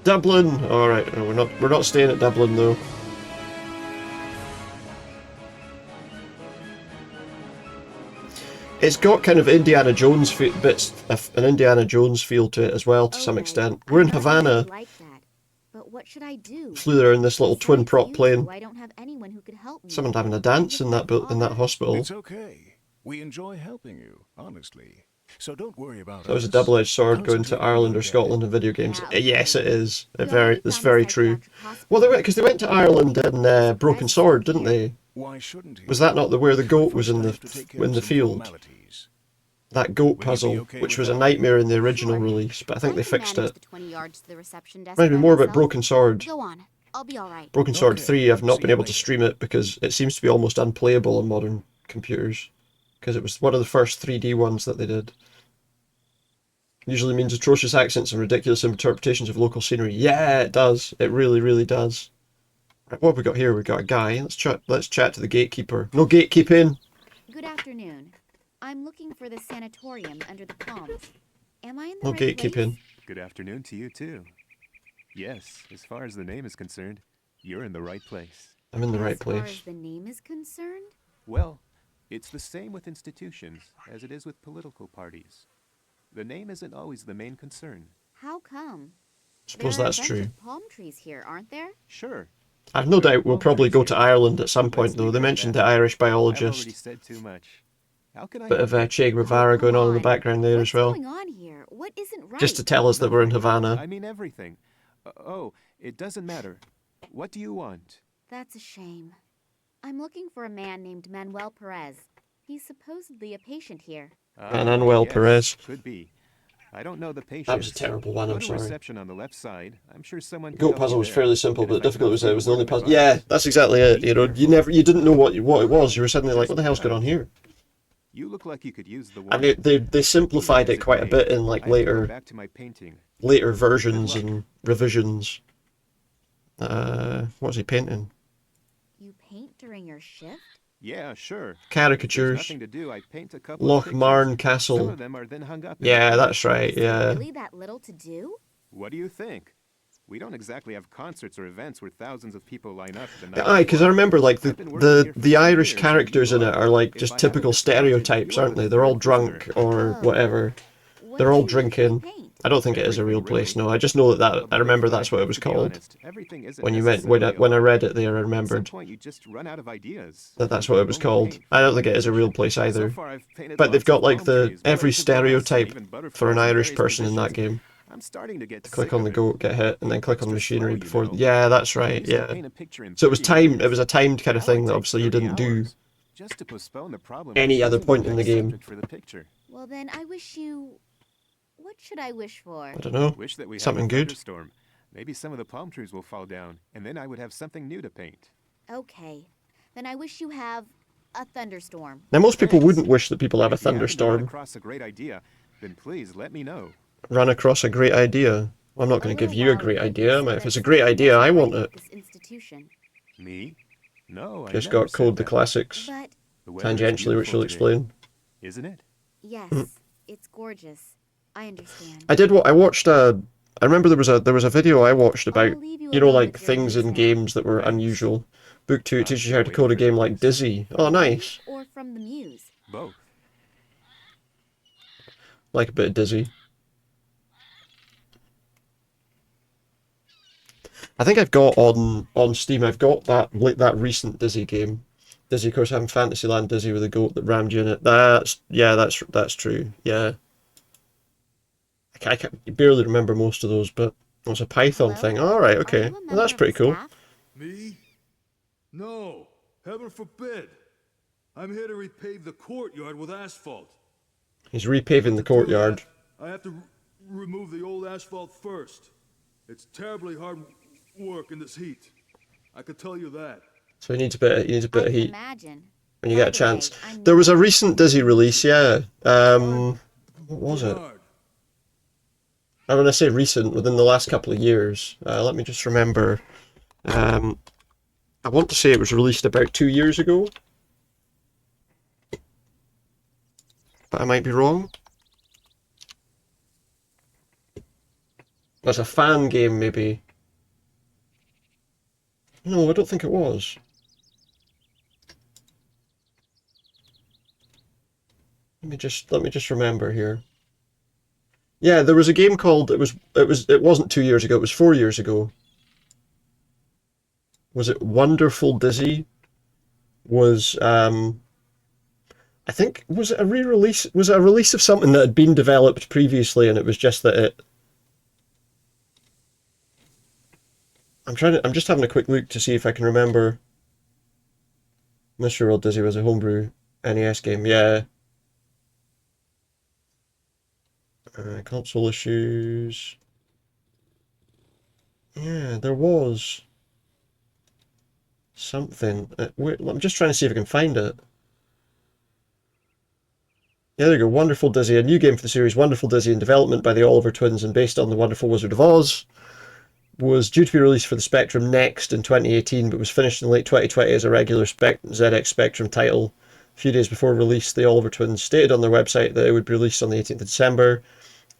Dublin! Alright, no, we're not staying at Dublin though. It's got kind of Indiana Jones bits, an Indiana Jones feel to it as well, to some extent. We're in Havana. Like that. But what should I do? Flew there in this little twin prop plane. I don't have anyone who could help me. Someone having a dance in that hospital. It's okay. We enjoy helping you, honestly. So don't worry about it. That was a double-edged sword going to Ireland or Scotland in video games. Yes, it is. It's very true. Well, because they went to Ireland in Broken Sword, didn't they? Why shouldn't he? Was that not where the goat was in the field? That goat puzzle, which was a nightmare in the original release, but I think they fixed it. 20 yards to the reception desk. Reminds me more about Broken Sword. Go on. I'll be all right. Broken Sword 3, I've not been able to stream it because it seems to be almost unplayable on modern computers. Because it was one of the first 3D ones that they did. Usually means atrocious accents and ridiculous interpretations of local scenery. Yeah, it does. It really, really does. Right, what have we got here? We've got a guy. Let's chat to the gatekeeper. No gatekeeping! Good afternoon. I'm looking for the sanatorium under the palms. Am I in the No right gatekeeping. place? Good afternoon to you, too. Yes, as far as the name is concerned, you're in the right place. I'm in the right As far place. as the name is concerned? Well, it's the same with institutions as it is with political parties. The name isn't always the main concern. How come? Suppose There are that's a bunch true. of palm trees here, aren't there? Sure. I've no doubt we'll probably go to Ireland at some point, though. They mentioned the Irish I've already biologist. said too much. How can I Bit of Che Guevara going on in the background there as well. What's going on here? What isn't right? Just to tell us that we're in Havana. I mean everything. Oh, it doesn't matter. What do you want? That's a shame. I'm looking for a man named Manuel Perez. He's supposedly a patient here. Manuel Perez. Could be. I don't know the patient. That was a terrible one, I'm Go to sorry. reception on the left side. I'm sure someone. Goat puzzle was fairly simple, but the difficult was it was the only puzzle. Yeah, that's exactly it. You know, you didn't know what it was. You were suddenly like, what the hell's going on here? You look like you could use the. And they simplified it quite a bit in like later versions and revisions. What's he painting? You paint during your shift? Yeah, sure. Caricatures. Nothing to do. I paint a couple Loch of Marn Some Castle. of them are then hung up in Yeah, the- that's right. Yeah. Really that little to do? What do you think? We don't exactly have concerts or events where thousands of people line up. The night Aye, because I remember like I've been working here for the 10 Irish years, characters in it are like just typical stereotypes, aren't they? They're all drunk or whatever. They're all drinking. I don't think it is a real place. No, I just know that I remember that's what it was called. everything isn't When you went when I read it there, I At some remembered point, you just run out of ideas. that's what it was called. I don't think it is a real place either. far, I've painted But they've lots got of like palm the trees, every birds and grass, and stereotype even butterflies for an in Irish various person in that positions. game. I'm starting to get Click sick on of the it. goat, get hit, and then click on the machinery before. know. Yeah, that's right. Used to Yeah. paint a picture in So it was 3 timed. It years. was a timed kind of Now it thing that takes obviously you 30 didn't do hours. Just to postpone the problem. any of other choosing point the in the right game. subject for the picture. Well then I wish you... What should I wish for? I don't know. Wish that we Something had a good. thunderstorm. Maybe some of the palm trees will fall down, and then I would have something new to paint. Okay. Then I wish you have a thunderstorm. Now most people wouldn't wish that people have a If you happen to run thunderstorm. across a great idea, then please let me know. Run across a great idea. Well, I'm not going to give you a great idea. If it's a great idea, I want it. This institution. Me? No, I Just never got said code the that. classics But The weather is tangentially, which beautiful you'll today, explain. Isn't it? yes, it's gorgeous. I understand. I did what I watched. I remember there was a video I watched about leave you you know alone like with your things in news now. games that were unusual. Book 2 teaches you how to code a game like Dizzy. Oh, nice. Or from the muse. Both. Like a bit of Dizzy. I think I've got on Steam. I've got that recent Dizzy game. Dizzy, of course, having Fantasyland Dizzy with a goat that rammed you in it. That's true. Yeah. I barely remember most of those, but it was a Python thing. Alright, okay. Well, that's pretty cool. Me? No. Heaven forbid. I'm here to repave the courtyard with asphalt. He's repaving the courtyard. I have to remove the old asphalt first. It's terribly hard work in this heat. I could tell you that. So he needs a bit of heat. Imagine. When you get a chance. There was a recent Dizzy release, yeah. What was it? I'm going to say recent, within the last couple of years. Let me just remember. I want to say it was released about 2 years ago. But I might be wrong. That's a fan game, maybe. No, I don't think it was. Let me just remember here. Yeah, there was a game called it wasn't 2 years ago, it was 4 years ago. Was it Wonderful Dizzy? Was I think was it a re-release? Was it a release of something that had been developed previously and it was just that it I'm just having a quick look to see if I can remember. Mystery World Dizzy was a homebrew NES game, yeah. Console issues. Yeah, there was something. I'm just trying to see if I can find it. Yeah, there you go. Wonderful Dizzy, a new game for the series. Wonderful Dizzy in development by the Oliver twins and based on The Wonderful Wizard of Oz. Was due to be released for the Spectrum Next in 2018, but was finished in late 2020 as a regular ZX Spectrum title. A few days before release, the Oliver twins stated on their website that it would be released on the 18th of December.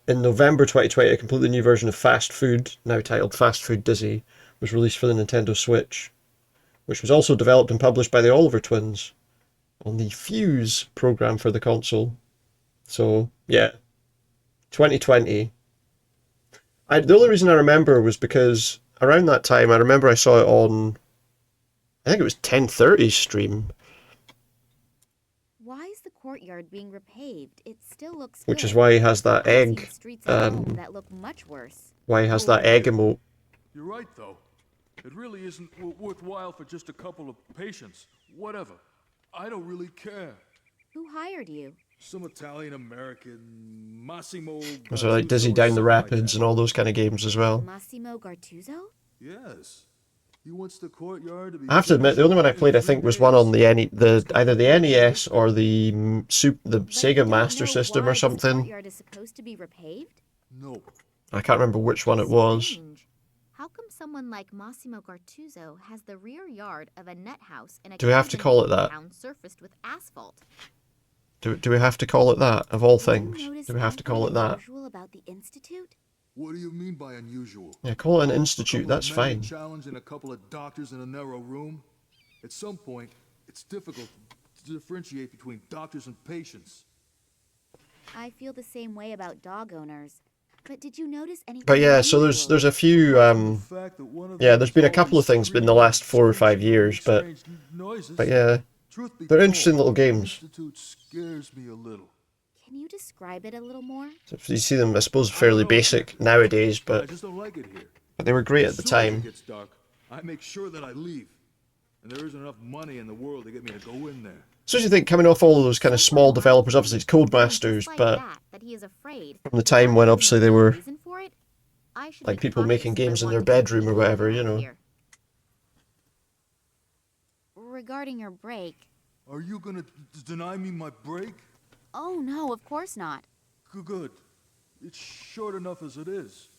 In November 2020, a completely new version of Fast Food, now titled Fast Food Dizzy, was released for the Nintendo Switch, which was also developed and published by the Oliver twins on the Fuse program for the console. So, yeah, 2020. The only reason I remember was because around that time, I remember I saw it on, I think it was 1030's stream. Why is the courtyard being repaved? It still looks Which good. is why he has that egg. I've seen streets at home that look much worse. Why he has that egg emote. You're right, though. It really isn't worthwhile for just a couple of patients. Whatever. I don't really care. Who hired you? Some Italian-American, Massimo... Was it like Dizzy Down the Rapids and all those kind of games as well? Massimo Gartuzzo? Yes. He wants the courtyard to be... I have to admit, the only one I played, I think, was one on the either the NES or the Sega Master System or something. The courtyard is supposed to be repaved? No. I can't remember which one it was. How come someone like Massimo Gartuzzo has the rear yard of a net house in a Do we have to call it that? town surfaced with asphalt? Do we have to call it that, of all things? Do we have to call it that? Unusual about the Institute? What do you mean by unusual? Yeah, call it an institute, that's fine. Challenge and a couple of doctors in a narrow room? At some point, it's difficult to differentiate between doctors and patients. I feel the same way about dog owners. But did you notice anything? But yeah, so there's a few yeah, there's been a couple of things in the last 4 or 5 years, but yeah, they're interesting little games. Scares me a little. Can you describe it a little more? So you see them, I suppose, fairly basic nowadays, but they were great at the time. It gets dark, I make sure that I leave, and there isn't enough money in the world to get me to go in there. So you think, coming off all of those kind of small developers, obviously it's Codemasters, but from the time when obviously they were like people making games in their bedroom or whatever, you know. Regarding your break. Are you gonna deny me my break? Oh no, of course not. Good. It's short enough as it is.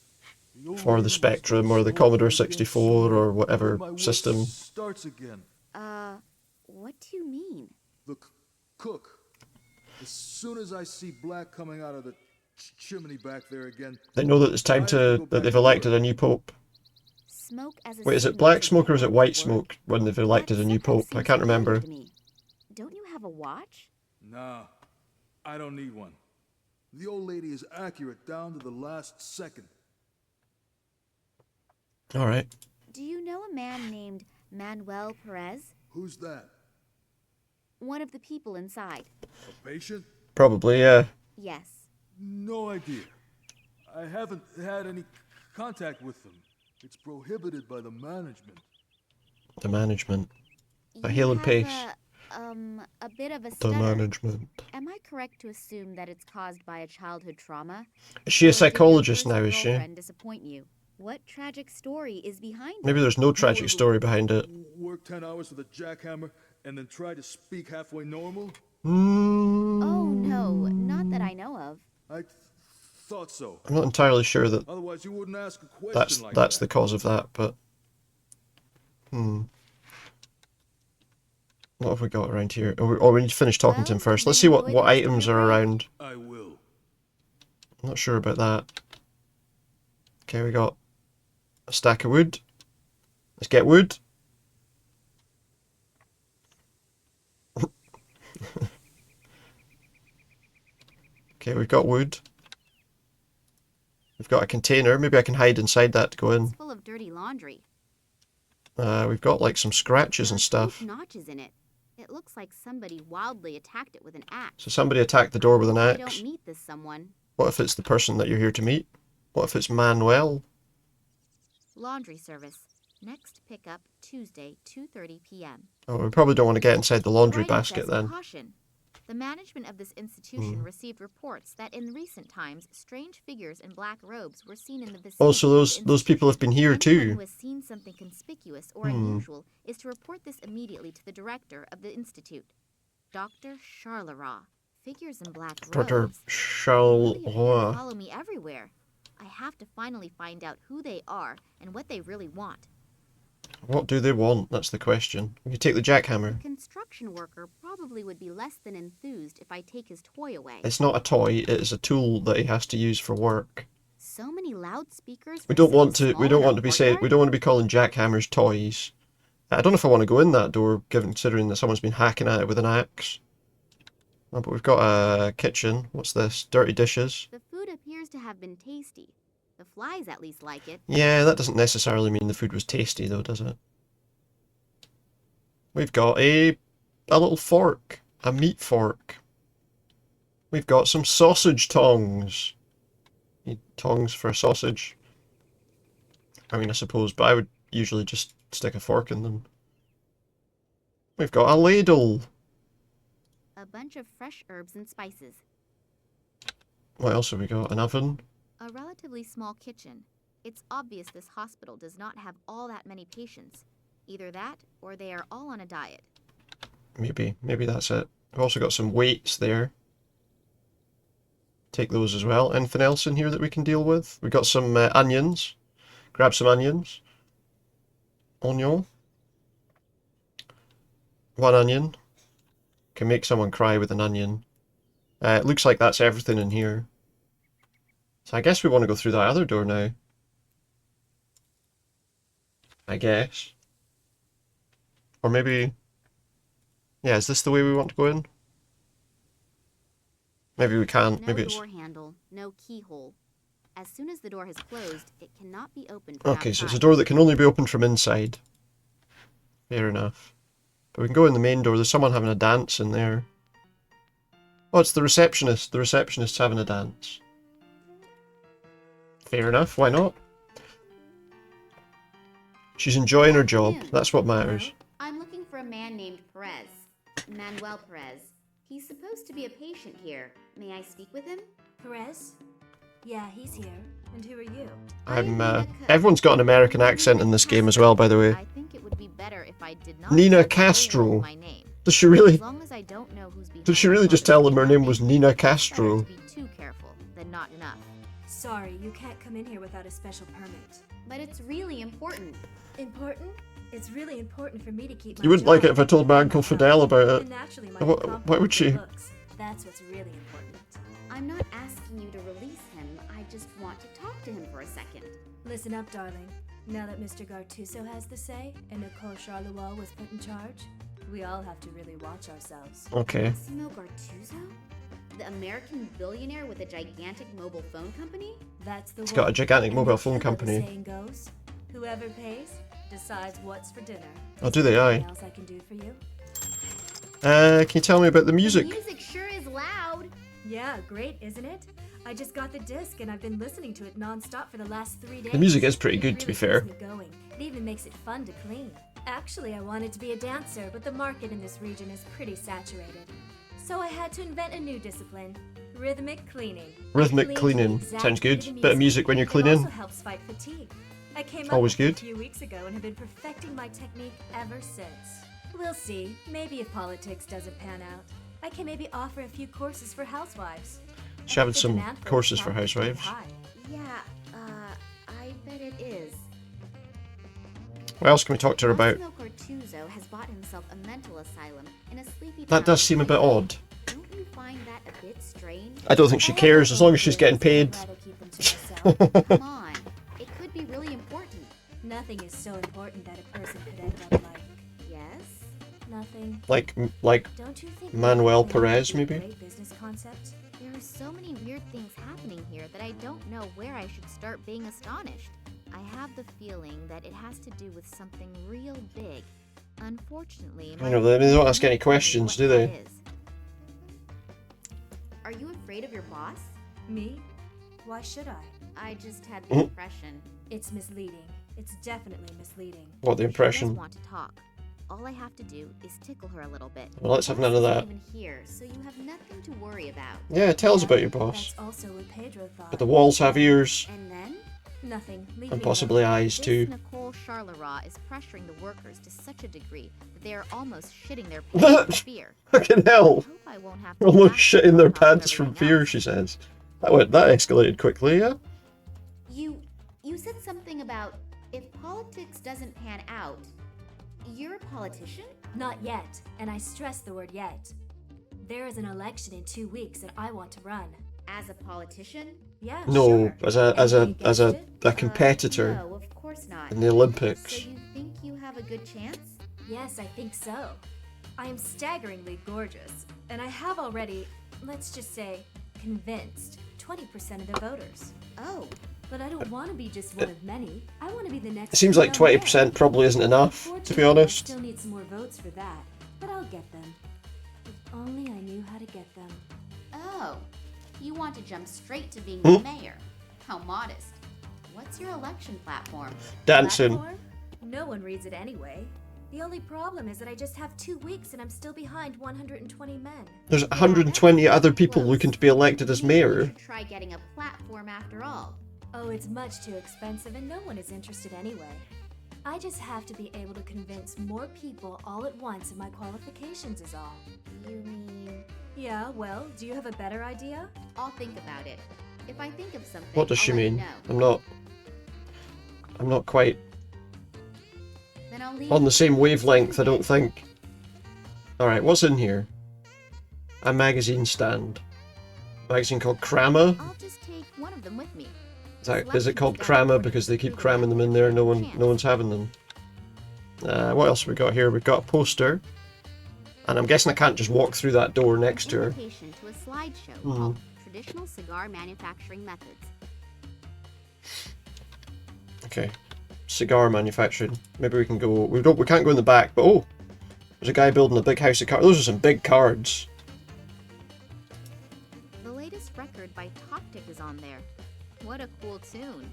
For the Spectrum or the Commodore 64 or whatever system. Starts again. What do you mean? The cook. As soon as I see black coming out of the chimney back there again... They know that it's time that they've elected a new pope. Smoke as a Wait, is it black smoke or is it white smoke when they've elected a new pope? I can't remember. Don't you have a watch? Nah, I don't need one. The old lady is accurate down to the last second. Alright. Do you know a man named Manuel Perez? Who's that? One of the people inside. A patient? Probably, yeah. Yes. No idea. I haven't had any contact with them. It's prohibited by the management. The management. A You hailing have pace. A bit of a The stutter. management. Am I correct to assume that it's caused by a childhood trauma? Is she a Or did your psychologist first now, is she? girlfriend disappoint you? What tragic story is behind Maybe it? there's no tragic story behind it. Work 10 hours with a jackhammer and then try to speak halfway normal? Oh no, not that I know of. I thought so. I'm not entirely sure that Otherwise, you wouldn't ask a question like that's that. the cause of that, but what have we got around here? Oh, we need to finish talking to him first. Let's see what items are around. I will. I'm not sure about that. Okay, we got a stack of wood. Let's get wood. Okay, we've got wood. We've got a container. Maybe I can hide inside that to go in. It's full of dirty laundry. We've got like some scratches and stuff. Notches in it. It looks like somebody wildly attacked it with an axe. So somebody attacked the door with an I axe. don't meet this someone. What if it's the person that you're here to meet? What if it's Manuel? Laundry service. Next pickup Tuesday, 2:30 p.m. Oh, we probably don't want to get inside the laundry Writing basket says, then. Caution. The management of this institution received reports that in recent times, strange figures in black robes were seen in the vicinity. Oh, so of the those people have been here Anyone too. who has seen something conspicuous or unusual is to report this immediately to the director of the institute, Dr. Charleroi. Figures in black Dr. robes Charleroi. follow me everywhere. I have to finally find out who they are and what they really want. What do they want? That's the question. You take the jackhammer. A construction worker probably would be less than enthused if I take his toy away. It's not a toy. It is a tool that he has to use for work. So many loudspeakers. We don't want to be calling jackhammers toys. I don't know if I want to go in that door, considering that someone's been hacking at it with an axe. Oh, but we've got a kitchen. What's this? Dirty dishes. The food appears to have been tasty. The flies at least like it. Yeah, that doesn't necessarily mean the food was tasty, though, does it? We've got a little fork, a meat fork. We've got some sausage tongs. Need tongs for a sausage. I mean, I suppose, but I would usually just stick a fork in them. We've got a ladle. A bunch of fresh herbs and spices. What else have we got? An oven. A relatively small kitchen. It's obvious this hospital does not have all that many patients. Either that, or they are all on a diet. Maybe that's it. We've also got some weights there. Take those as well. Anything else in here that we can deal with? We've got some onions. Grab some onions. Onion. One onion. Can make someone cry with an onion. It looks like that's everything in here. So I guess we want to go through that other door now. I guess. Or maybe... Yeah, is this the way we want to go in? Maybe we can't. No Maybe it's... door handle, no keyhole. As soon as the door has closed, it cannot be opened Okay, from so it's a outside. door that can only be opened from inside. Fair enough. But we can go in the main door. There's someone having a dance in there. Oh, it's the receptionist. The receptionist's having a dance. Fair enough, why not? She's enjoying her job. That's what matters. I'm looking for a man named Perez. Manuel Perez. He's supposed to be a patient here. May I speak with him? Perez? Yeah, he's here. And who are you? Everyone's got an American accent in this game as well, by the way. I think it would be better if I did not Nina Castro. my name. Does she really? As long as I don't know who's behind Did she really just tell them her name was Nina Castro? be too careful than not enough. Sorry, you can't come in here without a special permit. But it's really important. Important? It's really important for me to keep my You wouldn't job. like it if I told my Uncle Fidel about it. And naturally, my Why would she? looks. That's what's really important. I'm not asking you to release him. I just want to talk to him for a second. Listen up, darling. Now that Mr. Gartuso has the say, and Nicole Charleroi was put in charge, we all have to really watch ourselves. Okay. Massimo Gartuso? The American billionaire with a gigantic mobile phone company? That's the It's got a gigantic mobile phone company. The saying goes, whoever pays decides what's for dinner. Oh, do they? Aye. Anything else I can do for you? Can you tell me about the music? The music sure is loud. Yeah, great, isn't it? I just got the disc and I've been listening to it non-stop for the last 3 days. The music is pretty good, It to be really fair. keeps me going. It even makes it fun to clean. Actually, I wanted to be a dancer, but the market in this region is pretty saturated. So I had to invent a new discipline, rhythmic cleaning. Rhythmic cleaning. Sounds good. Bit of music when you're It cleaning. also helps fight fatigue. I came Always up with good. it a few weeks ago and have been perfecting my technique ever since. We'll see. Maybe if politics doesn't pan out, I can maybe offer a few courses for housewives. She having The some demand for it courses is for probably pretty housewives. high. Yeah, I bet it is. What else can we talk to her about? Massimo Cortuzzo has bought himself a mental asylum in a sleepy That town does seem a bit odd. Don't you find that a bit strange? I don't think she cares as long as she's getting paid. Come on, it could be really important. Nothing is so important that a person could end up like. Yes? Nothing. Like Don't you think Manuel cleaning would Perez, be a maybe? great business concept? There are so many weird things happening here that I don't know where I should start being astonished. I have the feeling that it has to do with something real big. Unfortunately, I know, they don't ask any questions, do they? Are you afraid of your boss? Me? Why should I? I just had Mm-hmm. the impression. It's misleading. It's definitely misleading. What, the She impression? does want to talk. All I have to do is tickle her a little bit. Well, let's have none of Boss that. isn't even here, so you have nothing to worry about. Yeah, tell us about your boss. That's also what Pedro thought. But the walls have ears. And then? Nothing. Leave And me possibly alone. eyes too. This Nicole Charleroi is pressuring the workers to such a degree that they are almost shitting their pants from fear. Fucking hell! I hope I won't have to Almost back shitting their on top of pants from everything fear, else. she says. That escalated quickly, yeah? You said something about if politics doesn't pan out, you're a politician? Not yet, and I stress the word yet. There is an election in 2 weeks and I want to run. As a politician? Yeah, No, sure. as a competitor No, of course not. in the Olympics. So you think you have a good chance? Yes, I think so. I am staggeringly gorgeous, and I have already, let's just say, convinced 20% of the voters. Oh. But I don't want to be just one of many. I want to be the next. It seems like Billionaire. 20% probably isn't enough, to be Unfortunately, honest. I still need some more votes for that, but I'll get them. If only I knew how to get them. Oh. You want to jump straight to being Hmm? the mayor. How modest. What's your election platform? Dancing. Platform? No one reads it anyway. The only problem is that I just have 2 weeks and I'm still behind 120 men. There's 120 other people looking to be elected as mayor. Try getting a platform after all. Oh, it's much too expensive and no one is interested anyway. I just have to be able to convince more people all at once of my qualifications is all. You mean... Yeah, well, do you have a better idea? I'll think about it. If I think of something, What does she I'll let you mean? know. I'm not quite Then I'll leave on the same you wavelength, to I don't think. Alright, what's in here? A magazine stand. Magazine called Krama? I'll just take one of them with me. Is it called Krama because they keep cramming them in there and no one's having them? What else have we got here? We've got a poster. And I'm guessing I can't just walk through that door next to her. Invitation to a slideshow Mhm. called Traditional Cigar Manufacturing Methods. Okay. Cigar manufacturing. Maybe we can go... We can't go in the back, but oh! There's a guy building a big house of cards. Those are some big cards. The latest record by Toptic is on there. What a cool tune.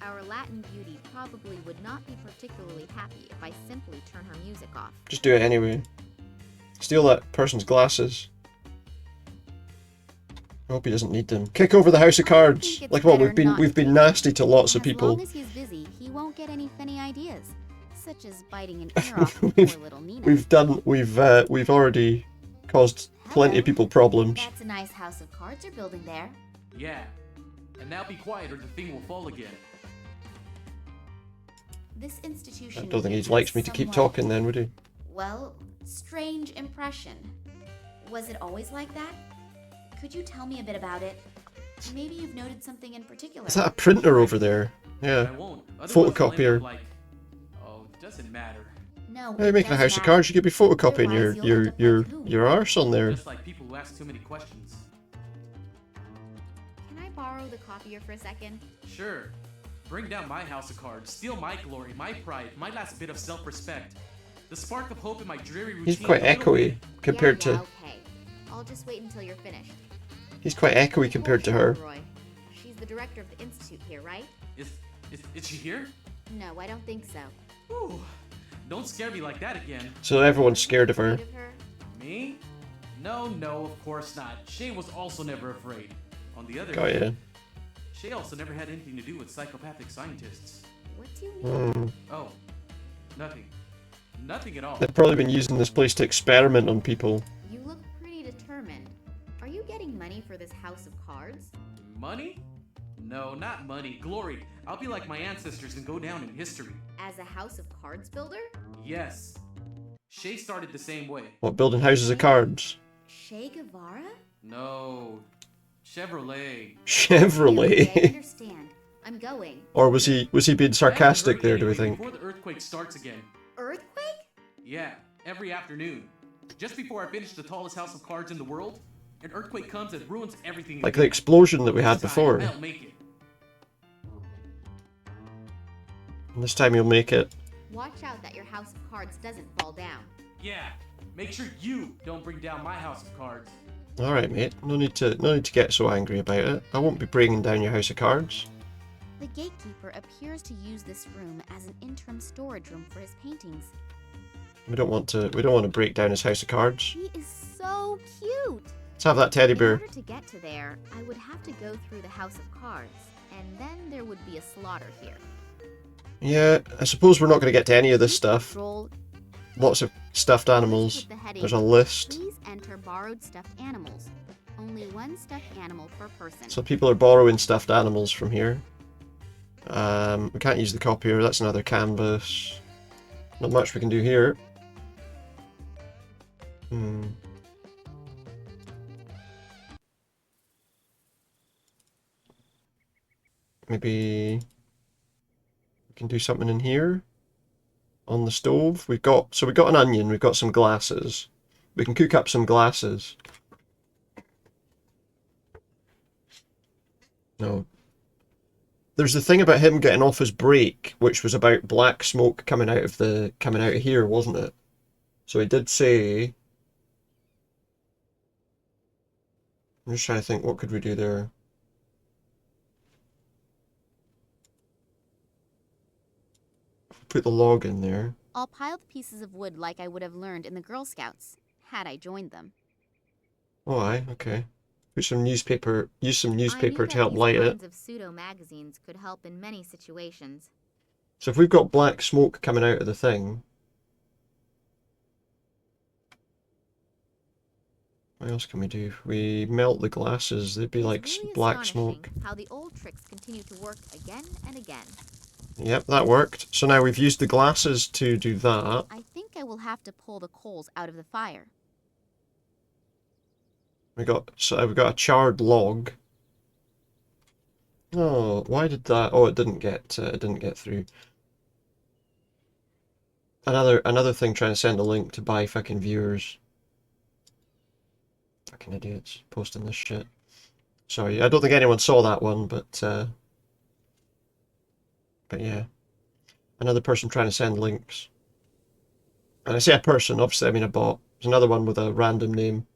Our Latin beauty probably would not be particularly happy if I simply turn her music off. Just do it anyway. Steal that person's glasses. I hope he doesn't need them. Kick over the house of cards. Like what? We've been nasty to lots of As long people. as he's busy, he won't get any funny ideas, such as biting an ear off poor little Nina. We've already caused plenty of people problems. That's a nice house of cards you're building there. Yeah. And now be quiet or the thing will fall again. This institution I don't think he gives likes us me to keep somewhat, talking then, would he? well, strange impression. Was it always like that? Could you tell me a bit about it? Maybe you've noted something in particular. Is that a printer over there? Yeah. I won't. Otherwise I'll end Photocopier. up like, oh, it doesn't matter. No, Hey, you're making a house of cards, you could be photocopying your arse on there. Just like people who ask too many questions. Can I borrow the copier for a second? Sure. Bring down my house of cards, steal my glory, my pride, my last bit of self-respect. The spark of hope in my dreary routine. He's quite a little echoey bit. compared yeah, to... okay. I'll just wait until you're finished. He's quite echoey compared to her. Roy. She's the director of the institute here, right? Is she here? No, I don't think so. Ooh, don't scare me like that again. So everyone's scared of her. Me? No, of course not. Shay was also never afraid. On the other Got hand, ya. Shay also never had anything to do with psychopathic scientists. What do you mean? Oh, nothing. Nothing at all. They've probably been using this place to experiment on people. You look pretty determined. Are you getting money for this house of cards? Money? No, not money. Glory. I'll be like my ancestors and go down in history. As a house of cards builder? Yes. Shay started the same way. What, building houses of cards? Che Guevara? No. Chevrolet. Chevrolet? I understand. I'm going. Or was he being sarcastic there, do we think? Before the earthquake starts again. Earthquake? Yeah, every afternoon. Just before I finish the tallest house of cards in the world, an earthquake comes and ruins everything. Like the explosion that we had before. I'll make it. And this time you'll make it. Watch out that your house of cards doesn't fall down. Yeah, make sure you don't bring down my house of cards. Alright, mate. No need to get so angry about it. I won't be bringing down your house of cards. The gatekeeper appears to use this room as an interim storage room for his paintings. We don't want to break down his house of cards. He is so cute. Let's have that teddy bear. In order to get to there, I would have to go through the house of cards, and then there would be a slaughter here. Yeah, I suppose we're not going to get to any of this stuff. Roll. Lots of stuffed animals. There's a list. Please enter borrowed stuffed animals. Only one stuffed animal per person. So people are borrowing stuffed animals from here. We can't use the copier. That's another canvas. Not much we can do here. Maybe we can do something in here on the stove. We've got an onion, we've got some glasses. We can cook up some glasses. No. There's the thing about him getting off his break, which was about black smoke coming out of here, wasn't it? So he did say. I'm just trying to think, what could we do there? Put the log in there. I'll pile the pieces of wood like I would have learned in the Girl Scouts, had I joined them. Oh, aye, okay. Put some newspaper, use some newspaper to help light it. Kinds of pseudo magazines could help in many situations. So if we've got black smoke coming out of the thing, what else can we do? If we melt the glasses, they'd be like really black smoke. How the old tricks continue to work again and again. Yep, that worked. So now we've used the glasses to do that. I think I will have to pull the coals out of the fire. We've got a charred log. Oh, why did that? Oh, it didn't get through. Another thing trying to send a link to buy fucking viewers. Fucking idiots posting this shit. Sorry, I don't think anyone saw that one, but yeah. Another person trying to send links. And I say a person, obviously I mean a bot. There's another one with a random name.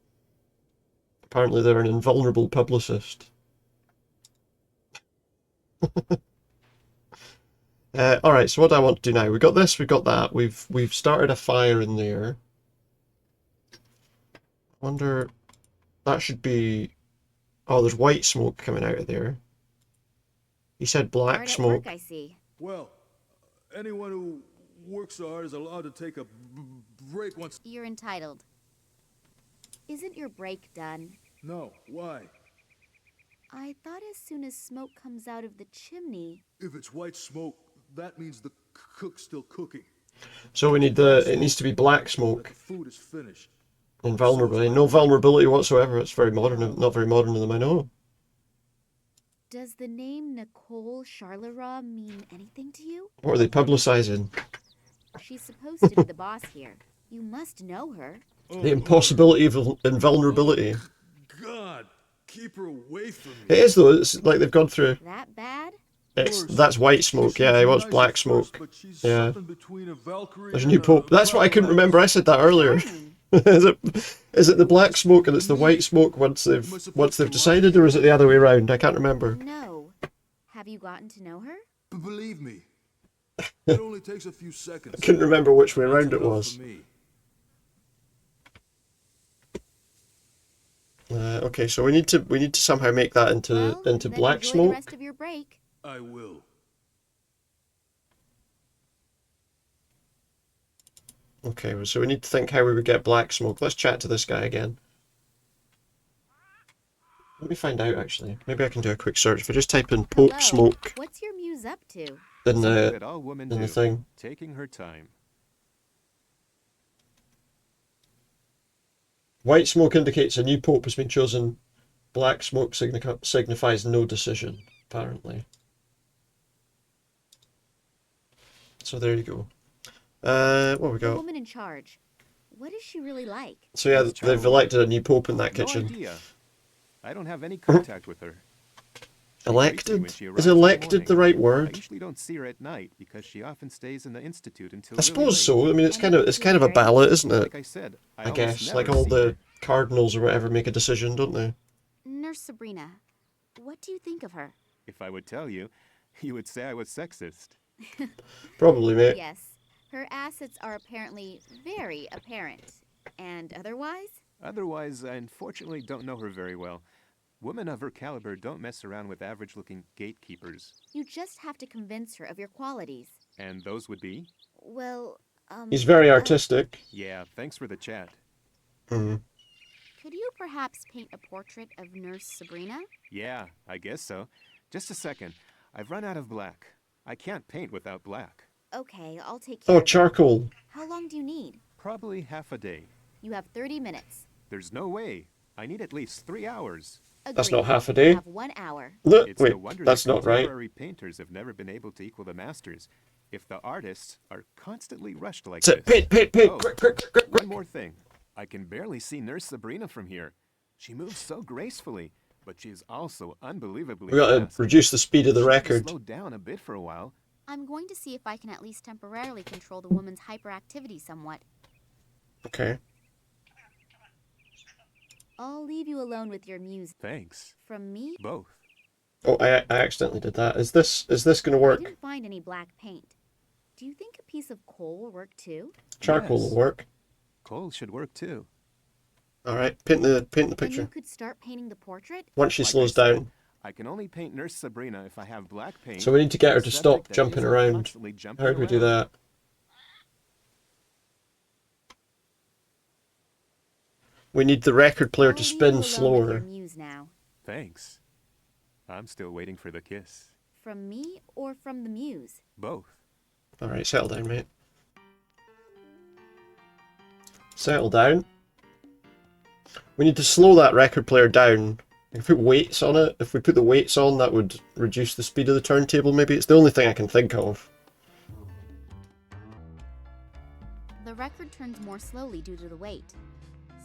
Apparently they're an invulnerable publicist. Alright, so what do I want to do now? We've got this, we've got that. We've started a fire in there. I wonder... That should be... Oh, there's white smoke coming out of there. He said black smoke. I see. Well, anyone who works hard is allowed to take a break once. You're entitled. Isn't your break done? No, why? I thought as soon as smoke comes out of the chimney... If it's white smoke, that means the cook's still cooking. So we need it needs to be black smoke. The food is finished. Invulnerability. No vulnerability whatsoever. It's very modern, not very modern of them, I know. Does the name Nicole Charleroi mean anything to you? What are they publicizing? She's supposed to be the boss here. You must know her. The impossibility of invulnerability. God, keep her away from me. It is though, it's like they've gone through. That bad? That's white smoke, yeah, it was black smoke. Yeah. There's a new pope. That's what I couldn't remember, I said that earlier. Is it the black smoke and it's the white smoke once they've decided, or is it the other way around? I can't remember. No. Have you gotten to know her? Believe me, it only takes a few seconds. I couldn't remember which way That's around it enough was. for me. Okay, so we need to somehow make that into Then black enjoy smoke. the rest of your break. I will. Okay, so we need to think how we would get black smoke. Let's chat to this guy again. Let me find out, actually. Maybe I can do a quick search. If I just type in Pope Hello. smoke What's your muse up to? in Something that all women the do, thing. taking her time. White smoke indicates a new pope has been chosen. Black smoke signifies no decision, apparently. So there you go. What we The got? woman in charge. What is she really like? So yeah, they've elected a new pope in that No kitchen. idea. I don't have any contact with her. She greets me when Elected? she Is arrives in the elected morning. the right I word? usually don't see her at night because she often stays in the institute until I really suppose late. so. I mean, it's kind of a ballot, isn't it? Like I said, I almost guess never like all see the her. cardinals or whatever make a decision, don't they? Nurse Sabrina. What do you think of her? If I would tell you, you would say I was sexist. Probably, mate. Yes. Her assets are apparently very apparent. And otherwise? Otherwise, I unfortunately don't know her very well. Women of her caliber don't mess around with average-looking gatekeepers. You just have to convince her of your qualities. And those would be? Well, He's very artistic. Yeah, thanks for the chat. Mm. Could you perhaps paint a portrait of Nurse Sabrina? Yeah, I guess so. Just a second. I've run out of black. I can't paint without black. Okay, I'll take care Oh, of it. charcoal. How long do you need? Probably half a day. You have 30 minutes. There's no way. I need at least 3 hours. That's not Agreed. half a day. You have 1 hour. Look, It's wait, no wonder that's the not right. contemporary painters have never been able to equal the masters. If the artists are constantly rushed like That's this. it. Paint. Oh, Quick. one more thing. I can barely see Nurse Sabrina from here. She moves so gracefully, but she is also unbelievably We got to fast. reduce the speed of the She had to record. slow down a bit for a while. I'm going to see if I can at least temporarily control the woman's hyperactivity somewhat. Okay. I'll leave you alone with your muse. Thanks. From me? Both. Oh, I accidentally did that. Is this gonna I work? didn't find any black paint. Do you think a piece of coal will work too? Charcoal Yes. will work. Coal should work too. All right. Paint the Then you picture. could start painting the portrait? Once she Like slows I said, down. I can only paint Nurse Sabrina if I have black paint. So we need to get her and to a stop subject that jumping isn't around. constantly jumping How do we do around. that? We need the record player I'll to leave you spin alone with your slower. muse now. Thanks. I'm still waiting for the kiss. From me or from the muse? Both. All right, settle down, mate. Settle down. We need to slow that record player down. If we put weights on it, if we put the weights on, that would reduce the speed of the turntable, maybe. It's the only thing I can think of. The record turns more slowly due to the weight.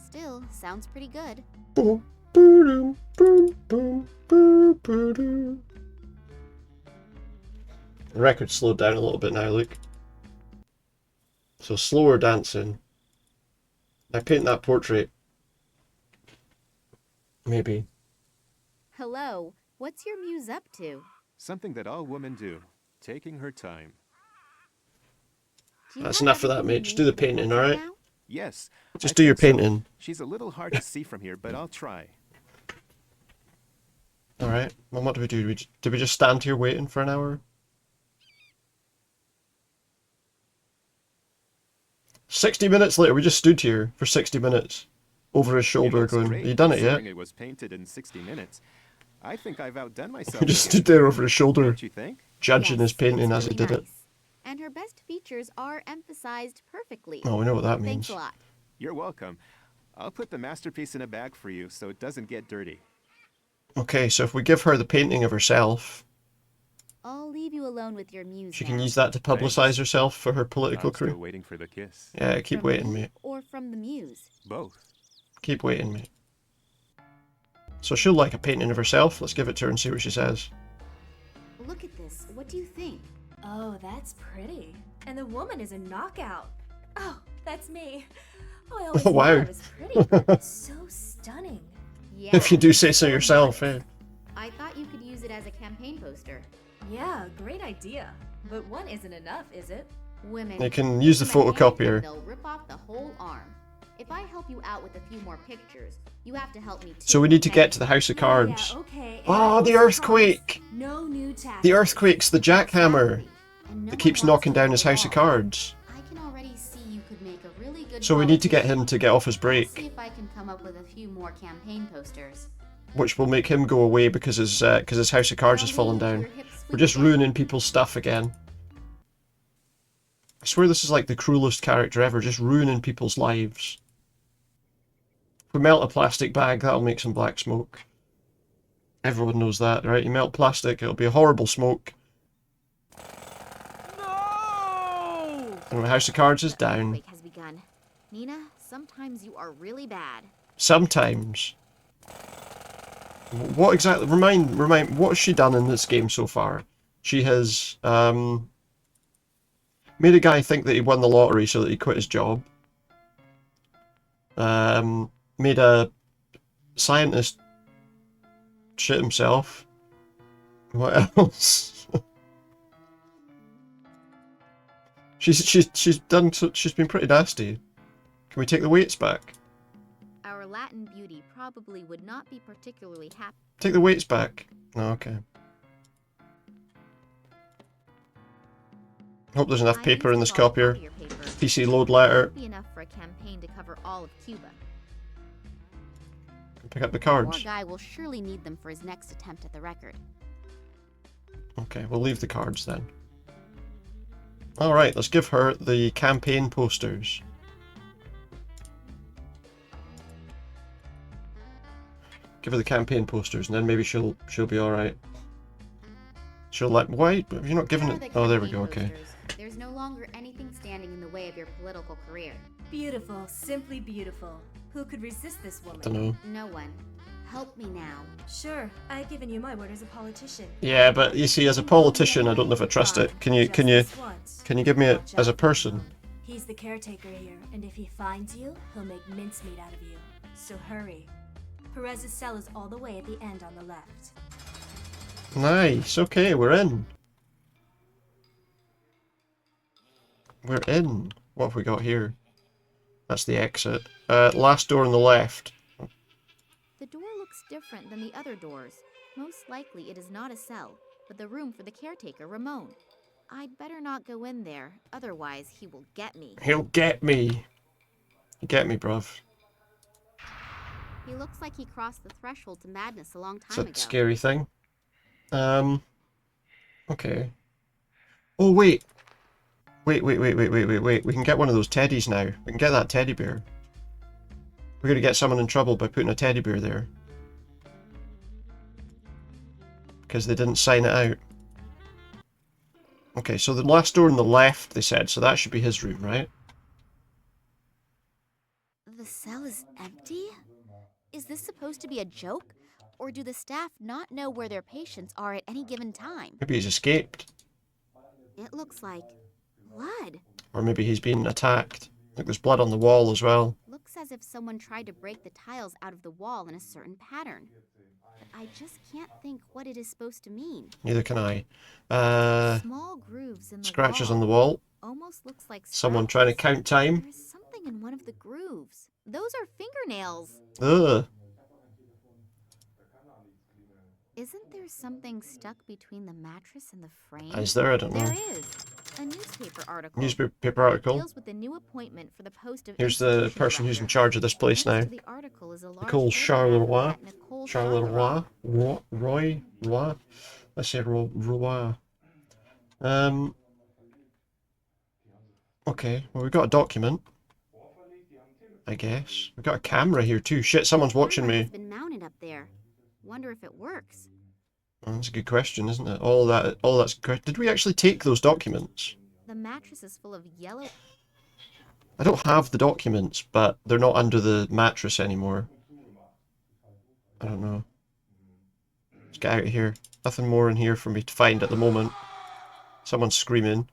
Still, sounds pretty good. Boom, boom, boom, boom, boom, boom. The record slowed down a little bit now, look. So slower dancing. I paint that portrait. Maybe. Hello, what's your muse up to? Something that all women do. Taking her time. Do you That's have enough for that, everything mate. you Just need do the for the painting, portrait alright? now? Yes. Just I do your think so. painting. She's a little hard to see from here, but I'll try. Alright, well, what do we do? Do we just stand here waiting for an hour? 60 minutes later, we just stood here for 60 minutes. Over his It shoulder looks going, great, have you done it yet? considering it was painted in 60 minutes. I think I've outdone myself. He just again. stood there over his shoulder, Don't you think? judging his Yes, painting it's as he really did it. nice. And her best features are emphasized perfectly. Oh, we know what that Thanks means. a lot. You're welcome. I'll put the masterpiece in a bag for you so it doesn't get dirty. Okay, so if we give her the painting of herself, I'll leave you alone with your muse she now. can use that to publicize herself for her political I'm still career. waiting for the kiss. Yeah, keep From waiting, me mate. Or from the muse? Both. Keep waiting, mate. So she'll like a painting of herself. Let's give it to her and see what she says. Look at this. What do you think? Oh, that's pretty. And the woman is a knockout. Oh, that's me. Oh, I always Oh, knew wow. I was pretty. pretty, but so stunning. Yeah. If you do say so yourself, eh? I thought you could use it as a campaign poster. Yeah, great idea. But one isn't enough, is it? Women. You can use the give them a hand photocopier. and they'll rip off the whole arm. If I help you out with a few more pictures, you have to help me too. So we need to okay? get to the House of Cards. Yeah, okay. Oh, the earthquake! No new taxes. The earthquake's the jackhammer And no that keeps one wants knocking to down go his House of wrong. Cards. I can already see you could make a really good So we need to get politician. him to get off his See break, if I can come up with a few more campaign posters. which will make him go away because his House of Cards has fallen down. We're just ruining people's stuff again. I swear this is like the cruelest character ever, just ruining people's lives. If we melt a plastic bag, that'll make some black smoke. Everyone knows that, right? You melt plastic, it'll be a horrible smoke. No! And the House of Cards is down. Earthquake has begun. Nina, sometimes you are really bad. Sometimes. What exactly? Remind. What has she done in this game so far? She has made a guy think that he won the lottery so that he quit his job. Made a scientist shit himself. What else? she's been pretty nasty. Can we take the weights back? Our Latin beauty probably would not be particularly happy. Take the weights back. Oh, okay. Hope there's enough paper in this copier. PC load letter. Be enough for a campaign to cover all of Cuba. Pick up the Poor cards. guy will surely need them for his next attempt at the record. Okay, we'll leave the cards then. Alright, let's give her the campaign posters. Give her the campaign posters and then maybe she'll be alright. She'll let... Why? You're not giving it... Oh, there we go, okay. There's no longer anything standing in the way of your political career. Beautiful, simply beautiful. Who could resist this woman? Dunno. No one. Help me now. Sure, I've given you my word as a politician. Yeah, but you see, as a politician, I don't know if I trust it. Can you give me it as a person? He's the caretaker here, and if he finds you, he'll make mincemeat out of you. So hurry. Perez's cell is all the way at the end on the left. Nice, okay, we're in. We're in. What have we got here? That's the exit. Last door on the left. The door looks different than the other doors. Most likely it is not a cell, but the room for the caretaker, Ramon. I'd better not go in there, otherwise he will get me. He'll get me. Get me, bruv. He looks like he crossed the threshold to madness a long It's time a ago. scary thing. Okay. Oh, wait. Wait. We can get one of those teddies now. We can get that teddy bear. We're going to get someone in trouble by putting a teddy bear there. Because they didn't sign it out. Okay, so the last door on the left, they said, so that should be his room, right? The cell is empty? Is this supposed to be a joke? Or do the staff not know where their patients are at any given time? Maybe he's escaped. It looks like blood. Or maybe he's been attacked. Look, there's blood on the wall as well. Looks as if someone tried to break the tiles out of the wall in a certain pattern. I just can't think what it is supposed to mean. Neither can I. Small grooves in the Scratches wall. on the wall. Almost looks like Someone trying to count time. There's something in one of the grooves. Those are fingernails. Ugh. Isn't there something stuck between the mattress and the frame? Is there? I don't know. There is. A newspaper article. Newspaper article. Deals with the new appointment for the post of Here's the person who's in charge of this place now. Nicole Charleroi. Charleroi. Roy. Let's say Roy. Okay, well we've got a document. I guess. We've got a camera here too. Shit, someone's watching me. It's been mounted up there. Wonder if it works. Oh, that's a good question, isn't it? All that's correct. Did we actually take those documents? The mattress is full of yellow. I don't have the documents, but they're not under the mattress anymore. I don't know. Let's get out of here. Nothing more in here for me to find at the moment. Someone's screaming.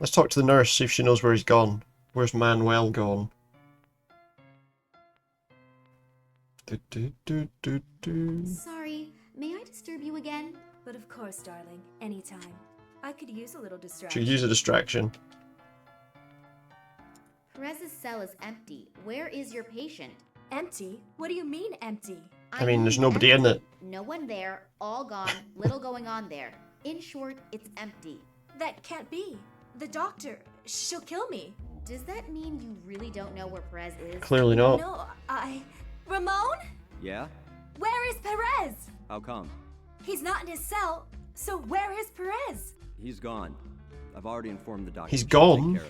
Let's talk to the nurse, see if she knows where he's gone. Where's Manuel gone? Sorry, may I disturb you again? But of course, darling, anytime. I could use a little She distraction. could use a distraction. Perez's cell is empty. Where is your patient? Empty? What do you mean empty? I mean, there's nobody in it. No one there, all gone, little going on there. In short, it's empty. That can't be. The doctor, she'll kill me. Does that mean you really don't know where Perez is? Clearly not. No, Ramon? Yeah? Where is Perez? How come? He's not in his cell, so where is Perez? He's gone. I've already informed the doctor. He's She'll gone?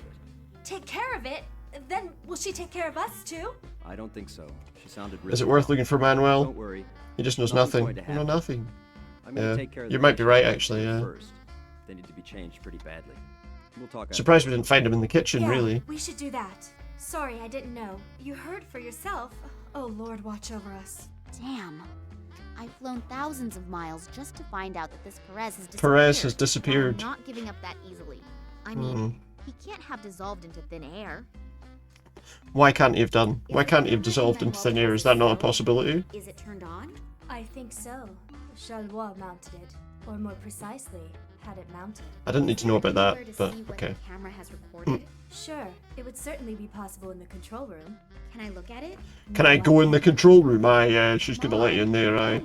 Take care of it? Then will she take care of us too? I don't think so. She sounded really Is it worth looking for Manuel? Don't worry. He just knows Nothing's nothing. going to You know happen. nothing. I'm gonna Yeah, take care of you the might be right patients actually. Yeah. first. They need to be changed pretty badly. We'll talk. Surprised we didn't find him in the kitchen. Yeah, Really. we should do that. Sorry, I didn't know. You heard for yourself. Oh Lord, watch over us. Damn. I've flown thousands of miles just to find out that this Perez has disappeared. Perez has disappeared. Well, I'm not giving up that easily. I mean, he can't have dissolved into thin air. Why can't he have done? Why can't he have dissolved into thin air? Is that not a possibility? Is it turned on? I think so. Charlois mounted it, or more precisely, had it mounted. I didn't need to know about that, Anywhere to but see what okay. the camera has recorded? Sure, it would certainly be possible in the control room. Can I look at it? Can I go in the control room? She's gonna let you in there, aye.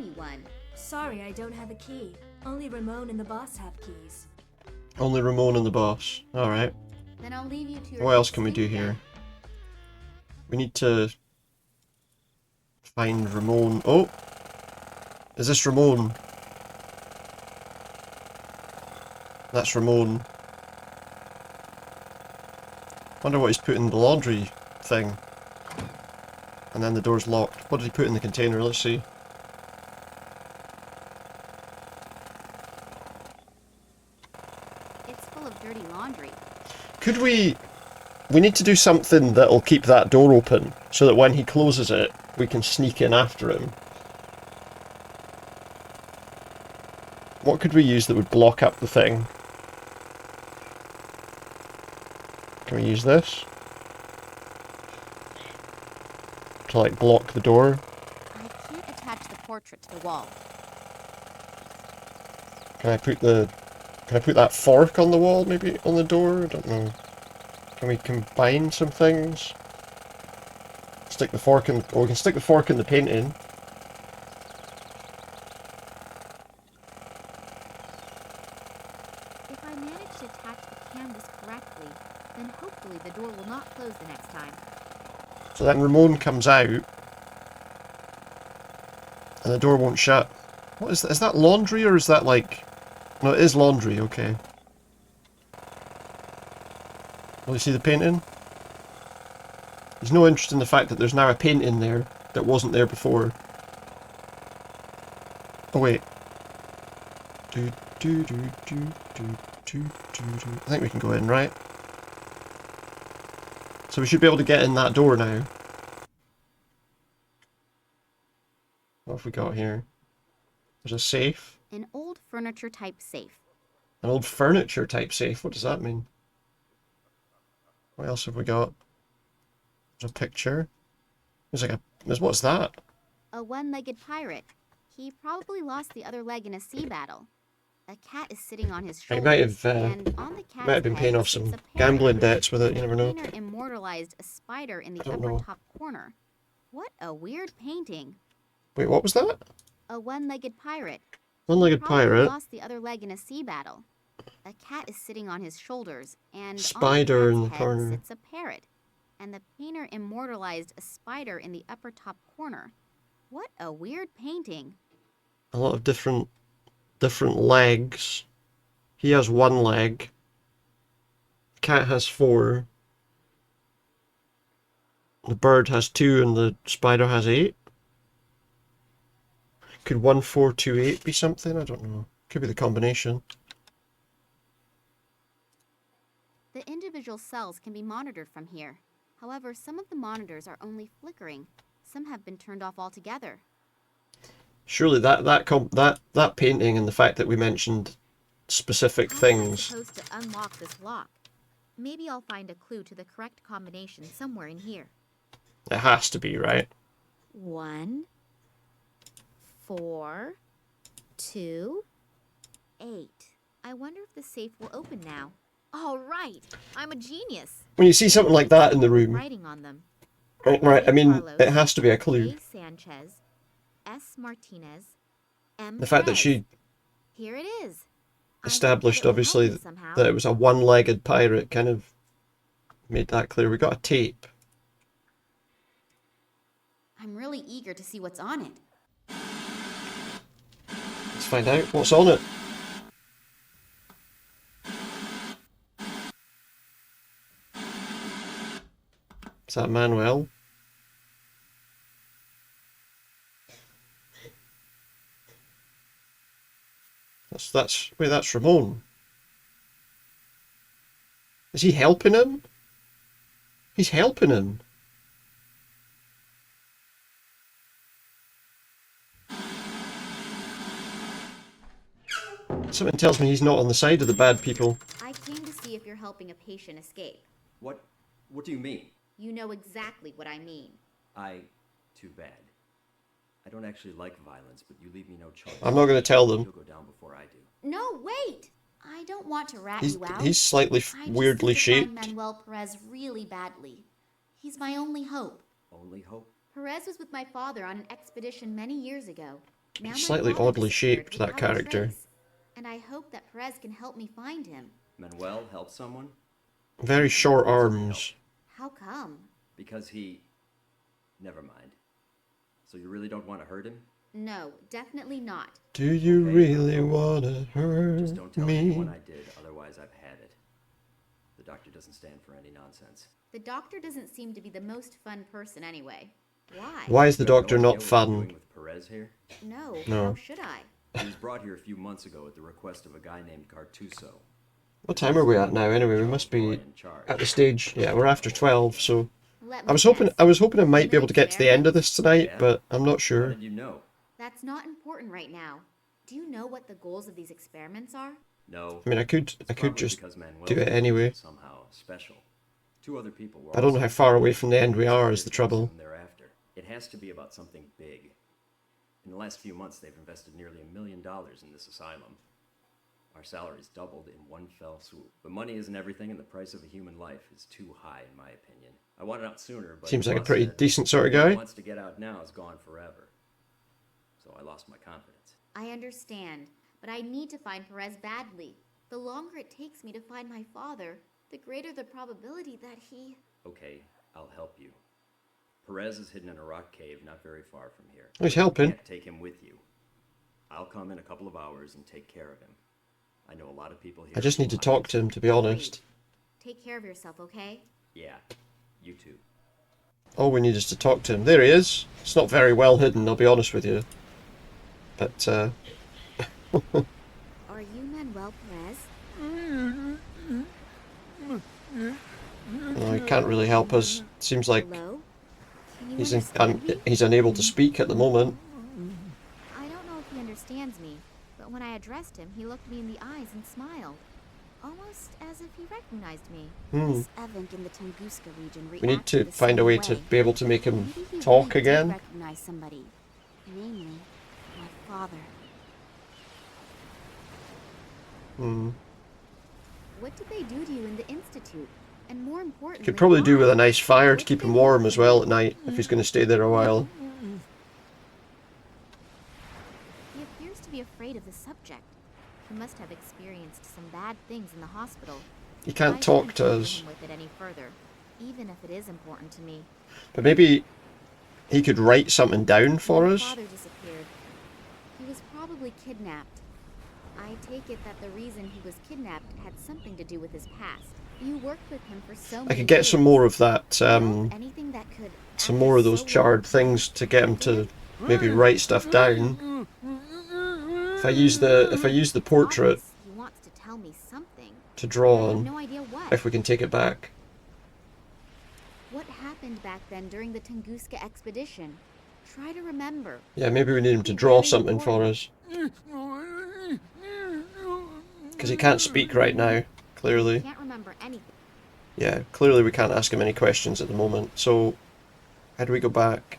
Sorry, I don't have a key. Only Ramon and the boss have keys. Only Ramon and the boss. Alright. Then I'll leave you to your What else can we do here? We need to find Ramon. Oh! Is this Ramon? That's Ramon. Wonder what he's put in the laundry thing. And then the door's locked. What did he put in the container? Let's see. It's full of dirty laundry. Could we... We need to do something that'll keep that door open, so that when he closes it, we can sneak in after him. What could we use that would block up the thing? Can we use this? To like block the door? I can't attach the portrait to the wall. Can I put that fork on the wall, maybe on the door? I don't know. Can we combine some things? Stick the fork in, or we can stick the fork in the painting. If I manage to attach the canvas correctly, then hopefully the door will not close the next time. So then Ramon comes out, and the door won't shut. What is that? Is that laundry, or is that like... No, it is laundry, okay. Will you see the painting? He's no interest in the fact that there's now a painting there that wasn't there before. Oh wait. I think we can go in, right? So we should be able to get in that door now. What have we got here? There's a safe. An old furniture type safe. An old furniture type safe. What does that mean? What else have we got? There's a picture. There's like a... What's that? A one-legged pirate. He probably lost the other leg in a sea battle. A cat is sitting on his shoulder. He might have, and on the cat's might have been paying head off some sits a parrot. gambling debts with it, you never The know. painter immortalized a spider in the I don't upper know. top corner. What a weird painting. Wait, what was that? A one-legged pirate. One-legged He probably pirate. lost the other leg in a sea battle. A cat is sitting on his shoulders, and Spider on in the the cat's corner. head sits a parrot. And the painter immortalized a spider in the upper top corner. What a weird painting. A lot of different legs. He has one leg. The cat has 4. The bird has 2 and the spider has 8. Could 1428 be something? I don't know. Could be the combination. The individual cells can be monitored from here. However, some of the monitors are only flickering. Some have been turned off altogether. Surely that painting and the fact that we mentioned specific I'm things. supposed to unlock this lock. Maybe I'll find a clue to the correct combination somewhere in here. It has to be, right? 1, 4, 2, 8. I wonder if the safe will open now. All right, I'm a genius. When you see something like that in the room, Writing on them. right, I mean, Carlos, it has to be a clue. A. Sanchez, S. Martinez, M. The fact that Perez. she Here it is. established, obviously, that it was a one-legged pirate kind of made that clear. We got a tape. I'm really eager to see what's on it. Let's find out what's on it. Is that Manuel? That's Ramon. Is he helping him? He's helping him. Something tells me he's not on the side of the bad people. I came to see if you're helping a patient escape. What do you mean? You know exactly what I mean. Too bad. I don't actually like violence, but you leave me no choice. I'm not going to tell them. You'll go down before I do. No, wait! I don't want to rat you out. He's slightly weirdly shaped. I just need to find Manuel Perez really badly. He's my only hope. Only hope? Perez was with my father on an expedition many years ago. Now He's slightly oddly shaped, that character. And I hope that Perez can help me find him. Manuel help someone? Very short arms. How come? Because he... Never mind. So you really don't want to hurt him? No, definitely not. Do you really want to hurt Just don't tell me? anyone I did, otherwise I've had it. The doctor doesn't stand for any nonsense. The doctor doesn't seem to be the most fun person anyway. Why? Why is the You have no doctor idea not what you're fun? doing with Perez here? No, No. how should I? He was brought here a few months ago at the request of a guy named Cartuso. What time are we at now? Anyway, we must be at the stage. Yeah, we're after 12. So I was hoping I might be able to get to the end of this tonight, but I'm not How sure. did you know? That's not important right now. Do you know what the goals of these experiments are? No. I mean, I could Probably just because Manuel do it anyway. is somehow special. Two other people were I don't know how also far away from the end we are is the trouble. thereafter. It has to be about something big. In the last few months, they've invested nearly $1 million in this asylum. Our salaries doubled in one fell swoop. But money isn't everything, and the price of a human life is too high, in my opinion. I wanted out sooner, but Seems the like a boss pretty said, decent sort of "Anyone guy." who wants to get out now is gone forever. So I lost my confidence. I understand, but I need to find Perez badly. The longer it takes me to find my father, the greater the probability that he... Okay, I'll help you. Perez is hidden in a rock cave not very far from here. He's helping. You can't take him with you. I'll come in a couple of hours and take care of him. I know a lot of people here. I just need to who talk to him, to be honest. Take care of yourself, okay? Yeah, you too. All we need is to talk to him. There he is. It's not very well hidden, I'll be honest with you. But, Are you Manuel Perez? no, he can't really help us. Seems like Hello? Can you he's understand me? he's unable to speak at the moment. I don't know if he understands me, but when I addressed him, he looked me in the eyes and smiled. Almost as if he recognized me. This Event in the Tunguska region We need reacted to the find a same way to be able to make him Maybe he talk really did again. recognize somebody, namely my father. What did they do to you in the institute? And more importantly, Could probably do why? with a nice fire to keep him warm as well at night if he's going to stay there a while. He appears to be afraid of the subject. He must have experienced some bad things in the hospital. He can't I talk shouldn't to bother us. him with it any further, even if it is important to me. But maybe he could write something down for My us. father disappeared. He was probably kidnapped. I take it that the reason he was kidnapped had something to do with his past. You worked with him for so many I could get some years. more of that, Anything that could some more of those charred things to get him to maybe write stuff down. If I use the portrait He wants to tell me something. to draw I have on, no idea what. if we can take it back. What happened back then during the Tunguska expedition? Try to remember. Yeah, maybe we need him to draw something for us. Because he can't speak right now, clearly. Can't remember anything. Yeah, clearly we can't ask him any questions at the moment. So, how do we go back?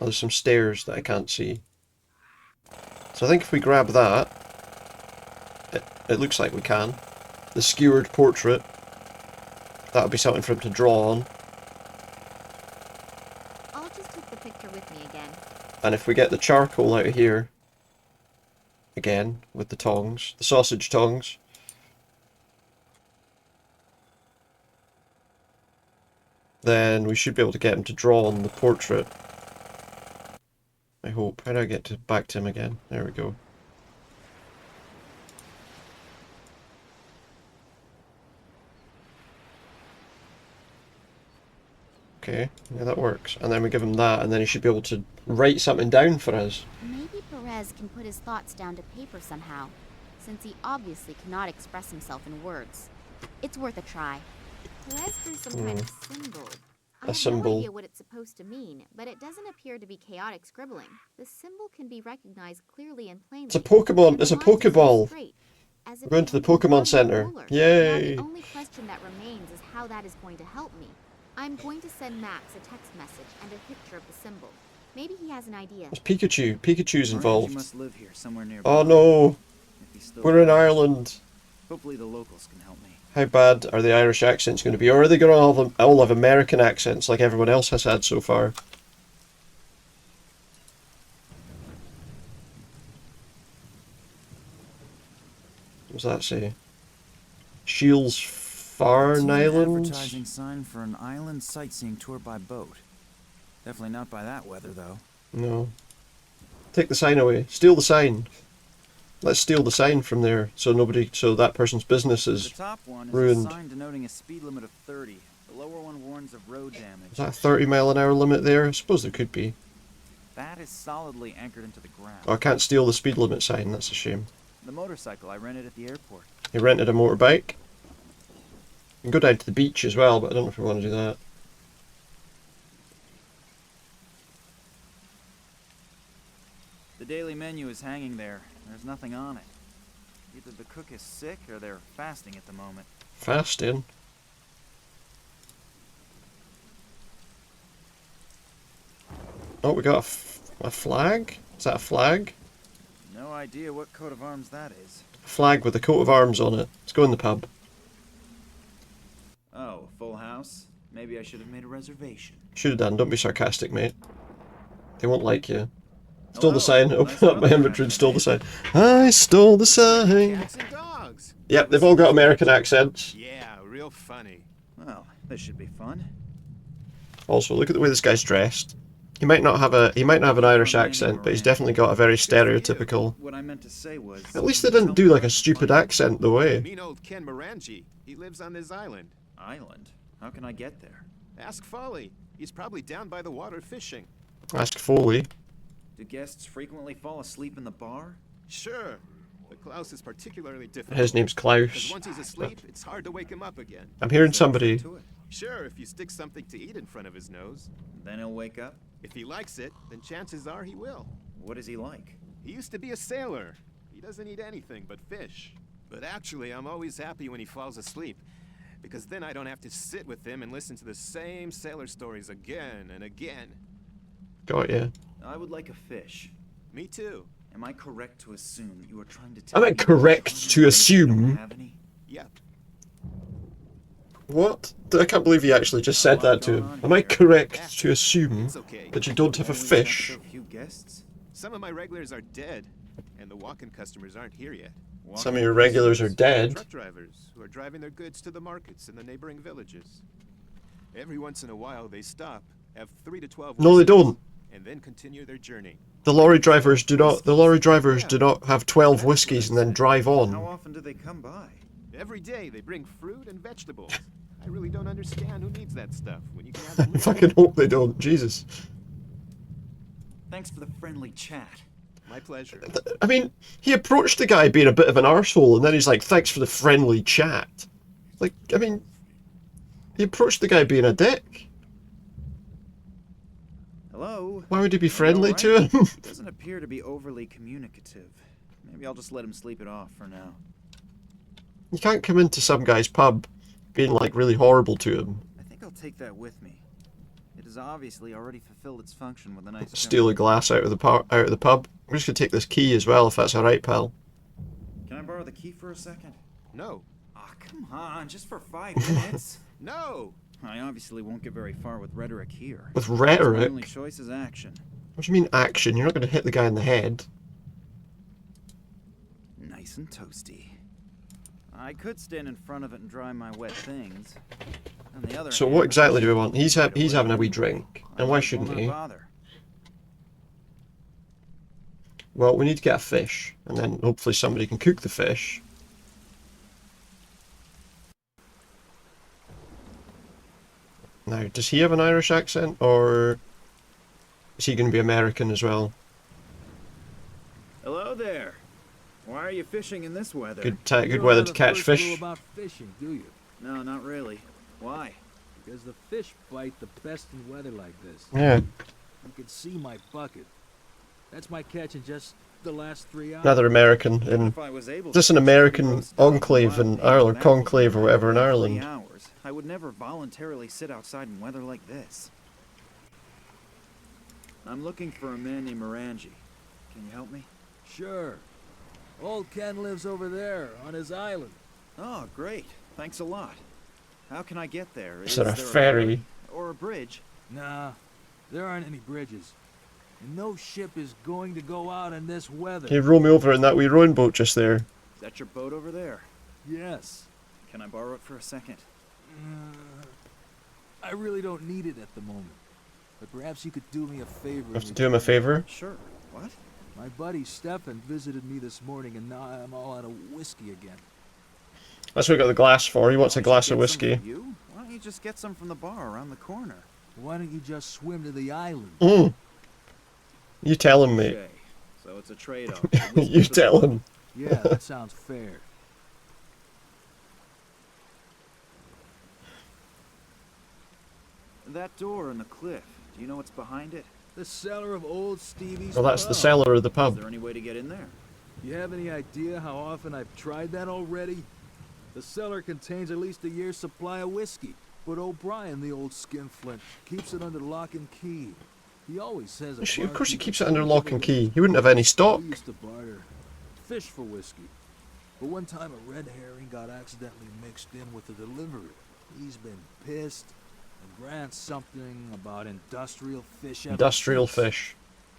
Oh, there's some stairs that I can't see. So I think if we grab that, it looks like we can. The skewered portrait. That would be something for him to draw on. I'll just take the picture with me again. And if we get the charcoal out of here, again, with the tongs, the sausage tongs. Then we should be able to get him to draw on the portrait. I hope. How do I get back to him again? There we go. Okay, yeah, that works. And then we give him that, and then he should be able to write something down for us. Maybe Perez can put his thoughts down to paper somehow, since he obviously cannot express himself in words. It's worth a try. Perez drew some kind of symbol. I have no idea what it's supposed to mean, but it doesn't appear to be chaotic scribbling. The symbol can be recognized clearly and plainly. It's a Pokemon. It's a Pokeball. We're going to the Pokemon Center. Yay! Now the only question that remains is how that is going to help me. I'm going to send Max a text message and a picture of the symbol. Maybe he has an idea. It's Pikachu. Pikachu's involved. Must live here somewhere nearby. Oh no! We're in Ireland. Hopefully the locals can help me. How bad are the Irish accents going to be? Or are they going to all have American accents like everyone else has had so far? What does that say? Shields Farn Island? Advertising sign for an island sightseeing tour by boat. Definitely not by that weather, though. No. Take the sign away. Steal the sign. Let's steal the sign from there, so that person's business is The top one is ruined. a sign denoting a speed limit of 30. The lower one warns of road damage. Is that a 30-mile-an-hour limit there? I suppose there could be. That is solidly anchored into the ground. Oh, I can't steal the speed limit sign. That's a shame. The motorcycle I rented at the airport. He rented a motorbike. You can go down to the beach as well, but I don't know if we want to do that. The daily menu is hanging there. There's nothing on it. Either the cook is sick or they're fasting at the moment. Fasting? Oh, we got a flag? Is that a flag? No idea what coat of arms that is. A flag with a coat of arms on it. Let's go in the pub. Oh, full house? Maybe I should have made a reservation. Should have done. Don't be sarcastic, mate. They won't like you. Stole the sign. Open up my inventory and stole the sign. I stole the sign. Cats and dogs. Yep, they've all got American accents. Yeah, real funny. Well, this should be fun. Also, look at the way this guy's dressed. He might not have an Irish accent, but he's definitely got a very stereotypical. What I meant to say was... At least they didn't do like a stupid accent the way. Mean old Ken Morangi. He lives on this island. Island? How can I get there? Ask Folly. He's probably down by the water fishing. Ask Foley. Do guests frequently fall asleep in the bar? Sure. But Klaus is particularly difficult. His name's Klaus. Because once he's asleep, it's hard to wake him up again. I'm hearing somebody. Sure, if you stick something to eat in front of his nose. Then he'll wake up? If he likes it, then chances are he will. What is he like? He used to be a sailor. He doesn't eat anything but fish. But actually, I'm always happy when he falls asleep. Because then I don't have to sit with him and listen to the same sailor stories again and again. Got ya. I would like a fish. Me too. Am I correct to assume that you are trying to tell Am I correct to assume? Yep. What? I can't believe he actually just said that to him. Am I correct to assume that you don't have a fish? Few guests. Some of my regulars are dead, and the walk-in customers aren't here yet. Some of your regulars are dead. Truck drivers who are driving their goods to the markets in the neighboring villages. Every once in a while, they stop, have 3 to 12. No, they don't. And then continue their journey. The lorry drivers do not. The lorry drivers do not have 12 whiskies and then drive How on. often do they come by? Every day they bring fruit and vegetables. I really don't understand who needs that stuff when you can have I it. fucking hope they don't. Jesus. Thanks for the friendly chat. My pleasure. I mean, he approached the guy being a bit of an arsehole, and then he's like, "Thanks for the friendly chat." Like, I mean, he approached the guy being a dick. Hello? Why would he be friendly to him? Doesn't appear to be overly communicative. Maybe I'll just let him sleep it off for now. You can't come into some guy's pub being like really horrible to him. I think I'll take that with me. It has obviously already fulfilled its function with a nice Steal a glass out of the pub. I'm just gonna take this key as well, if that's alright, pal. Can I borrow the key for a second? No. Ah, come on, just for 5 minutes. No! I obviously won't get very far with rhetoric here. With rhetoric? My only choice is action. What do you mean action? You're not gonna hit the guy in the head. Nice and toasty. I could stand in front of it and dry my wet things. On the other So hand, what exactly do we want? He's having a wee drink, and why shouldn't he? Well, we need to get a fish, and then hopefully somebody can cook the fish. Now, does he have an Irish accent, or is he going to be American as well? Hello there. Why are you fishing in this weather? Good weather to catch fish. About fishing, do you? No, not really. Why? Because the fish bite the best in weather like this. Yeah. You can see my bucket. That's my catch in just the last 3 hours. Rather American. Is this an American enclave in Ireland, conclave or whatever in Ireland? I would never voluntarily sit outside in weather like this. I'm looking for a man named Morangi. Can you help me? Sure. Old Ken lives over there, on his island. Oh, great. Thanks a lot. How can I get there? Is there a ferry? Or a bridge? Nah, there aren't any bridges. And no ship is going to go out in this weather. Can you roll me over in that wee rowing boat just there? Is that your boat over there? Yes. Can I borrow it for a second? I really don't need it at the moment. But perhaps you could do me a favor. You have to do him a favor? Sure. What? My buddy Stefan visited me this morning and now I'm all out of whiskey again. That's what we got the glass for. He wants a glass of whiskey. Why don't you just get some from the bar around the corner? Why don't you just swim to the island? You tell him, mate. Okay. So it's a trade-off. You tell him. Yeah, that sounds fair. That door in the cliff. Do you know what's behind it? The cellar of old Stevie's Well, that's the pub. cellar of the pub. Is there any way to get in there? You have any idea how often I've tried that already? The cellar contains at least a year's supply of whiskey, but O'Brien, the old skinflint, keeps it under lock and key. He always says. Of course, he keeps it under lock and key. He wouldn't have any stock. We used to barter fish for whiskey, but one time a red herring got accidentally mixed in with the delivery. He's been pissed and grants something about industrial fish. Industrial fish.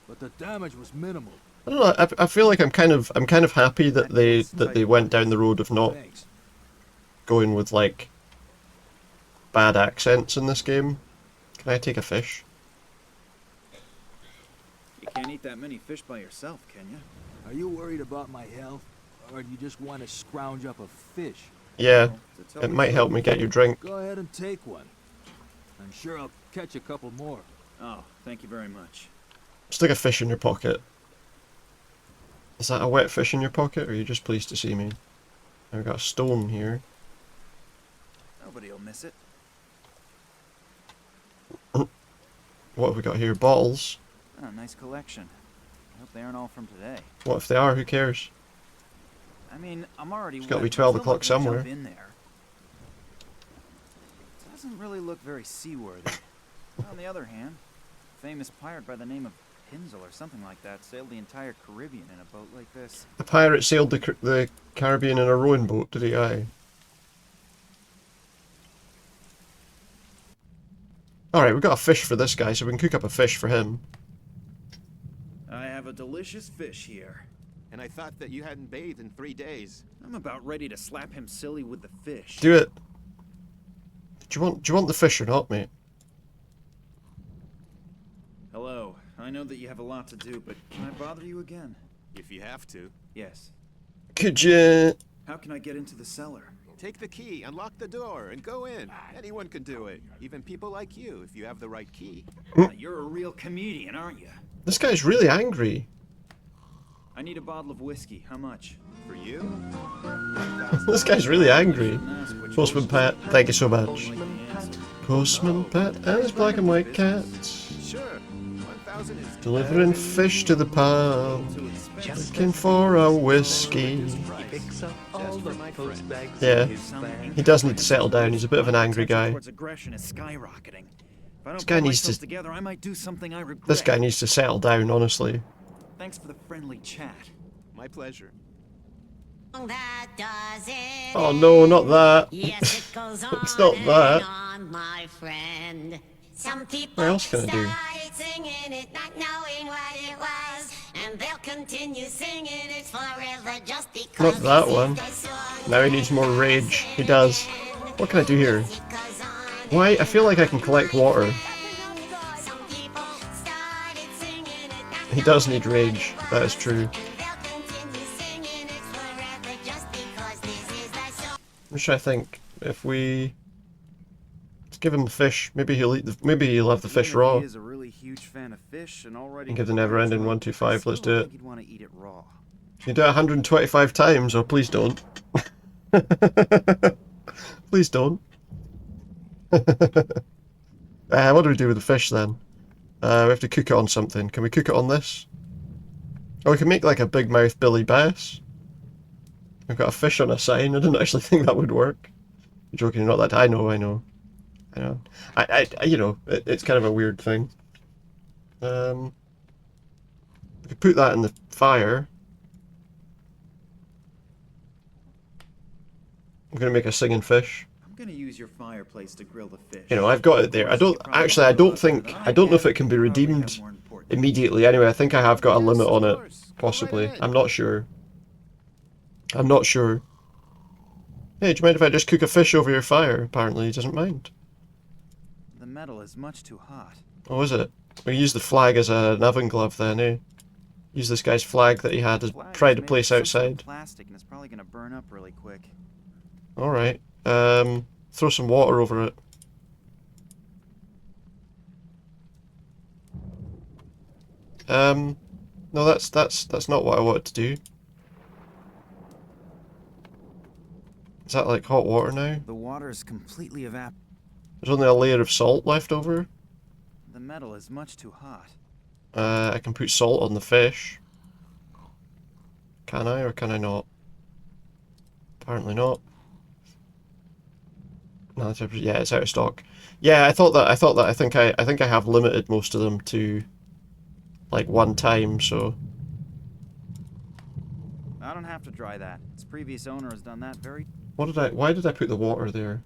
But the damage was minimal. I don't know. I feel like I'm kind of happy that they went down the road of not going with like bad accents in this game. Can I take a fish? You can't eat that many fish by yourself, can you? Are you worried about my health, or do you just want to scrounge up a fish? Yeah, it might help me get your drink. Go ahead and take one. I'm sure I'll catch a couple more. Oh, thank you very much. Stick a fish in your pocket. Is that a wet fish in your pocket, or are you just pleased to see me? I've got a stone here. Nobody'll miss it. What have we got here? Bottles. Oh, nice collection. I hope they aren't all from today. What if they are? Who cares? I mean, I'm already. It's got to be 12 o'clock somewhere. In there. It doesn't really look very seaworthy. On the other hand, a famous pirate by the name of Pinsel or something like that sailed the entire Caribbean in a boat like this. The pirate sailed the Caribbean in a rowing boat, did he? Aye. Alright, we've got a fish for this guy, so we can cook up a fish for him. I have a delicious fish here. And I thought that you hadn't bathed in 3 days. I'm about ready to slap him silly with the fish. Do it. Do you want the fish or not, mate? Hello. I know that you have a lot to do, but can I bother you again? If you have to. Yes. Could you... How can I get into the cellar? Take the key, unlock the door, and go in. Anyone can do it. Even people like you, if you have the right key. You're a real comedian, aren't you? This guy's really angry. I need a bottle of whiskey. How much? For you? This guy's really angry. Postman Pat, thank you so much. Postman Pat and his black and white cat. Sure. 1,000 is Delivering fish to the pub. Looking for a whiskey. Yeah, he does need to settle down. He's a bit of an angry guy. Towards aggression is skyrocketing. If I don't This guy pull needs myself to. together, I might do something I regret. This guy needs to settle down, honestly. Thanks for the friendly chat. My pleasure. Oh no, not that. Yes, it goes on It's not that. on, my friend. Some people What else can I do? started singing it, not knowing what it was, and they'll continue singing it forever just because. Not that one. Now he needs more rage. He does. What can I do here? Why? I feel like I can collect water. He does need rage. That is true. I'm just trying to think. If we give him the fish, maybe he'll eat the. Maybe he'll have the fish raw. He is a really huge fan of fish and already. And give the never-ending 125. Let's do it. He'd want to eat it raw. Can you do it 125 times? Or please don't. Please don't. What do we do with the fish then? We have to cook it on something. Can we cook it on this? Oh, we can make like a big mouth Billy Bass. I've got a fish on a sign. I didn't actually think that would work. You're joking, not that. I know. You know, it's kind of a weird thing. We could put that in the fire. I'm gonna make a singing fish. I'm gonna use your fireplace to grill the fish. You know, I've got it there. I don't know if it can be redeemed immediately. Anyway, I think I have got a limit on it, possibly. I'm not sure. I'm not sure. Hey, do you mind if I just cook a fish over your fire? Apparently he doesn't mind. The metal is much too hot. Oh, is it? We use the flag as an oven glove then, eh? Use this guy's flag that he had to try to place outside. Plastic and it's probably gonna burn up really quick. Alright. Throw some water over it. No, that's not what I wanted to do. Is that like hot water now? The water is completely evaporated. There's only a layer of salt left over. The metal is much too hot. I can put salt on the fish. Can I or can I not? Apparently not. No, yeah, it's out of stock. Yeah, I thought that. I think I have limited most of them to like one time, so. I don't have to dry that. Its previous owner has done that very. Why did I put the water there?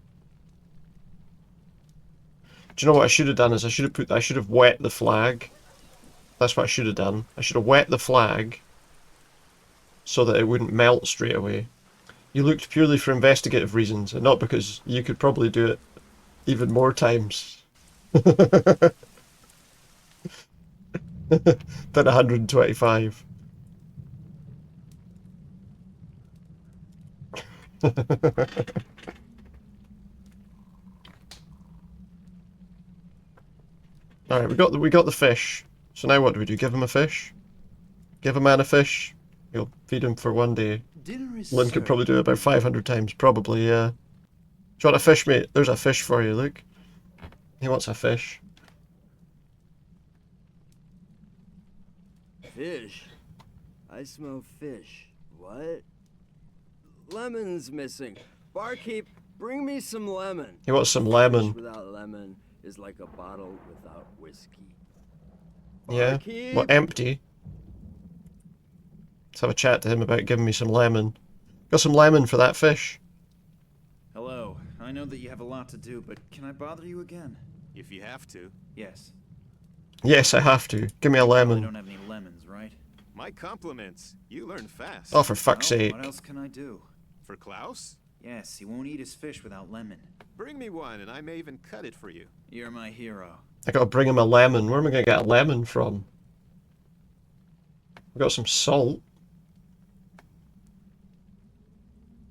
Do you know what I should have done? Is I should have wet the flag. That's what I should have done. I should have wet the flag so that it wouldn't melt straight away. You looked purely for investigative reasons, and not because you could probably do it even more times than 125. Alright, we got the fish. So now what do we do? Give him a fish? Give a man a fish? You'll feed him for one day. Lynn could probably do it about 500 times, probably, yeah. Do you want a fish, mate? There's a fish for you, look. He wants a fish. Fish? I smell fish. What? Lemon's missing. Barkeep, bring me some lemon. He wants some lemon. Fish without lemon is like a bottle without whiskey. Yeah? Barkeep? What, empty? Let's have a chat to him about giving me some lemon. Got some lemon for that fish? Hello. I know that you have a lot to do, but can I bother you again? If you have to. Yes. Yes, I have to. Give me a I lemon. don't have any lemons, right? My compliments. You learn fast. Oh, for fuck's sake. What else can I do? For Klaus? Yes, he won't eat his fish without lemon. Bring me one, and I may even cut it for you. You're my hero. I gotta bring him a lemon. Where am I gonna get a lemon from? We got some salt.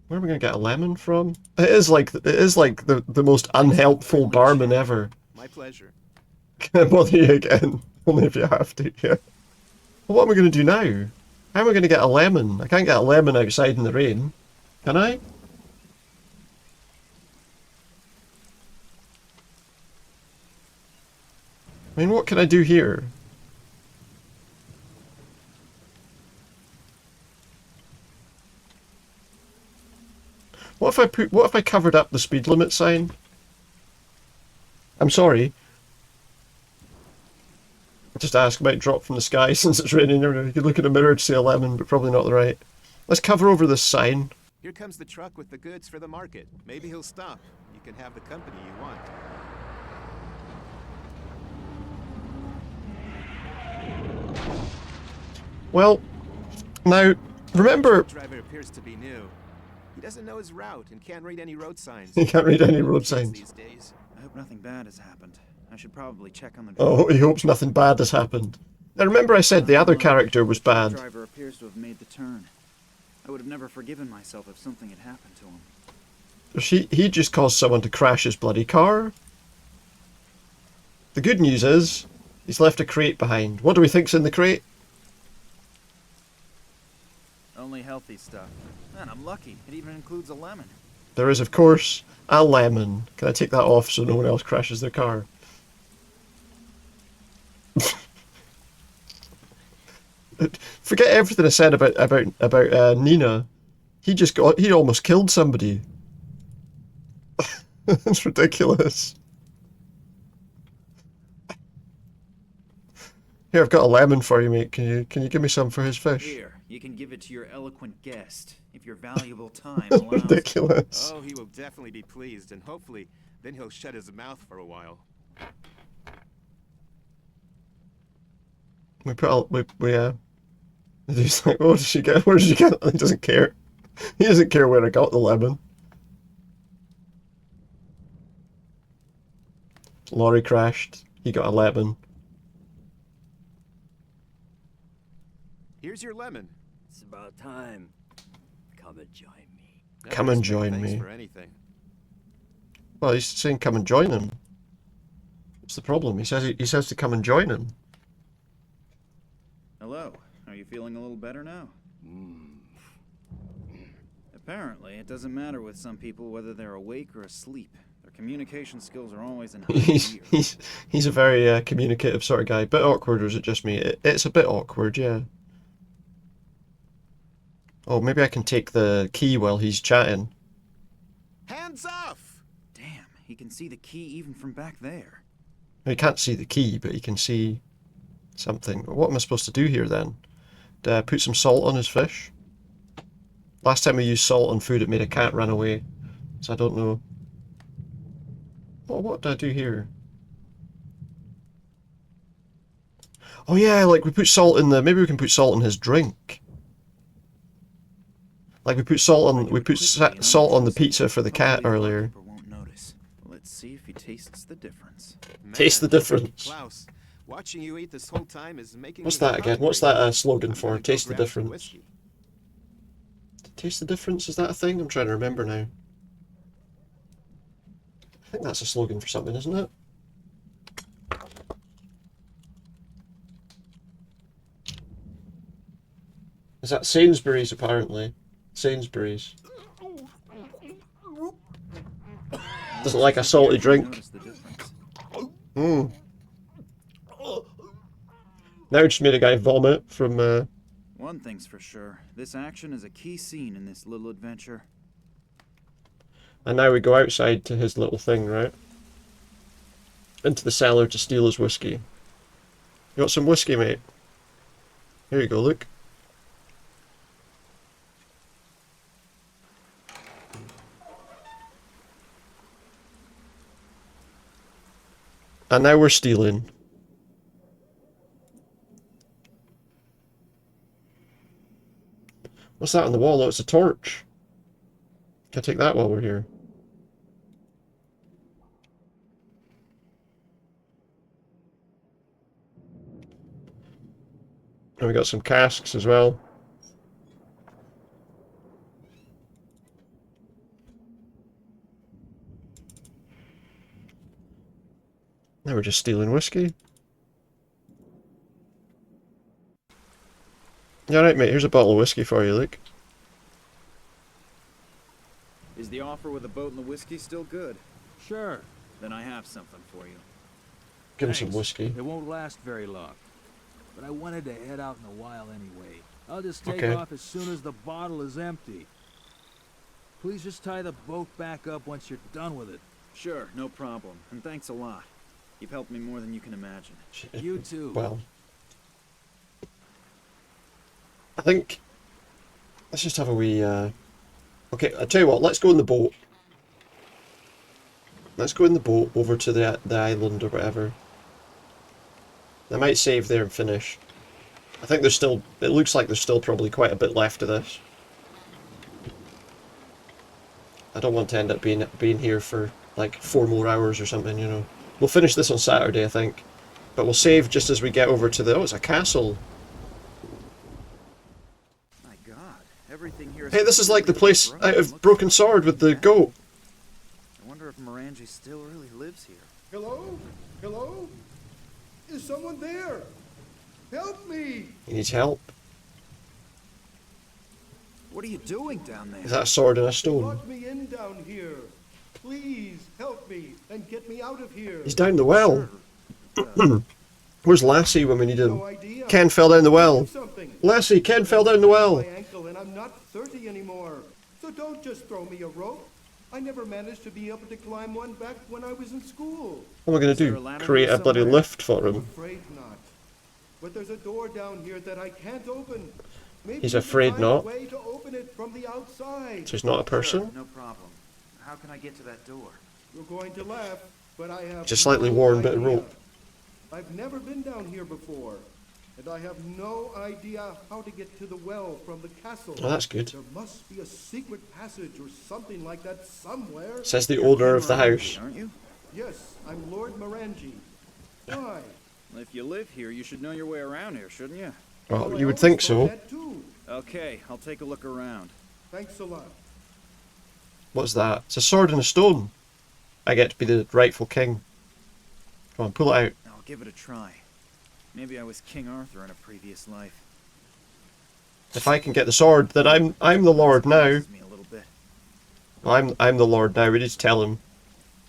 Where am I gonna get a lemon from? It is like the most unhelpful barman ever. My pleasure. Can I bother you again? Only if you have to, yeah. Well, what am I gonna do now? How am I gonna get a lemon? I can't get a lemon outside in the rain. Can I? I mean, what can I do here? What if I covered up the speed limit sign? I'm sorry. Just ask, might drop from the sky since it's raining. You could look in a mirror to see a lemon, but probably not the right. Let's cover over this sign. Here comes the truck with the goods for the market. Maybe he'll stop. You can have the company you want. Well, now, remember... The driver appears to be new. He doesn't know his route and can't read any road signs. He can't read any road signs. These days. I hope nothing bad has happened. I should probably check on the Oh, he hopes nothing bad has happened. Now remember I said the other character was bad. The driver appears to have made the turn. I would have never forgiven myself if something had happened to him. He just caused someone to crash his bloody car. The good news is, he's left a crate behind. What do we think's in the crate? Only healthy stuff. Man, I'm lucky. It even includes a lemon. There is, of course, a lemon. Can I take that off so no one else crashes their car? Forget everything I said about Nina. He almost killed somebody. It's ridiculous. Here, I've got a lemon for you, mate. Can you give me some for his fish? Here, you can give it to your eloquent guest if your valuable time allows. Ridiculous. Oh, he will definitely be pleased, and hopefully, then he'll shut his mouth for a while. He's like, oh, did she get? Where did she get? He doesn't care. He doesn't care where I got the lemon. Lorry crashed. He got a lemon. Here's your lemon. It's about time. Come and join me. Come and join me. For anything. Well, he's saying come and join him. What's the problem? He says to come and join him. Hello. Are you feeling a little better now? Apparently, it doesn't matter with some people whether they're awake or asleep. Their communication skills are always in high gear. He's a very communicative sort of guy. Bit awkward, or is it just me? It's a bit awkward, yeah. Oh, maybe I can take the key while he's chatting. Hands off! Damn, he can see the key even from back there. He can't see the key, but he can see something. What am I supposed to do here then? Do I put some salt on his fish? Last time we used salt on food, it made a cat run away. So I don't know. What do I do here? Oh yeah, like we put salt in the... Maybe we can put salt in his drink. Like we put salt on... We put salt on the pizza for the cat earlier. Won't notice. Let's see if he tastes the difference. Taste the difference. Klaus, watching you eat this whole time is making What's me that again? What's that slogan for? gonna go Taste the grab some difference. whiskey. Taste the difference? Is that a thing? I'm trying to remember now. I think that's a slogan for something, isn't it? Is that Sainsbury's, apparently? Sainsbury's. Doesn't like a salty drink. Now it just made a guy vomit from... One thing's for sure. This action is a key scene in this little adventure. And now we go outside to his little thing, right? Into the cellar to steal his whiskey. You want some whiskey, mate? Here you go, look. And now we're stealing. What's that on the wall? Oh, it's a torch. Can I take that while we're here? And we got some casks as well. Now we're just stealing whiskey. Yeah, right, mate. Here's a bottle of whiskey for you, look. Is the offer with the boat and the whiskey still good? Sure. Then I have something for you. Give him some whiskey. It won't last very long. But I wanted to head out in a while anyway. I'll just take Okay. off as soon as the bottle is empty. Please just tie the boat back up once you're done with it. Sure, no problem. And thanks a lot. You've helped me more than you can imagine. You too. Well, I think let's just have a wee. Okay, I'll tell you what. Let's go in the boat. Let's go in the boat over to the island or whatever. I might save there and finish. I think there's still. It looks like there's still probably quite a bit left of this. I don't want to end up being here for like 4 more hours or something, you know. We'll finish this on Saturday, I think. But we'll save just as we get over to the... Oh, it's a castle. My God, everything here is... Hey, this is like the place out of Broken Sword with the goat. I wonder if Morangi still really lives here. Hello? Hello? Is someone there? Help me! He needs help. What are you doing down there? Is that a sword and a stone? Lock me in down here. Please help me and get me out of here. He's down the well. Where's Lassie when we need him? Ken fell down the well. Lassie, Ken fell down the well. My ankle and I'm not 30 anymore. So don't just throw me a rope. I never managed to be able to climb one back when I was in school. What am I going to do? Create a bloody lift for him? I'm afraid not. But there's a door down here that I can't open. Maybe He's you afraid can find a not. way to open it from the outside. So he's not a person? Sure, no problem. How can I get to that door? You're going to laugh, but I have Just slightly no worn bit of idea. rope. I've never been down here before, and I have no idea how to get to the well from the castle. Oh, that's good. There must be a secret passage or something like that somewhere. Says the owner of the house. Aren't you? Yes, I'm Lord Morangi. Why? If you live here, you should know your way around here, shouldn't you? Well, you would think so. Okay, I'll take a look around. Thanks a lot. What's that? It's a sword and a stone. I get to be the rightful king. Come on, pull it out. I'll give it a try. Maybe I was King Arthur in a previous life. If I can get the sword, then I'm the lord now. Me a little bit. I'm the lord now. We need to tell him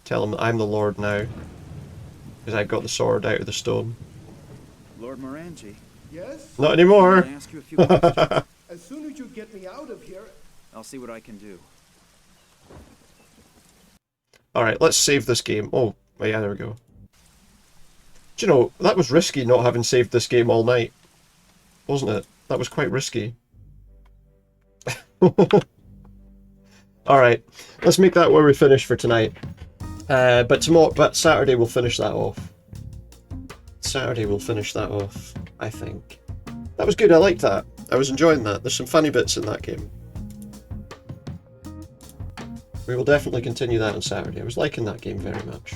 that I'm the lord now, because I got the sword out of the stone. Lord Morangi. Yes? Not anymore. Can I ask you a few questions? As soon as you get me out of here... I'll see what I can do. Alright, let's save this game. Oh, yeah, there we go. Do you know, that was risky not having saved this game all night. Wasn't it? That was quite risky. Alright, let's make that where we finish for tonight. But Saturday we'll finish that off. Saturday we'll finish that off, I think. That was good, I liked that. I was enjoying that. There's some funny bits in that game. We will definitely continue that on Saturday. I was liking that game very much.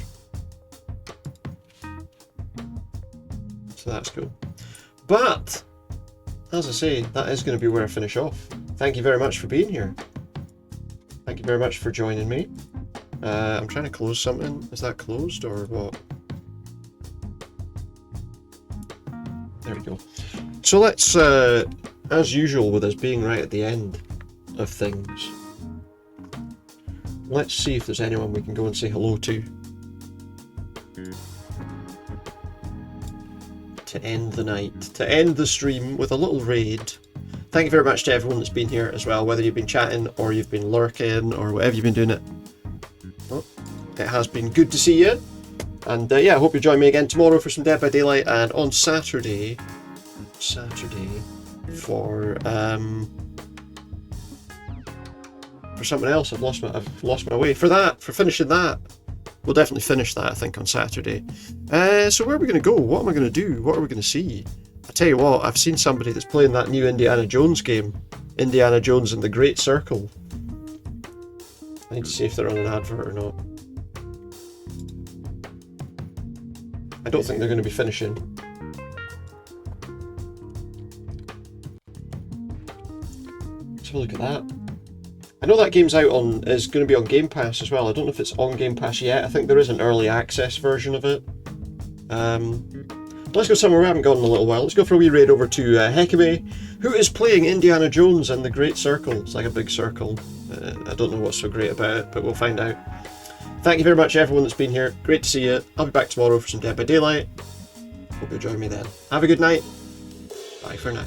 So that's cool. But, as I say, that is going to be where I finish off. Thank you very much for being here. Thank you very much for joining me. I'm trying to close something. Is that closed or what? There we go. So let's, as usual with us being right at the end of things, let's see if there's anyone we can go and say hello to. To end the night. To end the stream with a little raid. Thank you very much to everyone that's been here as well, whether you've been chatting or you've been lurking or whatever you've been doing it. Oh, it has been good to see you. And yeah, I hope you join me again tomorrow for some Dead by Daylight, and on Saturday for something else. I've lost my way. For finishing that. We'll definitely finish that, I think, on Saturday. So where are we going to go? What am I going to do? What are we going to see? I tell you what, I've seen somebody that's playing that new Indiana Jones game. Indiana Jones and the Great Circle. I need to see if they're on an advert or not. I don't think they're going to be finishing. Let's have a look at that. I know that game's is going to be on Game Pass as well. I don't know if it's on Game Pass yet. I think there is an early access version of it. Let's go somewhere we haven't gone in a little while. Let's go for a wee raid over to Hekame, who is playing Indiana Jones and the Great Circle. It's like a big circle. I don't know what's so great about it, but we'll find out. Thank you very much everyone that's been here. Great to see you. I'll be back tomorrow for some Dead by Daylight. Hope you'll join me then. Have a good night. Bye for now.